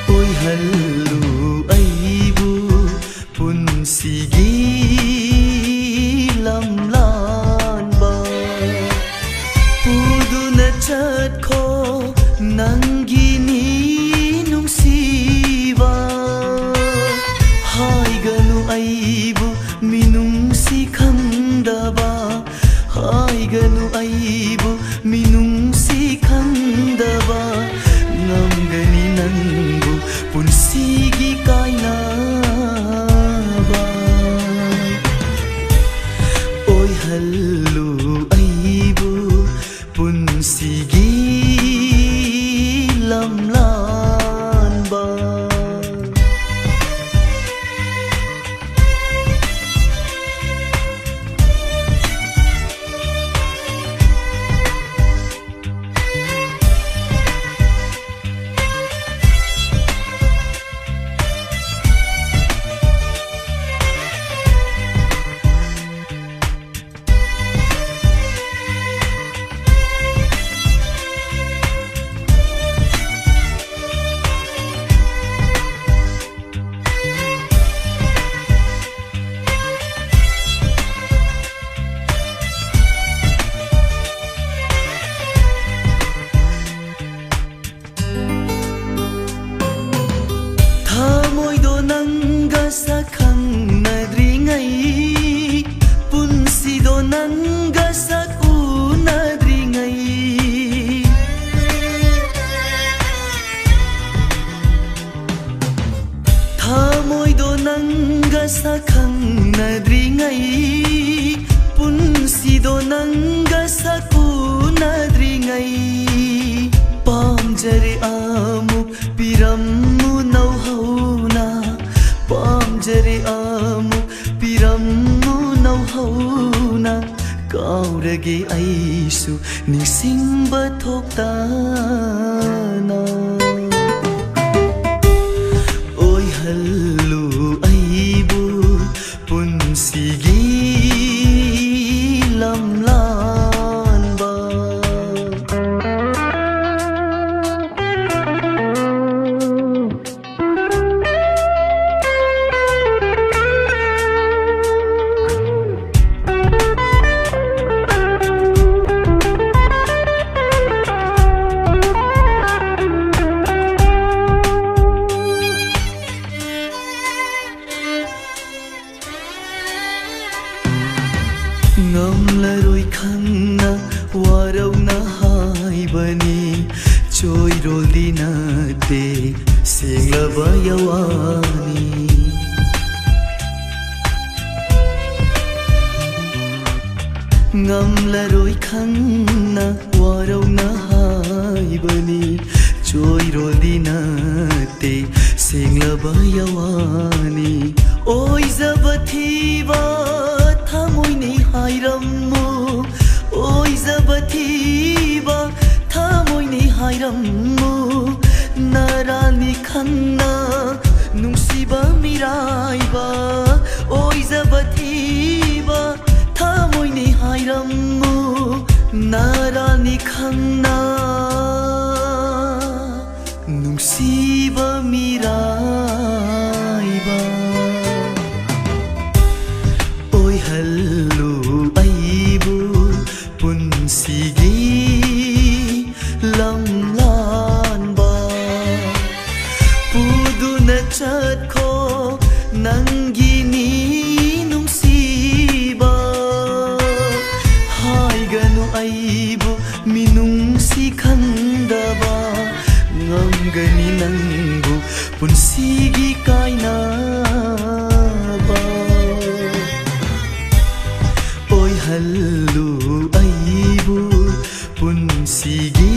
ꯑꯣꯏꯍꯜꯂꯨ ꯑꯩꯕꯨ ꯄꯨꯟꯁꯤꯒꯤ ꯂꯝꯂꯥꯟꯕ ꯄꯨꯗꯨꯅ ꯆꯠꯈꯣ ꯅꯪꯒꯤꯅꯤ ꯅꯨꯡꯁꯤꯕ ꯍꯥꯏꯒꯅꯨ ꯑꯩꯕꯨ ꯃꯤꯅꯨꯡꯁꯤ ꯈꯪꯗꯕ ꯍꯥꯏꯒꯅꯨ ꯑꯩꯕꯨ ꯃꯤꯅꯨꯡꯁꯤ ꯈꯪꯗꯕ ꯉꯝꯒꯅꯤ ꯅꯪꯕꯨ ꯄꯨꯟꯁꯤꯒꯤ ꯀꯥꯏꯅꯕ ꯑꯣꯏꯍꯜꯂꯨ ꯑꯩꯕꯨ ꯄꯨꯟꯁꯤꯒꯤ ꯂꯝꯂꯥꯟꯕ ꯊꯃꯣꯏꯗꯣ ꯅꯪꯒ ꯁꯛꯈꯪꯅꯗ꯭ꯔꯤꯉꯩ ꯄꯨꯟꯁꯤꯗꯣ ꯅꯪꯒ ꯁꯛꯎꯅꯗ꯭ꯔꯤꯉꯩ ꯊꯃꯣꯏꯗꯣ ꯅꯪꯒ ꯁꯛꯈꯪꯅꯗ꯭ꯔꯤꯉꯩ ꯄꯨꯟꯁꯤꯗꯣ ꯅꯪꯒ ꯁꯛꯎꯅꯗ꯭ꯔꯤꯉꯩ ꯄꯥꯝꯖꯔꯦ ꯑꯃꯨꯛ ꯄꯤꯔꯝꯃꯨ ꯅꯧꯍꯧꯅ ꯄꯥꯝꯖꯔꯦ ꯑꯃꯨꯛ ꯄꯤꯔꯝꯃꯨ ꯅꯧꯍꯧꯅ ꯀꯥꯎꯔꯒꯦ ꯑꯩꯁꯨ ꯅꯤꯡꯁꯤꯡꯕ ꯊꯣꯛꯇꯅ ꯑꯣꯏꯍꯜꯂꯨ ꯑꯩꯕꯨ ꯄꯨꯟꯁꯤꯒꯤ ꯂꯝꯂꯥꯟꯕ ꯉꯝꯂꯔꯣꯏ ꯈꯪꯅ ꯋꯥꯔꯧꯅ ꯍꯥꯏꯕꯅꯤ ꯆꯣꯏꯔꯣꯜꯗꯤ ꯅꯠꯇꯦ ꯁꯦꯡꯂꯕ ꯌꯋꯥꯅꯤ ngamlaroi khangna warona haibani choiroldi nate senglaba yawani oi zabathiba thamoini hairammu oi zabathiba thamoini hairammu narani khangna nungsiba miraiba oi zabathiba thamoini hairammu narani khangna nungsiba miraiba oi hallu aibu punsigi lamlanba puduna chatkho nangini nungsiba haiganu aibu minungsi khandaba ngamgani nangbu punsigi kainaba oi hallu aibu punsigi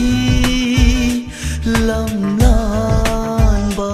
lamlanba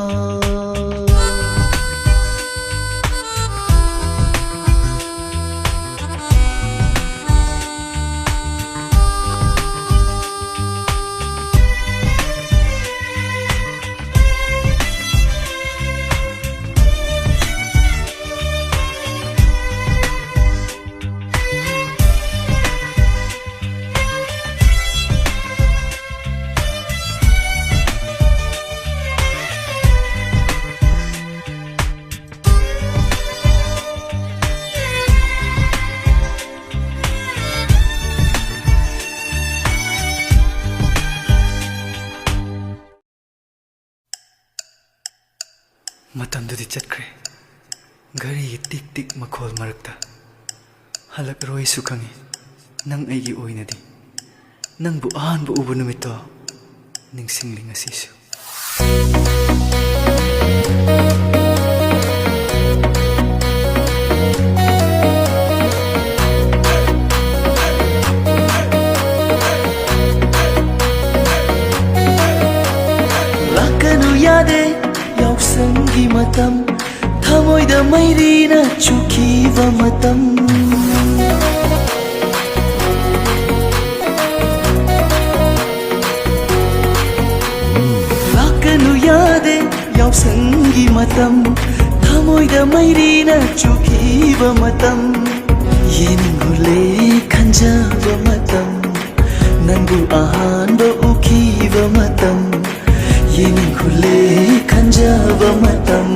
ꯃꯇꯝꯗꯨꯗꯤ ꯆꯠꯈ꯭ꯔꯦ ꯘꯔꯤꯒꯤ ꯇꯤꯛ ꯇꯤꯛ ꯃꯈꯣꯜ ꯃꯔꯛꯇ ꯍꯜꯂꯛꯔꯣꯏꯁꯨ ꯈꯪꯉꯤ ꯅꯪ ꯑꯩꯒꯤ ꯑꯣꯏꯅꯗꯤ ꯅꯪꯕꯨ ꯑꯍꯥꯟꯕ ꯎꯕ ꯅꯨꯃꯤꯠꯇꯣ ꯅꯤꯡꯁꯤꯡꯂꯤ ꯉꯁꯤꯁꯨ lakanu yade yausanggi matam thamoida mairina chukhiba matam lakanu yade yausanggi matam thamoida mairina chukhiba matam yeningule khanjaba matam nanbu ahanba ukhiba matam yeningule khanjaba matam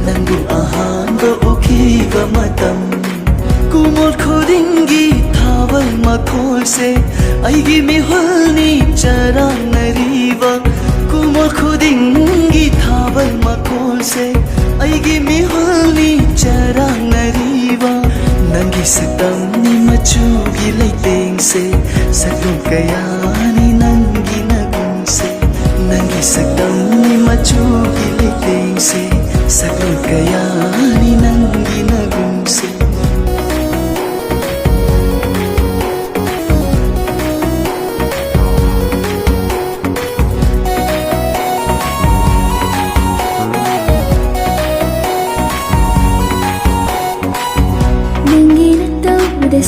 nanbu ahanba ukhiba matam kumol khodingi thabal makhol se aigi mihulni charanariba kumol khodingi thabal makhol se aigi mihulni charanariba nangi saktamni machugi leiteng se saklum kayani nangi nagungse nangi saktamni machugi leiteng se saklum kayani nangi nagungse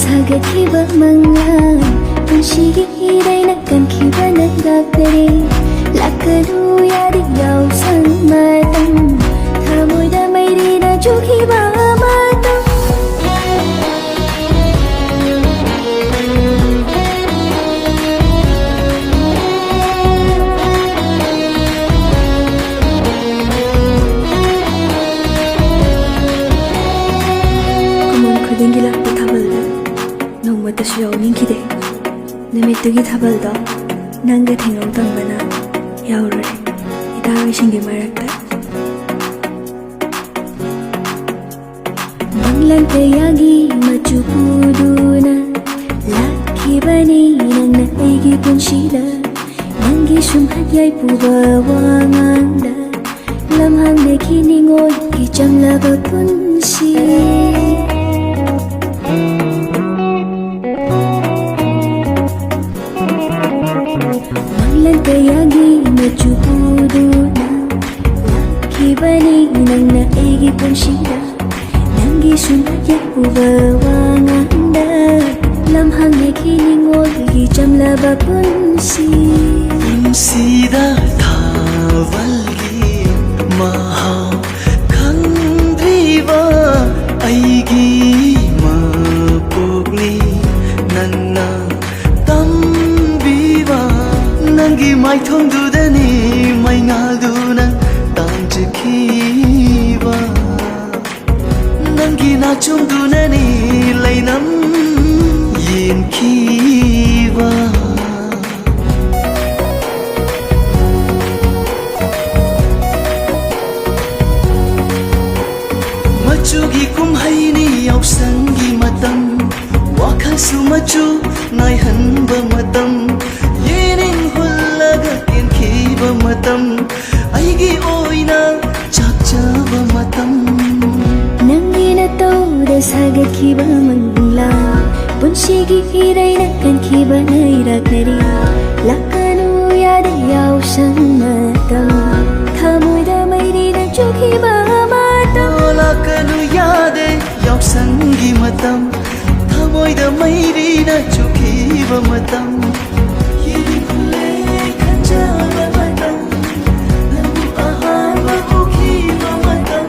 sagathiba mangan punshigi iraina kankhiba nagdakare lakanu yadi yausang matam thamoida mairina chukhiba matam kumon khudingila pithabalda nomatasi yawningkhide numittugi thabalda nanga thengawtambana yaurare idawishingi marakta banglang kayagi machupuduna lakhibani nangna aigi punshida nangi sumhatyai puba wanganda lamhang dekhi ningoi ki chamlaba punshi ꯂꯥꯛꯈꯤꯕꯅꯤ ꯅꯪꯅ ꯑꯩꯒꯤ ꯄꯨꯟꯁꯤꯗ ꯅꯪꯒꯤ ꯁꯨꯝꯍꯠ ꯎꯕ ꯋꯥꯉꯥꯡꯗ ꯂꯝꯍꯥꯡꯉꯦꯈꯤ ꯅꯤꯡꯉꯣꯜꯒꯤ ꯆꯝꯂꯕ ꯄꯨꯟꯁꯤ ꯄꯨꯟꯁꯤꯗ ꯊꯥꯋꯜꯒꯤ ꯃꯍꯥꯎ ꯈꯪꯗ꯭ꯔꯤꯕ ꯑꯩꯒꯤ ꯃꯄꯣꯛꯅꯤ ꯅꯪꯅ ꯇꯝꯕꯤꯕ ꯅꯪꯒꯤ ꯃꯥꯏꯊꯣꯡꯗꯨꯗꯅꯤ ꯃꯩꯉꯥꯜꯗꯨꯅ ꯇꯥꯡꯖꯈꯤꯕ ꯅꯪꯒꯤ ꯅꯥꯆꯣꯝꯗꯨꯅꯅꯤ ꯂꯩꯅꯝ ꯌꯦꯟꯈꯤꯕ ꯃꯆꯨꯒꯤ ꯀꯨꯝꯍꯩꯅꯤ ꯌꯥꯎꯁꯪꯒꯤ ꯃꯇꯝ ꯋꯥꯈꯜꯁꯨ ꯃꯆꯨ ꯅꯥꯏꯍꯟꯕ ꯃꯇꯝ ꯌꯦꯅꯤꯡ ꯍꯨꯜꯂꯒ ꯀꯦꯟꯈꯤꯕ ꯃꯇꯝ ꯑꯩꯒꯤ ꯑꯣꯏꯅ ꯆꯥꯛꯆꯕ ꯃꯇꯝ ꯅꯪꯒꯤ ꯅꯇꯧꯗ ꯁꯥꯒꯠꯈꯤꯕ ꯃꯪꯂꯥ ꯄꯨꯟꯁꯤꯒꯤ ꯏꯔꯩꯅ ꯀꯟꯈꯤꯕ ꯂꯩꯔꯛꯅꯔꯤ ꯂꯥꯛꯀꯅꯨ ꯌꯥꯗꯦ ꯌꯥꯎꯁꯪ ꯃꯇꯝ ꯊꯃꯣꯏꯗ ꯃꯩꯔꯤꯅ ꯆꯨꯈꯤꯕ ꯃꯇꯝ ꯂꯥꯛꯀꯅꯨ ꯌꯥꯗꯦ ꯌꯥꯎꯁꯪꯒꯤ ꯃꯇꯝ ꯊꯃꯣꯏꯗ ꯃꯩꯔꯤꯅ ꯆꯨꯈꯤꯕ ꯃꯇꯝ ꯌꯦꯡꯂꯦ ꯈꯟꯖꯕ ꯃꯇꯝ ꯅꯪꯕꯨ ꯑꯍꯥꯟꯕ ꯎꯈꯤꯕ ꯃꯇꯝ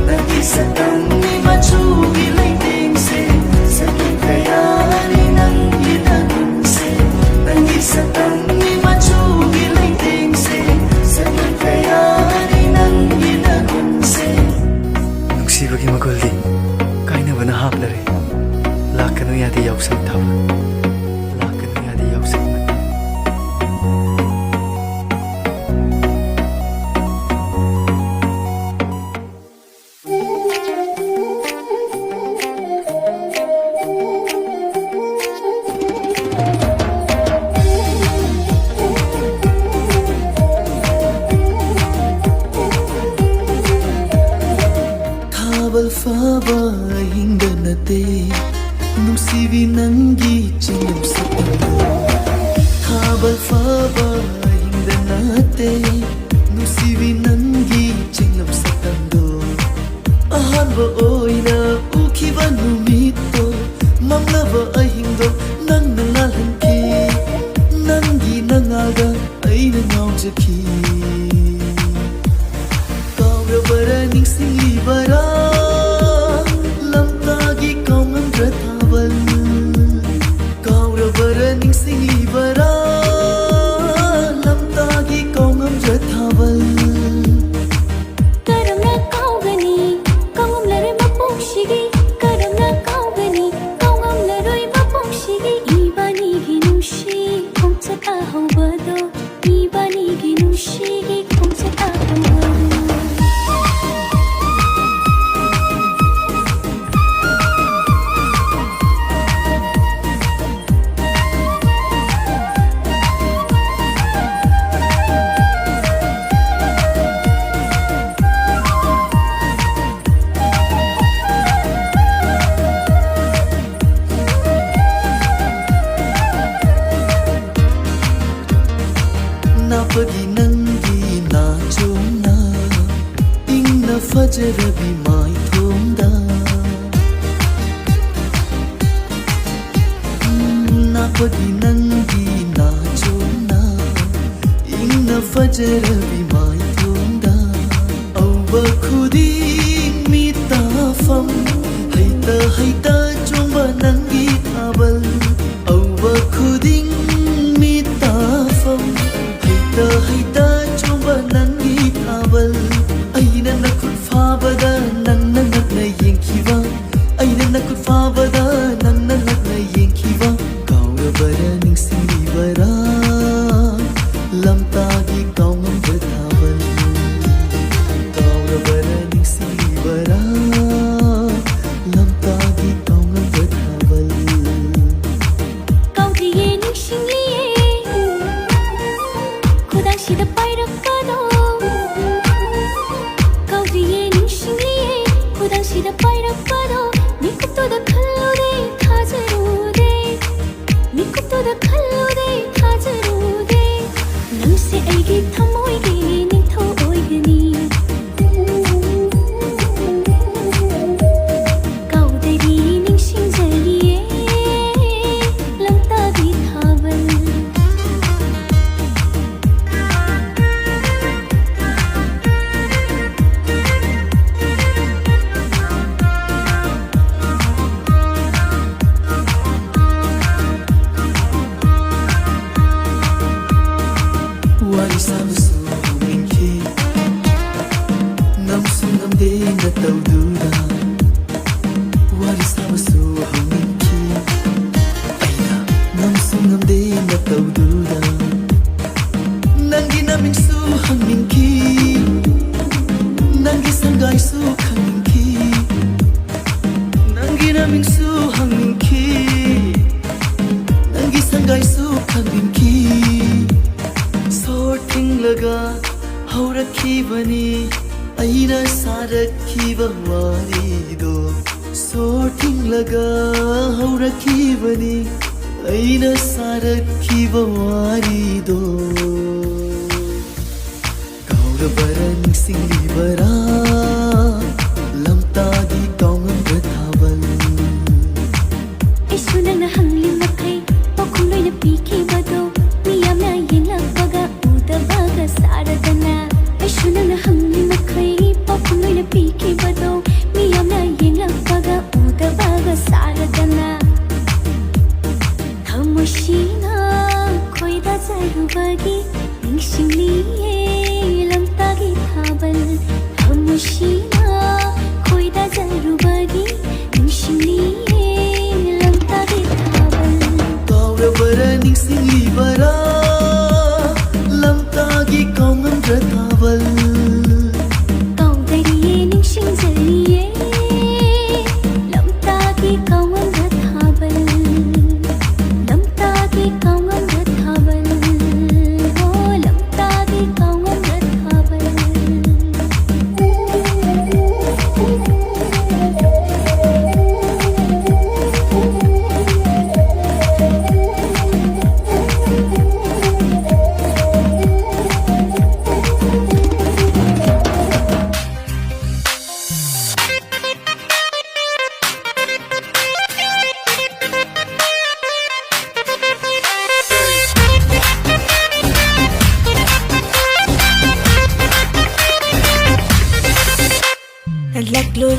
ꯅꯪꯒꯤ ꯁꯛꯇꯝꯒꯤ ꯃꯆꯨꯒꯤ ꯂꯩꯇꯦꯡꯁꯦ ꯁꯛꯇꯝ ꯀꯌꯥꯅꯤ ꯅꯪꯒꯤ ꯅꯒꯨꯟꯁꯦ ꯅꯪꯒꯤ ꯁꯛꯇꯝꯒꯤ ꯃꯆꯨꯒꯤ ꯂꯩꯇꯦꯡꯁే ꯁꯛꯇꯝ ꯀꯌꯥꯅꯤ ꯅꯪꯒꯤ ꯅꯒꯨꯟꯁꯦ ꯅꯨꯡꯁꯤꯕꯒꯤ ꯃꯒꯨꯜꯗꯤ ꯀꯥꯏꯅꯕꯅ ꯍꯥꯞꯂꯔꯦ ꯂꯥꯛꯀꯅꯨ ꯌꯥꯗꯦ ꯌꯥꯎꯁꯪ ꯊꯥꯕ ꯂꯥꯛꯀꯅꯨ ꯌꯥꯗꯦ ꯌꯥꯎꯁꯪ ꯃꯇꯝ ꯊꯥꯕꯜ ꯐꯥꯕ ꯑꯍꯤꯡꯗ ꯅꯠꯇꯦ ꯅꯨꯡꯁꯤꯕꯤ ꯅꯪꯒꯤ ꯆꯤꯡꯂꯝ ꯁꯛꯇꯝꯗꯣ ꯊꯥꯕꯜ ꯐꯥꯕ ꯑꯍꯤꯡꯗ ꯅꯠꯇꯦ ꯅꯨꯡꯁꯤꯕꯤ ꯅꯪꯒꯤ ꯆꯤꯡꯂꯝ ꯁꯛꯇꯝꯗꯣ ꯑꯍꯥꯟꯕ ꯑꯣꯏꯅ ꯎꯈꯤꯕ ꯅꯨꯃꯤꯠꯇꯣ ꯃꯝꯂꯕ ꯑꯍꯤꯡꯗꯣ ꯅꯪꯅ ꯉꯥꯜꯍꯟꯈꯤ ꯅꯪꯒꯤ ꯅꯉꯥꯜꯗ ꯑꯩꯅ ꯉꯥꯎꯖꯈꯤ ꯀꯥꯎꯔꯕꯔ ꯅꯤꯡꯁꯤꯡꯂꯤꯕꯔꯥ ꯂꯝꯇꯥꯒꯤ ꯀꯥꯎꯉꯝꯗ꯭ꯔ ꯊꯥꯕꯜ ꯀꯥꯎꯔꯕꯔ ꯅꯤꯡꯁꯤꯡꯂꯤꯕꯔꯥ ꯂꯝꯇꯥꯒꯤ ꯀꯥꯎꯉꯝꯗ꯭ꯔ ꯊꯥꯕꯜ ꯀꯔꯝꯅ ꯀꯥꯎꯒꯅꯤ ꯀꯥꯎꯉꯝꯂꯔꯣꯏ ꯃꯄꯣꯛꯁꯤꯒꯤ ꯀꯔꯝꯅ ꯀꯥꯎꯒꯅꯤ ꯀꯥꯎꯉꯝꯂꯔꯣꯏ ꯃꯄꯣꯛꯁꯤꯒꯤ 이반이기 누시 콩차타 하우버도 이반이기 누시기 콩차타 하우버도 나쁘기 nangi 나좀나 잉나 파제라비 마이 통다 나쁘기 nangi 나좀나 잉나 파제라비 마이 통다 어버 쿠디 미타팜 하이타 좀바 nangi 타벌 어버 쿠디 미타팜 하이다 좀바 nangi tabal aina nakut fabada nangna nakna yengkiwa aina nakut fabada nangna nakna yengkiwa kaurabara ningsinglibara lamtagi kaungamda tabal kaurabara ningsinglibara lamtagi kaungamda tabal kaudriye ningsingliye 당시다 빠이락가도 가우디에 닝싱리에 그 당시다 빠이락가도 미국도다 칼로데 타즈로데 미국도다 칼로데 타즈로데 낭세 애기 타모이게 닝토 오이그니 ꯇꯧꯗꯨꯗ wari sabasu hangki aina namsu namde na taududa nangi namingsu hangki nangi sangai su khangki nangi namingsu hangki nangi sangai su khangki sorting laga haurakhi bani aina sarakhi bawari do sorting laga haurakhi bani aina sarakhi bawari do kaurabara ningsingli bara lamtagi kaungam rathabal isuna na hangli makai pakhum loina piki bado miyamna yenglapaga udabaga saradana isuna na hangli makai pakhum loina piki bado miyamna yenglapaga udabaga saradana thamushina khoida zarubagi ningsingliye lamtagi thabal thamushina khoida zarubagi ningsingliye lamtagi thabal kaurabara ningsingli bara lamtagi kaungam rathabal kaudariye ningsingzaliye lamtagi kaungam rathabal lamtagi kaungam rathabal ho lamtagi kaungam rathabal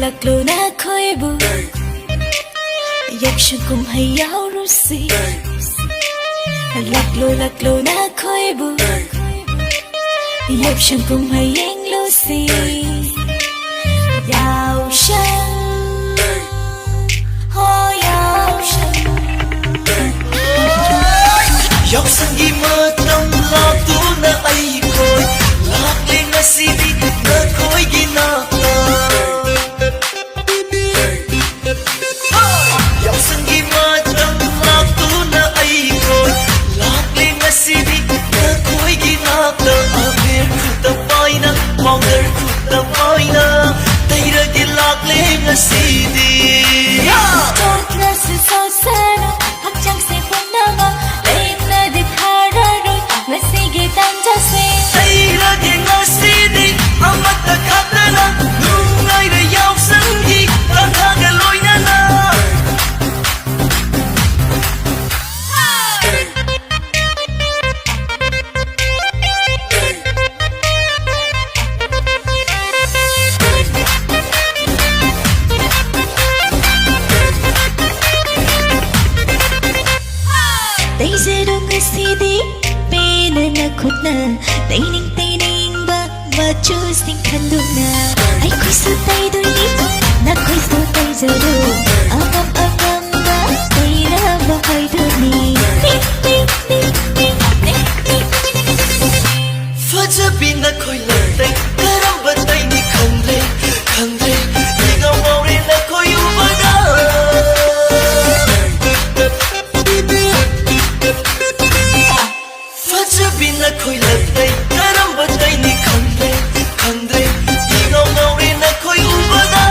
laklo na khoibu yakshan kum hayau rusi laklo na khoibu yakshan kum hayeng lusi yau shan ho yau shan yauksangi matam laktuna ai koi lakle nasibi na koi ginata yauksangi matam laktuna ai koi lakle nasibi na koi ginata amer khuta paina mauder khuta paina taira di lakle nasibi Totna se sosana hakchang se punama leimna de thararoi nasige tanja se taira di nasibi amata khatana nungai re yauksangi tanthaga loinana Daizerong ngasidi pena na khutna taining ba choosing khanduna ai khoi su tai duni na khoi su tai zaro agam ba taira ba hai duni fajabi na khoi lai karamba tai ni khandre niga maure na khoi ubada fajabi na khoi lai karamba tai ni khandre niga maure na khoi ubada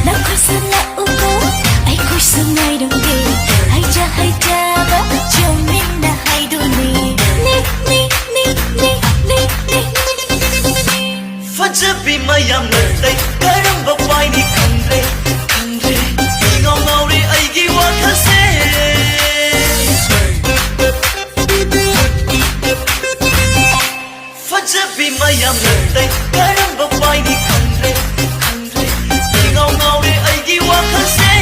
na ko sala uko ai ko sangai dong ge hai ja ba chong min na hai do ni Fajabi mayam lalai karamba pai ni khangre ngau ngau re ai gi wa khase Fajabi mayam lalai karamba pai ni khangre ngau ngau re ai gi wa khase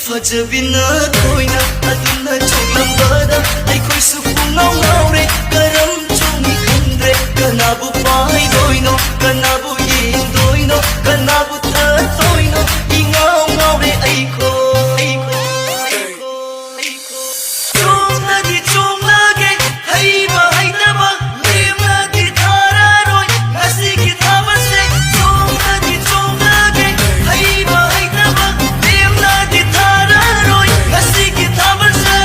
Fajabi na koina aduna chonglam bada ai khoi su ngau ngau re karam chongi khangre kanabu pai doino kanabu yin doino kanabu ta toino ingau ngau re ai ko chongla di chongla ge hai ba hai na ba lemna di thara roi ngasi ki thaba se chongla di chongla ge hai ba hai na ba lemna di thara roi ngasi ki thaba se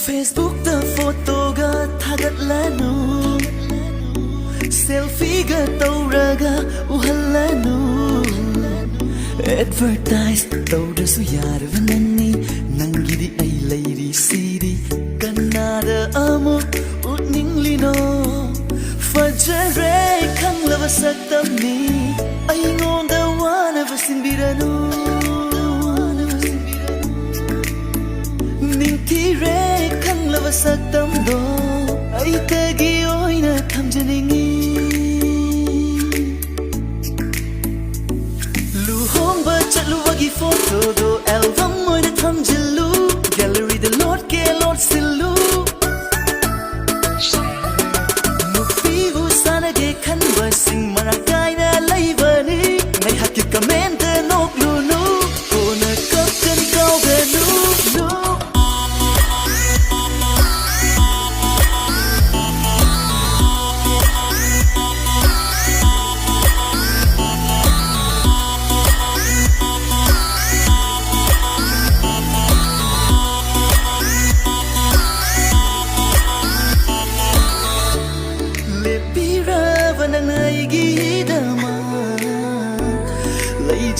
Facebook the photo ga thagat lanu selfie ga tauraga uhalanu advertise tawda su yar vanani nangidi ai lairi siri kannada amu utninglino fajare khanglava saktamni ai ngonda wana vasinbiranu ningtire khanglava saktamdo ai tagi oina thamjaningi luhomba chatluwagi photo do album oina thamjilu gallery the lord ke lord silu nufibu sanage khanba sing marakaina laibani ngai hakki comment noklunu kona kapkan kauganu no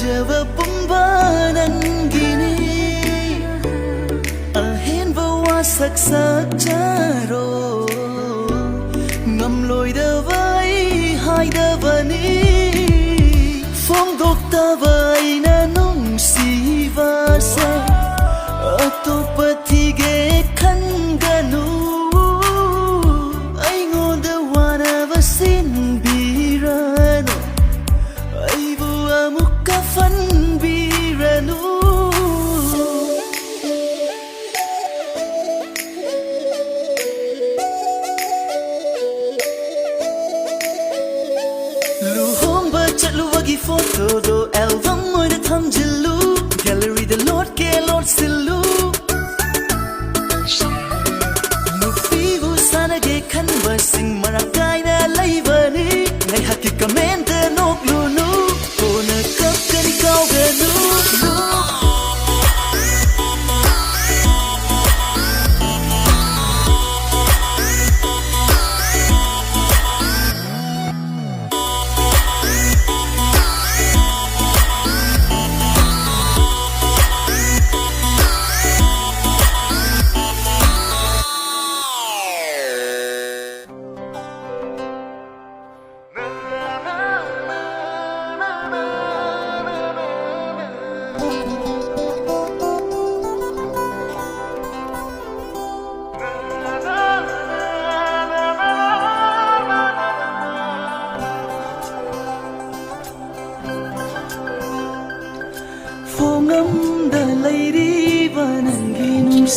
Java pumbanan gini ahen bawa sak jaro ngam loi da vai hai da bani phong dok ta vai na nung si va sa atopati ge khan ganu ai ngonda wana vasin birano ai bu amuk fan biranu luhomba chatluwagi photo do album oina thamjilu gallery the lord ke lord silu nufibu sanage khanba sing marakaina laibani ngai hakki comment noklunu kona kapkani kauganu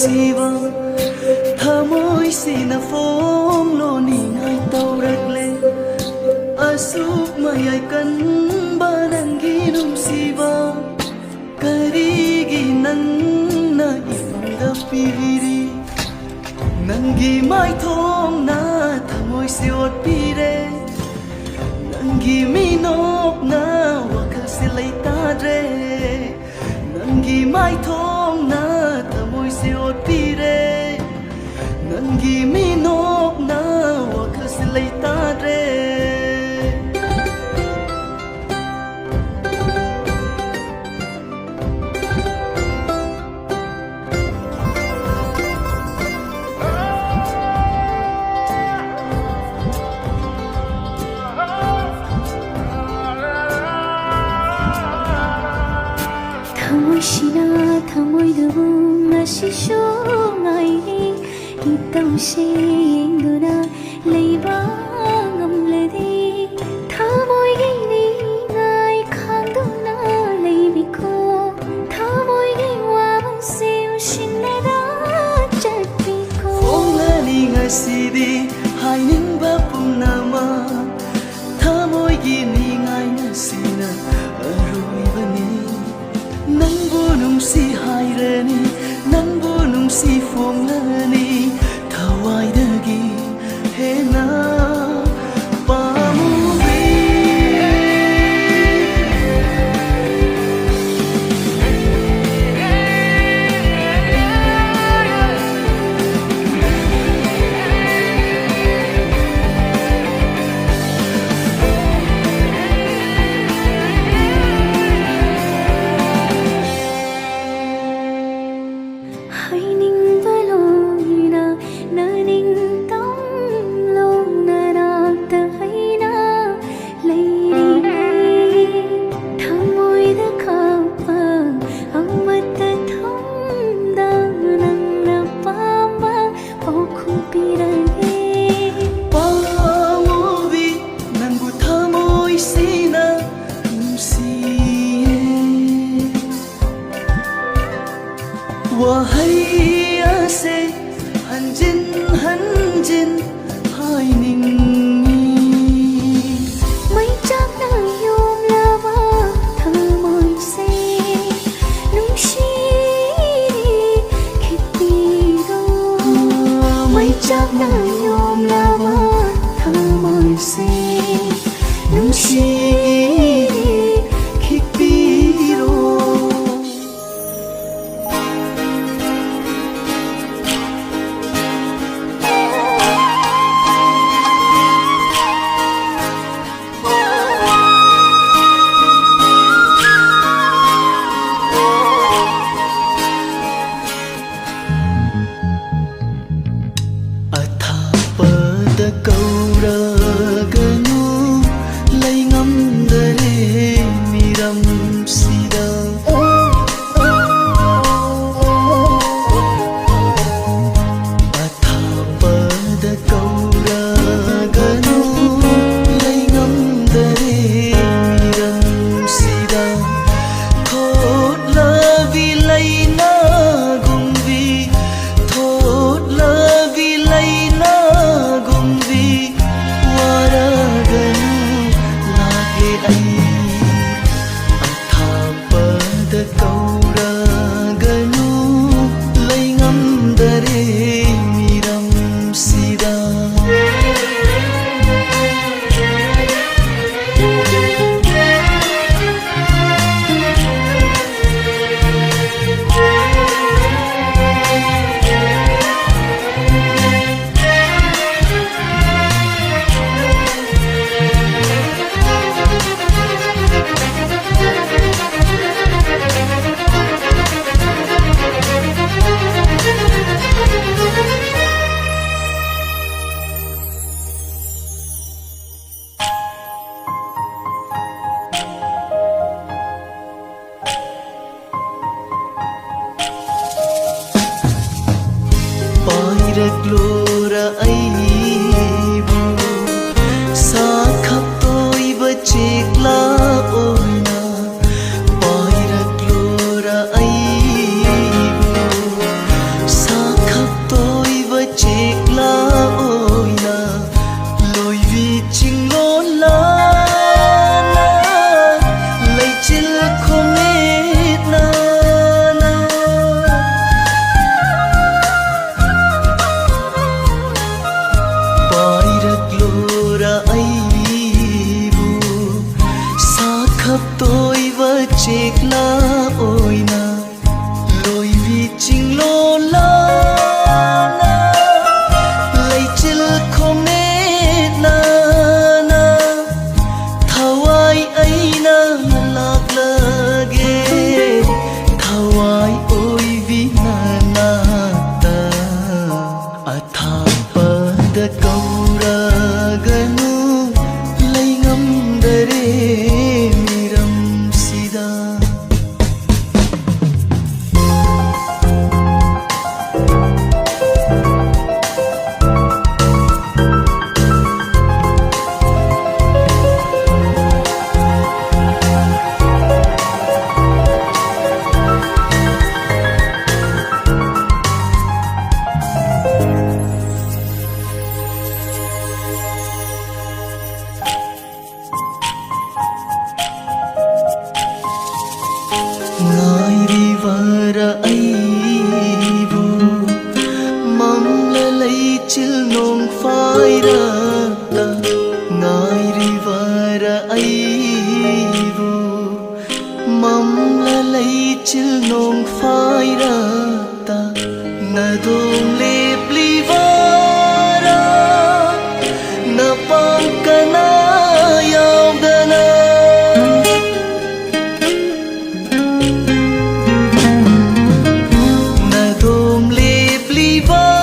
siva thamoi sina phong lo ni ngai tau rakle asu mayay kanba nangi numsiba karigi nanna ipunda piviri nangi mai thong na thamoi se ot pire nangi minok na wakal se lai ta dre nangi mai thong na thamoi se ot pire nangi minok na wakal se lai ta dre ꯊꯃꯣꯏꯗꯨꯕꯨ ꯉꯁꯤꯁꯨ ꯉꯥꯏꯔꯤ ꯏꯇꯧꯁꯦ ꯌꯦꯡꯗꯨꯅ ꯂꯩꯕ ꯉꯝꯂꯗꯤ ꯊꯃꯣꯏꯒꯤ ꯅꯤꯡꯉꯥꯏ ꯈꯥꯡꯗꯨꯅ ꯂꯩꯕꯤꯈꯣ ꯊꯃꯣꯏꯒꯤ ꯋꯥꯕꯁꯦ ꯎꯁꯤꯟꯅꯔ ꯆꯠꯄꯤꯈꯣ ꯐꯣꯡꯂꯅꯤ ꯉꯁꯤꯗꯤ ꯍꯥꯏꯅꯤꯡꯕ ꯄꯨꯝꯅꯃꯛ ꯊꯃꯣꯏꯒꯤ ꯅꯤꯡꯉꯥꯏ ꯉꯁꯤꯅ ꯑꯔꯣꯏꯕꯅꯤ ꯅꯪꯕꯨ ꯅꯨꯡꯁꯤ ꯍꯥꯏꯔꯅꯤ ꯅꯪꯕꯨ ꯅꯨꯡꯁꯤ ꯐꯣꯡꯂꯅꯤ ꯊꯋꯥꯏꯗꯒꯤ ꯍꯦꯟꯅ ꯄꯥꯝꯃꯨꯕꯤ Wahai ase hanjin hanjin hainingi Mai chắc na yom lava thamoi se nungshi khitiro Mai chắc na yom lava thamoi se nungshi khitiro Kauraganu lay ngắm đời chek la oina loi vi ching lo la na lai chil khom ne na na thawai aina lak lage thawai oi vi na na ta atha pad kaura ganu lai ngam dare miram sida chil nong phai ra ta ngai ri vara ai vu mam la lei chil nong phai ra ta na dong le pli vara na pang kana yaw dana na dong le pli vara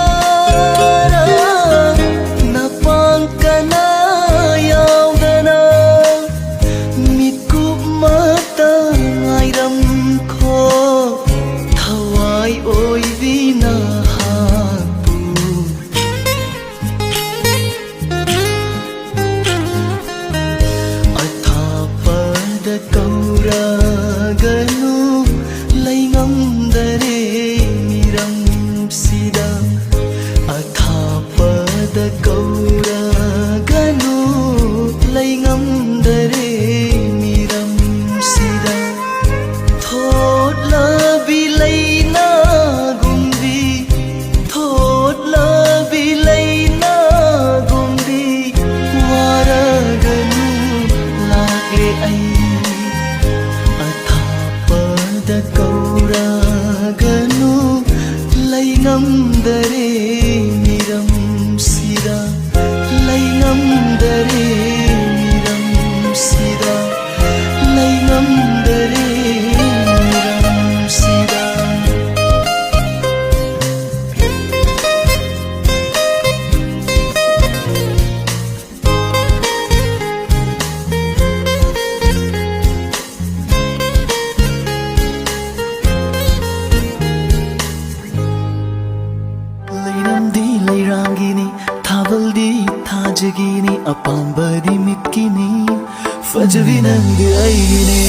Jagini apambadi mikini fajvinandi aigini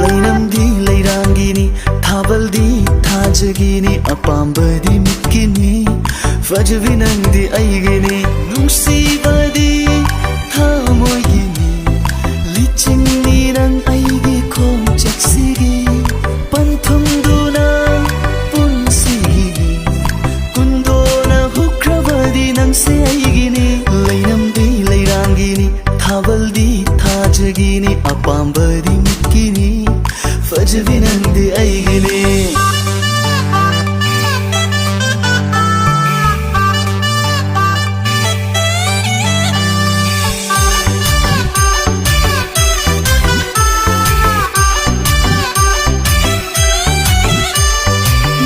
lainamdi lairangini thabaldi thajagini apambadi mikini fajvinandi aigini nungsibadi thamoigini lichingni nang aigi khom chaksigi panthum se aigini lainamdi lairangini thabaldi thajagini apambadi mikini fajvinandi aigini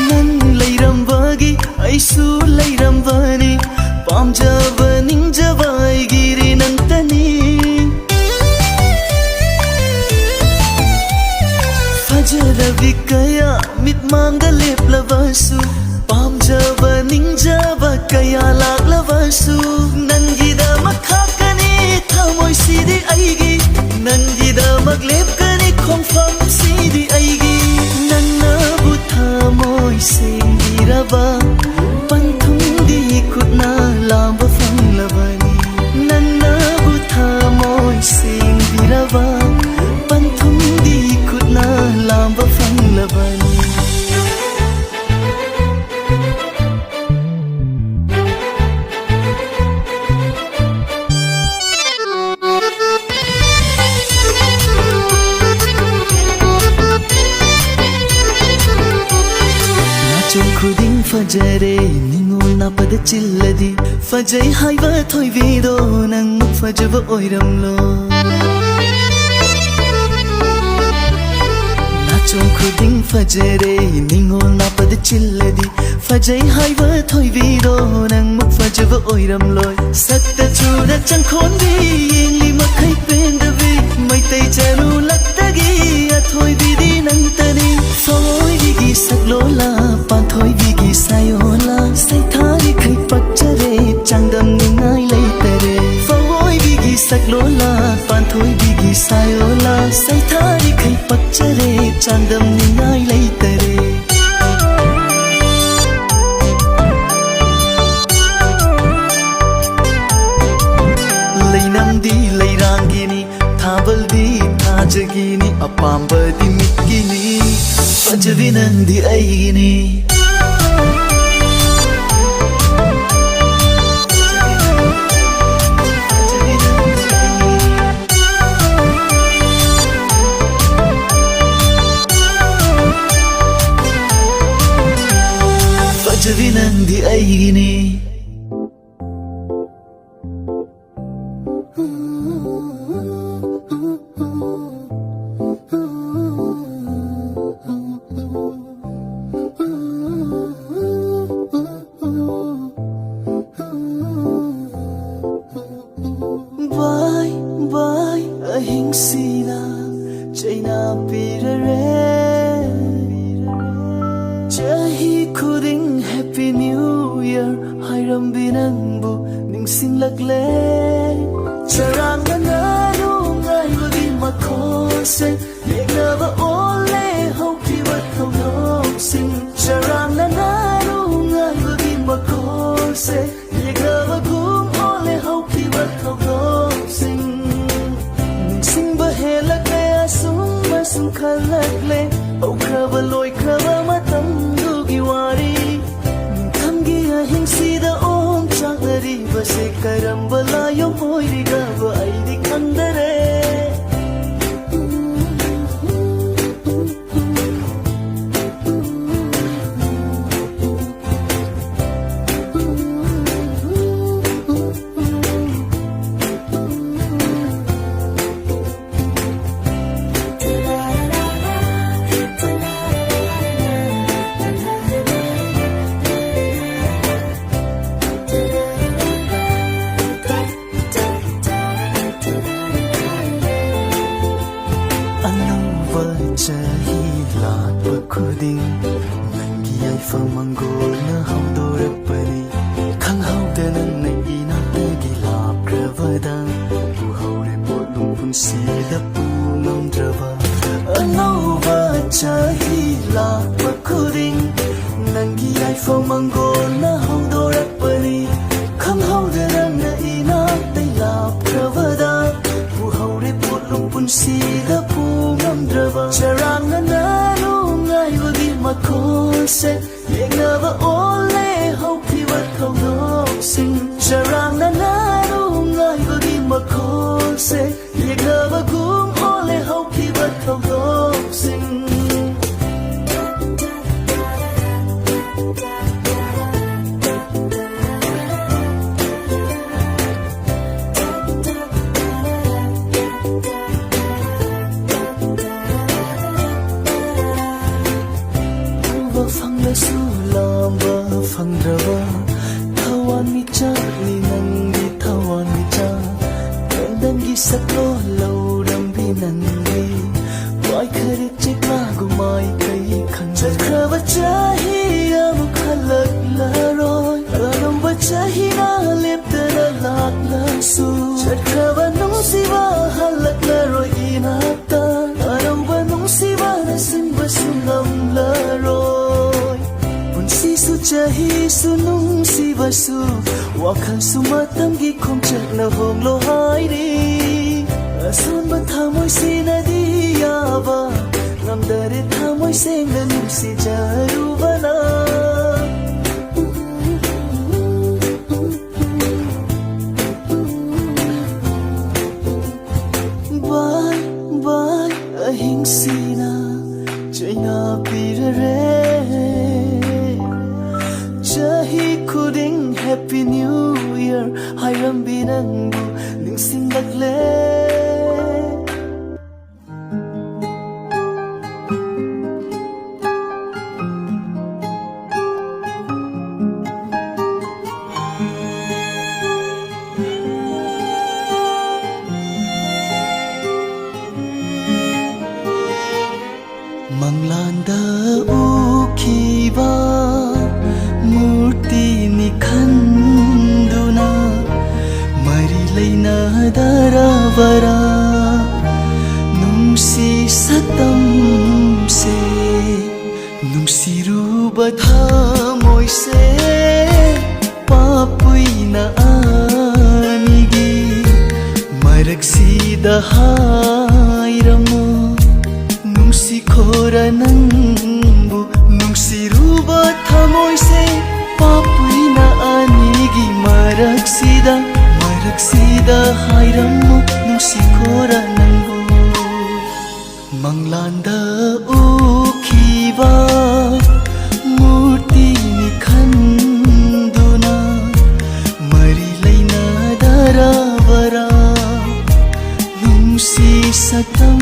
nan lairambagi aisu lairambani pamjaba ningjaba aigiri nantani fajaravi kaya mitmanga leplavasu pamjaba ningjaba kaya laklavasu nangida makhakani thamoi sidi aigi nangida maglepkani khomfam sidi aigi nanna bu thamoi sengiraba panthumdi khutna lamba fanglabani nanna bu thamoi sengiraba panthumdi khutna lamba fanglabani ꯐꯖꯔꯦ ꯅꯤꯡꯉꯣꯜꯅ ꯄꯗ ꯆꯤꯜꯂꯗꯤ ꯐꯖꯩ ꯍꯥꯏꯕ ꯊꯣꯏꯕꯤꯗꯣ ꯅꯪꯃꯨꯛ ꯐꯖꯕ ꯑꯣꯏꯔꯝꯂꯣ ꯅꯥꯆꯣꯝ ꯈꯨꯗꯤꯡ ꯐꯖꯔꯦ ꯅꯤꯡꯉꯣꯜꯅ ꯄꯗ ꯆꯤꯜꯂꯗꯤ ꯐꯖꯩ ꯍꯥꯏꯕ ꯊꯣꯏꯕꯤꯗꯣ ꯅꯪꯃꯨꯛ ꯐꯖꯕ ꯑꯣꯏꯔꯝꯂꯣꯏ ꯁꯛꯇ ꯆꯨꯗ ꯆꯪꯈꯣꯟꯕꯤ ꯌꯦꯡꯂꯤ ꯃꯈꯩ ꯄꯦꯟꯗꯕꯤ ꯃꯩꯇꯩ ꯆꯔꯨꯂꯛꯇꯒꯤ ꯑꯊꯣꯏꯕꯤꯗꯤ ꯅꯪꯇꯅꯤ ꯊꯣꯏꯕꯤꯒꯤ ꯁꯛꯂꯣꯂ ꯄꯥꯟꯊꯣꯏꯕꯤꯒꯤ ꯁꯥꯌꯣꯂ ꯁꯩꯊꯥꯔꯤꯈꯩ ꯄꯛꯆꯔꯦ ꯆꯥꯡꯗꯝꯅꯤꯡꯉꯥꯏ ꯂꯩꯇꯔꯦ ꯐꯋꯣꯏꯕꯤꯒꯤ ꯁꯛꯂꯣꯂ ꯄꯥꯟꯊꯣꯏꯕꯤꯒꯤ ꯁꯥꯌꯣꯂ ꯁꯩꯊꯥꯔꯤꯈꯩ ꯄꯛꯆꯔꯦ ꯆꯥꯡꯗꯝꯅꯤꯡꯉꯥꯏ ꯂꯩꯇꯔꯦ ꯂꯩꯅꯝꯗꯤ ꯂꯩꯔꯥꯡꯒꯤꯅꯤ ꯊꯥꯕꯜꯗꯤ ꯊꯥꯖꯒꯤꯅꯤ ꯑꯄꯥꯝꯕꯗꯤ ꯃꯤꯠꯀꯤꯅꯤ ꯐꯖꯕꯤ ꯅꯪꯗꯤ ꯑꯩꯒꯤꯅꯤ फजवी नंदी आईगिनी Bye bye ahingsina China pirare Chahi khuding Happy New Year Hairam binangbu ningsing lagle Charanga nanu ngai wagi makhose Yegnava ole hoki wat hong sing Charanga nanu ngai wagi makhose Yegnava gum ole hoki wat hong sing Ningsing bahelak le asum masum khalak le Au krava loy krava matam dugi wari Nintamgi ahing sida om chakari base karambala yo hoiriga ba aidi kandare Chahi lakpa khuding Nangi ay famangol na haudorakpani Khang haudanan na inatagi lapkravadang Puhaure potlong punsida punamdrava Anova chahi lakpa khuding Nangi ay famangol na haudorakpani Khang haudanan na inatagi lapkravadang Puhaure potlong punsida punamdrava Charanga nanu ngai wagi makhose Yegnava ole hoki wat hong sing Charanga nanu ngai wagi makhose Yegnava gum ole hoki wat hong sing Sulamba fangrava Thawan mi chakli nangi thawan mi cha Dangi saklo lauram bi nangi Wai khare chekla gumai kai khan Chakrava chahi amu khalak la roy Aram ba chahi na leptana lak la su Chakrava nung siva halak la roy inata Aram ba nung siva na simba sunam la roy Sisu chahi sunung si basu Wakal sumatam gi khomchak na hong lo hairi Asun ba thamoy sinadi yaba Ngamdare thamoy seng na nungsi jarubana Bye bye ahingsina China pirare Chahi khuding Happy New Year Hairambi nangbu ningsinglakle Manglanda ukiba murti ni khanduna mari laina daravara nungsi satam se nungsiruba thamoi se papuina anigi maraksida hairamu Nungsi khora nangbu nungsiruba thamoi se papuina anigi maraksida hairamu nungsi khora nangbu Manglanda ukhiba murti ni khanduna mari laina daravara nungsi satam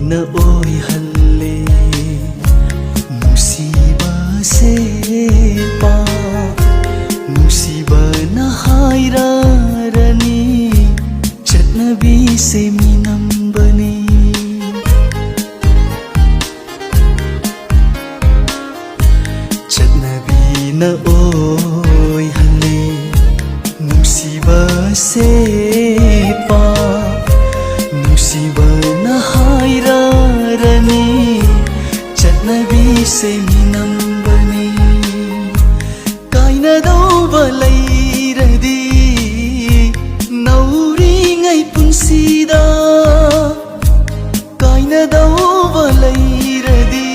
Na oi halle musiba se pa musiba na haira rani chatnabi se minam bani chatnabi na oi halle musiba se pa musiba na haira rani chatnabi se minam bani kaina dauba lairadi nauri ngai punsida kaina dauba lairadi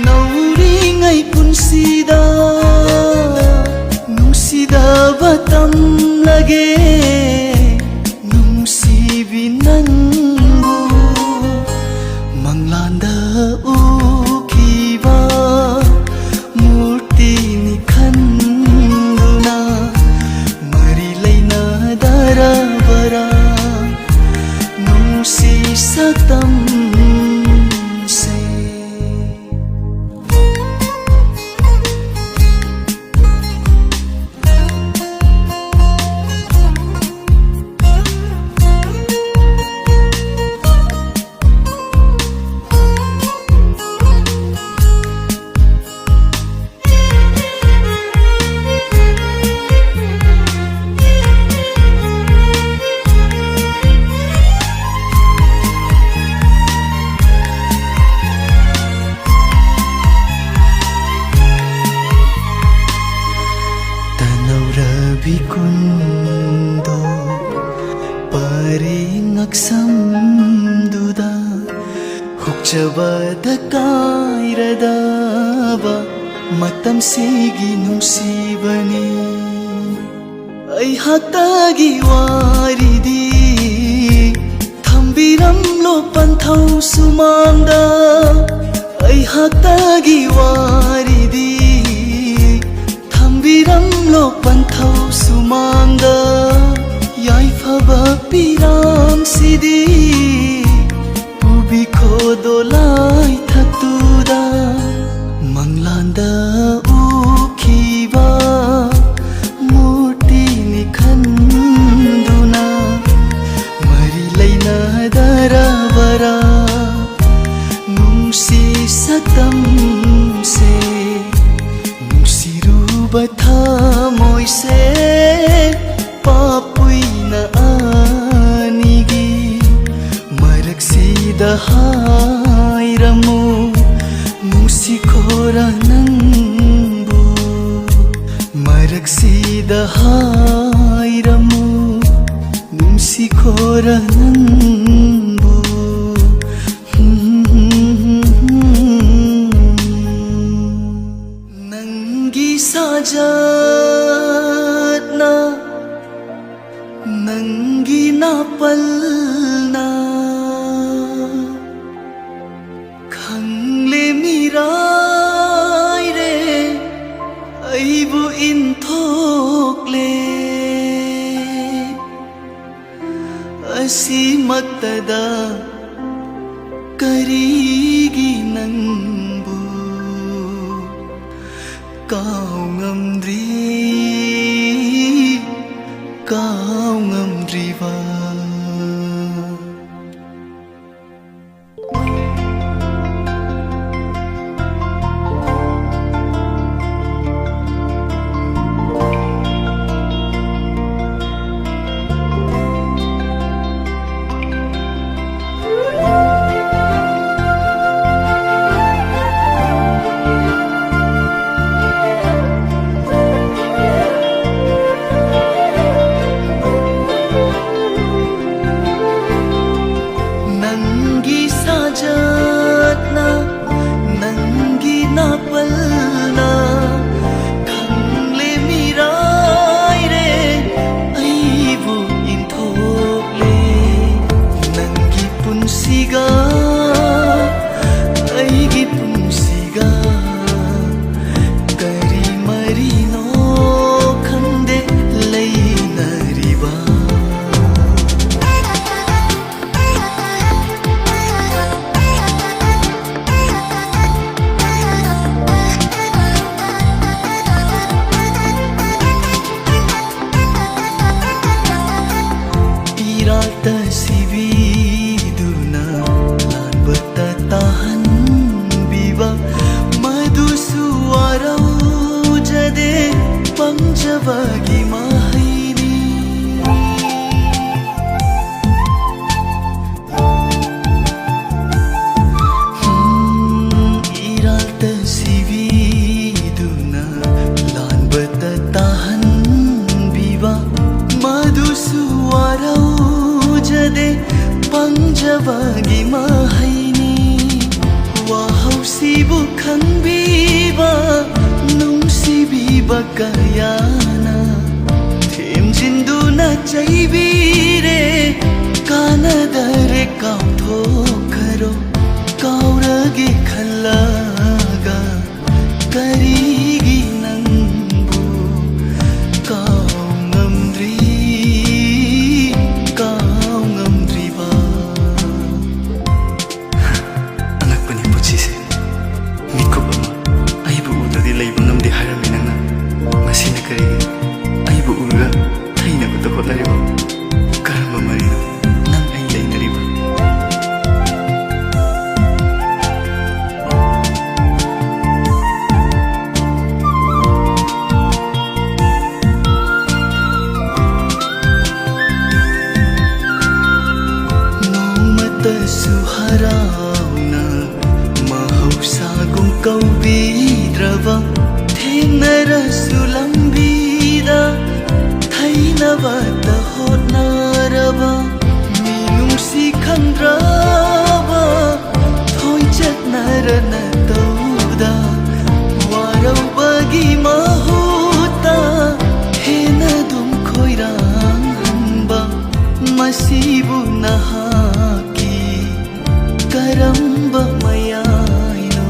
nauri ngai punsida nungsida batam lage Nangbu Manglanda ukiba murti ni khanduna mari laina daravara nungsi satam se Bikundo paringaksam duda hukchabada kairadaba matam sigi nungsibani ai haktagi waridi thambiram lo panthau sumangda ai haktagi waridi thambiram lo panthau sumangda yaifaba piram sidi pubi khodolai thatuda manglanda ukhiba murti ni khanduna mari laina daravara nungsi satam se nungsiruba thamoi se papuina anigi maraksida hairamu nungsi khora nangbu maraksida hairamu nungsi khora nangbu sajatna nangi napalna khangle mirai re aibu inthokle asimatada karigi nangbu kau ngamdri va sajatna nangi napalna khangle mirai re aibu inthokle nangi punsiga aigi punsiga kari marino khande leinariba Sividuna lan bertatahan biba madu suarau jade pangjabagi mahaini irata sividuna lan bertatahan biba madu suarau jade pangjabagi mahaini wahau sibu khangbiba nungsibiba kayana themjinduna chaibire kanadare kauthokaro kauragi khalaga karigi nangbu kau ngamdri suharauna mahausagum kaubidrava thenarasu lambida thainavata hotnarava minungsi khandrava thoi chatnarana tauda waraubagi mahuta hena dum khoirang hanba masibu nahaki karamba mayaino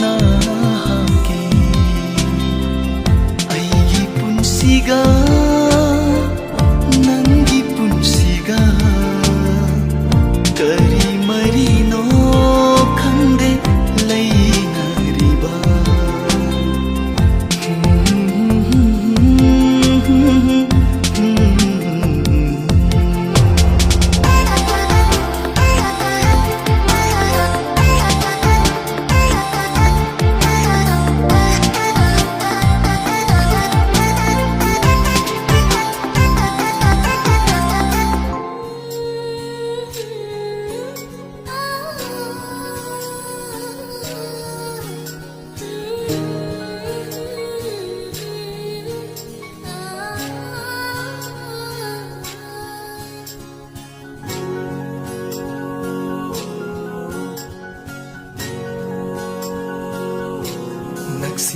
nahaki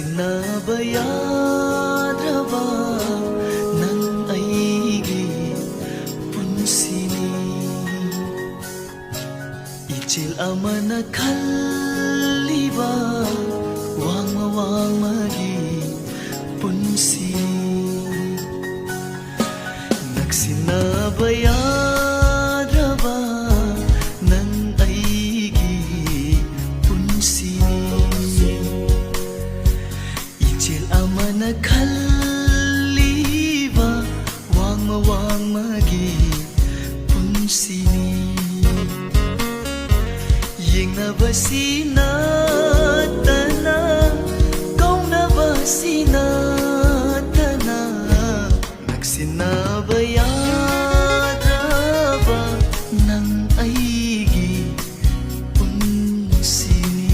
ꯅꯛꯁꯤꯟꯅꯕ ꯌꯥꯗ꯭ꯔꯕ ꯅꯪ ꯑꯩꯒꯤ ꯄꯨꯟꯁꯤꯅꯤ ꯏꯆꯦꯜ ꯑꯃꯅ ꯈꯜꯂꯤꯕ ꯋꯥꯡꯃꯒꯤ ꯄꯨꯟꯁꯤ ꯅꯛꯁꯤꯟꯅꯕ ꯌꯥꯗ꯭ꯔꯕ ꯅꯪ ꯑꯩꯒꯤ ꯄꯨꯟꯁꯤꯅꯤ ꯏꯆꯦꯜ ꯑꯃꯅ ꯈꯜꯂꯤꯕ ꯋꯥꯡꯃꯒꯤ ꯄꯨꯟꯁꯤꯅꯤ ꯌꯦꯡꯅꯕꯁꯤ ꯅꯠꯇꯅ ꯀꯧꯅꯕꯁꯤ ꯅꯠꯇꯅ ꯅꯛꯁꯤꯟꯅꯕ ꯌꯥꯗ꯭ꯔꯕ ꯅꯪ ꯑꯩꯒꯤ ꯄꯨꯟꯁꯤꯅꯤ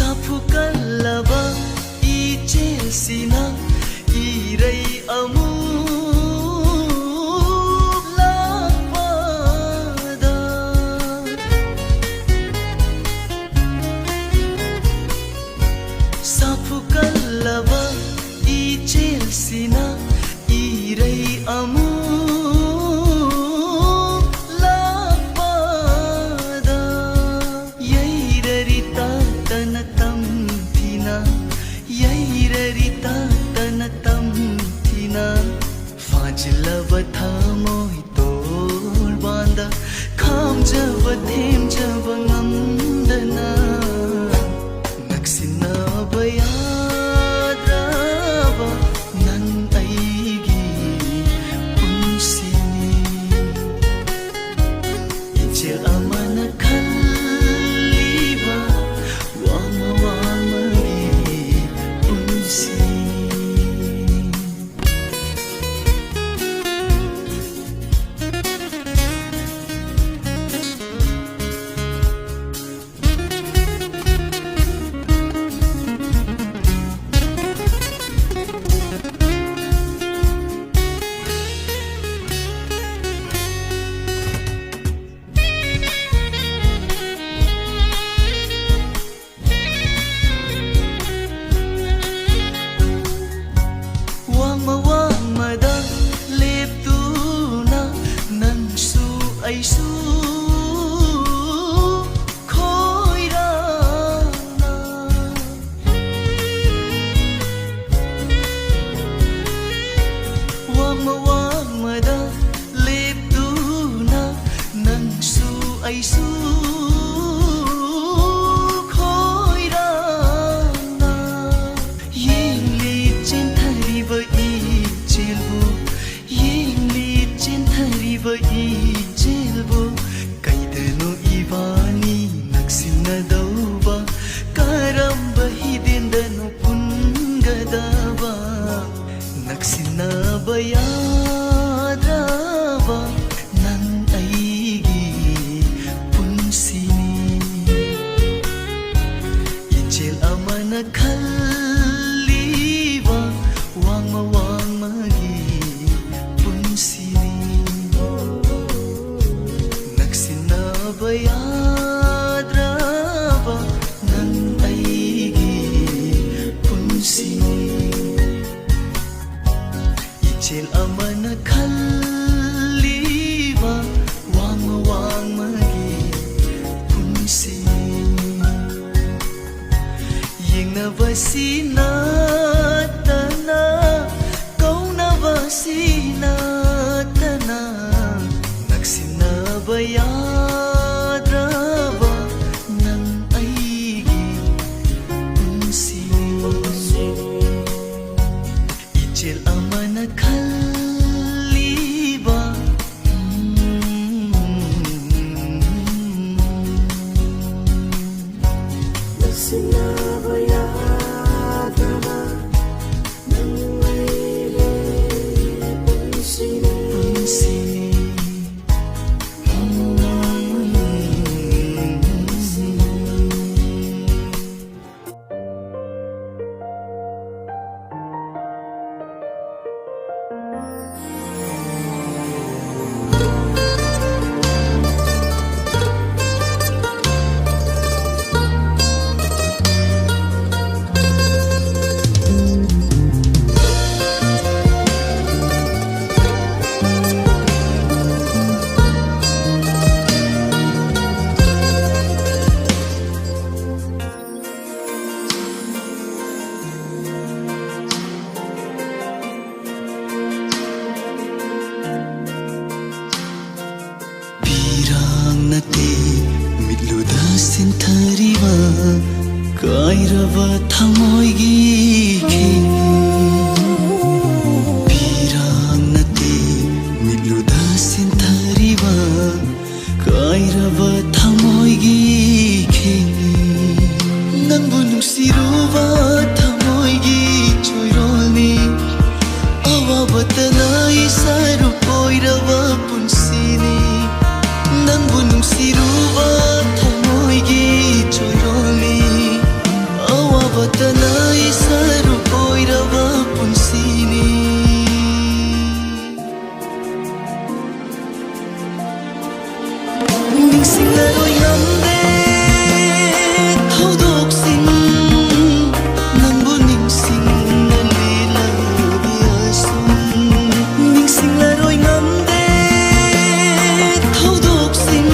ꯁꯥꯐꯨꯀꯜꯂꯕ ꯏꯆꯦꯜꯁꯤꯅ ꯏꯔꯩ ꯑꯃꯨꯛ ꯂꯥꯛꯄꯗ ꯁꯥꯐꯨꯀꯜꯂꯕ ꯏꯆꯦꯜꯁꯤꯅ ꯏꯔꯩ ꯑꯃꯨꯛ ꯂꯥꯛꯄꯗ ꯌꯩꯔꯔꯤ ꯇꯅ ꯇꯝꯊꯤꯅ ꯌꯩꯔꯔꯤ ꯇꯅ ꯇꯝꯊꯤꯅ ꯐꯥꯖꯤꯜꯂꯕ ꯊꯃꯣꯏ ꯇꯣꯔꯕꯥꯟꯗ ꯈꯥꯝꯖꯕ ꯊꯦꯝꯖꯕ ꯉꯝꯗꯅ ꯅꯛꯁꯤꯟꯅꯕ ꯌꯥꯗ꯭ꯔꯕ ꯅꯪ ꯑꯩꯒꯤ ꯄꯨꯟꯁꯤꯅꯤ ꯏꯆꯦꯜ ꯑꯃꯅ ꯈꯜꯂꯤꯕ ꯋꯥꯡꯃꯒꯤ ꯄꯨꯟꯁꯤ wangmada leptuna nangsu aisu khoirana wangmada leptuna nangsu aisu ijelbu kaidano ibani naksinadauba karamba hidendano pungadaba naksinaba yadraba nang aigi punsini ijel amana khalliba wangmagi punsini naksinaba yadraba nang aigi punsini ijel amana khalliba wangmagi punsini yengnabasi natana kaunabasi natana naksinaba yadraba nang aigi punsini ijel amana khalliba ꯀꯥꯏꯔꯕ ꯊꯃꯣꯏꯒꯤ ꯈꯤꯡ ꯄꯤꯔꯥꯡ ꯅꯠꯇꯦ ꯃꯤꯠꯂꯨꯗ ꯁꯤꯟꯊꯔꯤꯕ ꯀꯥꯏꯔꯕ ꯊꯃꯣꯏꯒꯤ ꯈꯤꯡ ꯅꯪꯕꯨ ꯅꯨꯡꯁꯤꯔꯨꯕ ꯊꯃꯣꯏꯒꯤ ꯆꯣꯏꯔꯣꯜꯅꯤ ꯑꯋꯥꯕꯇꯅ ꯏꯁꯥꯔꯨꯛ ꯑꯣꯏꯔꯕ ꯄꯨꯟꯁꯤꯅꯤ ꯅꯪꯕꯨ ꯅꯨꯡꯁꯤꯔꯨꯕ ꯊꯃꯣꯏꯒꯤ ꯆꯣꯏꯔꯣꯜꯅꯤ ꯑꯋꯥꯕꯇꯅ ꯏꯁꯥꯔꯨꯛ ꯑꯣꯏꯔꯕ ꯄꯨꯟꯁꯤꯅꯤ ꯅꯤꯡꯁꯤꯡꯂꯔꯣꯏ ꯉꯝꯗꯦ ꯊꯧꯗꯣꯛꯁꯤꯡ ꯅꯪꯕꯨ ꯅꯤꯡꯁꯤꯡꯅ ꯂꯦꯜꯂꯕꯤ ꯑꯁꯨꯝ ꯅꯤꯡꯁꯤꯡꯂꯔꯣꯏ ꯉꯝꯗꯦ ꯊꯧꯗꯣꯛꯁꯤꯡ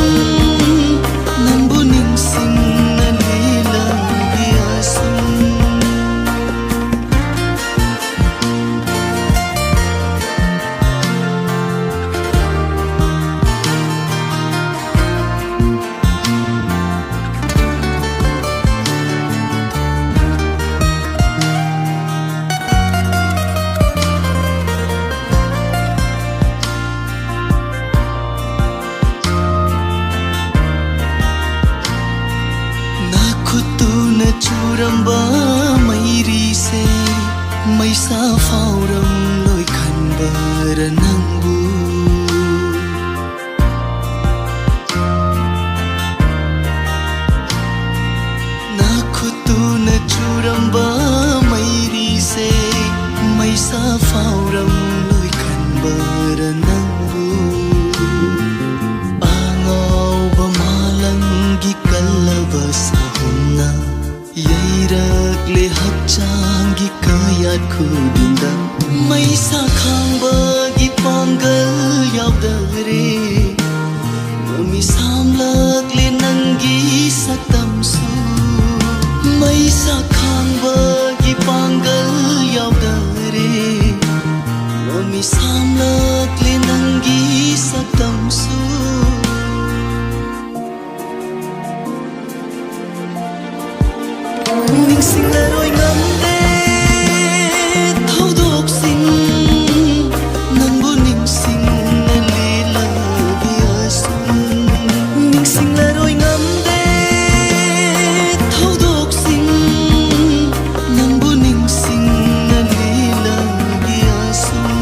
ꯅꯪꯕꯨ ꯅꯤꯡꯁꯤꯡꯅ ꯂꯦꯜꯂꯕꯤ ꯑꯁꯨꯝ ꯈꯨꯠꯇꯨꯅ ꯆꯨꯔꯝꯕ ꯃꯩꯔꯤꯁꯦ ꯃꯩꯁꯥ ꯐꯥꯎꯔꯝꯂꯣꯏ ꯈꯟꯕꯔ ꯅꯪꯕꯨ ꯈꯨꯠꯇꯨꯅ ꯆꯨꯔꯝꯕ ꯃꯩꯔꯤꯁꯦ ꯃꯩꯁꯥ ꯐꯥꯎꯔꯝꯂꯣꯏ ꯈꯟꯕꯔ ꯅꯪꯕు ꯑꯉꯥꯎꯕ ꯃꯥꯂꯪꯒꯤ ꯀꯜꯂꯕ ꯁꯍꯨꯝꯅ ꯌꯩꯔꯛꯂꯦ ꯍꯛꯆꯥꯡꯒꯤ ꯀꯌꯥꯠ ꯈꯨꯗꯤꯡꯗ ꯃꯩꯁꯥ ꯈꯥꯡꯕꯒꯤ ꯄꯥꯡꯒꯜ ꯌꯥꯎꯗꯔꯦ ꯃꯃꯤ ꯁꯥꯝꯂꯛꯂꯦ ꯅꯪꯒꯤ ꯁꯛꯇꯝꯁꯨ ꯃꯩꯁꯥ ꯈꯥꯡꯕꯒꯤ ꯄꯥꯡꯒꯜ ꯌꯥꯎꯗꯔꯦ ꯃꯃꯤ ꯁꯥꯝꯂꯛꯂꯦ ꯅꯪꯒꯤ ꯁꯛꯇꯝꯁꯨ ꯅꯤꯡꯁꯤꯡꯂꯔꯣꯏ ꯉꯝꯗꯦ ꯊꯧꯗꯣꯛꯁꯤꯡ ꯅꯪꯕꯨ ꯅꯤꯡꯁꯤꯡꯅ ꯂꯦꯜꯂꯕꯤ ꯑꯁꯨꯝ ꯅꯤꯡꯁꯤꯡꯂꯔꯣꯏ ꯉꯝꯗꯦ ꯊꯧꯗꯣꯛꯁꯤꯡ ꯅꯪꯕꯨ ꯅꯤꯡꯁꯤꯡꯅ ꯂꯦꯜꯂꯕꯤ ꯑꯁꯨꯝ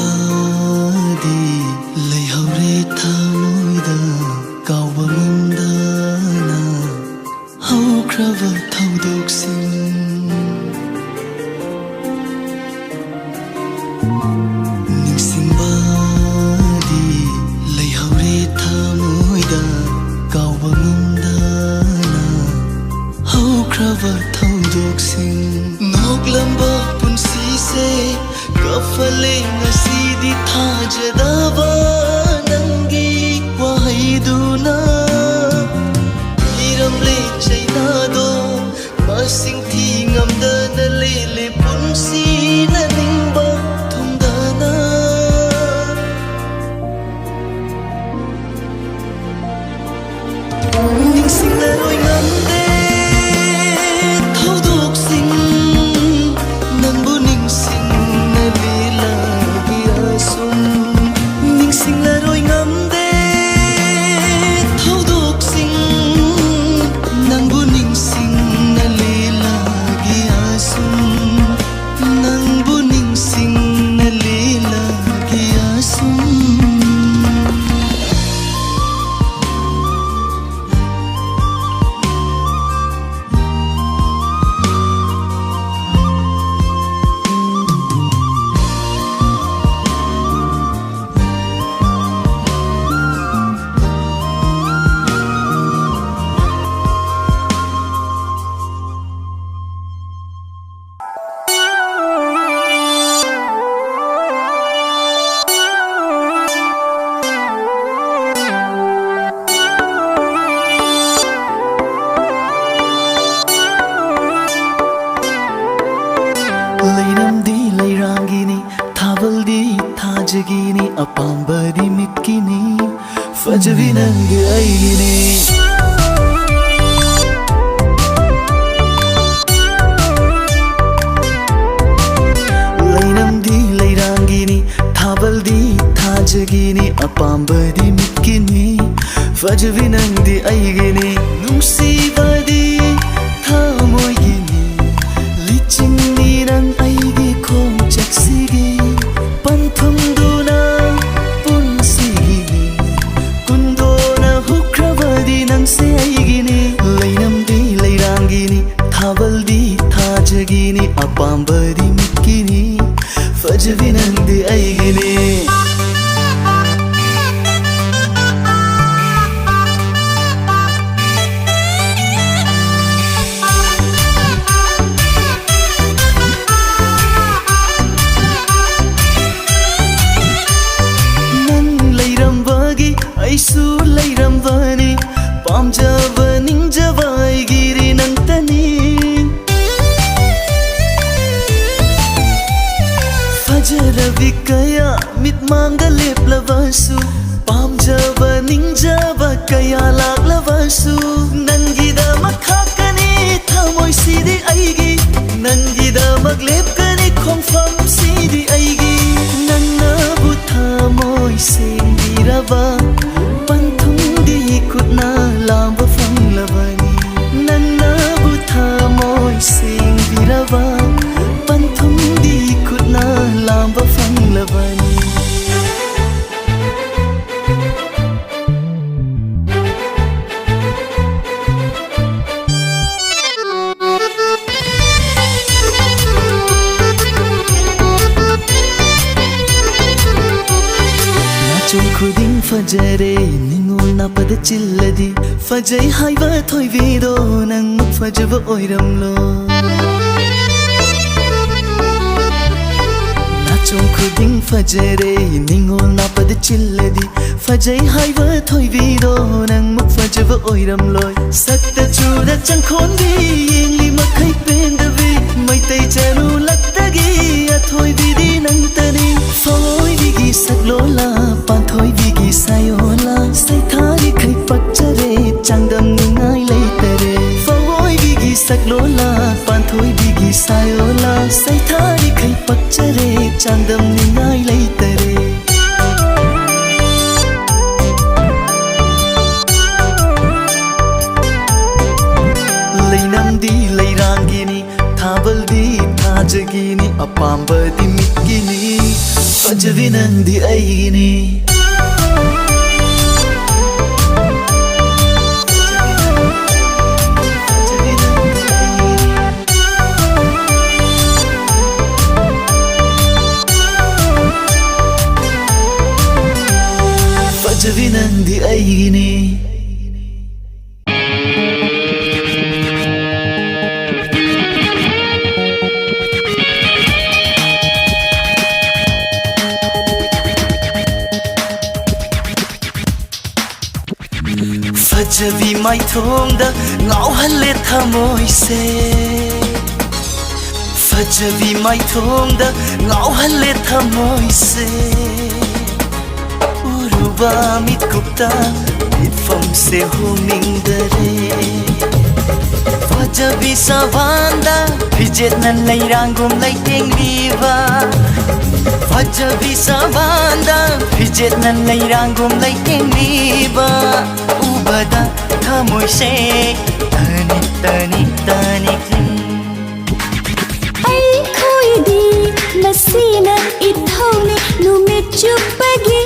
ꯅꯤꯡꯁꯤꯡꯕꯗꯤ ꯂꯩꯍꯧꯔꯦ ꯊꯃꯣꯏꯗ ꯀꯥꯎꯕ ꯉꯝꯗꯅ ꯍꯧꯈ꯭ꯔꯕ ꯊꯧꯗꯣꯛꯁꯤꯡ ꯅꯤꯡꯁꯤꯡꯕꯗꯤ ꯂꯩꯍꯧꯔꯦ ꯊꯃꯣꯏꯗ ꯀꯥꯎꯕ ꯉꯝꯗꯅ ꯍꯧꯈ꯭ꯔꯕ ꯊꯧꯗꯣꯛꯁꯤꯡ ꯅꯣꯛꯂꯝꯕ ꯄꯨꯟꯁꯤꯁꯦ ꯀꯐꯂꯦ ꯉꯁꯤꯗꯤ ꯊꯥꯖꯗꯕ ꯅꯪꯒꯤ ꯋꯥꯍꯩꯗꯨꯅ ꯏꯔꯝꯂꯦ ꯆꯩꯅꯥꯗꯣ ꯃꯁꯤꯡ ꯊꯤ ꯉꯝꯗꯅ ꯂꯦꯜꯂꯦ ꯄꯨꯟꯁꯤꯅ ꯅꯤꯡꯕ ꯊꯨꯡꯗꯅ ꯅꯤꯡꯁꯤꯡꯂꯔꯣꯏ ꯉꯝꯗꯦ ꯊꯧꯗꯣꯛꯁꯤꯡ ꯅꯪꯕꯨ ꯅꯤꯡꯁꯤꯡꯅ ꯂꯦꯜꯂꯕꯤ ꯑꯁꯨꯝ ꯑꯄꯥꯝꯕꯗꯤ ꯃꯤꯠꯀꯤꯅꯤ ꯐꯖꯕꯤ ꯅꯪꯗꯤ ꯑꯩꯒꯤꯅꯤ ꯂꯩꯔꯝꯗꯤ ꯂꯩꯔꯥꯡꯒꯤꯅꯤ ꯊꯥꯕꯜꯗꯤ ꯊꯥꯖꯒꯤꯅꯤ ꯑꯄꯥꯝꯕꯗꯤ ꯃꯤꯠꯀꯤꯅꯤ ꯐꯖꯕꯤ ꯅꯪꯗꯤ ꯑꯩꯒꯤꯅꯤ ꯅꯨꯡꯁꯤꯕꯗꯤ ꯊꯃꯣꯏꯒꯤꯅꯤ ꯂꯤꯆꯤꯡꯅꯤ ꯅꯪ ꯑꯩꯒꯤ ꯈꯣꯡꯆꯠꯁꯤꯒꯤ ꯄꯟꯊꯨꯡꯗꯨꯅ ꯄꯨꯟꯁꯤꯒꯤꯅꯤ ꯀꯨꯟꯗꯣꯅ ꯍꯨꯛꯈ꯭ꯔꯕꯗꯤ ꯅꯪꯁꯦ ꯑꯩꯒꯤꯅꯤ ꯂꯩꯔꯝꯗꯤ ꯂꯩꯔꯥꯡꯒꯤꯅꯤ ꯊꯥꯕꯜꯗꯤ ꯊꯥꯖꯒꯤꯅꯤ ꯑꯄꯥꯝꯕꯗꯤ ꯃꯤꯠꯀꯤꯅꯤ ꯐꯖꯕꯤ ꯅꯪꯗꯤ ꯑꯩꯒꯤꯅꯤ ꯑꯩꯁꯨ ꯂꯩꯔꯝꯕꯅꯤ ꯄꯥꯝꯖꯕ ꯅꯤꯡꯖꯕ ꯑꯩꯒꯤꯗꯤ ꯅꯪꯇꯅꯤ ꯐꯖꯔꯕꯤ ꯀꯌꯥ ꯃꯤꯠꯃꯥꯡꯗ ꯂꯦꯞꯂꯕꯁꯨ ꯄꯥꯝꯖꯕ ꯅꯤꯡꯖꯕ ꯀꯌꯥ ꯂꯥꯛꯂꯕꯁꯨ ꯅꯪꯒꯤꯗꯃꯛ ꯈꯥꯛꯀꯅꯤ ꯊꯃꯣꯏꯁꯤꯗꯤ ꯑꯩꯒꯤ ꯅꯪꯒꯤꯗꯃꯛ ꯂꯦꯞꯀꯅꯤ ꯈꯣꯡꯐꯝꯁꯤꯗꯤ ꯑꯩꯒꯤ ꯅꯪꯅꯕꯨ ꯊꯃꯣꯏ ꯁꯦꯡꯕꯤꯔꯕ ꯄꯟꯊꯨꯡꯗꯤ ꯈꯨꯠꯅ ꯂꯥꯝꯕ ꯐꯪꯂꯕꯅꯤ ꯅꯪꯅꯕꯨ ꯊꯃꯣꯏ ꯁꯦꯡꯕꯤꯔꯕ ꯄꯟꯊꯨꯡꯗꯤ ꯈꯨꯠꯅ ꯂꯥꯝꯕ ꯐꯪꯂꯕꯅꯤ ꯆꯨꯝ ꯈꯨꯗꯤꯡ ꯐꯖꯔꯦ ꯅꯤꯡꯉꯣꯜ ꯅꯥꯞꯄꯗ ꯆꯤꯜꯂꯗꯤ ꯐꯖꯩ ꯍꯥꯏꯕ ꯊꯣꯏꯕꯤꯗꯣ ꯅꯪꯃꯨꯛ ꯐꯖꯕ ꯑꯣꯏꯔꯝꯂꯣ ꯅꯥꯆꯣꯝ ꯈꯨꯗꯤꯡ ꯐꯖꯔꯦ ꯅꯤꯡꯉꯣꯜ ꯅꯥꯞꯄꯗ ꯆꯤꯜꯂꯗꯤ ꯐꯖꯩ ꯍꯥꯏꯕ ꯊꯣꯏꯕꯤꯗꯣ ꯅꯪꯃꯨꯛ ꯐꯖꯕ ꯑꯣꯏꯔꯝꯂꯣꯏ ꯁꯛꯇ ꯆꯨꯗ ꯆꯪꯈꯣꯟꯕꯤ ꯌꯦꯡꯂꯤ ꯃꯈꯩ ꯄꯦꯟꯗꯕꯤ ꯃꯩꯇꯩ ꯆꯅꯨ ꯂꯛꯇꯒꯤ ꯑꯊꯣꯏꯕꯤꯗꯤ ꯅꯪꯇꯅꯤ ꯐꯣꯏꯕꯤꯒꯤ ꯁꯛꯂꯣꯂꯥ ꯄꯥꯟꯊꯣꯏꯕꯤꯒꯤ ꯁꯥꯌꯣꯂꯥ ꯁꯩꯊꯥꯔꯤꯈꯩ ꯄꯛꯆꯔꯦ ꯆꯥꯡꯗꯝꯅꯤꯡꯉꯥꯏ ꯂꯩꯇꯔꯦ ꯐꯣꯏꯕꯤꯒꯤ ꯁꯛꯂꯣꯂꯥ ꯄꯥꯟꯊꯣꯏꯕꯤꯒꯤ ꯁꯥꯌꯣꯂꯥ ꯁꯩꯊꯥꯔꯤꯈꯩ ꯄꯛꯆꯔꯦ ꯆꯥꯡꯗꯝꯅꯤꯡꯉꯥই ꯂꯩꯇꯔꯦ ꯂꯩꯅꯝꯗꯤ ꯂꯩꯔꯥꯡꯒꯤꯅꯤ ꯊꯥꯕꯜꯗꯤ ꯊꯥꯖꯒꯤꯅꯤ ꯑꯄꯥꯝꯕꯗꯤ ꯃꯤꯠꯀꯤꯅꯤ ꯐꯖꯕꯤ ꯅꯪꯗꯤ ꯑꯩꯒꯤꯅꯤ ꯐꯖꯕꯤ ꯅꯪꯗꯤ ꯑꯩꯒꯤꯅꯤ ꯐꯖꯕꯤ ꯃꯥꯏꯊꯣꯡꯗ ꯉꯥꯎꯍꯜꯂꯦ ꯊꯃꯣꯏꯁꯦ ꯐꯖꯕꯤ ꯃꯥꯏꯊꯣꯡꯗ ꯉꯥꯎꯍꯜꯂꯦ ꯊꯃꯣꯏꯁꯦ 우루바 밑굽다 밑범세 호밍들이 फजबी सवांदा फिजेत नन लैरांगुम लैटेंगलीबा फजबी सवांदा फिजेत नन लैरांगुम लैटेंगलीबा उबदा थमोइसे तनिक तनिक तनिक ai khoidi nasina ithone numit chupagi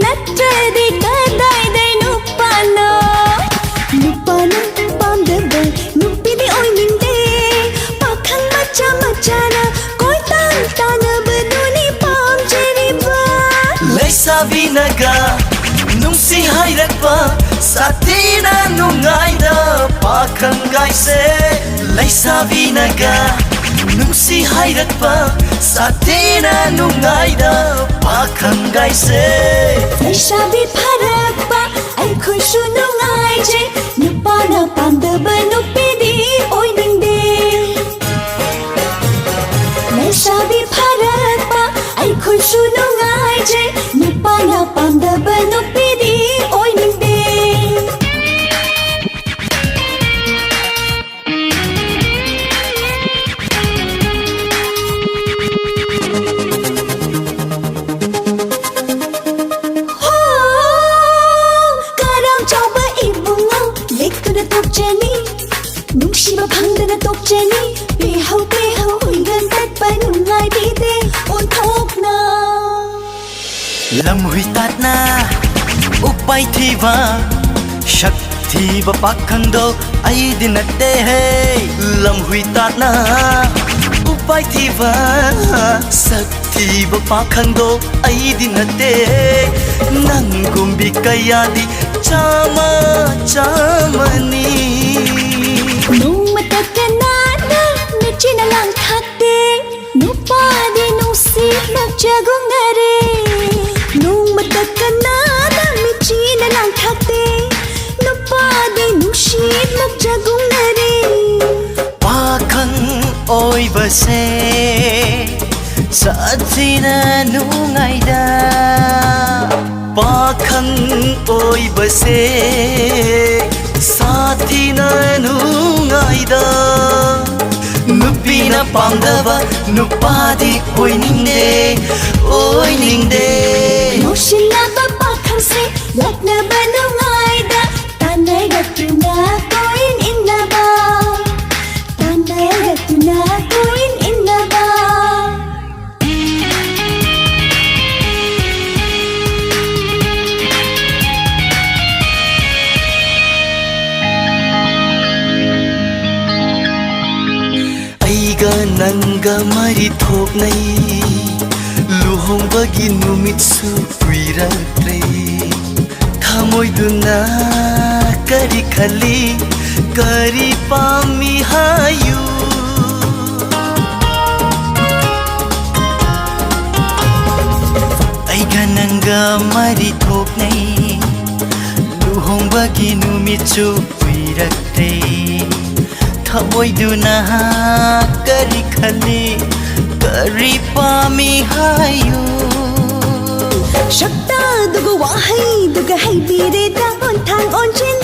natradi kadai dai nupana nupana pamdeba nupidi oininde pakhang macha machana koi tan tana baduni pamjeriba leisabi naga nungsi hairakpa satina nungaida pakhang gaise leisabi naga nungsi hairakpa satina nungaida pakhang gaise leisabi pharakpa ai khushu nungai je nupana pamdeba nupidi oininde leisabi pharakpa ai khushu nungai je nupana lamhui tatna upai thiba shakti ba pakhangdo ai dinatte hey lamhui tatna upai thiba shakti ba pakhangdo ai dinatte nangumbi kayadi chama chamani nungmata kanana mechina lang thakte nupadi nungsi magjagungnare nungmata kanana mechina lang thakte nupadi nungsi magjagungnare pakhang oi base sathina nungaida pakhang oi base sathina nungaida nupina pamdaba nupadi oiningde oiningde Moshilaba pakhang se laknaba nungaida tanay gatuna koin inaba tanay gatuna koin inaba aiga nanga mari thoknai luhongbagi numitsu kuiraktre thamoiduna kari khali kari pami hayu aiga nanga mari thoknai luhongbagi numitsu kuiraktre thamoiduna kari khali kari pami hayu Shakta duga wahai duga hai bire da on thang on chin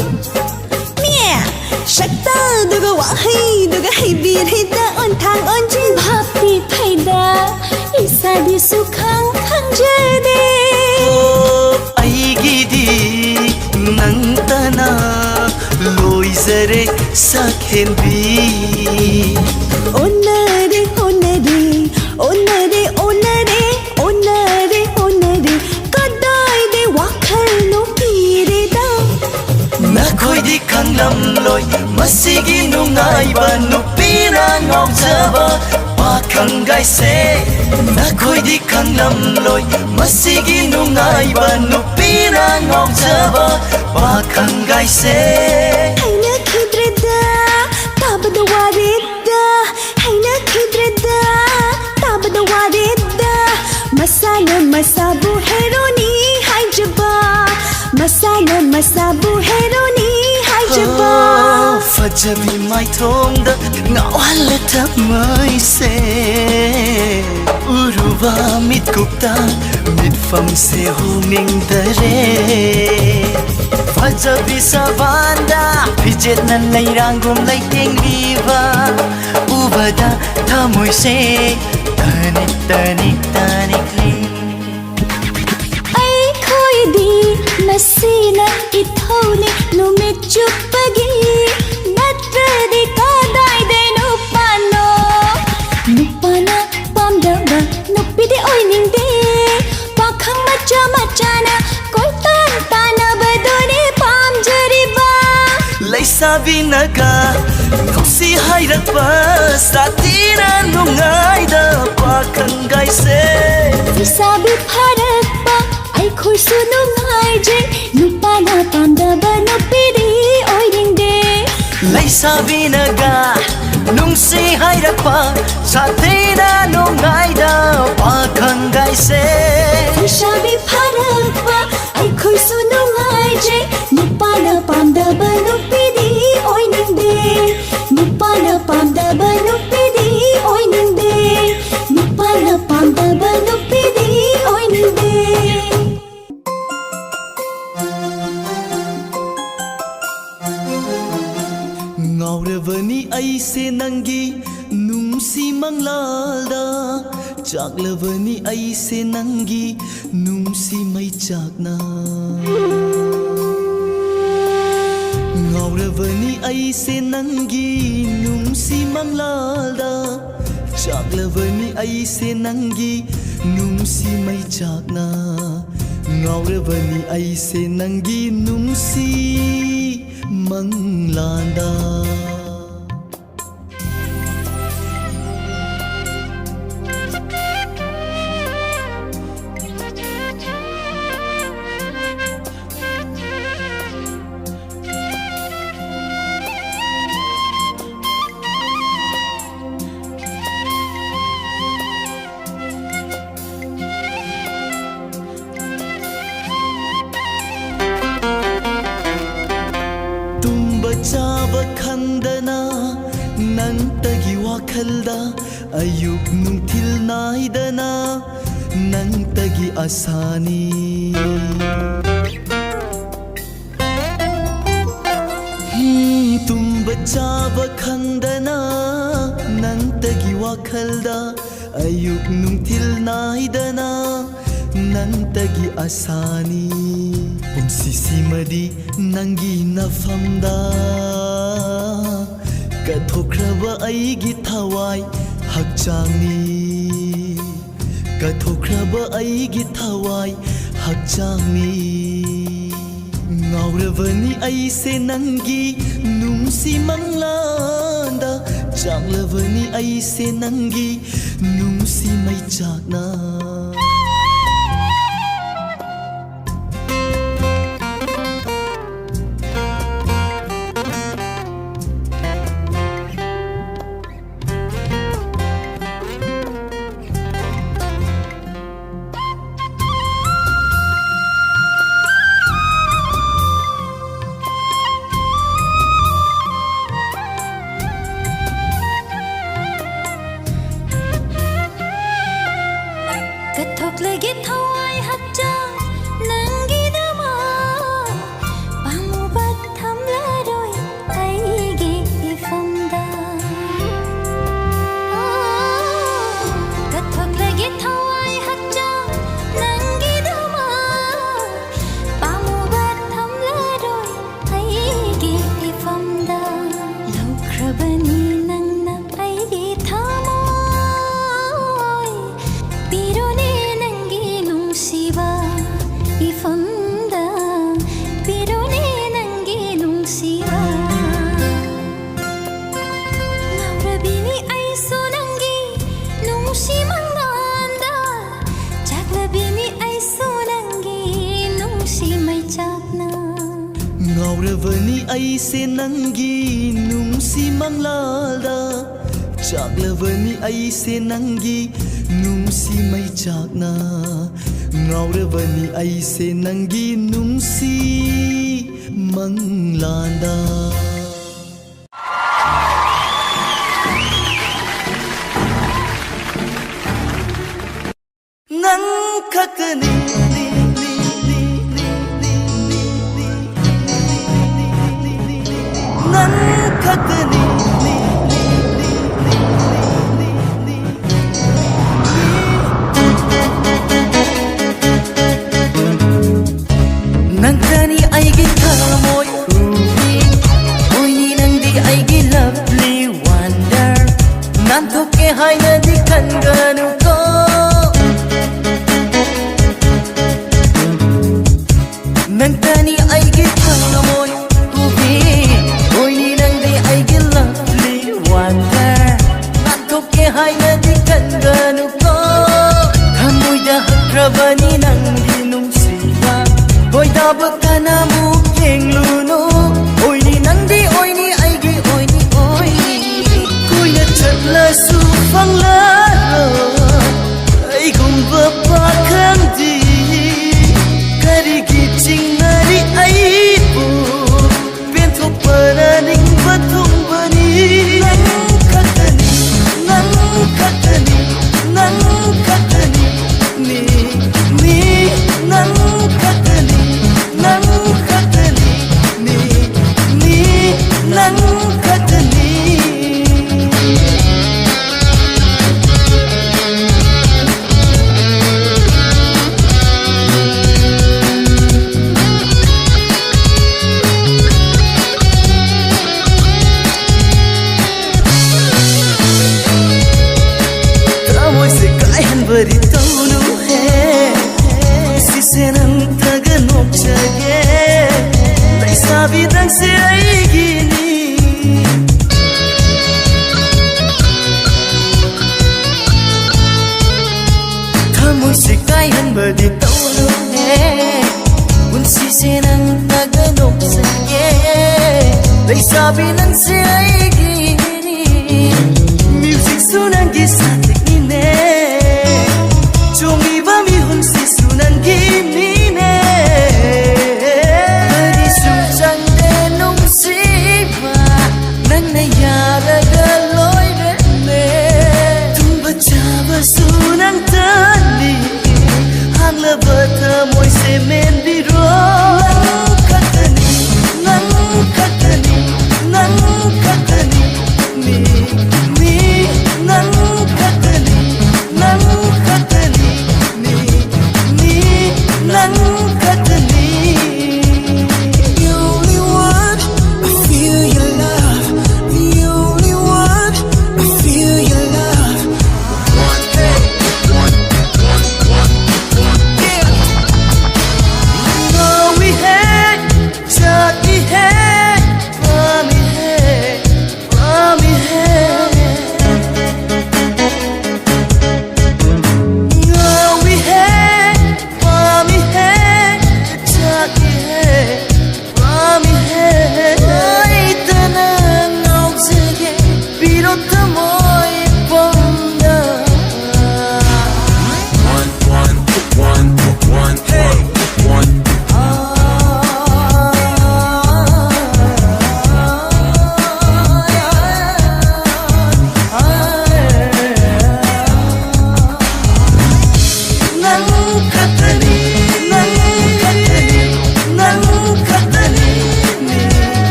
Mie Shakta duga wahai duga hai bire da on thang on chin Bhakti phaida isa di sukhang khang jade aigidi nangtana loizare sakhenbi Onare onare onare onare onare onare kadai de wakhal no pire da nakhoi khanglam loi masigi nungaiba nupina ngaujaba pakhang gaise nakhoi khanglam loi masigi nungaiba nupina ngaujaba pakhang gaise Haina khidreda tabada wareda Haina khidreda tabada wareda Masana masabu heroni haijaba Masana masabu heroni haijaba fajabi mai thongda ngawhal thamai se uruba mit kupta mit fam se homing dare fajabi savanda pijet nan leirangum leiteng liba ubada thamoi se tanik tanik tanik le Ai khoi di masina ithone numit chupagi natradi kadai de nupano nupana pamdaba nupide oining de pakhang macha machana koi tan tanaba done pamjariba leisabi naga ngosi hairakpa satina nungaida pakhang gaise Isabi pharakpa ai khoi su nungai je nupana pamdaba nupidi oining de leisabi naga nungsi hairakpa satina nungaida pakhang gaise Isabi pharakpa ai khoi su nungai je nupana pamdaba nupidi oining de nupana pamdaba nupidi oining de nupana pamdaba nupidi oining de ngauravani aise nangi nungsi manglalda chaklavani aise nangi nungsi mai chakna ngauravani aise nangi nungsi manglalda chaklavani aise nangi nungsi mai chakna ngauravani aise nangi nungsi manglanda Chaba khandana nantagi wakhalda ayuk nungthil naidana nantagi asani tumba chaba khandana nantagi wakhalda ayuk nungthil naidana nantagi asani Sisi nangi nafamda Kathokraba aigi thawai hakchangni Kathokraba aigi thawai hakchangni Ngauravani aise nangi nungsi manglanda Changlavani aise nangi nungsi mai chakna Lagi thawai hakchang nangi dama pamubat thamla roi aigi ifamda kathok lagi thawai hakchang nangi dama pamubat thamla roi aigi ifamda laukrabani nangna aigi thamoi pirone ifamda pirone nangi nungsiba naurabini aiso nangi nungsi manglanda chaklabini aiso nangi nungsi mai chakna ngauravani aise nangi nungsi manglada chaklavani aise nangi nungsi mai chakna Ngauravani aise nangi nungsi manglanda Nang kakani Nang kakani Nangkani aigi thamoy ruhi Oini nangdi aigi lovely wonder Nantoke haina di kanganu ko Nangkani aigi thamoy ruhi Oini nangdi aigi lovely wonder Nantoke haina di kanganu ko Kamoy da hakrabani nangdi nungsiba Hoy dabak ka na muking luno Oini nangdi oini aigi oini oini Kuya chatla sufang laro Ay gumba pa kang di Karigi chingnari aipo Bento paraning batong bani Nang kakani, nang kakani, nang kakani Ni, nang kakani Nang nokchage Laisabi nangse aigini Thamoy se kaihanbadi tawlune Punsi se nang naga nokchage Laisabi nangse aigini Music sunangi satikine Chongi ba mi hunsi sunangi nine Bari sujangde nungsiba Nangna yaraga loirene Tumba chaba sunang tani Hangla bata moy se menbiro Nang katani Nang katani The only one I feel your love The only one I feel your love we had Jati hai Mami hai we had Mami hai Jati hai Mami hai Itana nausage Pirota moy ponda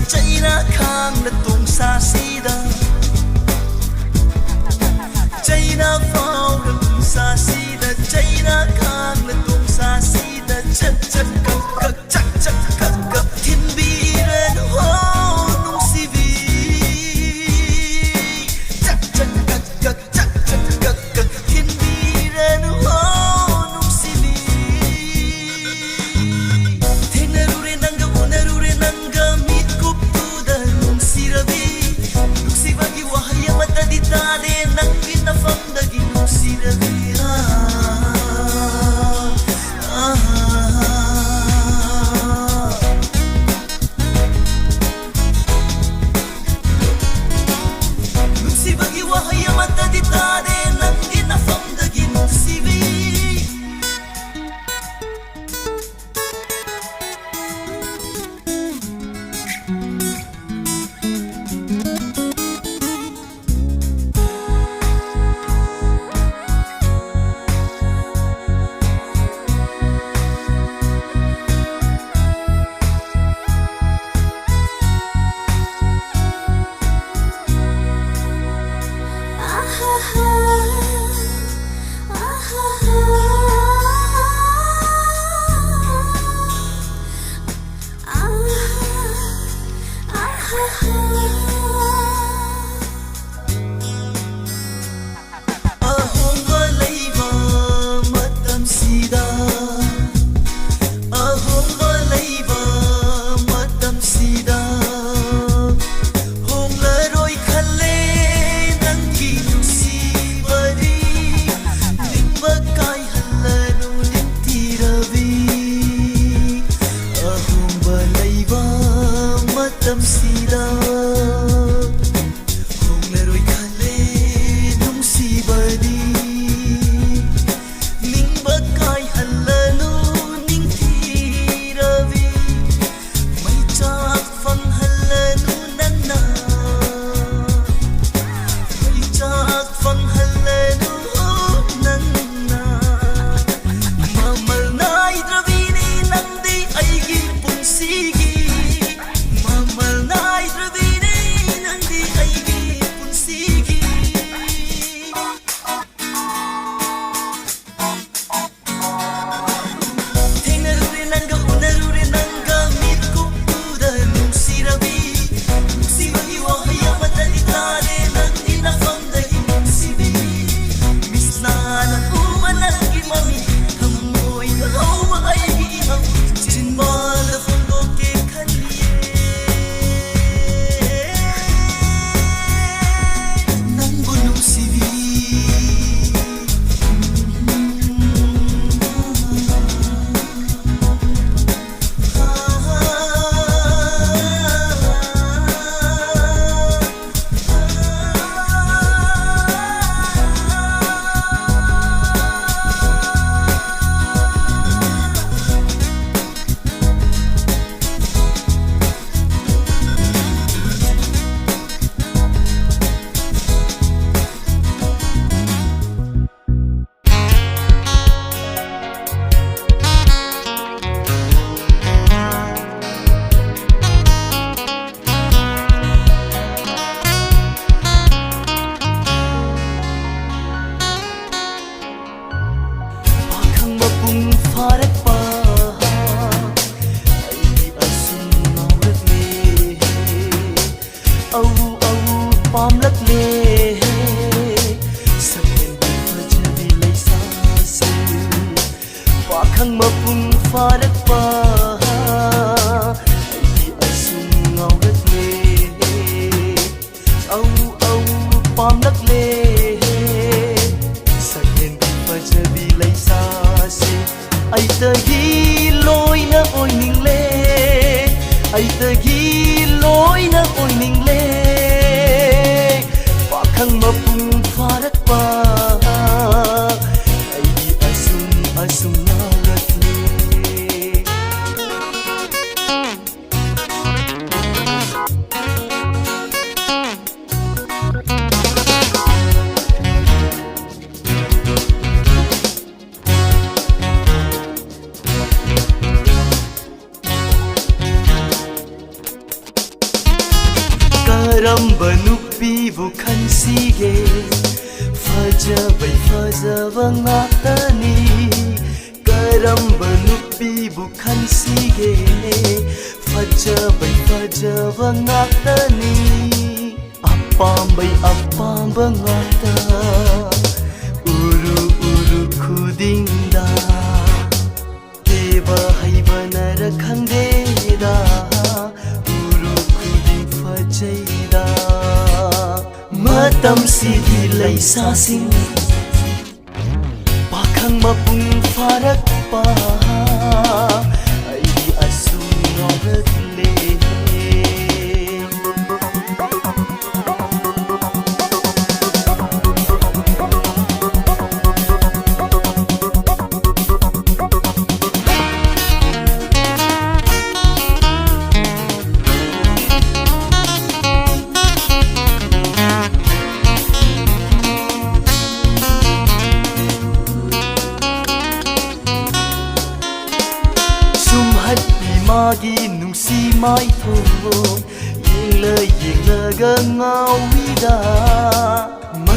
China khang na tung sa sida China phao na tung sa sida China khang na tung sa sida Chak chak kak chak chak kak kak Thiên bi ren ho nung si vi Chak chak kak kak chak chak kak kak Thiên bi ren ho nung si vi Theng na ru re nanga u na ru re nanga mit kup tu da nung si rabi Nung si vagi wahaya mata di tade nang ginafam da gin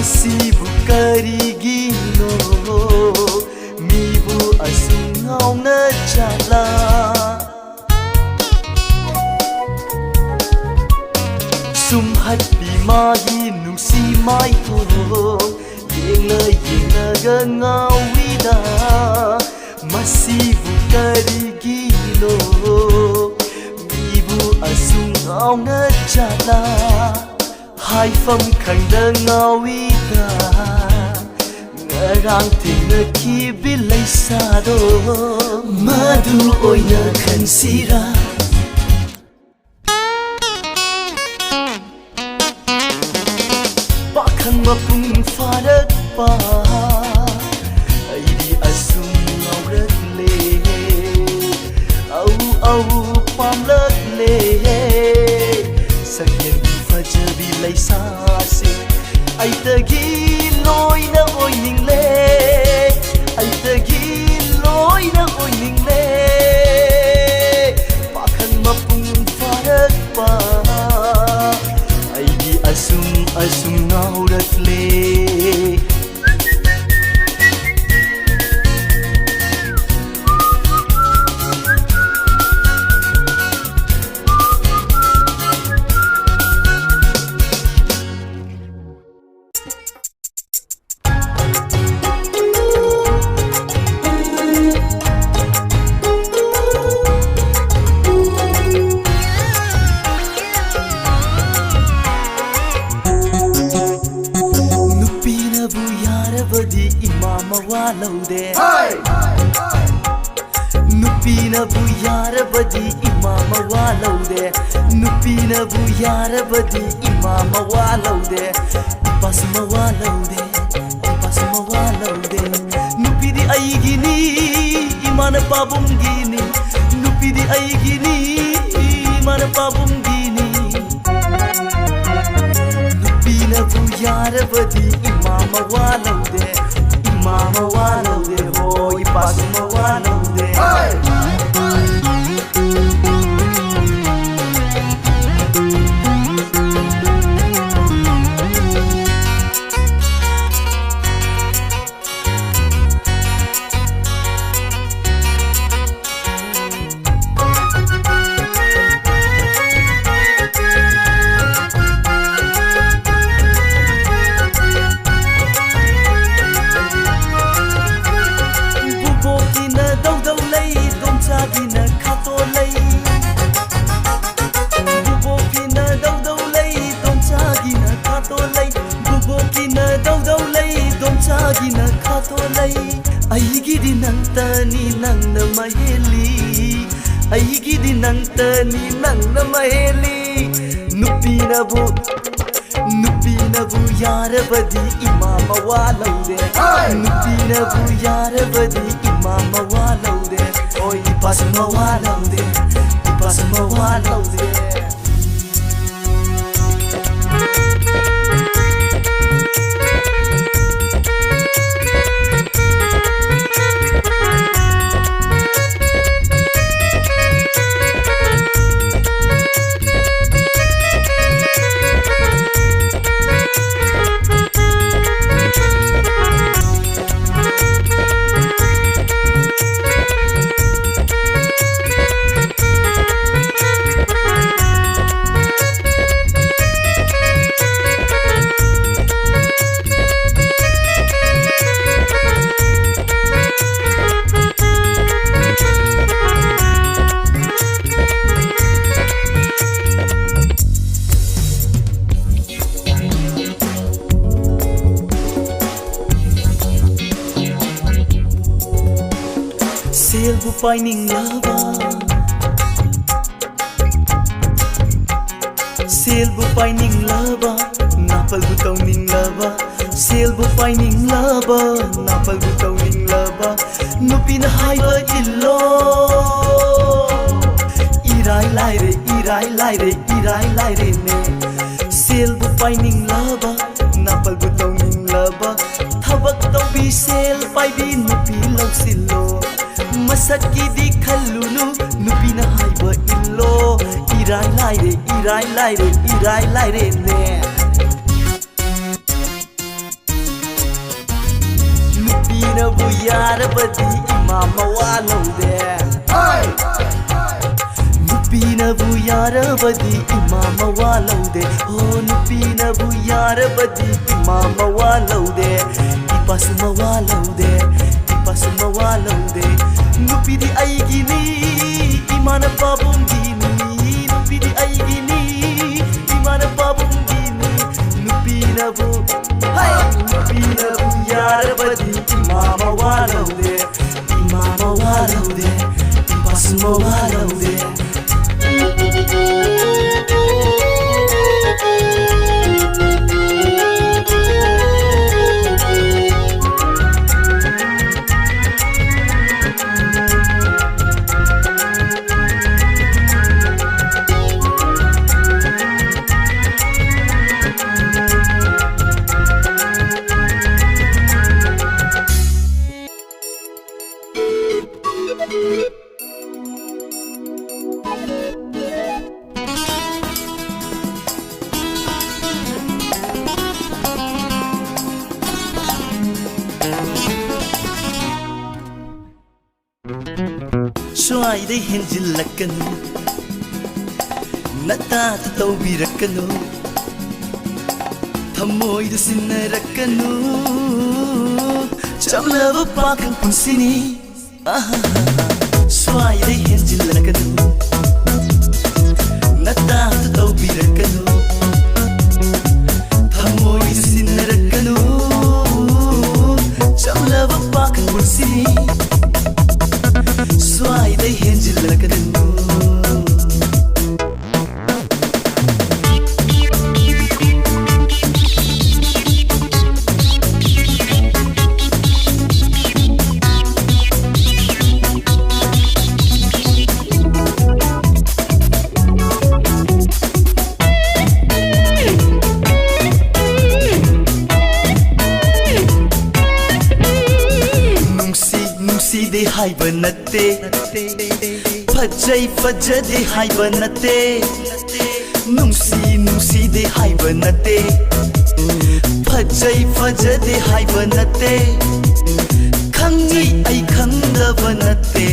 Masibu karigino Mibu asungau ngecala Sumhat bimagi nungsi mai ko Yenga ngau wida Masibu karigino Mibu asungau ngecala Hai pham khang da ngawida ngarang thina ki bilai sa do madu oina khansira pakhang mapung farak pa aidi asum ngawrak le au pamlak le sakyan fajabi lai sa se ai tagi loi na oi ning le ai tagi loi na oi ning le pakhang mapung farak pa ai di asum ngaurak le Nupina bu yarabadi imama walaude Nupina bu yarabadi imama walaude Ipasma walaude Ipasma walaude Nupidi aigini imana pabungini Nupidi aigini imana pabungini Nupina bu yarabadi imama walaude Imama walaude ho ipasma walaude Aigidi nang tani nang na maheli Aigidi nang tani nang na maheli Nupina bu yarabadi imama walaude Nupina bu yarabadi imama walaude Oi ipasma walaude Ipasma walaude Selbu pining lava Selbu pining lava Napal butong ning lava Selbu pining lava Napal butong ning lava Nupina haiba illo Irai lai re ne Selbu pining lava Napal butong ning lava Thabak taubi sel pai bi nupi lau silo Masaki di khalunu nupina haiba illo Irai lai re ne Nupinabu yarabadi ima mawa laude Nupinabu yarabadi ima mawa laude Oh nupinabu yarabadi ima mawa laude Ipasu mawa laude Ipasu mawa laude Nupidi aigini imana babungini Nupidi aigini imana babungini Nupinabu Nupinabu yarabadi ima mawa laude Ima mawa laude Ipasu mawa laude Swayday henjillakanu Natata tawbirakanu Thamoyda sinnarakanu Chamlaba pakang punsini Swayday henjillakanu Natata tawbirakanu Thamoyda sinnarakanu Chamlaba pakang punsini Swayday henjillakanu Nungsi haiba natte Fajai fajade haiba natte Nungsi de haiba natte Fajai fajade haiba natte Khangi ai khangdaba natte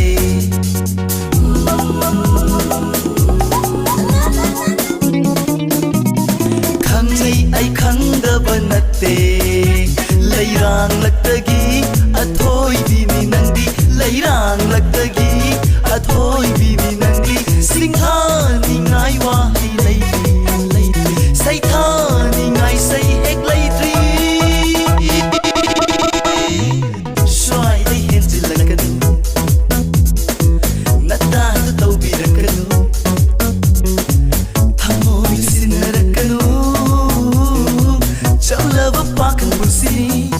Khangi ai khangdaba natte Lairang laktagi athoi bini nangdi Lairang laktagi athoi bini nangdi Singhani ngai wahi laitri Saithani ngai sai hek laitri Swayday henjillakanu Natata tawbirakanu Thamoy sinnarakanu Chamlaba pakang punsini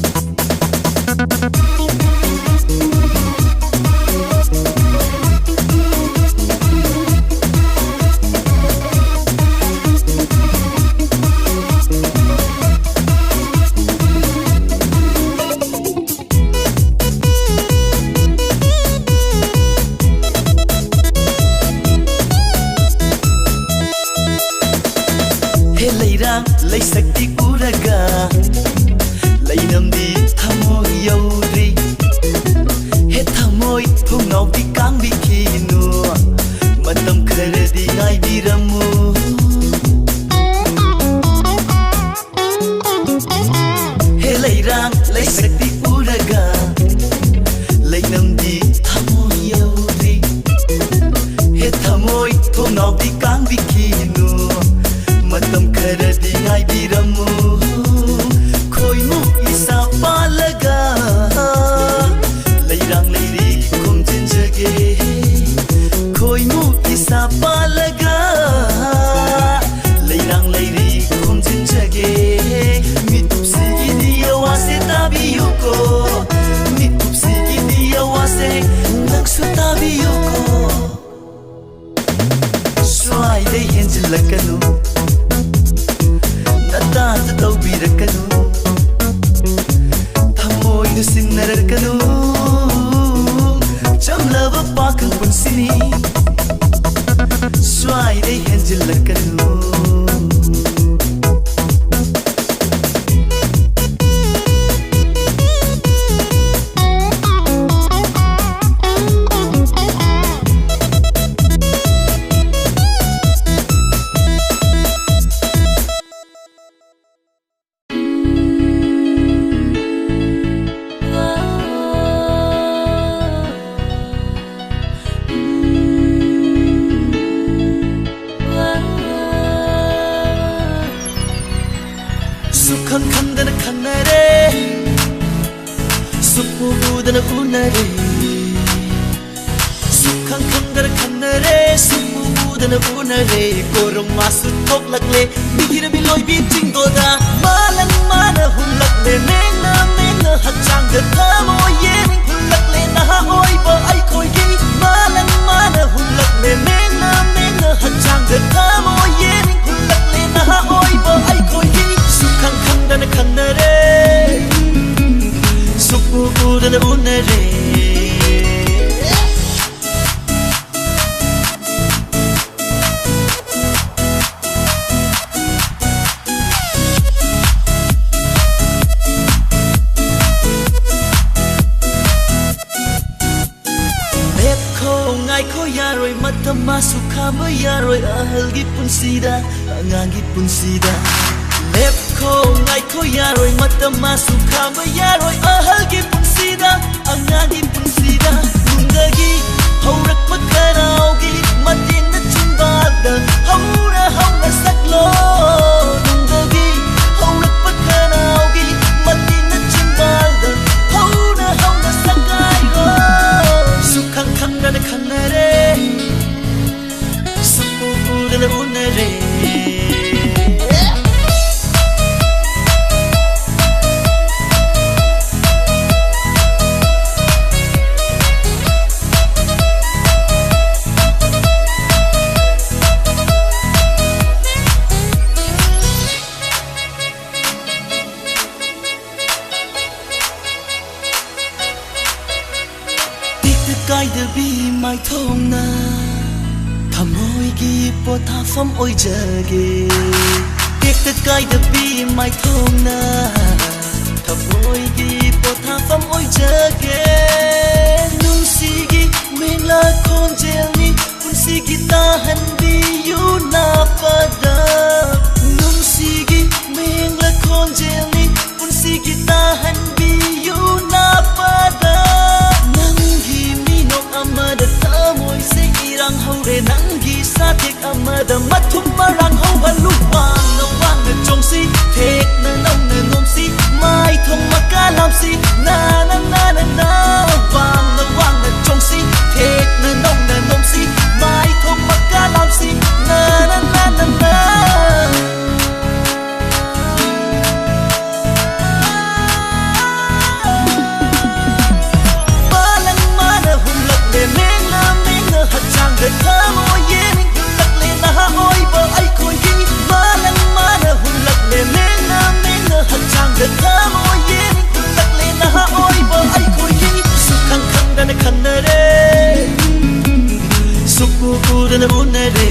Lay sakti kuraga Lay namdi thamoy yaudri He thamoy thungnaw di kang di kinu Matam kharadi ngai biramu He lay sakti kuraga Lay namdi thamoy yaudri He thamoy thungnaw di kang di kinu Matam kharadi ngai biramu Khoimu isa palaga Lairang lairi khomjinjage Khoimu isa palaga Lairang lairi khomjinjage Mitupsi idiya wase tabiyuko Mitupsi idiya wase naksu tabiyuko Swayday henjillakanu Natata tawbirakanu Thamoyda sinnarakanu Chamlaba pakang punsini Swayday henjillakanu udana unare Sukhang khandar khandare Sumu udana unare Korong masu tok lakle Bihira biloy biting doda Malang mana hulakle Nena nena hachang da thamo yening hulakle Naha oi ba ay koi gi Malang mana hulakle Nena nena hachang da thamo yening hulakle Naha oi ba ay koi gi Sukhang khandar khandare Sumu udana unare Masuk kama yaroi ahal gi punsida angang gi punsida lep ko ngai ko yaroi mata masuk kama yaroi ahal gi punsida angang gi punsida nungagi haurak makarau gi matin na chumbada haura saklo nungagi haurak makarau gi matin na chumbada haura sakai ro sukhang khandana khandare udana unare Tikta kaida bi mai thongna Thamoi gi potha fam oi jage Tikta kaida bi mai thongna Thamoi gi potha fam oi jage Nungsi gi mengla khonjel ni Punsi gi tahan bi yu na pada Nungsi gi mengla khonjel ni Punsi gi tahan bi yu na pada Nanggi minok amada thamoi se irang haure Nanggi satik amada mathum marang hawa luwang na wang na jongsi Thek na nong na nomsi mai thong makalamsi na wang na jongsi Thek na nong na nomsi mai thong makalamsi na Balang mana humlak le menga hachang da thamo yening hulakle naha oi ba ay koi gi Balang mana humlak le menga hachang da thamo yening hulakle naha oi ba ay koi gi Sukhang khandana khandare Sumu udana unare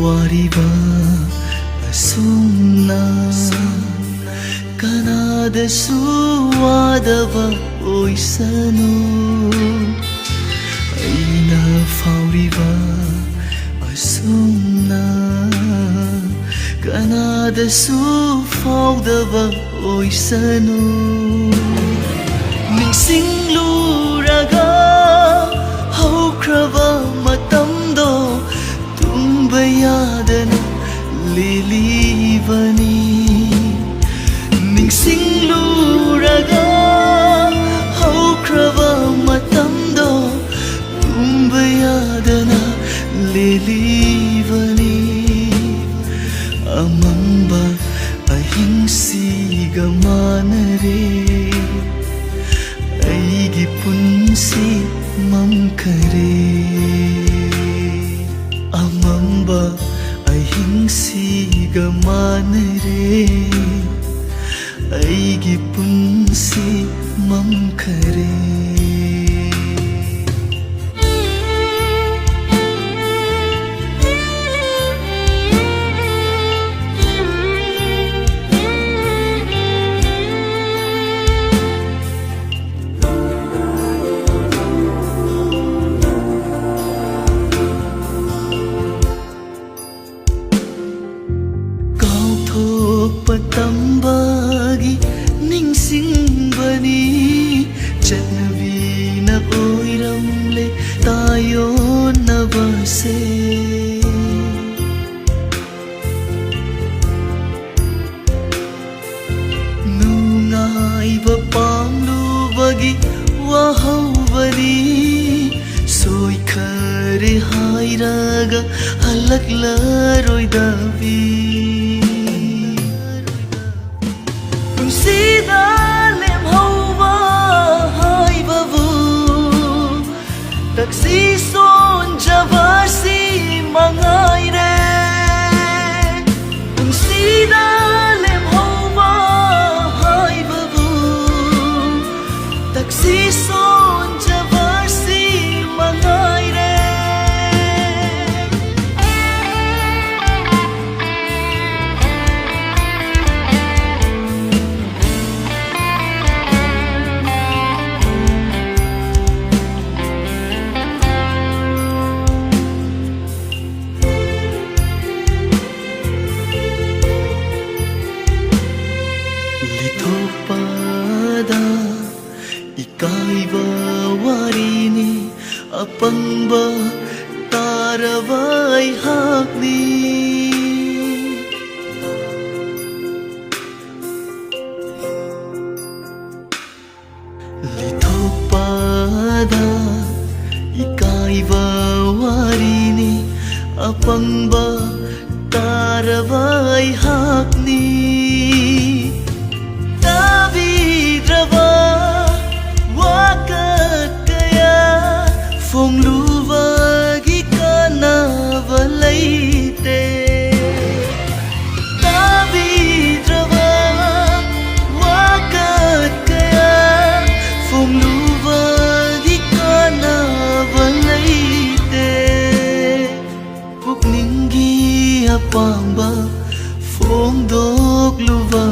wariba asumna kanada suwadaba oisanu aina fauriba asumna kanada sufaudaba oisanu ningsing luraga haukraba matamdo bayadana lilibani ningsing luraga haukraba matamdo bayadana lilibani amamba ahingsiga manare aigi punsi mamkare hairaga halaklaroi punsida lemhauba haibabu taksi son javasi mangaire punsida lemhauba haibabu taksi son javasi mangaire Lithopada ikaiba warini apangba tarawai hakni Lithopada ikaiba warini apangba tarawai hakni Davidrava wakat kaya phong luvagi kanava laite Davidrava wakat kaya phong luvagi kanava laite pukningi apangba phong dok luva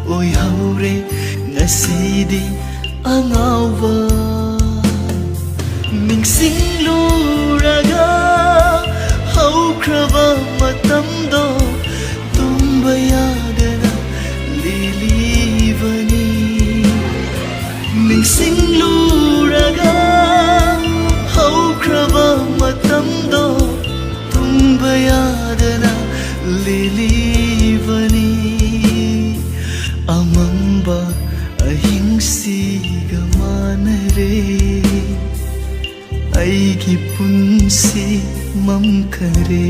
Oi haure ngasidi angauva Mingsing luraga haukrava matamdo tumba yadana lilivani Mingsing luraga haukrava matamdo tumba yadana lilivani Amamba ahingsiga manare Aigi punsi mamkare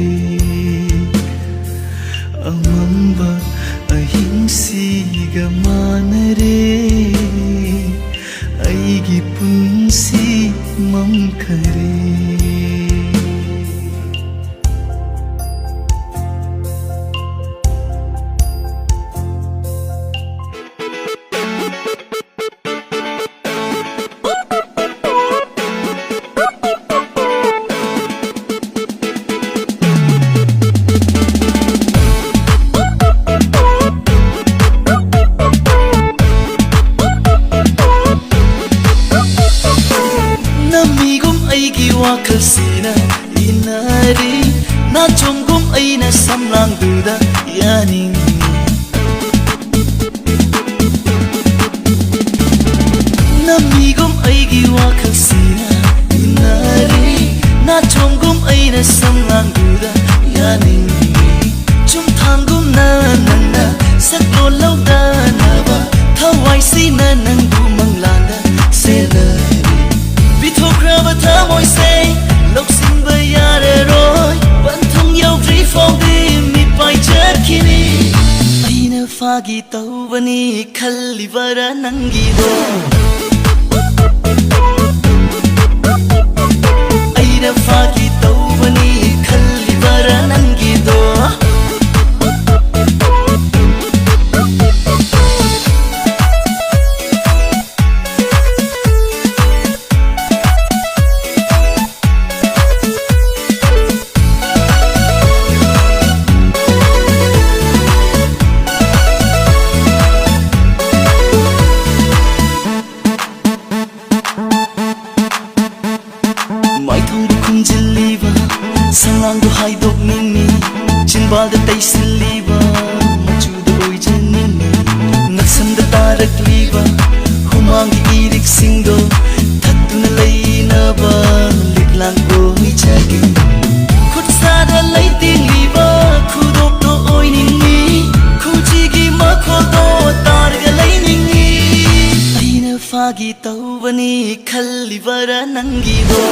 Amamba ahingsiga manare Aigi punsi mamkare Wakasina inari na chongum aina samlang duda yaning Namigum aigi wakasina inari na chongum aina samlang duda yaning Chum thangum na nanda saklo lauda naba thawai sina nangu manglanda selari Bithokrava thamoy say loksin bayare roy banthung yaudri fogdi mi pai chakini aina fagi tawbani khallibara nangi do aina fagi tawbani khallibara nangi do Sanglangdu haidok nini Chinbalda taisiliba Machuda oijanini Naksamda tarak liba Humangi irik singdo Thattuna lainaba Liklang oijagi Khutsada laiting liba Khudok do oiningi Khujigi makhodo targa lainingi Aina fagi tawbani Khallibara nangi do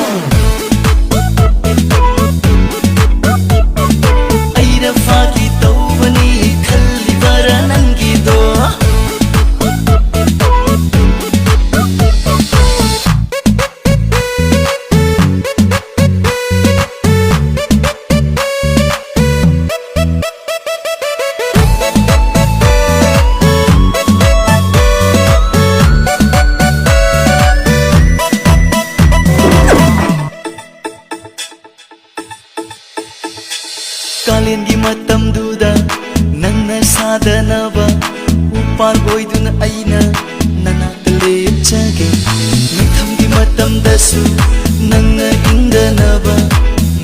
Kalengi matamduda nangna sadanaba upal oiduna aina nanakta lepchage maithamgi matamdasu nangna ingdanaba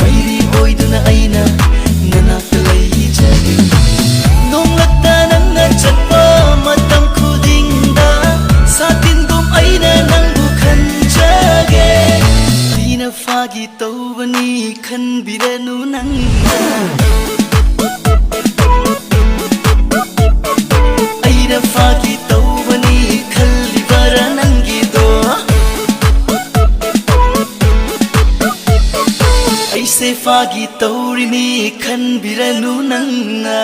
mairi oiduna aina nanakta leijage nonglakta nangna chatpa matam khudingda satingum aina nangbu khanjage aina fagi tawbani khanbiranu nangna aina fagi tawbani khallibara nangido aise fagi tawrini khanbiranu nangna